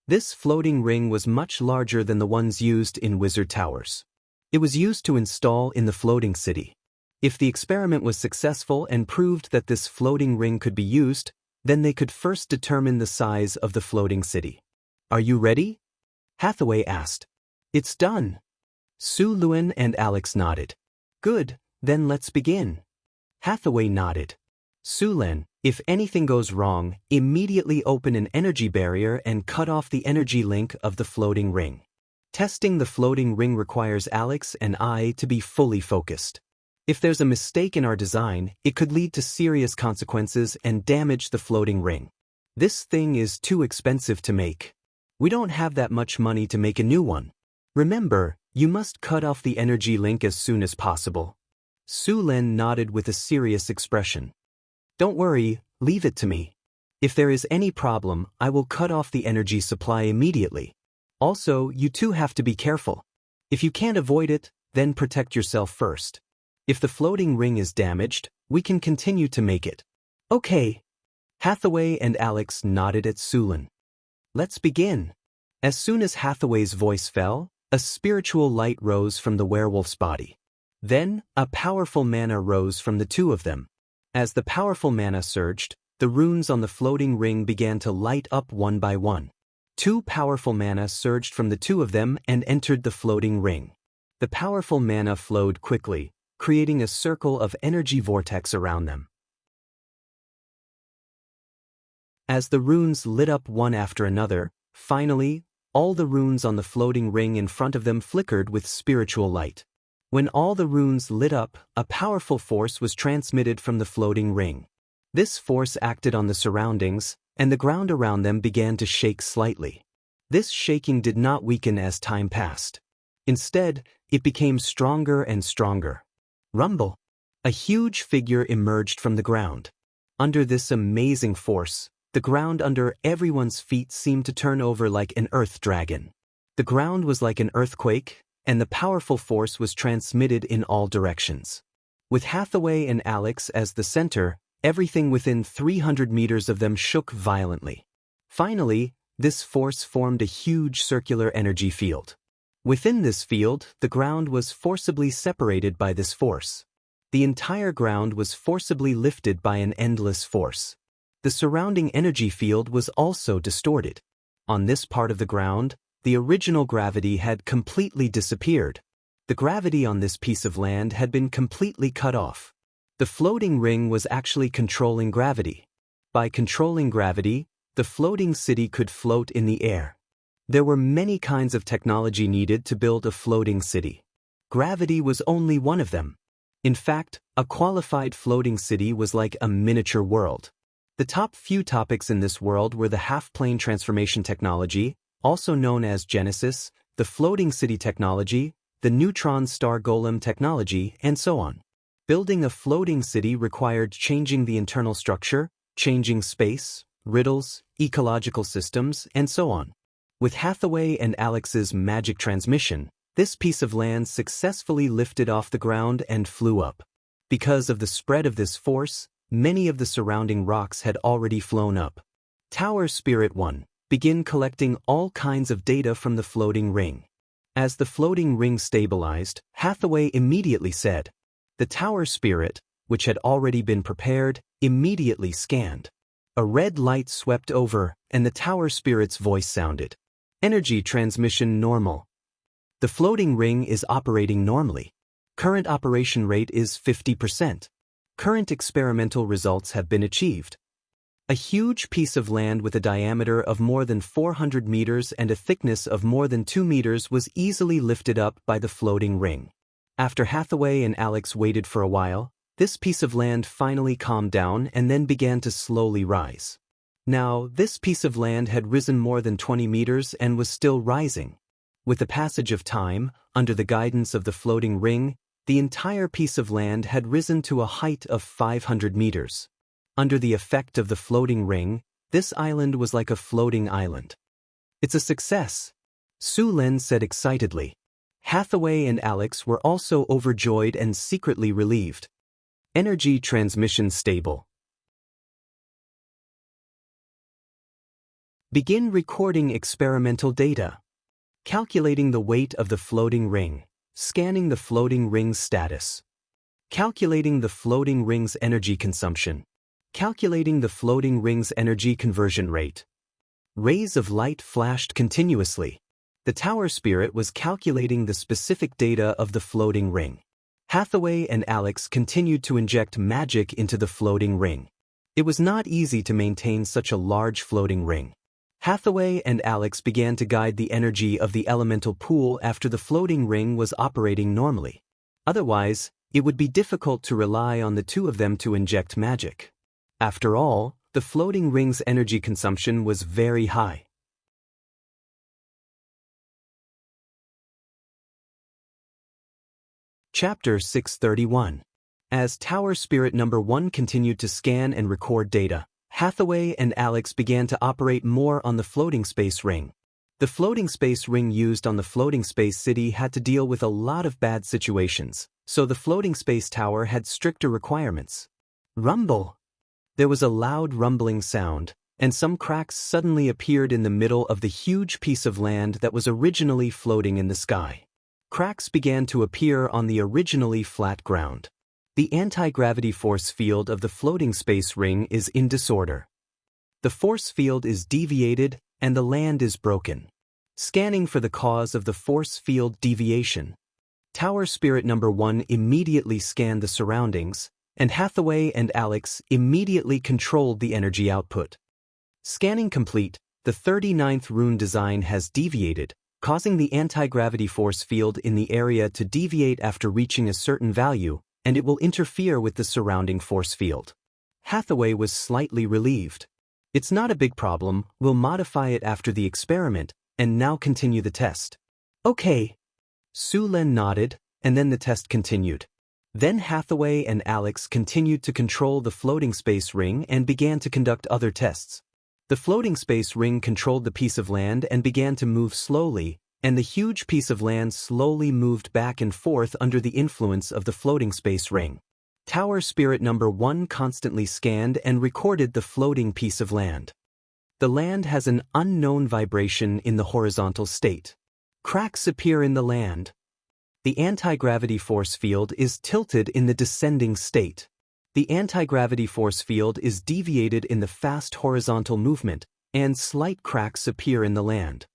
This floating ring was much larger than the ones used in wizard towers. It was used to install in the floating city. If the experiment was successful and proved that this floating ring could be used, then they could first determine the size of the floating city. "Are you ready?" Hathaway asked. "It's done." Su Len and Alex nodded. "Good, then let's begin." Hathaway nodded. "Su Len, if anything goes wrong, immediately open an energy barrier and cut off the energy link of the floating ring." Testing the floating ring requires Alex and I to be fully focused. If there's a mistake in our design, it could lead to serious consequences and damage the floating ring. This thing is too expensive to make. We don't have that much money to make a new one. Remember, you must cut off the energy link as soon as possible. Su Len nodded with a serious expression. "Don't worry, leave it to me. If there is any problem, I will cut off the energy supply immediately. Also, you two have to be careful. If you can't avoid it, then protect yourself first. If the floating ring is damaged, we can continue to make it." "Okay." Hathaway and Alex nodded at Su Len. "Let's begin." As soon as Hathaway's voice fell, a spiritual light rose from the werewolf's body. Then, a powerful mana rose from the two of them. As the powerful mana surged, the runes on the floating ring began to light up one by one. 2 powerful mana surged from the two of them and entered the floating ring. The powerful mana flowed quickly, creating a circle of energy vortex around them. As the runes lit up one after another, finally, all the runes on the floating ring in front of them flickered with spiritual light. When all the runes lit up, a powerful force was transmitted from the floating ring. This force acted on the surroundings, and the ground around them began to shake slightly. This shaking did not weaken as time passed. Instead, it became stronger and stronger. Rumble! A huge figure emerged from the ground. Under this amazing force, the ground under everyone's feet seemed to turn over like an earth dragon. The ground was like an earthquake, and the powerful force was transmitted in all directions. With Hathaway and Alex as the center, everything within 300 meters of them shook violently. Finally, this force formed a huge circular energy field. Within this field, the ground was forcibly separated by this force. The entire ground was forcibly lifted by an endless force. The surrounding energy field was also distorted. On this part of the ground, the original gravity had completely disappeared. The gravity on this piece of land had been completely cut off. The floating ring was actually controlling gravity. By controlling gravity, the floating city could float in the air. There were many kinds of technology needed to build a floating city. Gravity was only one of them. In fact, a qualified floating city was like a miniature world. The top few topics in this world were the half-plane transformation technology, also known as Genesis, the floating city technology, the neutron star golem technology, and so on. Building a floating city required changing the internal structure, changing space, riddles, ecological systems, and so on. With Hathaway and Alex's magic transmission, this piece of land successfully lifted off the ground and flew up. Because of the spread of this force, many of the surrounding rocks had already flown up. Tower Spirit 1. Begin collecting all kinds of data from the floating ring. As the floating ring stabilized, Hathaway immediately said. The Tower Spirit, which had already been prepared, immediately scanned. A red light swept over, and the Tower Spirit's voice sounded. Energy transmission normal. The floating ring is operating normally. Current operation rate is 50%. Current experimental results have been achieved. A huge piece of land with a diameter of more than 400 meters and a thickness of more than 2 meters was easily lifted up by the floating ring. After Hathaway and Alex waited for a while, this piece of land finally calmed down and then began to slowly rise. Now, this piece of land had risen more than 20 meters and was still rising. With the passage of time, under the guidance of the floating ring, the entire piece of land had risen to a height of 500 meters. Under the effect of the floating ring, this island was like a floating island. It's a success, Su Len said excitedly. Hathaway and Alex were also overjoyed and secretly relieved. Energy transmission stable. Begin recording experimental data. Calculating the weight of the floating ring. Scanning the floating ring's status. Calculating the floating ring's energy consumption. Calculating the floating ring's energy conversion rate. Rays of light flashed continuously. The Tower Spirit was calculating the specific data of the floating ring. Hathaway and Alex continued to inject magic into the floating ring. It was not easy to maintain such a large floating ring. Hathaway and Alex began to guide the energy of the elemental pool after the floating ring was operating normally. Otherwise, it would be difficult to rely on the two of them to inject magic. After all, the floating ring's energy consumption was very high. Chapter 631. As Tower Spirit number 1 continued to scan and record data, Hathaway and Alex began to operate more on the floating space ring. The floating space ring used on the floating space city had to deal with a lot of bad situations, so the floating space tower had stricter requirements. Rumble! There was a loud rumbling sound, and some cracks suddenly appeared in the middle of the huge piece of land that was originally floating in the sky. Cracks began to appear on the originally flat ground. The anti-gravity force field of the floating space ring is in disorder. The force field is deviated and the land is broken. Scanning for the cause of the force field deviation. Tower Spirit number 1 immediately scanned the surroundings, and Hathaway and Alex immediately controlled the energy output. Scanning complete, the 39th rune design has deviated, causing the anti-gravity force field in the area to deviate after reaching a certain value, and it will interfere with the surrounding force field. Hathaway was slightly relieved. It's not a big problem, we'll modify it after the experiment, and now continue the test. Okay. Su Len nodded, and then the test continued. Then Hathaway and Alex continued to control the floating space ring and began to conduct other tests. The floating space ring controlled the piece of land and began to move slowly, and the huge piece of land slowly moved back and forth under the influence of the floating space ring. Tower Spirit number 1 constantly scanned and recorded the floating piece of land. The land has an unknown vibration in the horizontal state. Cracks appear in the land. The anti-gravity force field is tilted in the descending state. The anti-gravity force field is deviated in the fast horizontal movement, and slight cracks appear in the land.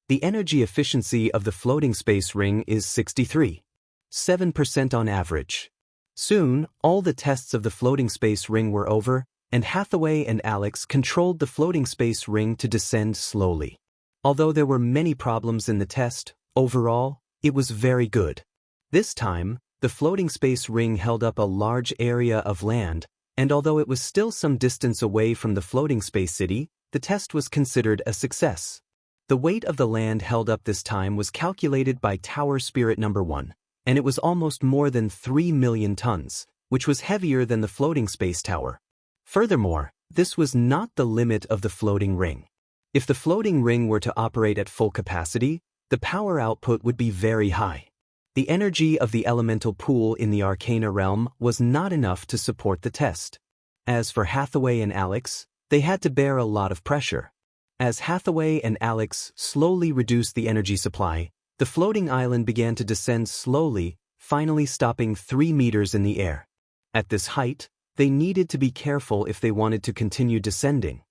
The energy efficiency of the floating space ring is 63.7% on average. Soon, all the tests of the floating space ring were over, and Hathaway and Alex controlled the floating space ring to descend slowly. Although there were many problems in the test, overall, it was very good. This time, the floating space ring held up a large area of land, and although it was still some distance away from the floating space city, the test was considered a success. The weight of the land held up this time was calculated by Tower Spirit No. 1, and it was almost more than 3 million tons, which was heavier than the floating space tower. Furthermore, this was not the limit of the floating ring. If the floating ring were to operate at full capacity, the power output would be very high. The energy of the elemental pool in the Arcana realm was not enough to support the test. As for Hathaway and Alex, they had to bear a lot of pressure. As Hathaway and Alex slowly reduced the energy supply, the floating island began to descend slowly, finally stopping 3 meters in the air. At this height, they needed to be careful if they wanted to continue descending.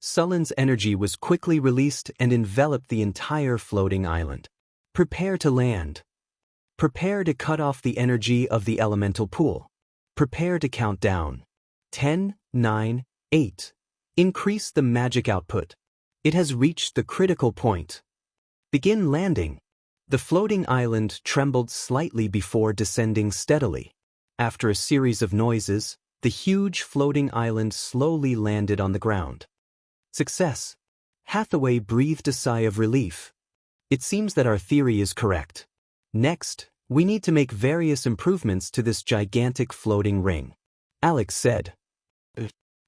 Sullen's energy was quickly released and enveloped the entire floating island. Prepare to land. Prepare to cut off the energy of the elemental pool. Prepare to count down. 10, 9, 8. Increase the magic output. It has reached the critical point. Begin landing. The floating island trembled slightly before descending steadily. After a series of noises, the huge floating island slowly landed on the ground. Success. Hathaway breathed a sigh of relief. It seems that our theory is correct. Next, we need to make various improvements to this gigantic floating ring. Alex said.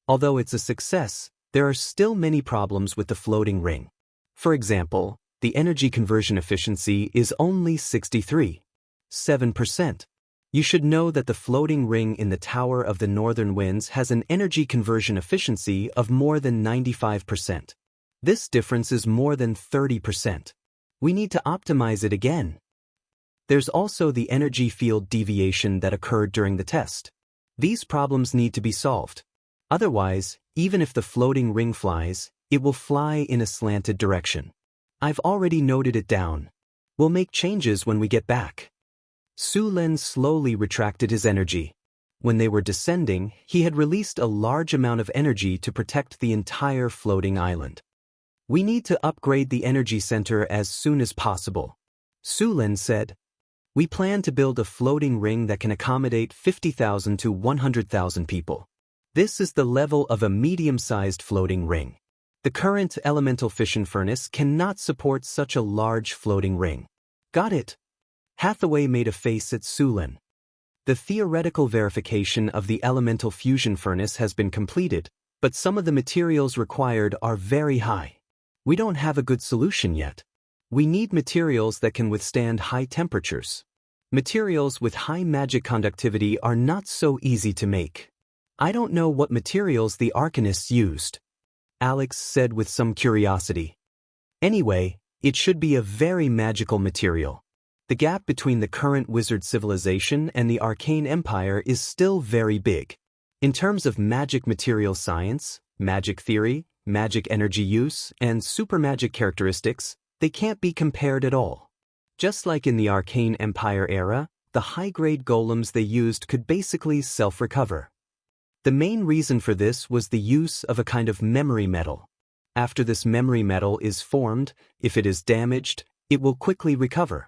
Although it's a success, there are still many problems with the floating ring. For example, the energy conversion efficiency is only 63.7%. You should know that the floating ring in the Tower of the Northern Winds has an energy conversion efficiency of more than 95%. This difference is more than 30%. We need to optimize it again. There's also the energy field deviation that occurred during the test. These problems need to be solved. Otherwise, even if the floating ring flies, it will fly in a slanted direction. I've already noted it down. We'll make changes when we get back. Su Len slowly retracted his energy. When they were descending, he had released a large amount of energy to protect the entire floating island. We need to upgrade the energy center as soon as possible. Su Len said. We plan to build a floating ring that can accommodate 50,000 to 100,000 people. This is the level of a medium-sized floating ring. The current elemental fission furnace cannot support such a large floating ring. Got it? Hathaway made a face at Su Len. The theoretical verification of the elemental fusion furnace has been completed, but some of the materials required are very high. We don't have a good solution yet. We need materials that can withstand high temperatures. Materials with high magic conductivity are not so easy to make. I don't know what materials the Arcanists used, Alex said with some curiosity. Anyway, it should be a very magical material. The gap between the current wizard civilization and the arcane empire is still very big. In terms of magic material science, magic theory, magic energy use, and supermagic characteristics, they can't be compared at all. Just like in the arcane empire era, the high-grade golems they used could basically self-recover. The main reason for this was the use of a kind of memory metal. After this memory metal is formed, if it is damaged, it will quickly recover.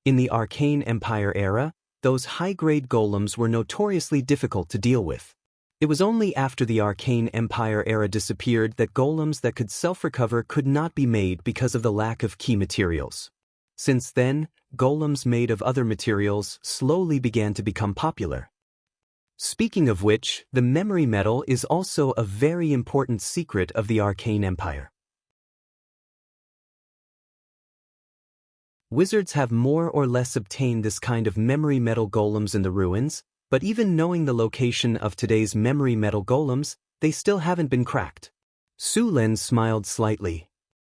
In the Arcane Empire era, those high-grade golems were notoriously difficult to deal with. It was only after the Arcane Empire era disappeared that golems that could self-recover could not be made because of the lack of key materials. Since then, golems made of other materials slowly began to become popular. Speaking of which, the memory metal is also a very important secret of the Arcane Empire. Wizards have more or less obtained this kind of memory metal golems in the ruins, but even knowing the location of today's memory metal golems, they still haven't been cracked. Su Len smiled slightly.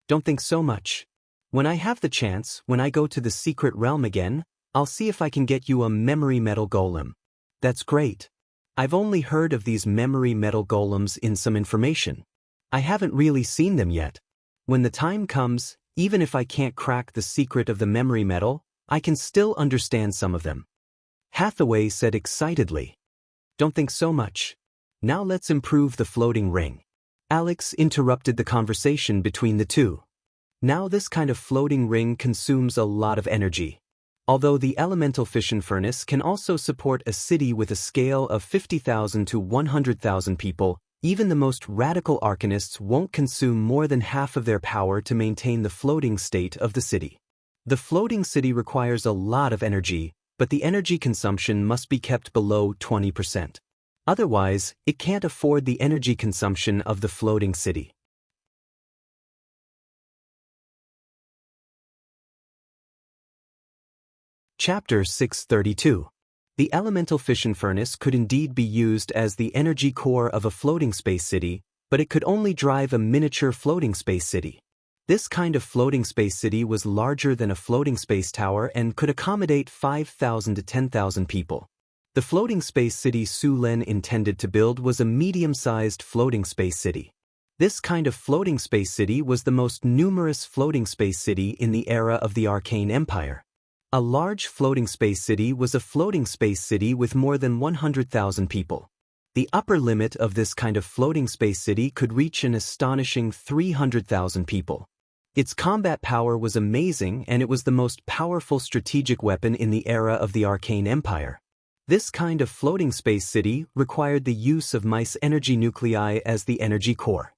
Don't think so much. When I have the chance, when I go to the secret realm again, I'll see if I can get you a memory metal golem. That's great. I've only heard of these memory metal golems in some information. I haven't really seen them yet. When the time comes, even if I can't crack the secret of the memory metal, I can still understand some of them. Hathaway said excitedly. Don't think so much. Now let's improve the floating ring. Alex interrupted the conversation between the two. Now this kind of floating ring consumes a lot of energy. Although the elemental fission furnace can also support a city with a scale of 50,000 to 100,000 people, even the most radical arcanists won't consume more than half of their power to maintain the floating state of the city. The floating city requires a lot of energy, but the energy consumption must be kept below 20%. Otherwise, it can't afford the energy consumption of the floating city. Chapter 632. The elemental fission furnace could indeed be used as the energy core of a floating space city, but it could only drive a miniature floating space city. This kind of floating space city was larger than a floating space tower and could accommodate 5,000 to 10,000 people. The floating space city Su Len intended to build was a medium-sized floating space city. This kind of floating space city was the most numerous floating space city in the era of the Arcane Empire. A large floating space city was a floating space city with more than 100,000 people. The upper limit of this kind of floating space city could reach an astonishing 300,000 people. Its combat power was amazing, and it was the most powerful strategic weapon in the era of the Arcane Empire. This kind of floating space city required the use of mice energy nuclei as the energy core.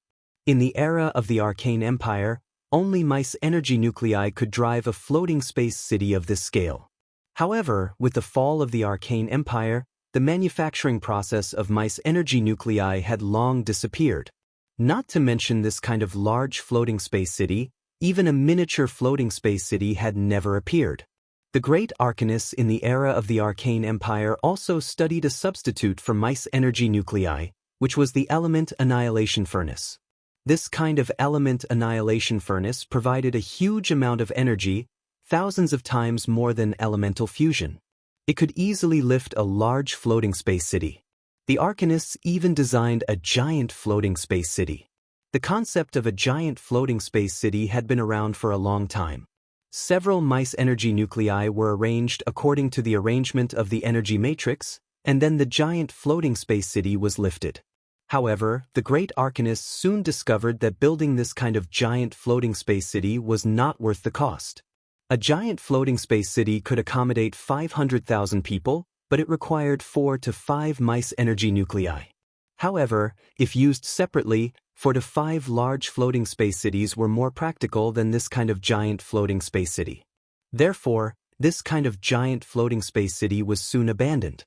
In the era of the Arcane Empire, only mice energy nuclei could drive a floating space city of this scale. However, with the fall of the Arcane Empire, the manufacturing process of mice energy nuclei had long disappeared. Not to mention this kind of large floating space city, even a miniature floating space city had never appeared. The great arcanists in the era of the Arcane Empire also studied a substitute for mice energy nuclei, which was the element annihilation furnace. This kind of element annihilation furnace provided a huge amount of energy, thousands of times more than elemental fusion. It could easily lift a large floating space city. The arcanists even designed a giant floating space city. The concept of a giant floating space city had been around for a long time. Several mice energy nuclei were arranged according to the arrangement of the energy matrix, and then the giant floating space city was lifted. However, the great arcanists soon discovered that building this kind of giant floating space city was not worth the cost. A giant floating space city could accommodate 500,000 people, but it required 4 to 5 mice energy nuclei. However, if used separately, 4 to 5 large floating space cities were more practical than this kind of giant floating space city. Therefore, this kind of giant floating space city was soon abandoned.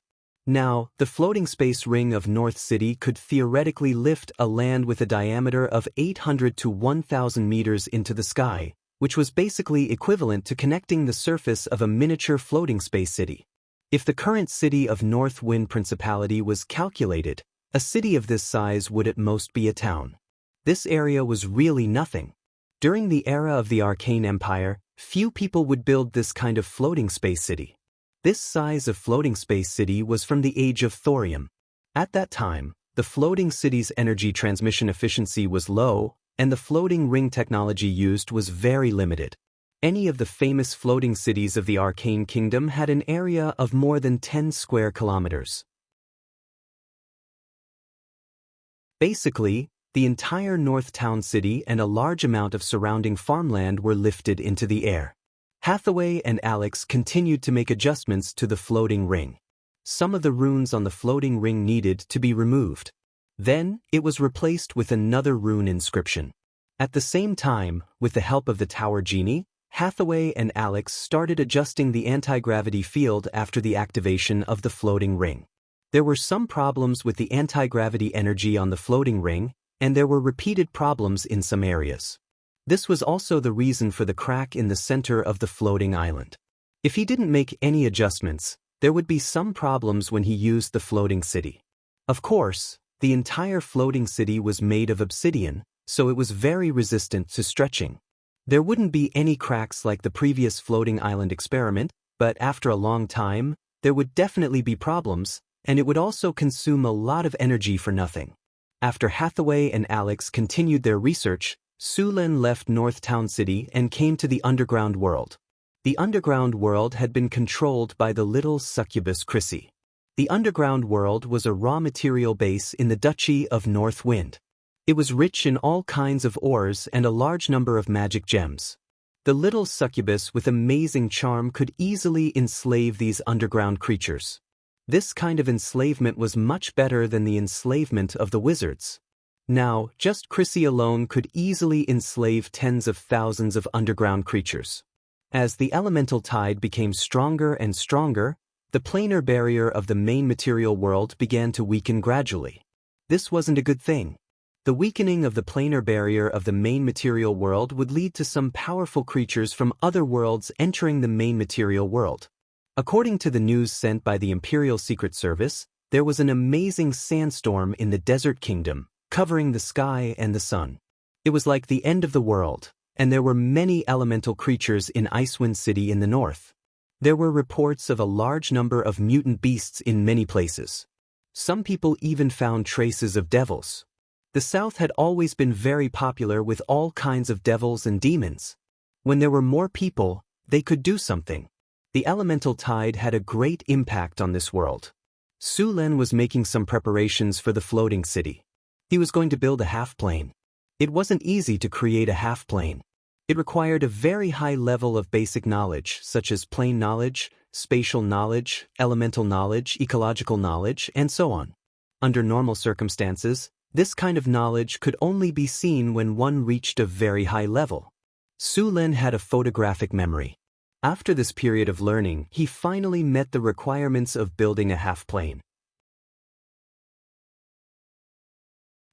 Now, the floating space ring of North City could theoretically lift a land with a diameter of 800 to 1,000 meters into the sky, which was basically equivalent to connecting the surface of a miniature floating space city. If the current city of North Wind Principality was calculated, a city of this size would at most be a town. This area was really nothing. During the era of the Arcane Empire, few people would build this kind of floating space city. This size of floating space city was from the age of thorium. At that time, the floating city's energy transmission efficiency was low, and the floating ring technology used was very limited. Any of the famous floating cities of the Arcane Kingdom had an area of more than 10 square kilometers. Basically, the entire North Town City and a large amount of surrounding farmland were lifted into the air. Hathaway and Alex continued to make adjustments to the floating ring. Some of the runes on the floating ring needed to be removed. Then, it was replaced with another rune inscription. At the same time, with the help of the Tower Genie, Hathaway and Alex started adjusting the anti-gravity field after the activation of the floating ring. There were some problems with the anti-gravity energy on the floating ring, and there were repeated problems in some areas. This was also the reason for the crack in the center of the floating island. If he didn't make any adjustments, there would be some problems when he used the floating city. Of course, the entire floating city was made of obsidian, so it was very resistant to stretching. There wouldn't be any cracks like the previous floating island experiment, But after a long time, there would definitely be problems, and it would also consume a lot of energy for nothing. After Hathaway and Alex continued their research, Su-Lin left North Town City and came to the underground world. The underground world had been controlled by the little succubus Chrissy. The underground world was a raw material base in the Duchy of North Wind. It was rich in all kinds of ores and a large number of magic gems. The little succubus with amazing charm could easily enslave these underground creatures. This kind of enslavement was much better than the enslavement of the wizards. Now, just Chrissy alone could easily enslave tens of thousands of underground creatures. As the elemental tide became stronger and stronger, the planar barrier of the main material world began to weaken gradually. This wasn't a good thing. The weakening of the planar barrier of the main material world would lead to some powerful creatures from other worlds entering the main material world. According to the news sent by the Imperial Secret Service, there was an amazing sandstorm in the Desert Kingdom, covering the sky and the sun. It was like the end of the world, and there were many elemental creatures in Icewind City in the north. There were reports of a large number of mutant beasts in many places. Some people even found traces of devils. The south had always been very popular with all kinds of devils and demons. When there were more people, they could do something. The elemental tide had a great impact on this world. Su-Lin was making some preparations for the floating city. He was going to build a half-plane. It wasn't easy to create a half-plane. It required a very high level of basic knowledge, such as plane knowledge, spatial knowledge, elemental knowledge, ecological knowledge, and so on. Under normal circumstances, this kind of knowledge could only be seen when one reached a very high level. Su-Lin had a photographic memory. After this period of learning, he finally met the requirements of building a half-plane.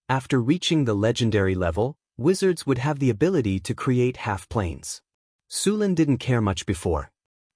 After reaching the legendary level, wizards would have the ability to create half-planes. Su-Lin didn't care much before.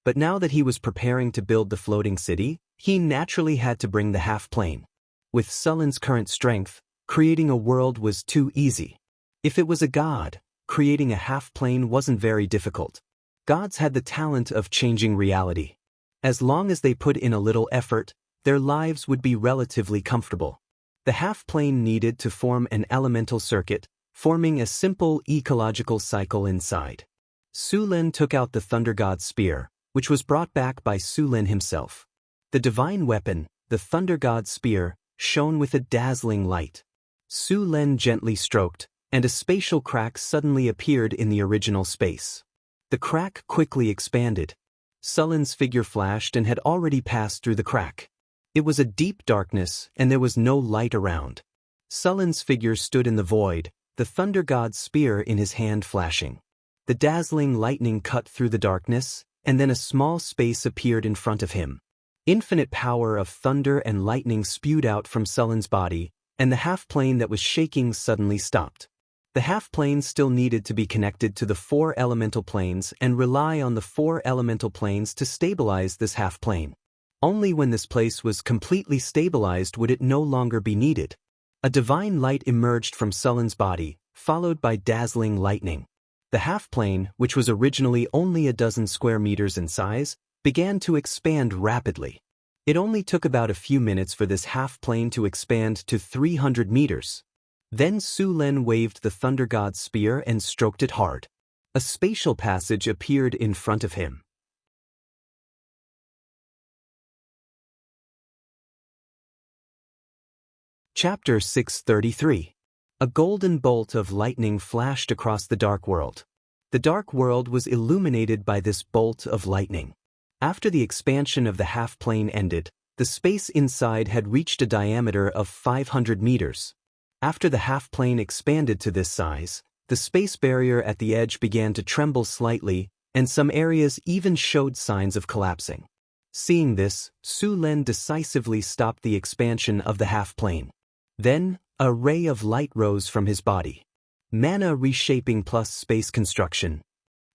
But now that he was preparing to build the floating city, he naturally had to bring the half-plane. With Su-Lin's current strength, creating a world was too easy. If it was a god, creating a half-plane wasn't very difficult. Gods had the talent of changing reality. As long as they put in a little effort, their lives would be relatively comfortable. The half-plane needed to form an elemental circuit, forming a simple ecological cycle inside. Su-Lin took out the Thunder God's spear, which was brought back by Su-Lin himself. The divine weapon, the Thunder God's spear, shone with a dazzling light. Su-Lin gently stroked, and a spatial crack suddenly appeared in the original space. The crack quickly expanded. Su-Lin's figure flashed and had already passed through the crack. It was a deep darkness, and there was no light around. Su-Lin's figure stood in the void, the Thunder God's spear in his hand flashing. The dazzling lightning cut through the darkness, and then a small space appeared in front of him. Infinite power of thunder and lightning spewed out from Su-Lin's body, and the half-plane that was shaking suddenly stopped. The half-plane still needed to be connected to the 4 elemental planes and rely on the 4 elemental planes to stabilize this half-plane. Only when this place was completely stabilized would it no longer be needed. A divine light emerged from Su-Lin's body, followed by dazzling lightning. The half-plane, which was originally only a dozen square meters in size, began to expand rapidly. It only took about a few minutes for this half-plane to expand to 300 meters. Then Su-Lin waved the Thunder God's spear and stroked it hard. A spatial passage appeared in front of him. Chapter 633. A golden bolt of lightning flashed across the dark world. The dark world was illuminated by this bolt of lightning. After the expansion of the half-plane ended, the space inside had reached a diameter of 500 meters. After the half-plane expanded to this size, the space barrier at the edge began to tremble slightly, and some areas even showed signs of collapsing. Seeing this, Su-Lin decisively stopped the expansion of the half-plane. Then, a ray of light rose from his body. Mana reshaping plus space construction.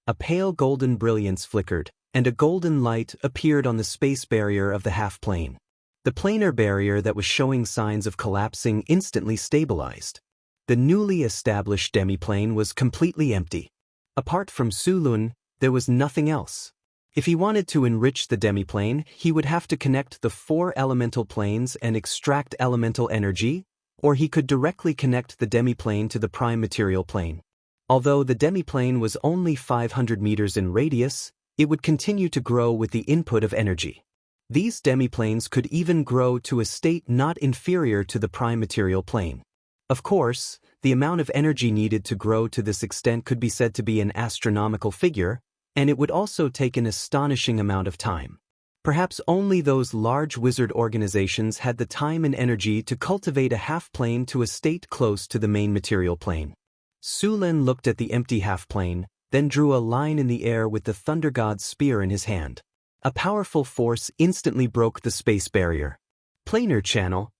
A pale golden brilliance flickered, and a golden light appeared on the space barrier of the half-plane. The planar barrier that was showing signs of collapsing instantly stabilized. The newly established demiplane was completely empty. Apart from Su-Lin, there was nothing else. If he wanted to enrich the demiplane, he would have to connect the 4 elemental planes and extract elemental energy, or he could directly connect the demiplane to the prime material plane. Although the demiplane was only 500 meters in radius, it would continue to grow with the input of energy. These demiplanes could even grow to a state not inferior to the prime material plane. Of course, the amount of energy needed to grow to this extent could be said to be an astronomical figure, and it would also take an astonishing amount of time. Perhaps only those large wizard organizations had the time and energy to cultivate a half-plane to a state close to the main material plane. Su Lin looked at the empty half-plane, then drew a line in the air with the Thunder God's spear in his hand. A powerful force instantly broke the space barrier. Planar channel.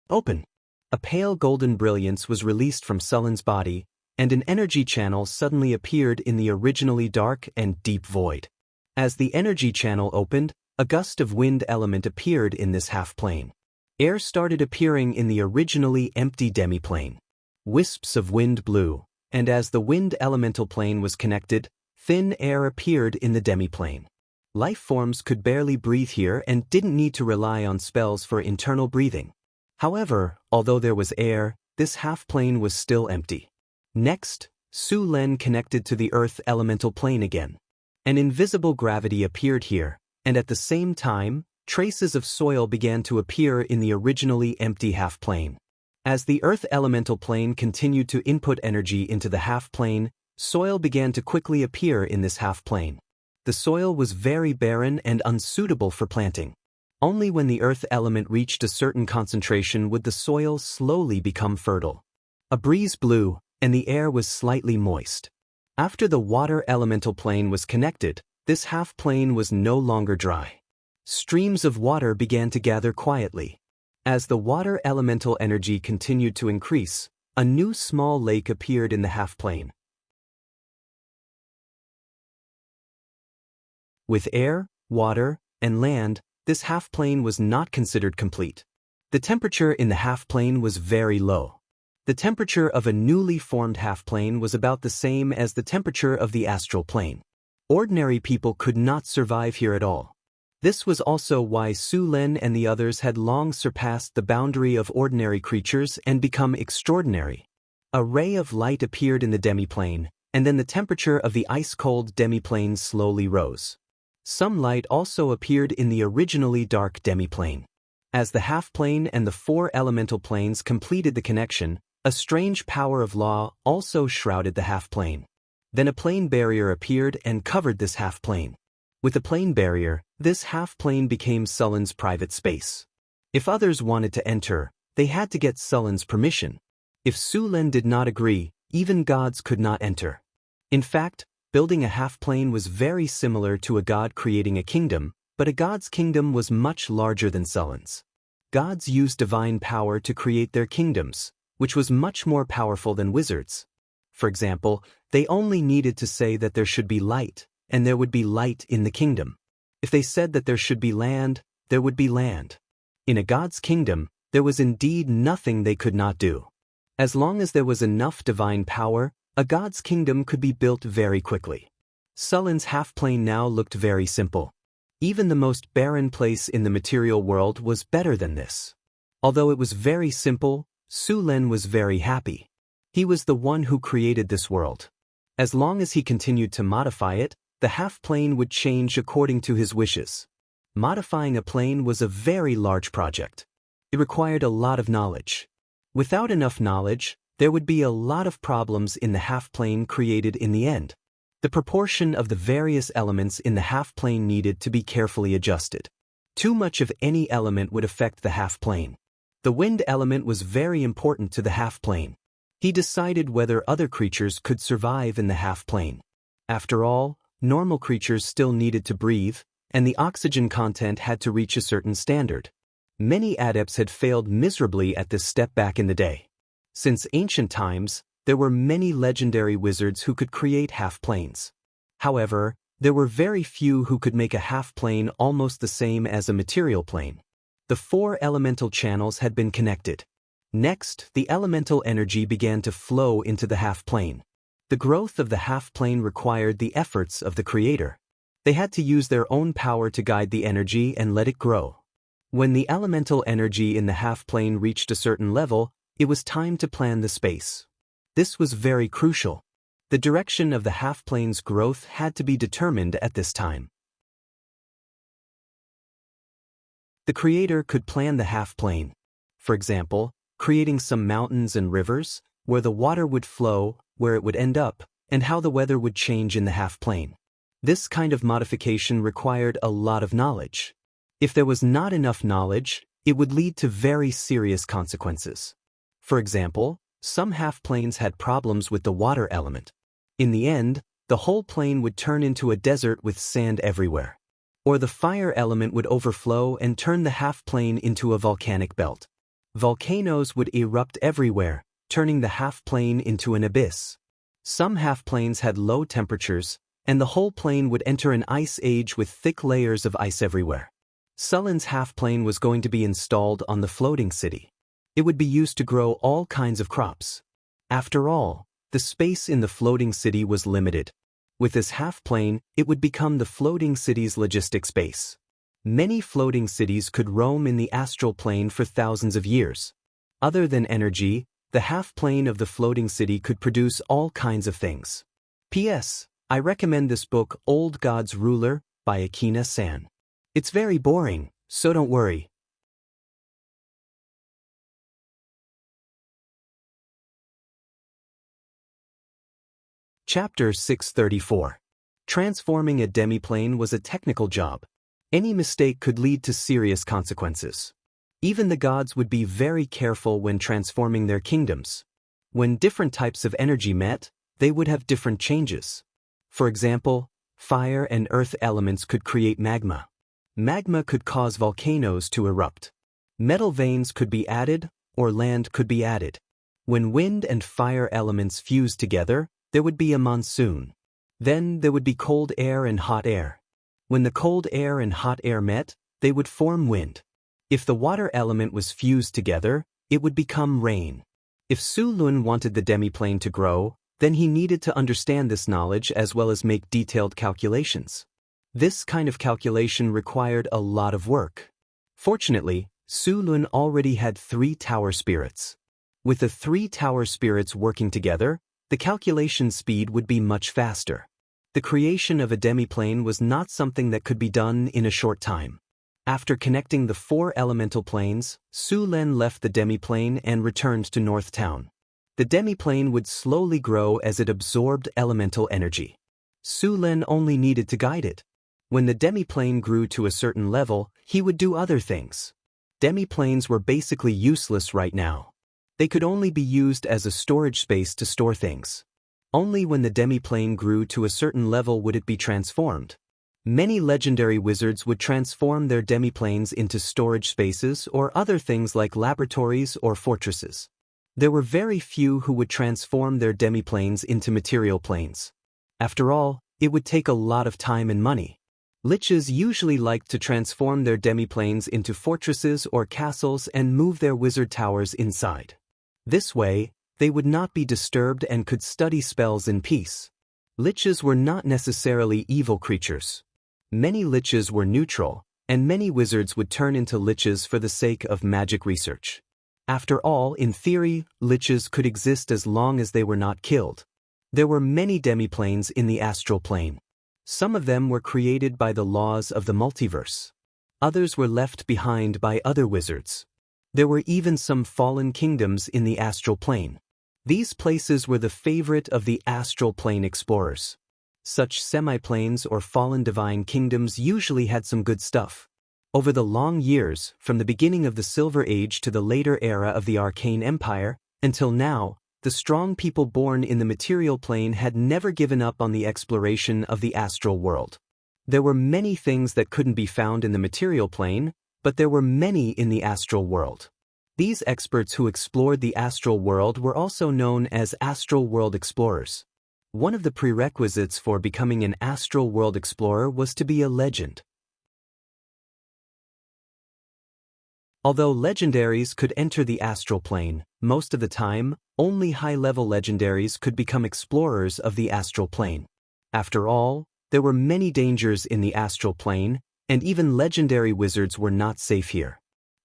Open. A pale golden brilliance was released from Sullen's body, and an energy channel suddenly appeared in the originally dark and deep void. As the energy channel opened, a gust of wind element appeared in this half-plane. Air started appearing in the originally empty demiplane. Wisps of wind blew, and as the wind elemental plane was connected, thin air appeared in the demiplane. Life forms could barely breathe here and didn't need to rely on spells for internal breathing. However, although there was air, this half-plane was still empty. Next, Su Lin connected to the earth elemental plane again. An invisible gravity appeared here, and at the same time, traces of soil began to appear in the originally empty half-plane. As the earth elemental plane continued to input energy into the half-plane, soil began to quickly appear in this half-plane. The soil was very barren and unsuitable for planting. Only when the earth element reached a certain concentration would the soil slowly become fertile. A breeze blew, and the air was slightly moist. After the water elemental plane was connected, this half-plane was no longer dry. Streams of water began to gather quietly. As the water elemental energy continued to increase, a new small lake appeared in the half-plane. With air, water, and land, this half-plane was not considered complete. The temperature in the half-plane was very low. The temperature of a newly formed half-plane was about the same as the temperature of the astral plane. Ordinary people could not survive here at all. This was also why Su Lin and the others had long surpassed the boundary of ordinary creatures and become extraordinary. A ray of light appeared in the demiplane, and then the temperature of the ice-cold demiplane slowly rose. Some light also appeared in the originally dark demiplane. As the half-plane and the 4 elemental planes completed the connection, a strange power of law also shrouded the half-plane. Then a plane barrier appeared and covered this half-plane. With the plane barrier, this half-plane became Sullen's private space. If others wanted to enter, they had to get Sullen's permission. If Su Lin did not agree, even gods could not enter. In fact, building a half-plane was very similar to a god creating a kingdom, but a god's kingdom was much larger than Sullen's. Gods used divine power to create their kingdoms, which was much more powerful than wizards. For example, they only needed to say that there should be light, and there would be light in the kingdom. If they said that there should be land, there would be land. In a god's kingdom, there was indeed nothing they could not do. As long as there was enough divine power, a god's kingdom could be built very quickly. Sullen's half-plane now looked very simple. Even the most barren place in the material world was better than this. Although it was very simple, Su Lin was very happy. He was the one who created this world. As long as he continued to modify it, the half-plane would change according to his wishes. Modifying a plane was a very large project. It required a lot of knowledge. Without enough knowledge, there would be a lot of problems in the half-plane created in the end. The proportion of the various elements in the half-plane needed to be carefully adjusted. Too much of any element would affect the half-plane. The wind element was very important to the half-plane. He decided whether other creatures could survive in the half-plane. After all, normal creatures still needed to breathe, and the oxygen content had to reach a certain standard. Many adepts had failed miserably at this step back in the day. Since ancient times, there were many legendary wizards who could create half-planes. However, there were very few who could make a half-plane almost the same as a material plane. The 4 elemental channels had been connected. Next, the elemental energy began to flow into the half-plane. The growth of the half-plane required the efforts of the creator. They had to use their own power to guide the energy and let it grow. When the elemental energy in the half-plane reached a certain level, it was time to plan the space. This was very crucial. The direction of the half-plane's growth had to be determined at this time. The creator could plan the half-plane. For example, creating some mountains and rivers, where the water would flow, where it would end up, and how the weather would change in the half-plane. This kind of modification required a lot of knowledge. If there was not enough knowledge, it would lead to very serious consequences. For example, some half-planes had problems with the water element. In the end, the whole plane would turn into a desert with sand everywhere. Or the fire element would overflow and turn the half-plane into a volcanic belt. Volcanoes would erupt everywhere, turning the half-plane into an abyss. Some half-planes had low temperatures, and the whole plane would enter an ice age with thick layers of ice everywhere. Sullen's half-plane was going to be installed on the floating city. It would be used to grow all kinds of crops. After all, the space in the floating city was limited. With this half-plane, it would become the floating city's logistic base. Many floating cities could roam in the astral plane for thousands of years. Other than energy, the half-plane of the floating city could produce all kinds of things. P.S. I recommend this book, Old God's Ruler, by Akina-san. It's very boring, so don't worry. Chapter 634. Transforming a demiplane was a technical job. Any mistake could lead to serious consequences. Even the gods would be very careful when transforming their kingdoms. When different types of energy met, they would have different changes. For example, fire and earth elements could create magma. Magma could cause volcanoes to erupt. Metal veins could be added, or land could be added. When wind and fire elements fused together, there would be a monsoon. Then there would be cold air and hot air. When the cold air and hot air met, they would form wind. If the water element was fused together, it would become rain. If Su-Lun wanted the demiplane to grow, then he needed to understand this knowledge as well as make detailed calculations. This kind of calculation required a lot of work. Fortunately, Su-Lun already had 3 tower spirits. With the 3 tower spirits working together, the calculation speed would be much faster. The creation of a demiplane was not something that could be done in a short time. After connecting the 4 elemental planes, Su-Lun left the demiplane and returned to North Town. The demiplane would slowly grow as it absorbed elemental energy. Su-Lun only needed to guide it. When the demiplane grew to a certain level, he would do other things. Demiplanes were basically useless right now. They could only be used as a storage space to store things. Only when the demiplane grew to a certain level would it be transformed. Many legendary wizards would transform their demiplanes into storage spaces or other things like laboratories or fortresses. There were very few who would transform their demiplanes into material planes. After all, it would take a lot of time and money. Liches usually liked to transform their demiplanes into fortresses or castles and move their wizard towers inside. This way, they would not be disturbed and could study spells in peace. Liches were not necessarily evil creatures. Many liches were neutral, and many wizards would turn into liches for the sake of magic research. After all, in theory, liches could exist as long as they were not killed. There were many demiplanes in the astral plane. Some of them were created by the laws of the multiverse. Others were left behind by other wizards. There were even some fallen kingdoms in the astral plane. These places were the favorite of the astral plane explorers. Such semi-planes or fallen divine kingdoms usually had some good stuff. Over the long years, from the beginning of the Silver Age to the later era of the Arcane Empire, until now, the strong people born in the material plane had never given up on the exploration of the astral world. There were many things that couldn't be found in the material plane, but there were many in the astral world. These experts who explored the astral world were also known as astral world explorers. One of the prerequisites for becoming an astral world explorer was to be a legend. Although legendaries could enter the astral plane, most of the time, only high-level legendaries could become explorers of the astral plane. After all, There were many dangers in the astral plane, and even legendary wizards were not safe here.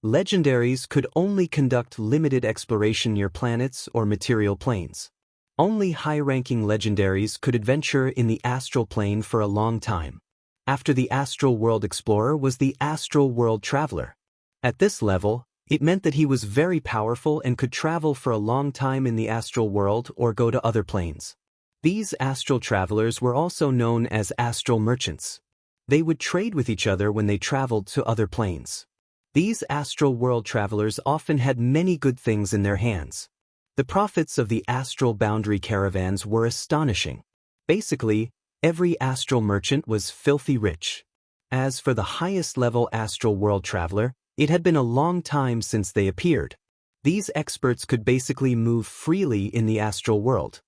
Legendaries could only conduct limited exploration near planets or material planes. Only high-ranking legendaries could adventure in the astral plane for a long time. After the Astral World Explorer was the Astral World Traveler. At this level, it meant that he was very powerful and could travel for a long time in the astral world or go to other planes. These astral travelers were also known as astral merchants. They would trade with each other when they traveled to other planes. These astral world travelers often had many good things in their hands. The profits of the astral boundary caravans were astonishing. Basically, every astral merchant was filthy rich. As for the highest level astral world traveler, it had been a long time since they appeared. These experts could basically move freely in the astral world.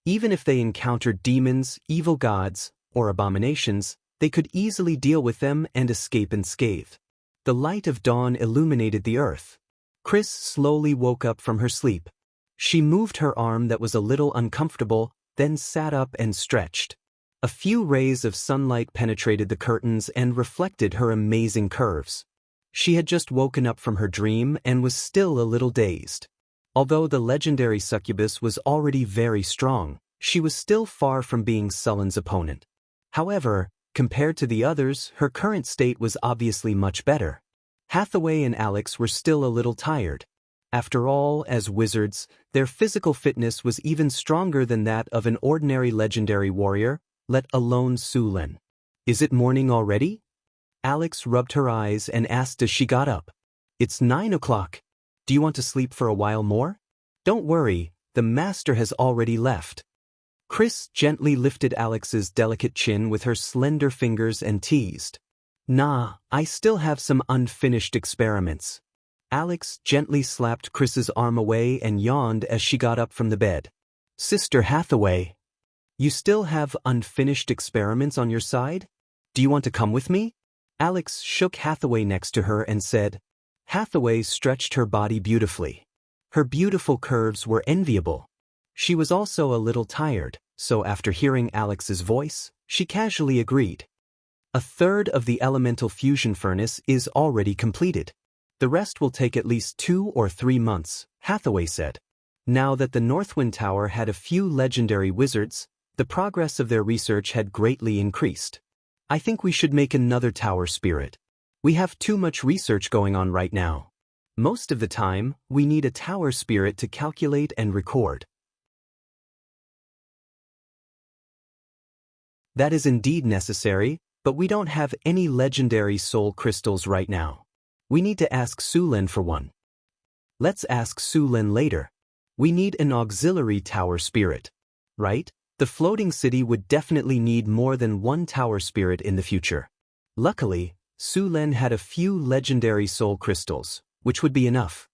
Even if they encountered demons, evil gods, or abominations, they could easily deal with them and escape unscathed. The light of dawn illuminated the earth. Chris slowly woke up from her sleep. She moved her arm that was a little uncomfortable, then sat up and stretched. A few rays of sunlight penetrated the curtains and reflected her amazing curves. She had just woken up from her dream and was still a little dazed. Although the legendary succubus was already very strong, she was still far from being Sullen's opponent. However, compared to the others, her current state was obviously much better. Hathaway and Alex were still a little tired. After all, as wizards, their physical fitness was even stronger than that of an ordinary legendary warrior, let alone Sulen. "Is it morning already?" Alex rubbed her eyes and asked as she got up. "It's 9 o'clock. Do you want to sleep for a while more?" "Don't worry, the master has already left." Chris gently lifted Alex's delicate chin with her slender fingers and teased. "Nah, I still have some unfinished experiments." Alex gently slapped Chris's arm away and yawned as she got up from the bed. "Sister Hathaway, you still have unfinished experiments on your side? Do you want to come with me?" Alex shook Hathaway next to her and said. Hathaway stretched her body beautifully. Her beautiful curves were enviable. She was also a little tired, so after hearing Alex's voice, she casually agreed. A third of the elemental fusion furnace is already completed. The rest will take at least 2 or 3 months, Hathaway said. Now that the Northwind Tower had a few legendary wizards, the progress of their research had greatly increased. "I think we should make another tower spirit. We have too much research going on right now. Most of the time, we need a tower spirit to calculate and record." "That is indeed necessary, but we don't have any legendary soul crystals right now. We need to ask Sulen for one." "Let's ask Sulen later. We need an auxiliary tower spirit. Right? The floating city would definitely need more than one tower spirit in the future." Luckily, Sulen had a few legendary soul crystals, which would be enough.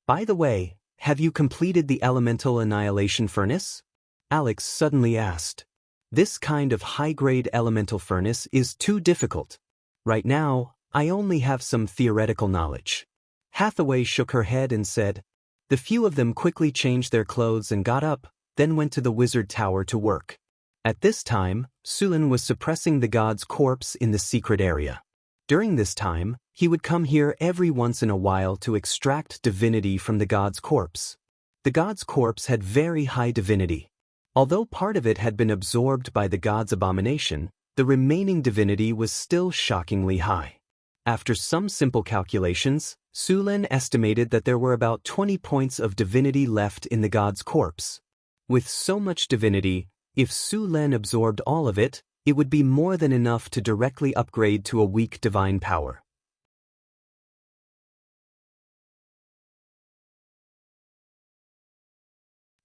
"By the way, have you completed the elemental annihilation furnace?" Alex suddenly asked. "This kind of high-grade elemental furnace is too difficult. Right now, I only have some theoretical knowledge." Hathaway shook her head and said. The few of them quickly changed their clothes and got up, then went to the wizard tower to work. At this time, Sulen was suppressing the god's corpse in the secret area. During this time, he would come here every once in a while to extract divinity from the god's corpse. The god's corpse had very high divinity. Although part of it had been absorbed by the god's abomination, the remaining divinity was still shockingly high. After some simple calculations, Sulen estimated that there were about 20 points of divinity left in the god's corpse. With so much divinity, if Sulen absorbed all of it, it would be more than enough to directly upgrade to a weak divine power.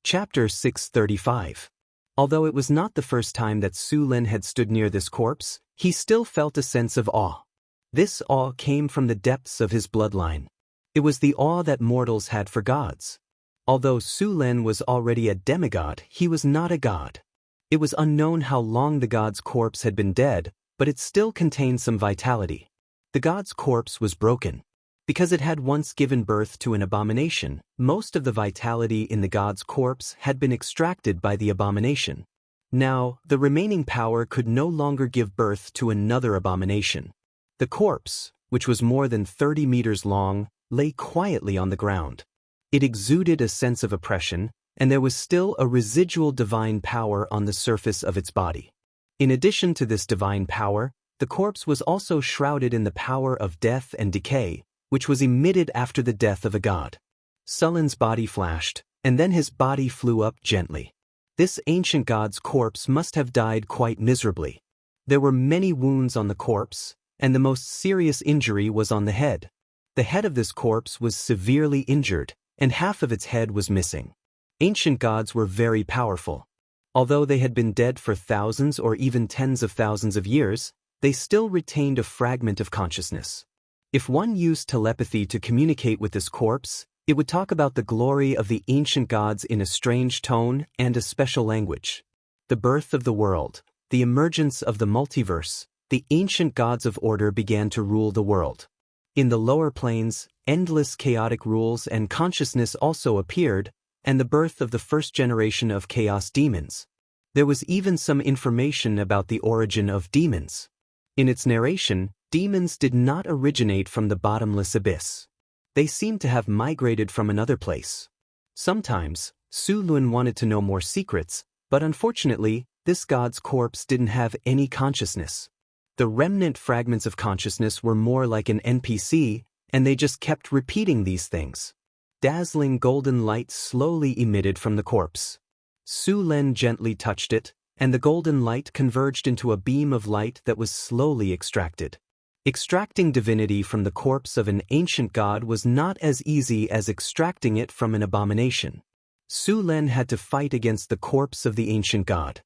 Chapter 635. Although it was not the first time that Sulen had stood near this corpse, he still felt a sense of awe. This awe came from the depths of his bloodline. It was the awe that mortals had for gods. Although Sulen was already a demigod, he was not a god. It was unknown how long the god's corpse had been dead, but it still contained some vitality. The god's corpse was broken. Because it had once given birth to an abomination, most of the vitality in the god's corpse had been extracted by the abomination. Now, the remaining power could no longer give birth to another abomination. The corpse, which was more than 30 meters long, lay quietly on the ground. It exuded a sense of oppression, and there was still a residual divine power on the surface of its body. In addition to this divine power, the corpse was also shrouded in the power of death and decay, which was emitted after the death of a god. Sullen's body flashed, and then his body flew up gently. This ancient god's corpse must have died quite miserably. There were many wounds on the corpse, and the most serious injury was on the head. The head of this corpse was severely injured, and half of its head was missing. Ancient gods were very powerful. Although they had been dead for thousands or even tens of thousands of years, they still retained a fragment of consciousness. If one used telepathy to communicate with this corpse, it would talk about the glory of the ancient gods in a strange tone and a special language. The birth of the world, the emergence of the multiverse, the ancient gods of order began to rule the world. In the lower planes, endless chaotic rules and consciousness also appeared, and the birth of the first generation of chaos demons. There was even some information about the origin of demons. In its narration, demons did not originate from the bottomless abyss. They seemed to have migrated from another place. Sometimes, Su Lun wanted to know more secrets, but unfortunately, this god's corpse didn't have any consciousness. The remnant fragments of consciousness were more like an NPC, and they just kept repeating these things. Dazzling golden light slowly emitted from the corpse. Su Lin gently touched it, and the golden light converged into a beam of light that was slowly extracted. Extracting divinity from the corpse of an ancient god was not as easy as extracting it from an abomination. Su Lin had to fight against the corpse of the ancient god.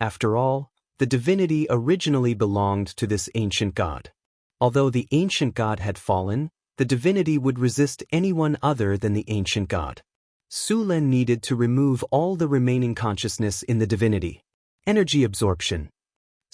After all, the divinity originally belonged to this ancient god. Although the ancient god had fallen, the divinity would resist anyone other than the ancient god. Su Lin needed to remove all the remaining consciousness in the divinity. Energy absorption.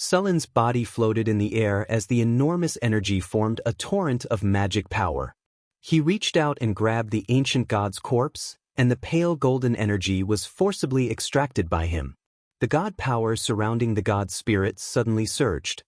Sullen's body floated in the air as the enormous energy formed a torrent of magic power. He reached out and grabbed the ancient god's corpse, and the pale golden energy was forcibly extracted by him. The god power surrounding the god's spirit suddenly surged.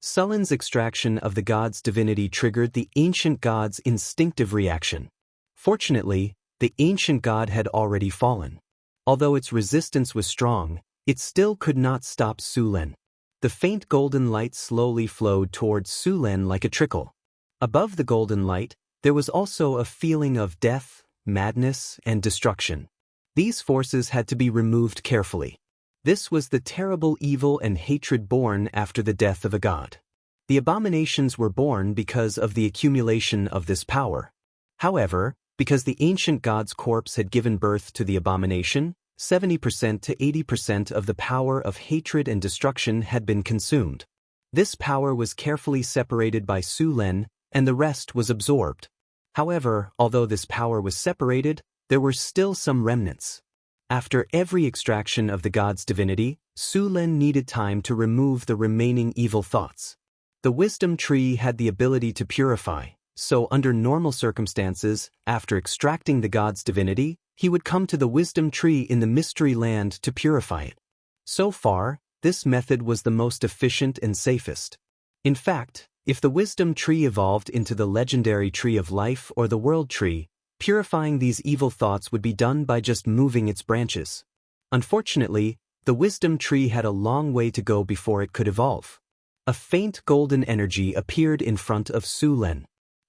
Sullen's extraction of the god's divinity triggered the ancient god's instinctive reaction. Fortunately, the ancient god had already fallen. Although its resistance was strong, it still could not stop Su Lin. The faint golden light slowly flowed towards Su Lin like a trickle. Above the golden light, there was also a feeling of death, madness, and destruction. These forces had to be removed carefully. This was the terrible evil and hatred born after the death of a god. The abominations were born because of the accumulation of this power. However, because the ancient god's corpse had given birth to the abomination, 70% to 80% of the power of hatred and destruction had been consumed. This power was carefully separated by Su Lin, and the rest was absorbed. However, although this power was separated, there were still some remnants. After every extraction of the god's divinity, Su Lin needed time to remove the remaining evil thoughts. The wisdom tree had the ability to purify, so under normal circumstances, after extracting the god's divinity, he would come to the wisdom tree in the mystery land to purify it. So far, this method was the most efficient and safest. In fact, if the wisdom tree evolved into the legendary tree of life or the world tree, purifying these evil thoughts would be done by just moving its branches. Unfortunately, the wisdom tree had a long way to go before it could evolve. A faint golden energy appeared in front of Su Lin.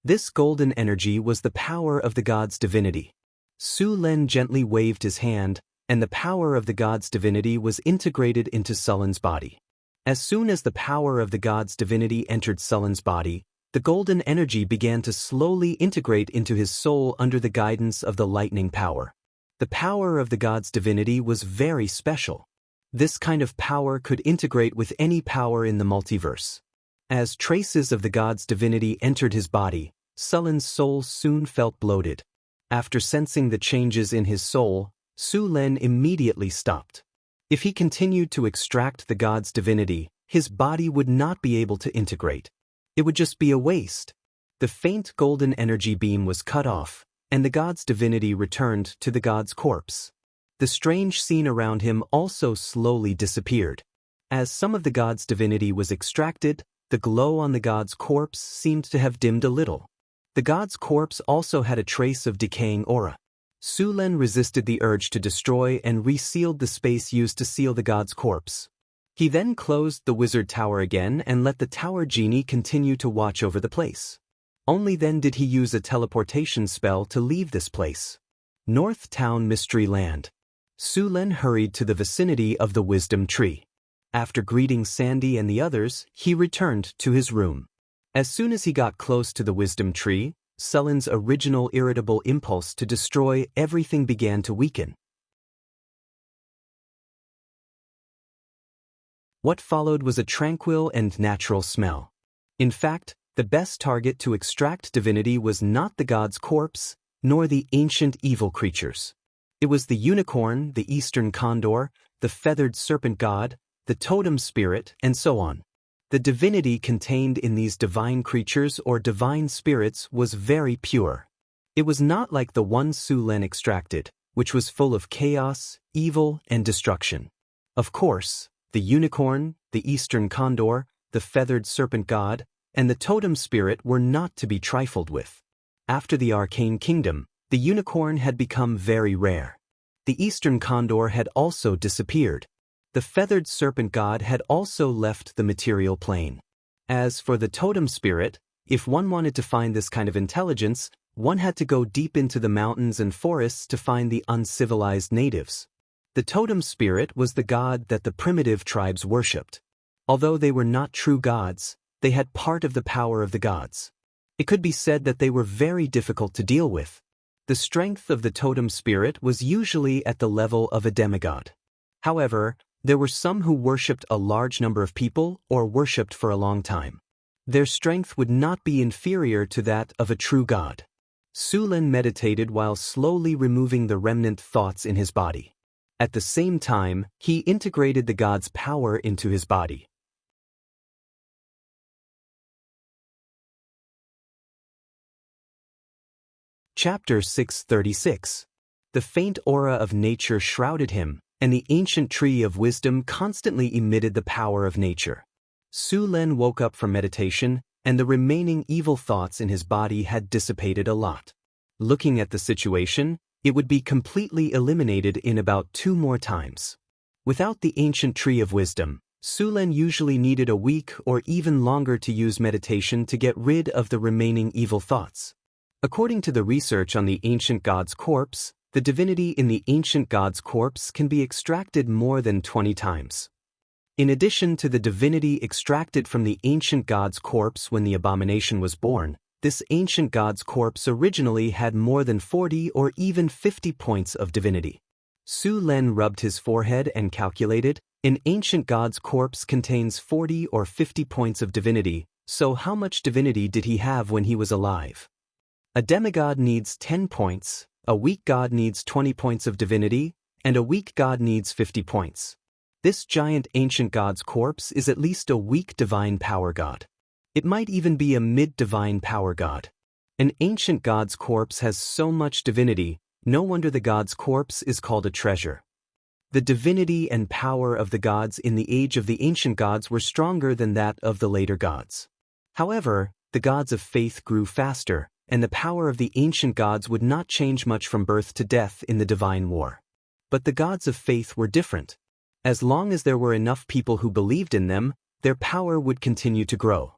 This golden energy was the power of the god's divinity. Su Lin gently waved his hand, and the power of the god's divinity was integrated into Sullen's body. As soon as the power of the god's divinity entered Sullen's body, the golden energy began to slowly integrate into his soul under the guidance of the lightning power. The power of the god's divinity was very special. This kind of power could integrate with any power in the multiverse. As traces of the god's divinity entered his body, Sullen's soul soon felt bloated. After sensing the changes in his soul, Su Lin immediately stopped. If he continued to extract the god's divinity, his body would not be able to integrate. It would just be a waste. The faint golden energy beam was cut off, and the god's divinity returned to the god's corpse. The strange scene around him also slowly disappeared. As some of the god's divinity was extracted, the glow on the god's corpse seemed to have dimmed a little. The god's corpse also had a trace of decaying aura. Su Lin resisted the urge to destroy and resealed the space used to seal the god's corpse. He then closed the wizard tower again and let the tower genie continue to watch over the place. Only then did he use a teleportation spell to leave this place. North Town Mystery Land. Su Lin hurried to the vicinity of the wisdom tree. After greeting Sandy and the others, he returned to his room. As soon as he got close to the wisdom tree, Sulin's original irritable impulse to destroy everything began to weaken. What followed was a tranquil and natural smell. In fact, the best target to extract divinity was not the god's corpse, nor the ancient evil creatures. It was the unicorn, the eastern condor, the feathered serpent god, the totem spirit, and so on. The divinity contained in these divine creatures or divine spirits was very pure. It was not like the one Su Lin extracted, which was full of chaos, evil, and destruction. Of course, the unicorn, the eastern condor, the feathered serpent god, and the totem spirit were not to be trifled with. After the arcane kingdom, the unicorn had become very rare. The eastern condor had also disappeared. The feathered serpent god had also left the material plane. As for the totem spirit, if one wanted to find this kind of intelligence, one had to go deep into the mountains and forests to find the uncivilized natives. The totem spirit was the god that the primitive tribes worshipped. Although they were not true gods, they had part of the power of the gods. It could be said that they were very difficult to deal with. The strength of the totem spirit was usually at the level of a demigod. However, there were some who worshipped a large number of people or worshipped for a long time. Their strength would not be inferior to that of a true god. Su Lin meditated while slowly removing the remnant thoughts in his body. At the same time, he integrated the god's power into his body. Chapter 636. The faint aura of nature shrouded him, and the ancient tree of wisdom constantly emitted the power of nature. Su Lin woke up from meditation, and the remaining evil thoughts in his body had dissipated a lot. Looking at the situation, it would be completely eliminated in about 2 more times. Without the ancient tree of wisdom, Su Lin usually needed a week or even longer to use meditation to get rid of the remaining evil thoughts. According to the research on the ancient god's corpse, the divinity in the ancient god's corpse can be extracted more than 20 times. In addition to the divinity extracted from the ancient god's corpse when the abomination was born, this ancient god's corpse originally had more than 40 or even 50 points of divinity. Su Lin rubbed his forehead and calculated, an ancient god's corpse contains 40 or 50 points of divinity, so how much divinity did he have when he was alive? A demigod needs 10 points, a weak god needs 20 points of divinity, and a weak god needs 50 points. This giant ancient god's corpse is at least a weak divine power god. It might even be a mid-divine power god. An ancient god's corpse has so much divinity, no wonder the god's corpse is called a treasure. The divinity and power of the gods in the age of the ancient gods were stronger than that of the later gods. However, the gods of faith grew faster, and the power of the ancient gods would not change much from birth to death in the divine war. But the gods of faith were different. As long as there were enough people who believed in them, their power would continue to grow.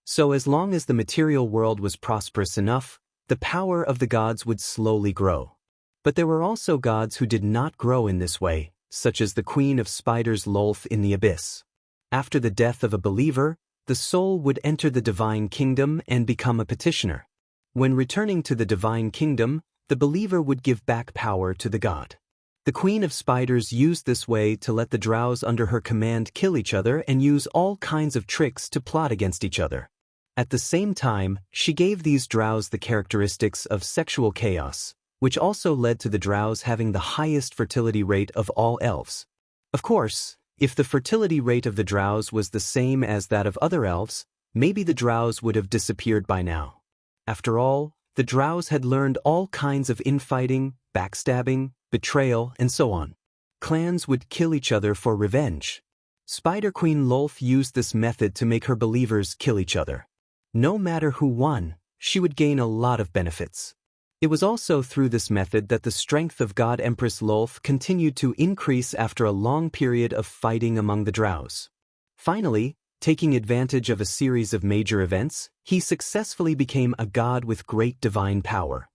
So as long as the material world was prosperous enough, the power of the gods would slowly grow. But there were also gods who did not grow in this way, such as the queen of spiders Lolth in the abyss. After the death of a believer, the soul would enter the divine kingdom and become a petitioner. When returning to the divine kingdom, the believer would give back power to the god. The queen of spiders used this way to let the drows under her command kill each other and use all kinds of tricks to plot against each other. At the same time, she gave these drows the characteristics of sexual chaos, which also led to the drows having the highest fertility rate of all elves. Of course, if the fertility rate of the drows was the same as that of other elves, maybe the drows would have disappeared by now. After all, the drows had learned all kinds of infighting, backstabbing, betrayal, and so on. Clans would kill each other for revenge. Spider Queen Lolth used this method to make her believers kill each other. No matter who won, she would gain a lot of benefits. It was also through this method that the strength of God Empress Lolth continued to increase after a long period of fighting among the Drows. Finally, taking advantage of a series of major events, he successfully became a god with great divine power.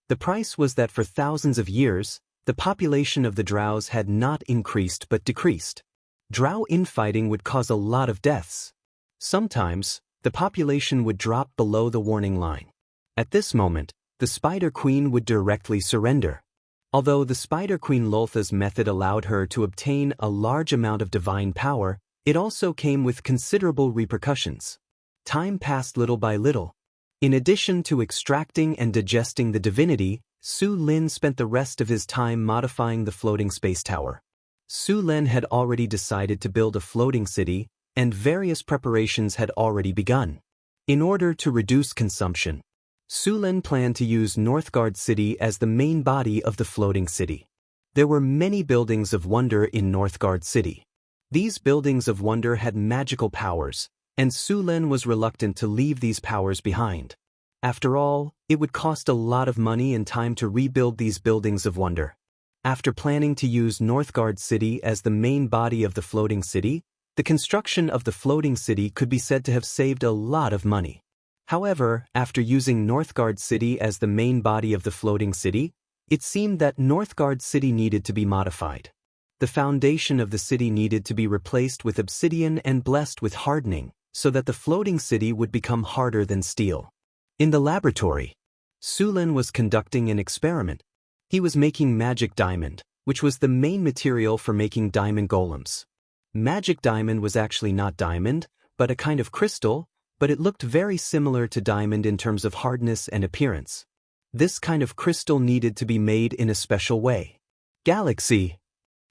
The price was that for thousands of years, the population of the Drows had not increased but decreased. Drow infighting would cause a lot of deaths. Sometimes, the population would drop below the warning line. At this moment, the Spider Queen would directly surrender. Although the Spider Queen Loltha's method allowed her to obtain a large amount of divine power, it also came with considerable repercussions. Time passed little by little. In addition to extracting and digesting the divinity, Su Lin spent the rest of his time modifying the floating space tower. Su Lin had already decided to build a floating city, and various preparations had already begun. In order to reduce consumption, Su Lin planned to use Northgard City as the main body of the floating city. There were many buildings of wonder in Northgard City. These buildings of wonder had magical powers, and Su Lin was reluctant to leave these powers behind. After all, it would cost a lot of money and time to rebuild these buildings of wonder. After planning to use Northgard City as the main body of the floating city, the construction of the floating city could be said to have saved a lot of money. However, after using Northgard City as the main body of the floating city, it seemed that Northgard City needed to be modified. The foundation of the city needed to be replaced with obsidian and blessed with hardening, so that the floating city would become harder than steel. In the laboratory, Su Lin was conducting an experiment. He was making magic diamond, which was the main material for making diamond golems. Magic diamond was actually not diamond, but a kind of crystal, but it looked very similar to diamond in terms of hardness and appearance. This kind of crystal needed to be made in a special way. Galaxy.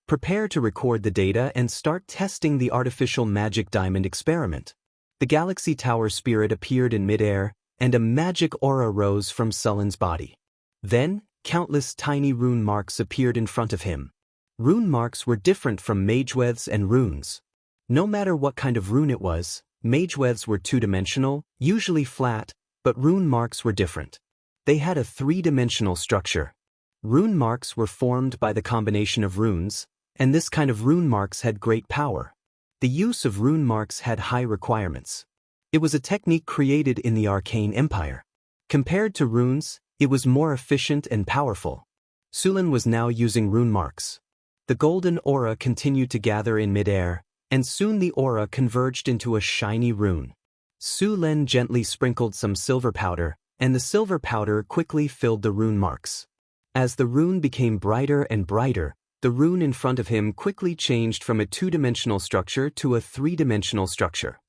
Prepare to record the data and start testing the artificial magic diamond experiment. The Galaxy Tower spirit appeared in midair, and a magic aura rose from Sullen's body. Then, countless tiny rune marks appeared in front of him. Rune marks were different from mageweths and runes. No matter what kind of rune it was, mageweths were two-dimensional, usually flat, but rune marks were different. They had a three-dimensional structure. Rune marks were formed by the combination of runes, and this kind of rune marks had great power. The use of rune marks had high requirements. It was a technique created in the Arcane Empire. Compared to runes, it was more efficient and powerful. Su Lin was now using rune marks. The golden aura continued to gather in midair, and soon the aura converged into a shiny rune. Su Lin gently sprinkled some silver powder, and the silver powder quickly filled the rune marks. As the rune became brighter and brighter, the rune in front of him quickly changed from a two-dimensional structure to a three-dimensional structure.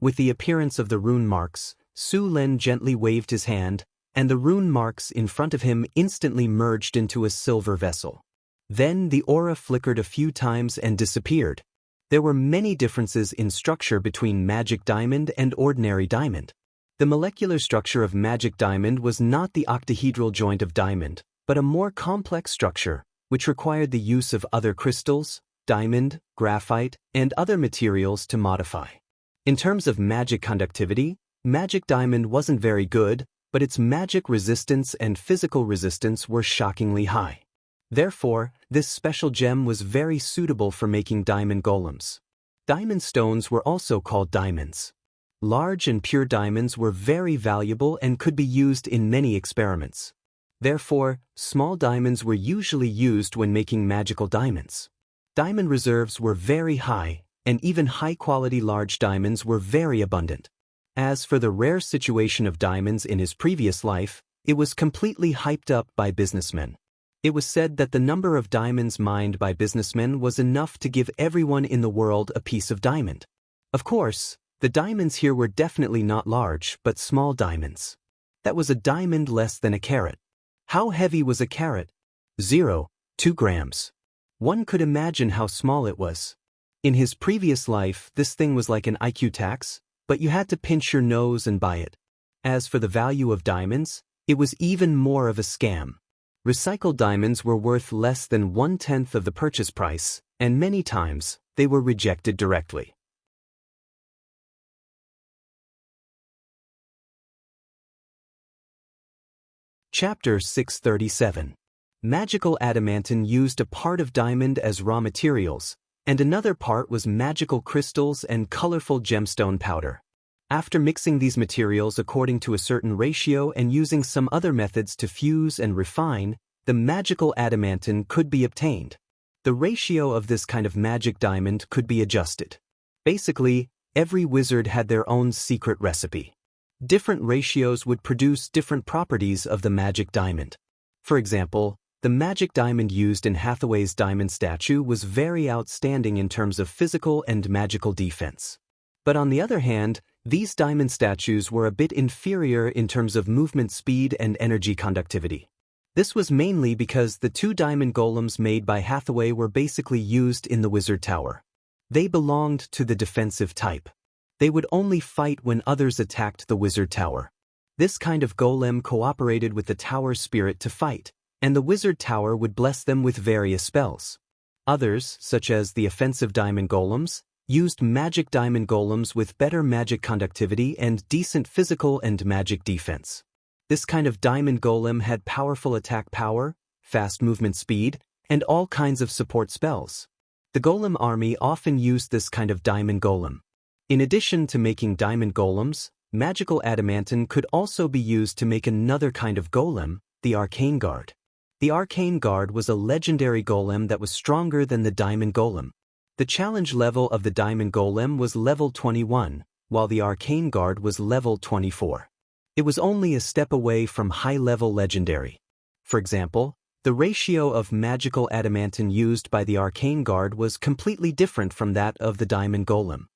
With the appearance of the rune marks, Su Lin gently waved his hand, and the rune marks in front of him instantly merged into a silver vessel. Then the aura flickered a few times and disappeared. There were many differences in structure between magic diamond and ordinary diamond. The molecular structure of magic diamond was not the octahedral joint of diamond, but a more complex structure, which required the use of other crystals, diamond, graphite, and other materials to modify. In terms of magic conductivity, magic diamond wasn't very good, but its magic resistance and physical resistance were shockingly high. Therefore, this special gem was very suitable for making diamond golems. Diamond stones were also called diamonds. Large and pure diamonds were very valuable and could be used in many experiments. Therefore, small diamonds were usually used when making magical diamonds. Diamond reserves were very high, and even high-quality large diamonds were very abundant. As for the rare situation of diamonds in his previous life, it was completely hyped up by businessmen. It was said that the number of diamonds mined by businessmen was enough to give everyone in the world a piece of diamond. Of course, the diamonds here were definitely not large, but small diamonds. That was a diamond less than a carat. How heavy was a carat? 0.2 grams. One could imagine how small it was. In his previous life, this thing was like an IQ tax, but you had to pinch your nose and buy it. As for the value of diamonds, it was even more of a scam. Recycled diamonds were worth less than 1/10 of the purchase price, and many times, they were rejected directly. Chapter 637. Magical adamantine used a part of diamond as raw materials, and another part was magical crystals and colorful gemstone powder. After mixing these materials according to a certain ratio and using some other methods to fuse and refine, the magical adamantine could be obtained. The ratio of this kind of magic diamond could be adjusted. Basically, every wizard had their own secret recipe. Different ratios would produce different properties of the magic diamond. For example, the magic diamond used in Hathaway's diamond statue was very outstanding in terms of physical and magical defense. But on the other hand, these diamond statues were a bit inferior in terms of movement speed and energy conductivity. This was mainly because the two diamond golems made by Hathaway were basically used in the Wizard Tower. They belonged to the defensive type. They would only fight when others attacked the Wizard Tower. This kind of golem cooperated with the tower's spirit to fight, and the Wizard Tower would bless them with various spells. Others, such as the offensive diamond golems, used magic diamond golems with better magic conductivity and decent physical and magic defense. This kind of diamond golem had powerful attack power, fast movement speed, and all kinds of support spells. The golem army often used this kind of diamond golem. In addition to making diamond golems, magical adamantine could also be used to make another kind of golem, the arcane guard. The arcane guard was a legendary golem that was stronger than the diamond golem. The challenge level of the diamond golem was level 21, while the arcane guard was level 24. It was only a step away from high-level legendary. For example, the ratio of magical adamantine used by the arcane guard was completely different from that of the diamond golem.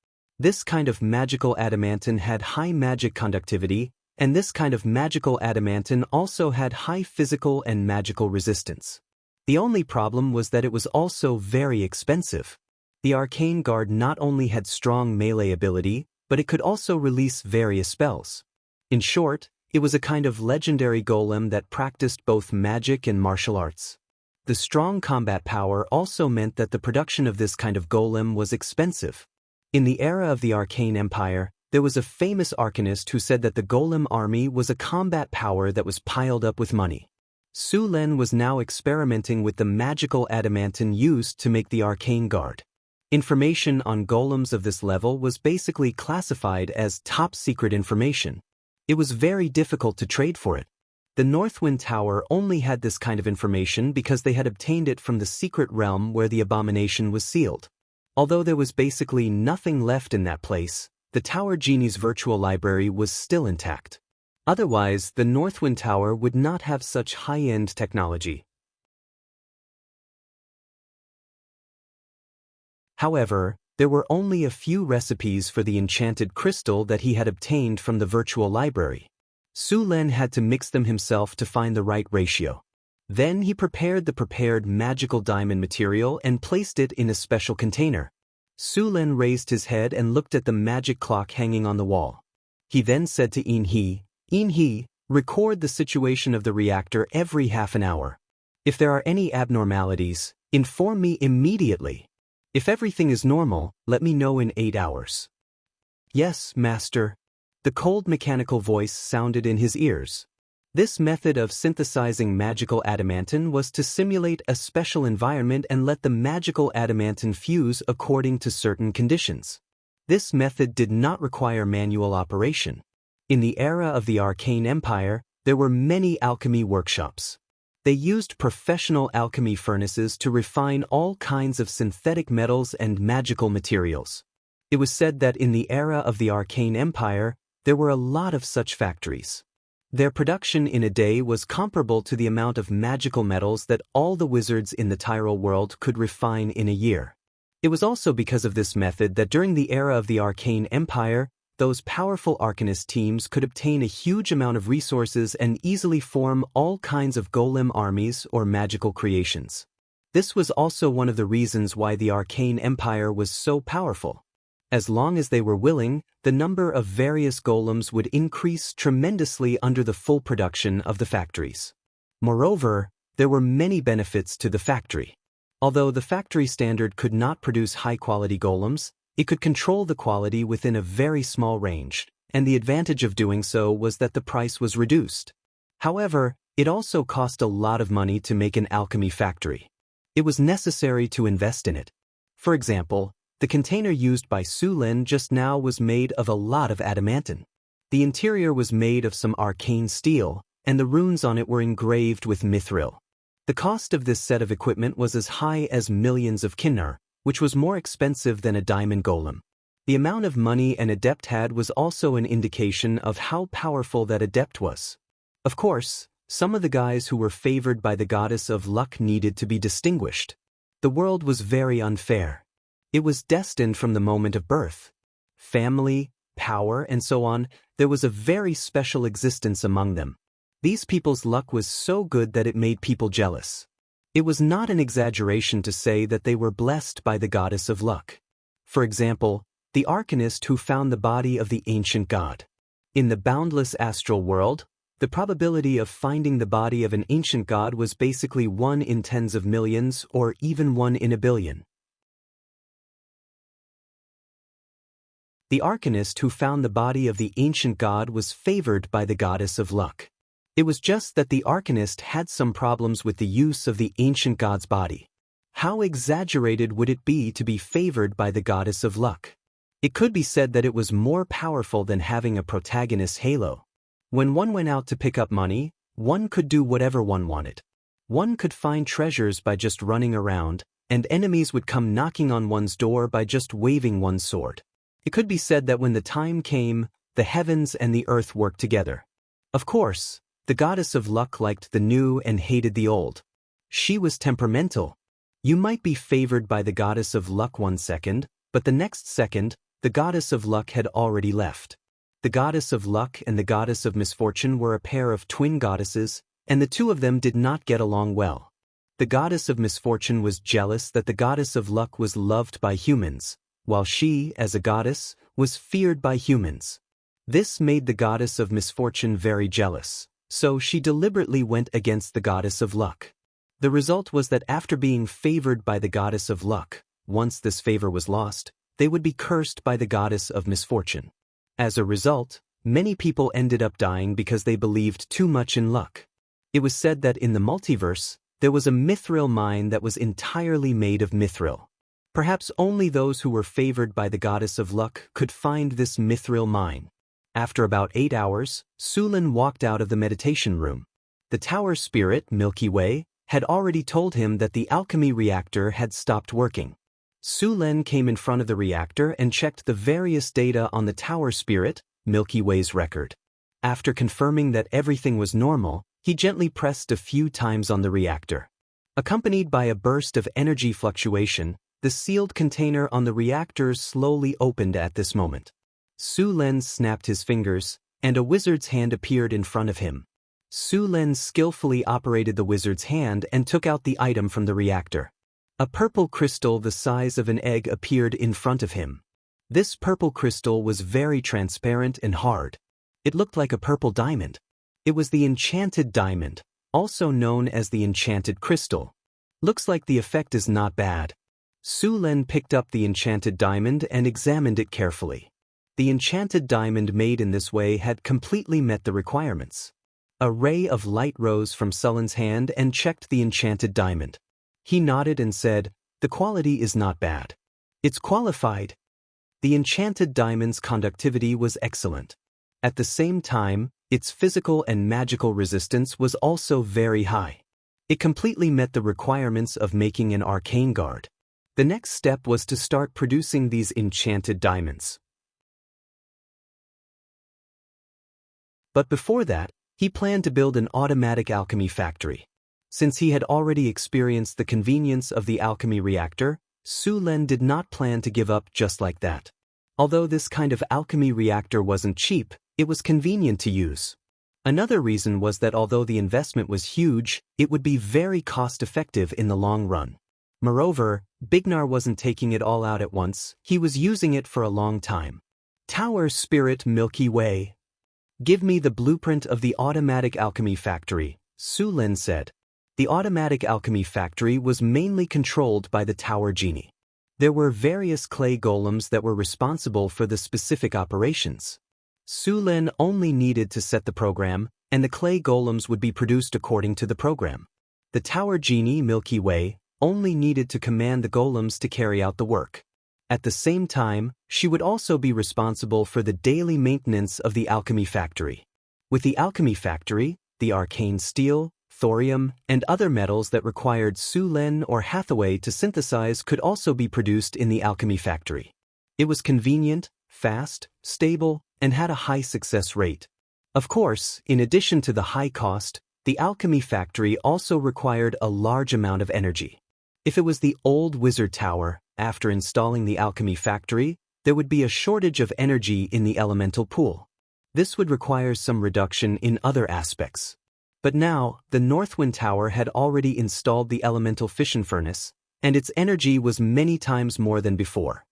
This kind of magical adamantine had high magic conductivity, and this kind of magical adamantine also had high physical and magical resistance. The only problem was that it was also very expensive. The arcane guard not only had strong melee ability, but it could also release various spells. In short, it was a kind of legendary golem that practiced both magic and martial arts. The strong combat power also meant that the production of this kind of golem was expensive. In the era of the Arcane Empire, there was a famous arcanist who said that the golem army was a combat power that was piled up with money. Su Len was now experimenting with the magical adamantine used to make the arcane guard. Information on golems of this level was basically classified as top-secret information. It was very difficult to trade for it. The Northwind Tower only had this kind of information because they had obtained it from the secret realm where the abomination was sealed. Although there was basically nothing left in that place, the Tower Genie's virtual library was still intact. Otherwise, the Northwind Tower would not have such high-end technology. However, there were only a few recipes for the enchanted crystal that he had obtained from the virtual library. Su Len had to mix them himself to find the right ratio. Then he prepared the prepared magical diamond material and placed it in a special container. Su Len raised his head and looked at the magic clock hanging on the wall. He then said to In He, record the situation of the reactor every half an hour. If there are any abnormalities, inform me immediately. If everything is normal, let me know in 8 hours. Yes, master. The cold mechanical voice sounded in his ears. This method of synthesizing magical adamantine was to simulate a special environment and let the magical adamantine fuse according to certain conditions. This method did not require manual operation. In the era of the Arcane Empire, there were many alchemy workshops. They used professional alchemy furnaces to refine all kinds of synthetic metals and magical materials. It was said that in the era of the Arcane Empire, there were a lot of such factories. Their production in a day was comparable to the amount of magical metals that all the wizards in the Tyrol world could refine in a year. It was also because of this method that during the era of the Arcane Empire, those powerful arcanist teams could obtain a huge amount of resources and easily form all kinds of golem armies or magical creations. This was also one of the reasons why the Arcane Empire was so powerful. As long as they were willing, the number of various golems would increase tremendously under the full production of the factories. Moreover, there were many benefits to the factory. Although the factory standard could not produce high-quality golems, it could control the quality within a very small range, and the advantage of doing so was that the price was reduced. However, it also cost a lot of money to make an alchemy factory. It was necessary to invest in it. For example, the container used by Su Lin just now was made of a lot of adamantine. The interior was made of some arcane steel, and the runes on it were engraved with mithril. The cost of this set of equipment was as high as millions of kinnar, which was more expensive than a diamond golem. The amount of money an adept had was also an indication of how powerful that adept was. Of course, some of the guys who were favored by the goddess of luck needed to be distinguished. The world was very unfair. It was destined from the moment of birth. Family, power, and so on, there was a very special existence among them. These people's luck was so good that it made people jealous. It was not an exaggeration to say that they were blessed by the goddess of luck. For example, the arcanist who found the body of the ancient god. In the boundless astral world, the probability of finding the body of an ancient god was basically 1 in tens of millions or even 1 in a billion. The arcanist who found the body of the ancient god was favored by the goddess of luck. It was just that the arcanist had some problems with the use of the ancient god's body. How exaggerated would it be to be favored by the goddess of luck? It could be said that it was more powerful than having a protagonist's halo. When one went out to pick up money, one could do whatever one wanted. One could find treasures by just running around, and enemies would come knocking on one's door by just waving one's sword. It could be said that when the time came, the heavens and the earth worked together. Of course, the goddess of luck liked the new and hated the old. She was temperamental. You might be favored by the goddess of luck 1 second, but the next second, the goddess of luck had already left. The goddess of luck and the goddess of misfortune were a pair of twin goddesses, and the two of them did not get along well. The goddess of misfortune was jealous that the goddess of luck was loved by humans, while she, as a goddess, was feared by humans. This made the goddess of misfortune very jealous, so she deliberately went against the goddess of luck. The result was that after being favored by the goddess of luck, once this favor was lost, they would be cursed by the goddess of misfortune. As a result, many people ended up dying because they believed too much in luck. It was said that in the multiverse, there was a mithril mine that was entirely made of mithril. Perhaps only those who were favored by the goddess of luck could find this mithril mine. After about 8 hours, Su Lin walked out of the meditation room. The tower spirit, Milky Way, had already told him that the alchemy reactor had stopped working. Su Lin came in front of the reactor and checked the various data on the tower spirit, Milky Way's record. After confirming that everything was normal, he gently pressed a few times on the reactor. Accompanied by a burst of energy fluctuation, the sealed container on the reactor slowly opened at this moment. Su Lin snapped his fingers, and a wizard's hand appeared in front of him. Su Lin skillfully operated the wizard's hand and took out the item from the reactor. A purple crystal the size of an egg appeared in front of him. This purple crystal was very transparent and hard. It looked like a purple diamond. It was the enchanted diamond, also known as the enchanted crystal. Looks like the effect is not bad. Su Lin picked up the enchanted diamond and examined it carefully. The enchanted diamond made in this way had completely met the requirements. A ray of light rose from Sullen's hand and checked the enchanted diamond. He nodded and said, "The quality is not bad. It's qualified." The enchanted diamond's conductivity was excellent. At the same time, its physical and magical resistance was also very high. It completely met the requirements of making an arcane guard. The next step was to start producing these enchanted diamonds. But before that, he planned to build an automatic alchemy factory. Since he had already experienced the convenience of the alchemy reactor, Su Lin did not plan to give up just like that. Although this kind of alchemy reactor wasn't cheap, it was convenient to use. Another reason was that although the investment was huge, it would be very cost-effective in the long run. Moreover, Bignar wasn't taking it all out at once, he was using it for a long time. Tower Spirit Milky Way. Give me the blueprint of the automatic alchemy factory, Su Lin said. The automatic alchemy factory was mainly controlled by the Tower Genie. There were various clay golems that were responsible for the specific operations. Su Lin only needed to set the program, and the clay golems would be produced according to the program. The Tower Genie Milky Way only needed to command the golems to carry out the work. At the same time, she would also be responsible for the daily maintenance of the alchemy factory. With the alchemy factory, the arcane steel, thorium, and other metals that required Su Lin or Hathaway to synthesize could also be produced in the alchemy factory. It was convenient, fast, stable, and had a high success rate. Of course, in addition to the high cost, the alchemy factory also required a large amount of energy. If it was the old wizard tower, after installing the alchemy factory, there would be a shortage of energy in the elemental pool. This would require some reduction in other aspects. But now, the Northwind Tower had already installed the elemental fission furnace, and its energy was many times more than before.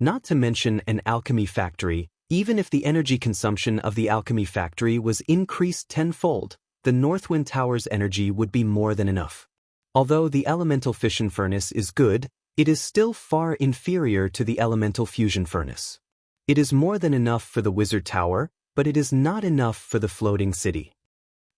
Not to mention an alchemy factory, even if the energy consumption of the alchemy factory was increased tenfold, the Northwind Tower's energy would be more than enough. Although the elemental fission furnace is good, it is still far inferior to the elemental fusion furnace. It is more than enough for the wizard tower, but it is not enough for the floating city.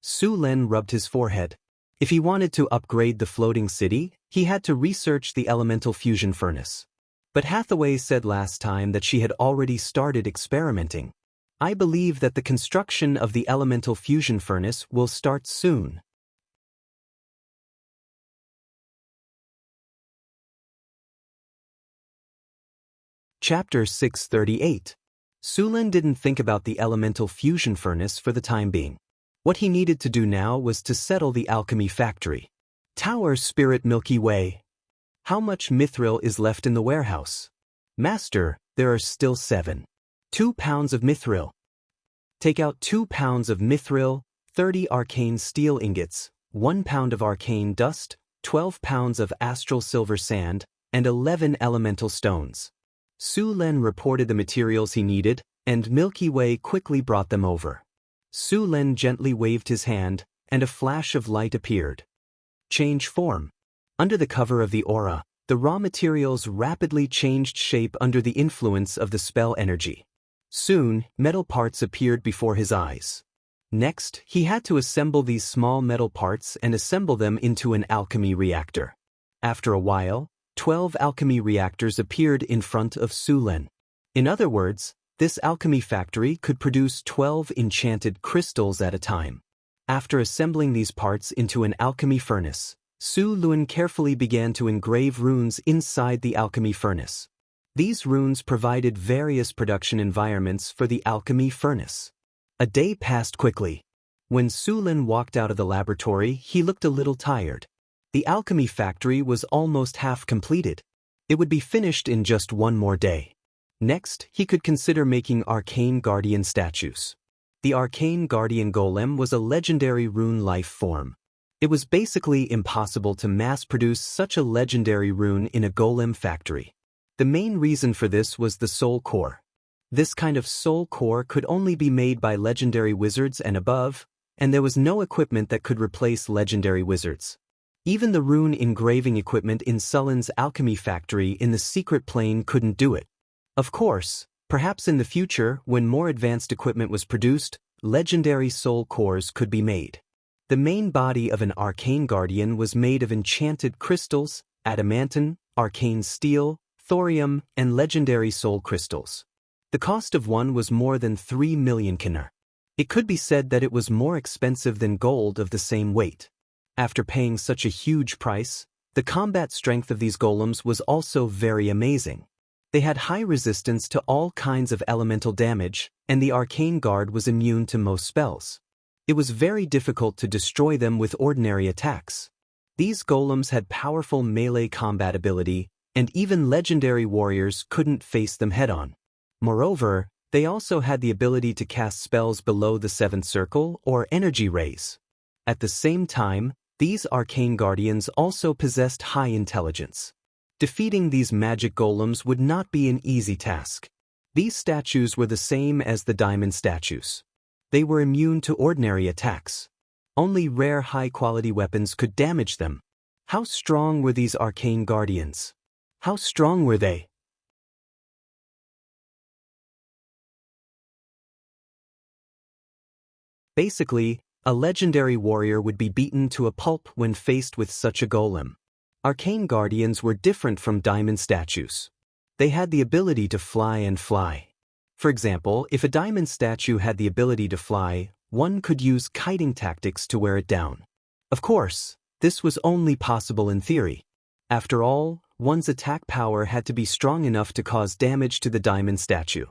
Su Lin rubbed his forehead. If he wanted to upgrade the floating city, he had to research the elemental fusion furnace. But Hathaway said last time that she had already started experimenting. I believe that the construction of the elemental fusion furnace will start soon. Chapter 638. Su Lin didn't think about the elemental fusion furnace for the time being. What he needed to do now was to settle the alchemy factory. Tower Spirit Milky Way. How much mithril is left in the warehouse? Master, there are still 2 pounds of mithril. Take out 2 pounds of mithril, 30 arcane steel ingots, 1 pound of arcane dust, 12 pounds of astral silver sand, and 11 elemental stones. Su Lin reported the materials he needed, and Milky Way quickly brought them over. Su Lin gently waved his hand, and a flash of light appeared. Change form. Under the cover of the aura, the raw materials rapidly changed shape under the influence of the spell energy. Soon, metal parts appeared before his eyes. Next, he had to assemble these small metal parts and assemble them into an alchemy reactor. After a while, 12 alchemy reactors appeared in front of Su Lin. In other words, this alchemy factory could produce 12 enchanted crystals at a time. After assembling these parts into an alchemy furnace, Su Lin carefully began to engrave runes inside the alchemy furnace. These runes provided various production environments for the alchemy furnace. A day passed quickly. When Su Lin walked out of the laboratory, he looked a little tired. The alchemy factory was almost half completed. It would be finished in just one more day. Next, he could consider making Arcane Guardian statues. The Arcane Guardian Golem was a legendary rune life form. It was basically impossible to mass-produce such a legendary rune in a golem factory. The main reason for this was the soul core. This kind of soul core could only be made by legendary wizards and above, and there was no equipment that could replace legendary wizards. Even the rune engraving equipment in Sullen's alchemy factory in the secret plane couldn't do it. Of course, perhaps in the future, when more advanced equipment was produced, legendary soul cores could be made. The main body of an arcane guardian was made of enchanted crystals, adamantine, arcane steel, thorium, and legendary soul crystals. The cost of one was more than 3 million kiner. It could be said that it was more expensive than gold of the same weight. After paying such a huge price, the combat strength of these golems was also very amazing. They had high resistance to all kinds of elemental damage, and the arcane guard was immune to most spells. It was very difficult to destroy them with ordinary attacks. These golems had powerful melee combat ability, and even legendary warriors couldn't face them head-on. Moreover, they also had the ability to cast spells below the 7th circle or energy rays. At the same time, these arcane guardians also possessed high intelligence. Defeating these magic golems would not be an easy task. These statues were the same as the diamond statues. They were immune to ordinary attacks. Only rare high-quality weapons could damage them. How strong were these arcane guardians? How strong were they? Basically, a legendary warrior would be beaten to a pulp when faced with such a golem. Arcane guardians were different from diamond statues. They had the ability to fly and fly. For example, if a diamond statue had the ability to fly, one could use kiting tactics to wear it down. Of course, this was only possible in theory. After all, one's attack power had to be strong enough to cause damage to the diamond statue.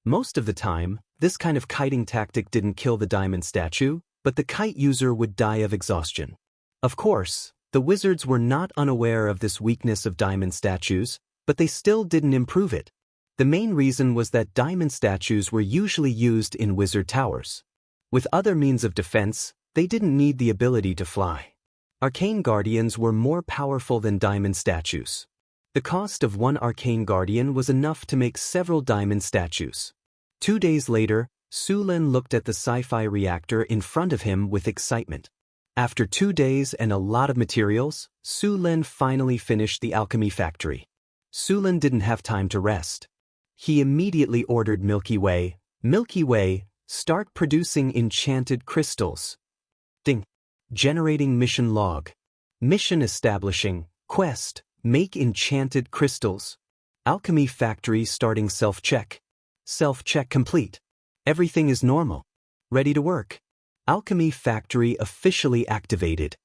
Most of the time, this kind of kiting tactic didn't kill the diamond statue, but the kite user would die of exhaustion. Of course, the wizards were not unaware of this weakness of diamond statues, but they still didn't improve it. The main reason was that diamond statues were usually used in wizard towers. With other means of defense, they didn't need the ability to fly. Arcane guardians were more powerful than diamond statues. The cost of one arcane guardian was enough to make several diamond statues. 2 days later, Su Lin looked at the sci-fi reactor in front of him with excitement. After 2 days and a lot of materials, Su Lin finally finished the alchemy factory. Su Lin didn't have time to rest. He immediately ordered Milky Way, start producing enchanted crystals. Ding. Generating mission log. Mission establishing, quest, make enchanted crystals. Alchemy factory starting self-check. Self-check complete. Everything is normal. Ready to work. Alchemy factory officially activated.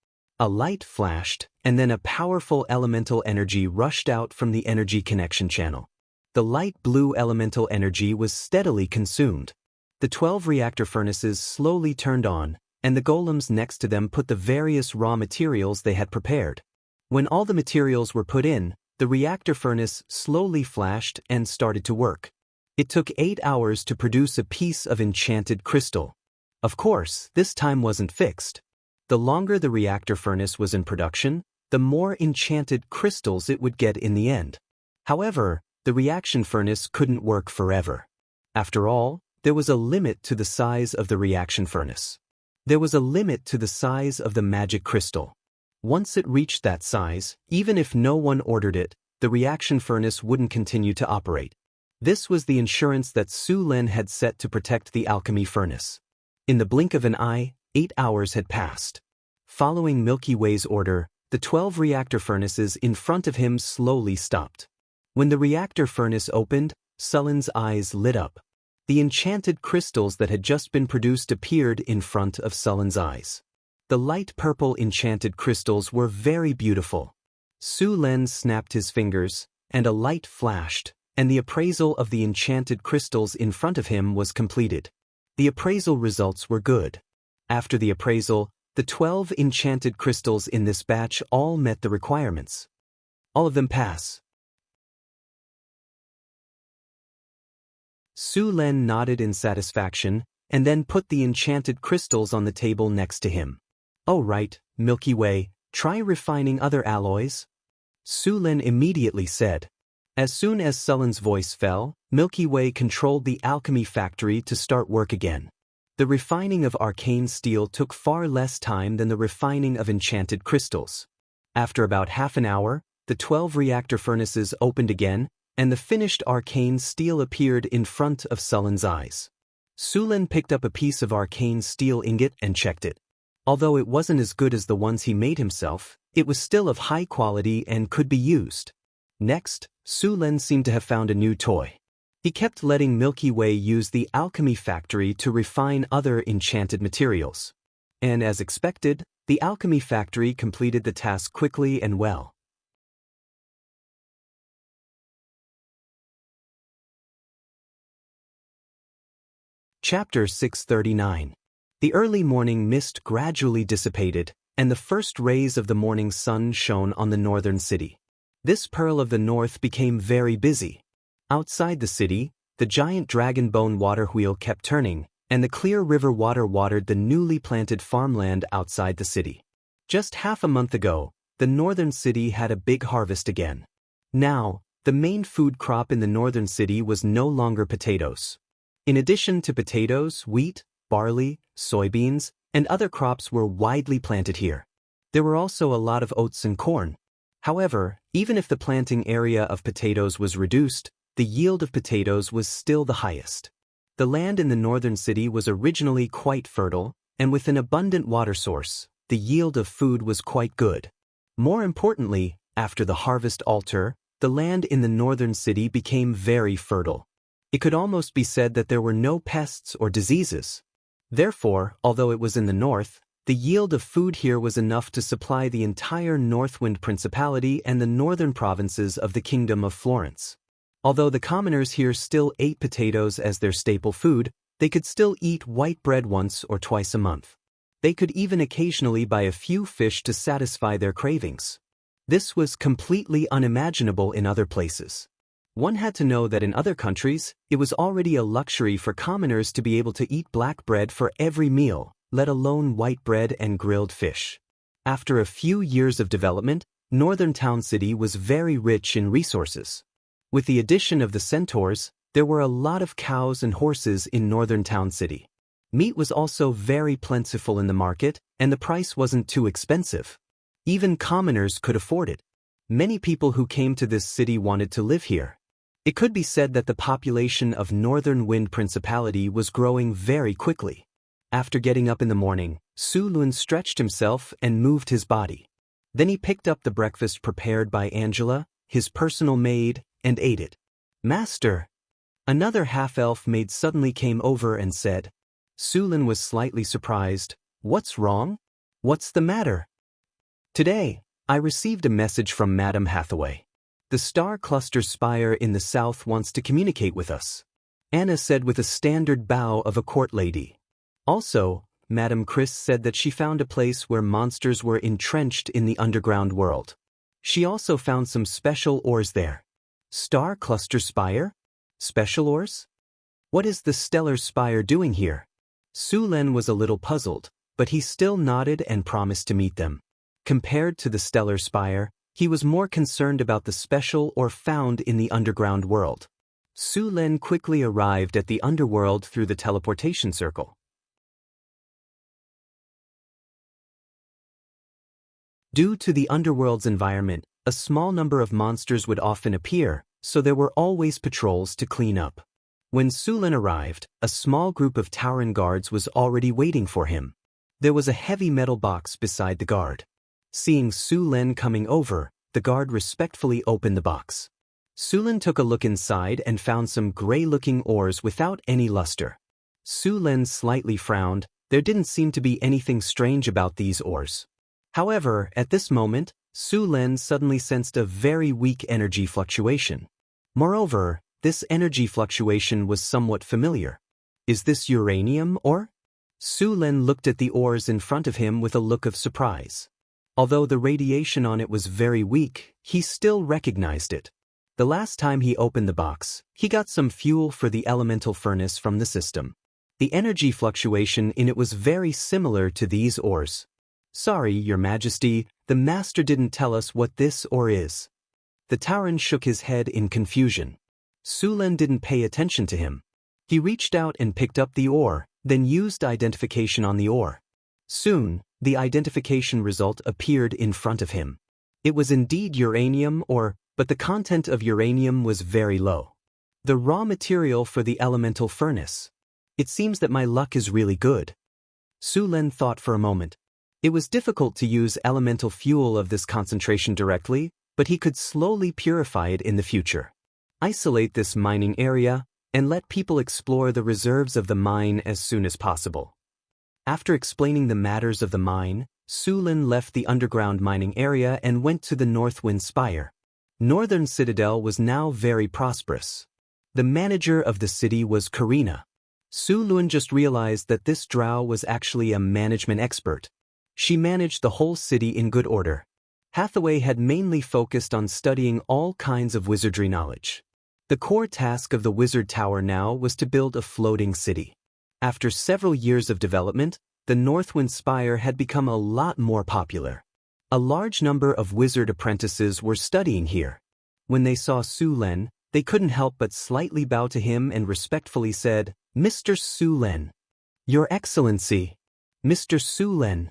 A light flashed, and then a powerful elemental energy rushed out from the energy connection channel. The light blue elemental energy was steadily consumed. The 12 reactor furnaces slowly turned on, and the golems next to them put the various raw materials they had prepared. When all the materials were put in, the reactor furnace slowly flashed and started to work. It took 8 hours to produce a piece of enchanted crystal. Of course, this time wasn't fixed. The longer the reactor furnace was in production, the more enchanted crystals it would get in the end. However, the reaction furnace couldn't work forever. After all, there was a limit to the size of the reaction furnace. There was a limit to the size of the magic crystal. Once it reached that size, even if no one ordered it, the reaction furnace wouldn't continue to operate. This was the insurance that Su Lin had set to protect the alchemy furnace. In the blink of an eye, 8 hours had passed. Following Milky Way's order, the 12 reactor furnaces in front of him slowly stopped. When the reactor furnace opened, Su Lin's eyes lit up. The enchanted crystals that had just been produced appeared in front of Su Lin's eyes. The light purple enchanted crystals were very beautiful. Su Lin snapped his fingers, and a light flashed, and the appraisal of the enchanted crystals in front of him was completed. The appraisal results were good. After the appraisal, the 12 enchanted crystals in this batch all met the requirements. All of them pass. Su Lin nodded in satisfaction, and then put the enchanted crystals on the table next to him. "Oh right, Milky Way, try refining other alloys," Su Lin immediately said. As soon as Su Lin's voice fell, Milky Way controlled the alchemy factory to start work again. The refining of arcane steel took far less time than the refining of enchanted crystals. After about half an hour, the 12 reactor furnaces opened again, and the finished arcane steel appeared in front of Su Lin's eyes. Su Lin picked up a piece of arcane steel ingot and checked it. Although it wasn't as good as the ones he made himself, it was still of high quality and could be used. Next, Su Lin seemed to have found a new toy. He kept letting Milky Way use the alchemy factory to refine other enchanted materials. And as expected, the alchemy factory completed the task quickly and well. Chapter 639. The early morning mist gradually dissipated, and the first rays of the morning sun shone on the northern city. This pearl of the north became very busy. Outside the city, the giant dragon bone water wheel kept turning, and the clear river water watered the newly planted farmland outside the city. Just half a month ago, the northern city had a big harvest again. Now, the main food crop in the northern city was no longer potatoes. In addition to potatoes, wheat, barley, soybeans, and other crops were widely planted here. There were also a lot of oats and corn. However, even if the planting area of potatoes was reduced, the yield of potatoes was still the highest. The land in the northern city was originally quite fertile, and with an abundant water source, the yield of food was quite good. More importantly, after the harvest altar, the land in the northern city became very fertile. It could almost be said that there were no pests or diseases. Therefore, although it was in the north, the yield of food here was enough to supply the entire Northwind Principality and the northern provinces of the Kingdom of Florence. Although the commoners here still ate potatoes as their staple food, they could still eat white bread once or twice a month. They could even occasionally buy a few fish to satisfy their cravings. This was completely unimaginable in other places. One had to know that in other countries, it was already a luxury for commoners to be able to eat black bread for every meal, let alone white bread and grilled fish. After a few years of development, Northern Town City was very rich in resources. With the addition of the centaurs, there were a lot of cows and horses in Northern Town City. Meat was also very plentiful in the market, and the price wasn't too expensive. Even commoners could afford it. Many people who came to this city wanted to live here. It could be said that the population of Northern Wind Principality was growing very quickly. After getting up in the morning, Su Lun stretched himself and moved his body. Then he picked up the breakfast prepared by Angela, his personal maid, and ate it. "Master!" Another half-elf maid suddenly came over and said. Su Lun was slightly surprised. "What's wrong? What's the matter?" "Today, I received a message from Madam Hathaway. The star cluster spire in the south wants to communicate with us," Anna said with a standard bow of a court lady. Also, Madam Chris said that she found a place where monsters were entrenched in the underground world. She also found some special ores there. Star cluster spire? Special ores? What is the stellar spire doing here? Su Lun was a little puzzled, but he still nodded and promised to meet them. Compared to the stellar spire, he was more concerned about the special or found in the underground world. Su Lun quickly arrived at the underworld through the teleportation circle. Due to the underworld's environment, a small number of monsters would often appear, so there were always patrols to clean up. When Su Lun arrived, a small group of Tauren guards was already waiting for him. There was a heavy metal box beside the guard. Seeing Su Lun coming over, the guard respectfully opened the box. Su Lun took a look inside and found some gray-looking ores without any luster. Su Lun slightly frowned. There didn't seem to be anything strange about these ores. However, at this moment, Su Lun suddenly sensed a very weak energy fluctuation. Moreover, this energy fluctuation was somewhat familiar. Is this uranium ore? Su Lun looked at the ores in front of him with a look of surprise. Although the radiation on it was very weak, he still recognized it. The last time he opened the box, he got some fuel for the elemental furnace from the system. The energy fluctuation in it was very similar to these ores. "Sorry, Your Majesty, the Master didn't tell us what this ore is." The Tauren shook his head in confusion. Su Lun didn't pay attention to him. He reached out and picked up the ore, then used identification on the ore. Soon, the identification result appeared in front of him. It was indeed uranium ore, but the content of uranium was very low. The raw material for the elemental furnace. It seems that my luck is really good. Su Lun thought for a moment. It was difficult to use elemental fuel of this concentration directly, but he could slowly purify it in the future. Isolate this mining area, and let people explore the reserves of the mine as soon as possible. After explaining the matters of the mine, Su Lun left the underground mining area and went to the Northwind Spire. Northern Citadel was now very prosperous. The manager of the city was Karina. Su Lun just realized that this drow was actually a management expert. She managed the whole city in good order. Hathaway had mainly focused on studying all kinds of wizardry knowledge. The core task of the Wizard Tower now was to build a floating city. After several years of development, the Northwind Spire had become a lot more popular. A large number of wizard apprentices were studying here. When they saw Su Len, they couldn't help but slightly bow to him and respectfully said, "Mr. Su Len." "Your Excellency." "Mr. Su Len."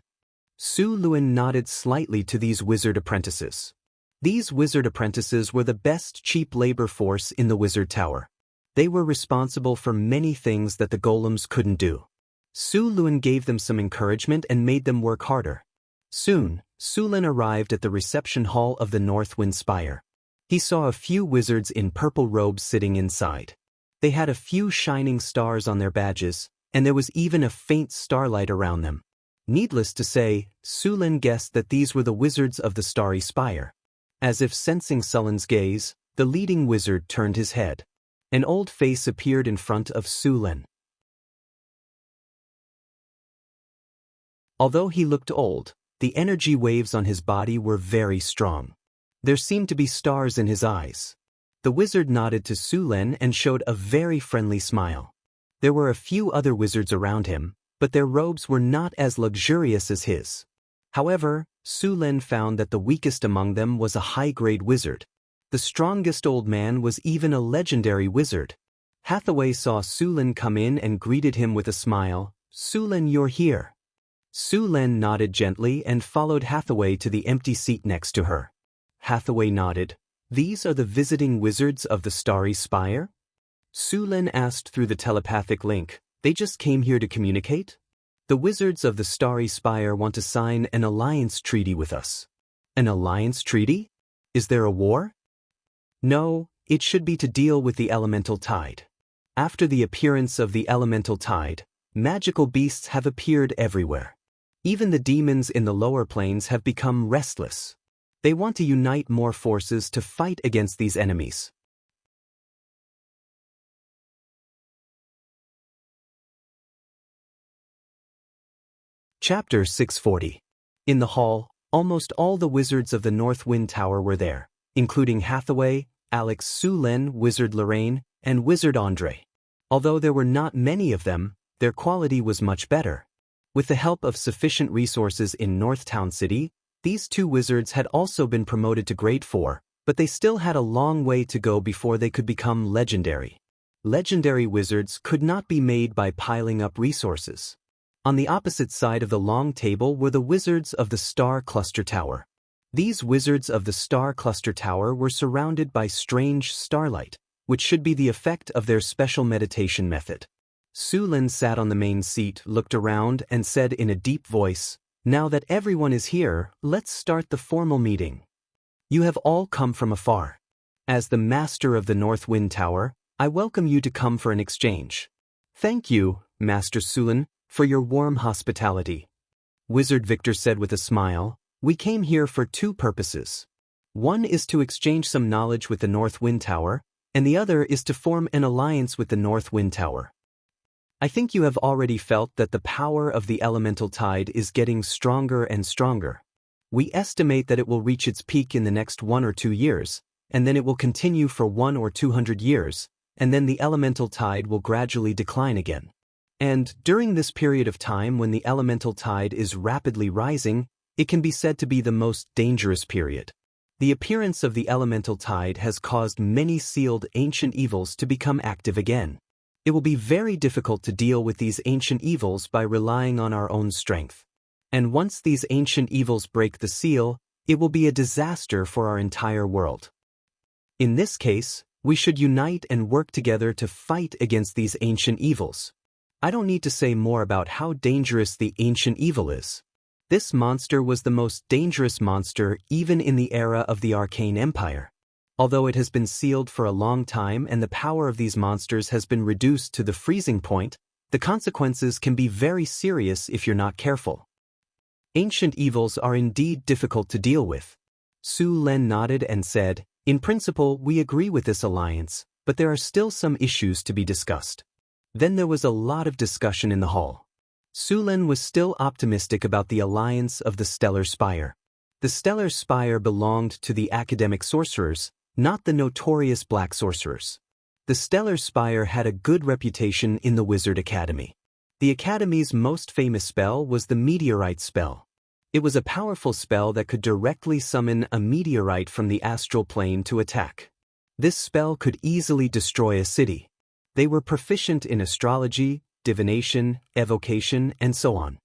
Su Luen nodded slightly to these wizard apprentices. These wizard apprentices were the best cheap labor force in the wizard tower. They were responsible for many things that the golems couldn't do. Su Luen gave them some encouragement and made them work harder. Soon, Su Luen arrived at the reception hall of the North Wind Spire. He saw a few wizards in purple robes sitting inside. They had a few shining stars on their badges, and there was even a faint starlight around them. Needless to say, Su Luen guessed that these were the wizards of the Starry Spire. As if sensing Sullen's gaze, the leading wizard turned his head. An old face appeared in front of Su Luen. Although he looked old, the energy waves on his body were very strong. There seemed to be stars in his eyes. The wizard nodded to Su Luen and showed a very friendly smile. There were a few other wizards around him, but their robes were not as luxurious as his. However, Su Luen found that the weakest among them was a high-grade wizard. The strongest old man was even a legendary wizard. Hathaway saw Su Luen come in and greeted him with a smile. "Su Luen, you're here." Su Luen nodded gently and followed Hathaway to the empty seat next to her. Hathaway nodded. "These are the visiting wizards of the Starry Spire?" Su Luen asked through the telepathic link. "They just came here to communicate?" "The wizards of the Starry Spire want to sign an alliance treaty with us." "An alliance treaty? Is there a war?" "No, it should be to deal with the elemental tide. After the appearance of the elemental tide, magical beasts have appeared everywhere. Even the demons in the lower planes have become restless. They want to unite more forces to fight against these enemies." Chapter 640. In the hall, almost all the wizards of the North Wind Tower were there, including Hathaway, Alex, Su Luen, Wizard Lorraine, and Wizard Andre. Although there were not many of them, their quality was much better. With the help of sufficient resources in Northtown City, these two wizards had also been promoted to Grade 4, but they still had a long way to go before they could become legendary. Legendary wizards could not be made by piling up resources. On the opposite side of the long table were the wizards of the Star Cluster Tower. These wizards of the Star Cluster Tower were surrounded by strange starlight, which should be the effect of their special meditation method. Su Luen sat on the main seat, looked around, and said in a deep voice, "Now that everyone is here, let's start the formal meeting. You have all come from afar. As the master of the North Wind Tower, I welcome you to come for an exchange." "Thank you, Master Su Luen, for your warm hospitality." Wizard Victor said with a smile, "We came here for two purposes. One is to exchange some knowledge with the North Wind Tower, and the other is to form an alliance with the North Wind Tower. I think you have already felt that the power of the elemental tide is getting stronger and stronger. We estimate that it will reach its peak in the next 1 or 2 years, and then it will continue for 100 or 200 years, and then the elemental tide will gradually decline again. And during this period of time when the elemental tide is rapidly rising, it can be said to be the most dangerous period. The appearance of the elemental tide has caused many sealed ancient evils to become active again. It will be very difficult to deal with these ancient evils by relying on our own strength. And once these ancient evils break the seal, it will be a disaster for our entire world. In this case, we should unite and work together to fight against these ancient evils. I don't need to say more about how dangerous the ancient evil is. This monster was the most dangerous monster even in the era of the Arcane Empire. Although it has been sealed for a long time and the power of these monsters has been reduced to the freezing point, the consequences can be very serious if you're not careful. Ancient evils are indeed difficult to deal with. Su Luen nodded and said, "In principle, we agree with this alliance, but there are still some issues to be discussed." Then there was a lot of discussion in the hall. Su Luen was still optimistic about the alliance of the Stellar Spire. The Stellar Spire belonged to the academic sorcerers, not the notorious black sorcerers. The Stellar Spire had a good reputation in the Wizard Academy. The Academy's most famous spell was the Meteorite spell. It was a powerful spell that could directly summon a meteorite from the astral plane to attack. This spell could easily destroy a city. They were proficient in astrology, divination, evocation, and so on.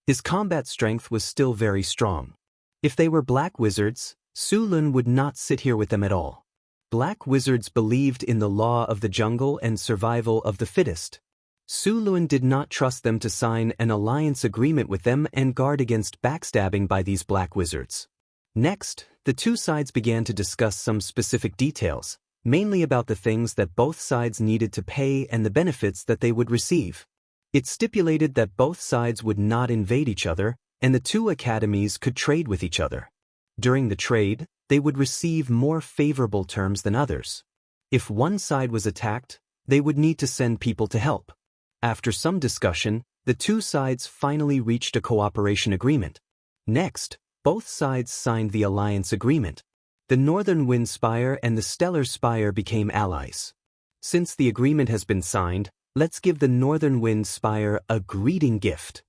His combat strength was still very strong. If they were black wizards, Su Lun would not sit here with them at all. Black wizards believed in the law of the jungle and survival of the fittest. Su Lun did not trust them to sign an alliance agreement with them and guard against backstabbing by these black wizards. Next, the two sides began to discuss some specific details, mainly about the things that both sides needed to pay and the benefits that they would receive. It stipulated that both sides would not invade each other, and the two academies could trade with each other. During the trade, they would receive more favorable terms than others. If one side was attacked, they would need to send people to help. After some discussion, the two sides finally reached a cooperation agreement. Next, both sides signed the alliance agreement. The Northern Wind Spire and the Stellar Spire became allies. Since the agreement has been signed, let's give the Northern Wind Spire a greeting gift.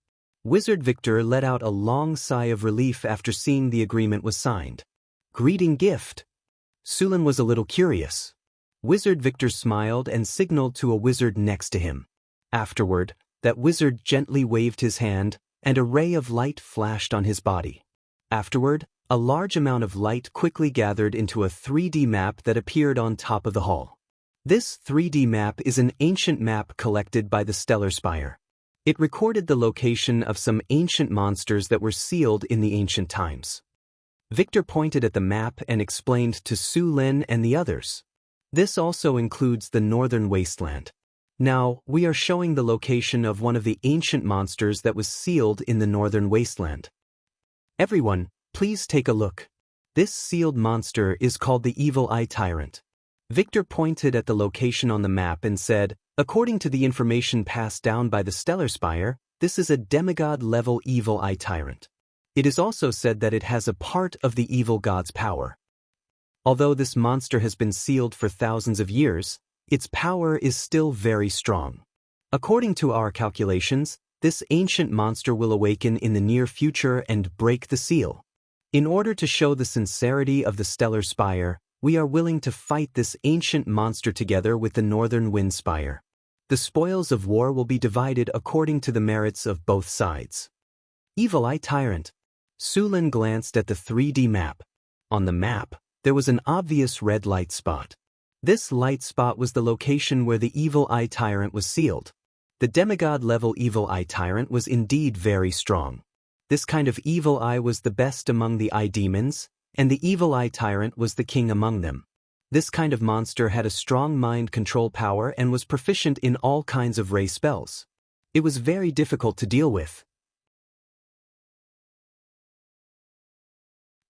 Wizard Victor let out a long sigh of relief after seeing the agreement was signed. Greeting gift? Su Lun was a little curious. Wizard Victor smiled and signaled to a wizard next to him. Afterward, that wizard gently waved his hand, and a ray of light flashed on his body. Afterward, a large amount of light quickly gathered into a 3D map that appeared on top of the hall. This 3D map is an ancient map collected by the Stellar Spire. It recorded the location of some ancient monsters that were sealed in the ancient times. Victor pointed at the map and explained to Su Lin and the others. This also includes the Northern Wasteland. Now, we are showing the location of one of the ancient monsters that was sealed in the Northern Wasteland. Everyone, please take a look. This sealed monster is called the Evil Eye Tyrant. Victor pointed at the location on the map and said, according to the information passed down by the Stellar Spire, this is a demigod-level Evil Eye Tyrant. It is also said that it has a part of the evil god's power. Although this monster has been sealed for thousands of years, its power is still very strong. According to our calculations, this ancient monster will awaken in the near future and break the seal. In order to show the sincerity of the Stellar Spire, we are willing to fight this ancient monster together with the Northern Wind Spire. The spoils of war will be divided according to the merits of both sides. Evil Eye Tyrant. Su Lin glanced at the 3D map. On the map, there was an obvious red light spot. This light spot was the location where the Evil Eye Tyrant was sealed. The demigod-level Evil Eye Tyrant was indeed very strong. This kind of Evil Eye was the best among the Eye Demons, and the Evil Eye Tyrant was the king among them. This kind of monster had a strong mind control power and was proficient in all kinds of ray spells. It was very difficult to deal with.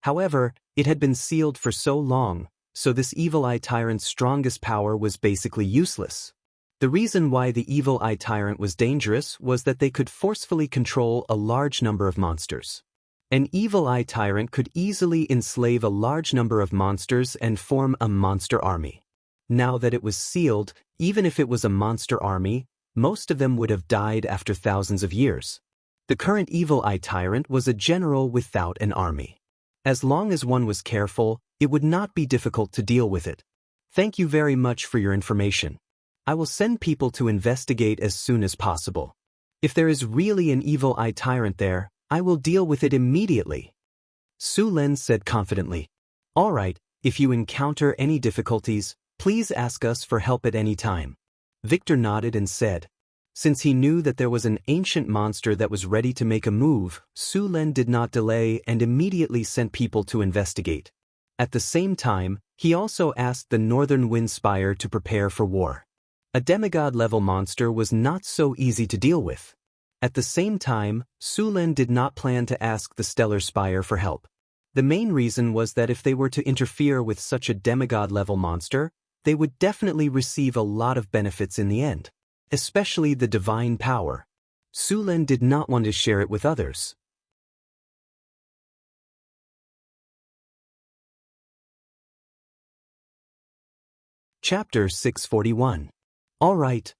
However, it had been sealed for so long, so this Evil Eye Tyrant's strongest power was basically useless. The reason why the Evil Eye Tyrant was dangerous was that they could forcefully control a large number of monsters. An Evil Eye Tyrant could easily enslave a large number of monsters and form a monster army. Now that it was sealed, even if it was a monster army, most of them would have died after thousands of years. The current Evil Eye Tyrant was a general without an army. As long as one was careful, it would not be difficult to deal with it. Thank you very much for your information. I will send people to investigate as soon as possible. If there is really an Evil Eye Tyrant there, I will deal with it immediately. Su Lin said confidently. All right, if you encounter any difficulties, please ask us for help at any time. Victor nodded and said. Since he knew that there was an ancient monster that was ready to make a move, Su Lin did not delay and immediately sent people to investigate. At the same time, he also asked the Northern Wind Spire to prepare for war. A demigod-level monster was not so easy to deal with. At the same time, Su Lin did not plan to ask the Stellar Spire for help. The main reason was that if they were to interfere with such a demigod-level monster, they would definitely receive a lot of benefits in the end, especially the divine power. Su Lin did not want to share it with others. Chapter 641. All right.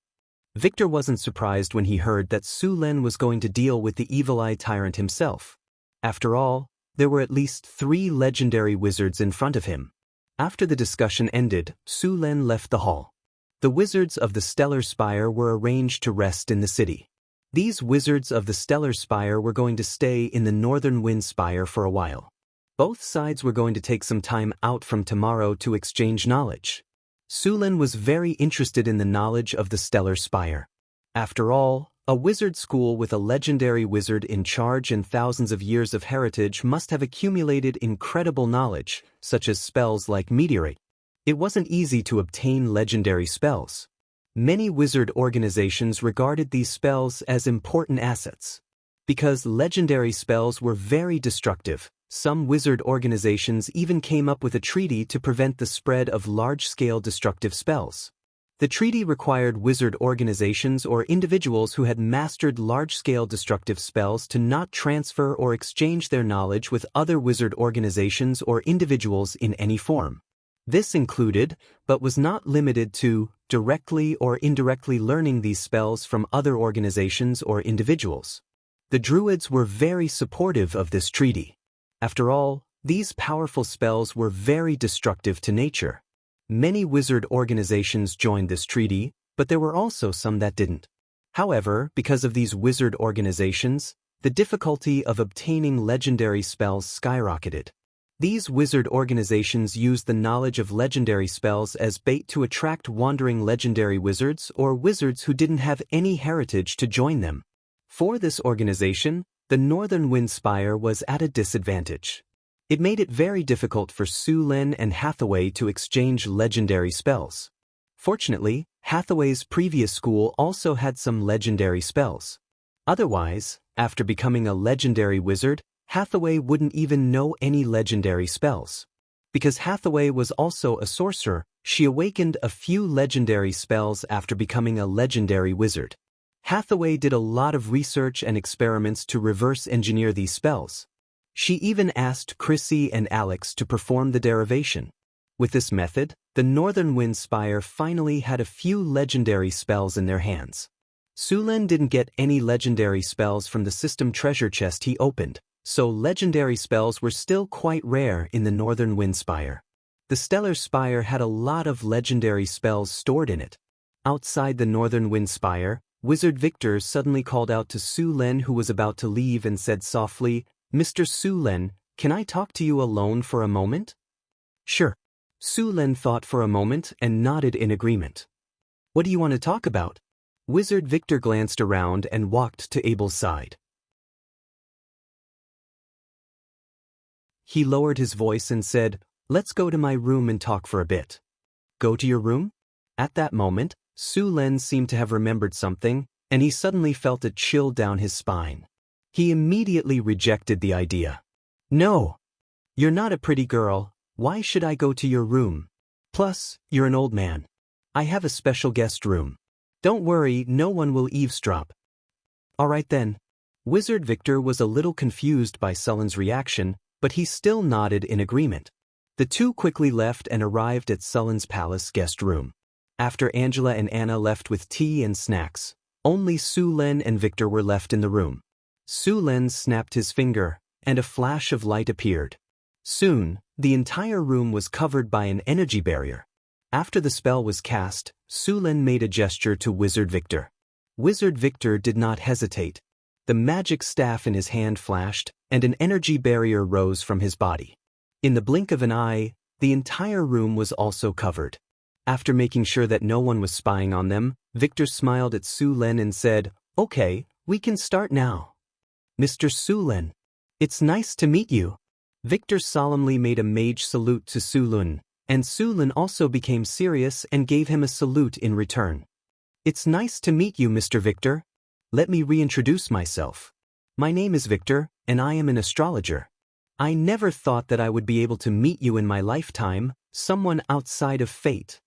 Victor wasn't surprised when he heard that Su Lin was going to deal with the evil-eye tyrant himself. After all, there were at least 3 legendary wizards in front of him. After the discussion ended, Su Lin left the hall. The wizards of the Stellar Spire were arranged to rest in the city. These wizards of the Stellar Spire were going to stay in the Northern Wind Spire for a while. Both sides were going to take some time out from tomorrow to exchange knowledge. Su Lin was very interested in the knowledge of the Stellar Spire. After all, a wizard school with a legendary wizard in charge and thousands of years of heritage must have accumulated incredible knowledge, such as spells like Meteorite. It wasn't easy to obtain legendary spells. Many wizard organizations regarded these spells as important assets. Because legendary spells were very destructive, some wizard organizations even came up with a treaty to prevent the spread of large-scale destructive spells. The treaty required wizard organizations or individuals who had mastered large-scale destructive spells to not transfer or exchange their knowledge with other wizard organizations or individuals in any form. This included, but was not limited to, directly or indirectly learning these spells from other organizations or individuals. The Druids were very supportive of this treaty. After all, these powerful spells were very destructive to nature. Many wizard organizations joined this treaty, but there were also some that didn't. However, because of these wizard organizations, the difficulty of obtaining legendary spells skyrocketed. These wizard organizations used the knowledge of legendary spells as bait to attract wandering legendary wizards or wizards who didn't have any heritage to join them. For this organization, the Northern Wind Spire was at a disadvantage. It made it very difficult for Su Lin and Hathaway to exchange legendary spells. Fortunately, Hathaway's previous school also had some legendary spells. Otherwise, after becoming a legendary wizard, Hathaway wouldn't even know any legendary spells. Because Hathaway was also a sorcerer, she awakened a few legendary spells after becoming a legendary wizard. Hathaway did a lot of research and experiments to reverse engineer these spells. She even asked Chrissy and Alex to perform the derivation. With this method, the Northern Wind Spire finally had a few legendary spells in their hands. Su Lin didn't get any legendary spells from the system treasure chest he opened, so legendary spells were still quite rare in the Northern Wind Spire. The Stellar Spire had a lot of legendary spells stored in it. Outside the Northern Wind Spire, Wizard Victor suddenly called out to Su Lin, who was about to leave, and said softly, "Mr. Su Lin, can I talk to you alone for a moment?" "Sure." Su Lin thought for a moment and nodded in agreement. "What do you want to talk about?" Wizard Victor glanced around and walked to Abel's side. He lowered his voice and said, "Let's go to my room and talk for a bit." "Go to your room?" At that moment, Su Lin seemed to have remembered something, and he suddenly felt a chill down his spine. He immediately rejected the idea. "No. You're not a pretty girl. Why should I go to your room? Plus, you're an old man. I have a special guest room. Don't worry, no one will eavesdrop." "All right then." Wizard Victor was a little confused by Sullen's reaction, but he still nodded in agreement. The two quickly left and arrived at Sullen's palace guest room. After Angela and Anna left with tea and snacks, only Su Lin and Victor were left in the room. Su Lin snapped his finger, and a flash of light appeared. Soon, the entire room was covered by an energy barrier. After the spell was cast, Su Lin made a gesture to Wizard Victor. Wizard Victor did not hesitate. The magic staff in his hand flashed, and an energy barrier rose from his body. In the blink of an eye, the entire room was also covered. After making sure that no one was spying on them, Victor smiled at Su Lin and said, "Okay, we can start now." "Mr. Su Lin, it's nice to meet you." Victor solemnly made a mage salute to Su Lin, and Su Lin also became serious and gave him a salute in return. "It's nice to meet you, Mr. Victor. Let me reintroduce myself. My name is Victor, and I am an astrologer. I never thought that I would be able to meet you in my lifetime, someone outside of fate."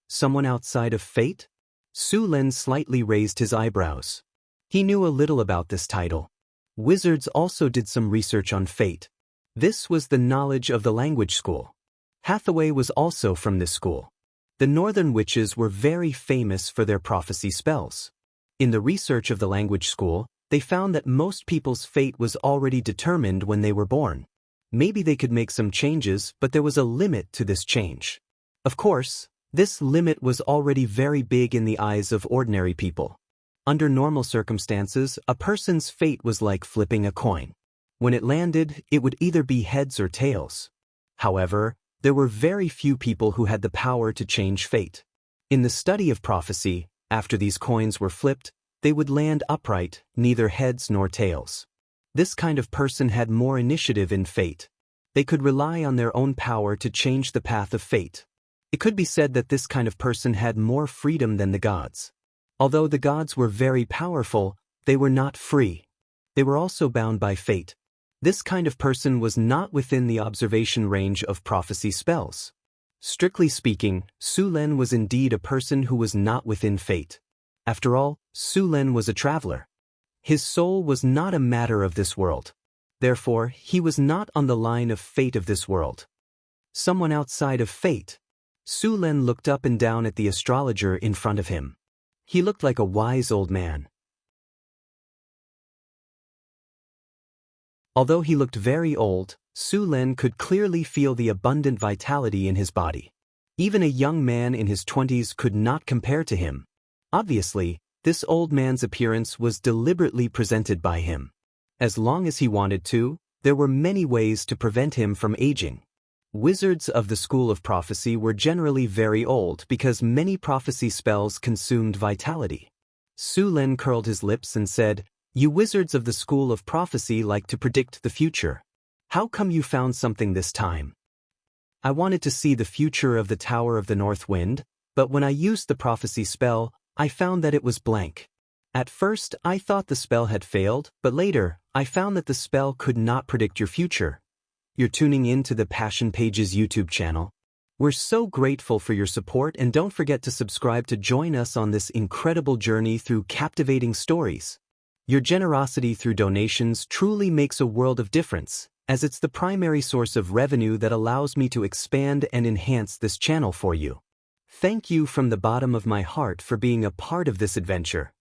"Someone outside of fate?" Su Lin slightly raised his eyebrows. He knew a little about this title. Wizards also did some research on fate. This was the knowledge of the language school. Hathaway was also from this school. The northern witches were very famous for their prophecy spells. In the research of the language school, they found that most people's fate was already determined when they were born. Maybe they could make some changes, but there was a limit to this change. Of course, this limit was already very big in the eyes of ordinary people. Under normal circumstances, a person's fate was like flipping a coin. When it landed, it would either be heads or tails. However, there were very few people who had the power to change fate. In the study of prophecy, after these coins were flipped, they would land upright, neither heads nor tails. This kind of person had more initiative in fate. They could rely on their own power to change the path of fate. It could be said that this kind of person had more freedom than the gods. Although the gods were very powerful, they were not free. They were also bound by fate. This kind of person was not within the observation range of prophecy spells. Strictly speaking, Su Len was indeed a person who was not within fate. After all, Su Len was a traveler. His soul was not a matter of this world. Therefore, he was not on the line of fate of this world. Someone outside of fate. Su Len looked up and down at the astrologer in front of him. He looked like a wise old man. Although he looked very old, Su Len could clearly feel the abundant vitality in his body. Even a young man in his 20s could not compare to him. Obviously, this old man's appearance was deliberately presented by him. As long as he wanted to, there were many ways to prevent him from aging. Wizards of the school of prophecy were generally very old because many prophecy spells consumed vitality. Su Len curled his lips and said, "You wizards of the school of prophecy like to predict the future. How come you found something this time?" "I wanted to see the future of the Tower of the North Wind, but when I used the prophecy spell, I found that it was blank. At first, I thought the spell had failed, but later, I found that the spell could not predict your future." You're tuning in to the Passion Pages YouTube channel. We're so grateful for your support, and don't forget to subscribe to join us on this incredible journey through captivating stories. Your generosity through donations truly makes a world of difference, as it's the primary source of revenue that allows me to expand and enhance this channel for you. Thank you from the bottom of my heart for being a part of this adventure.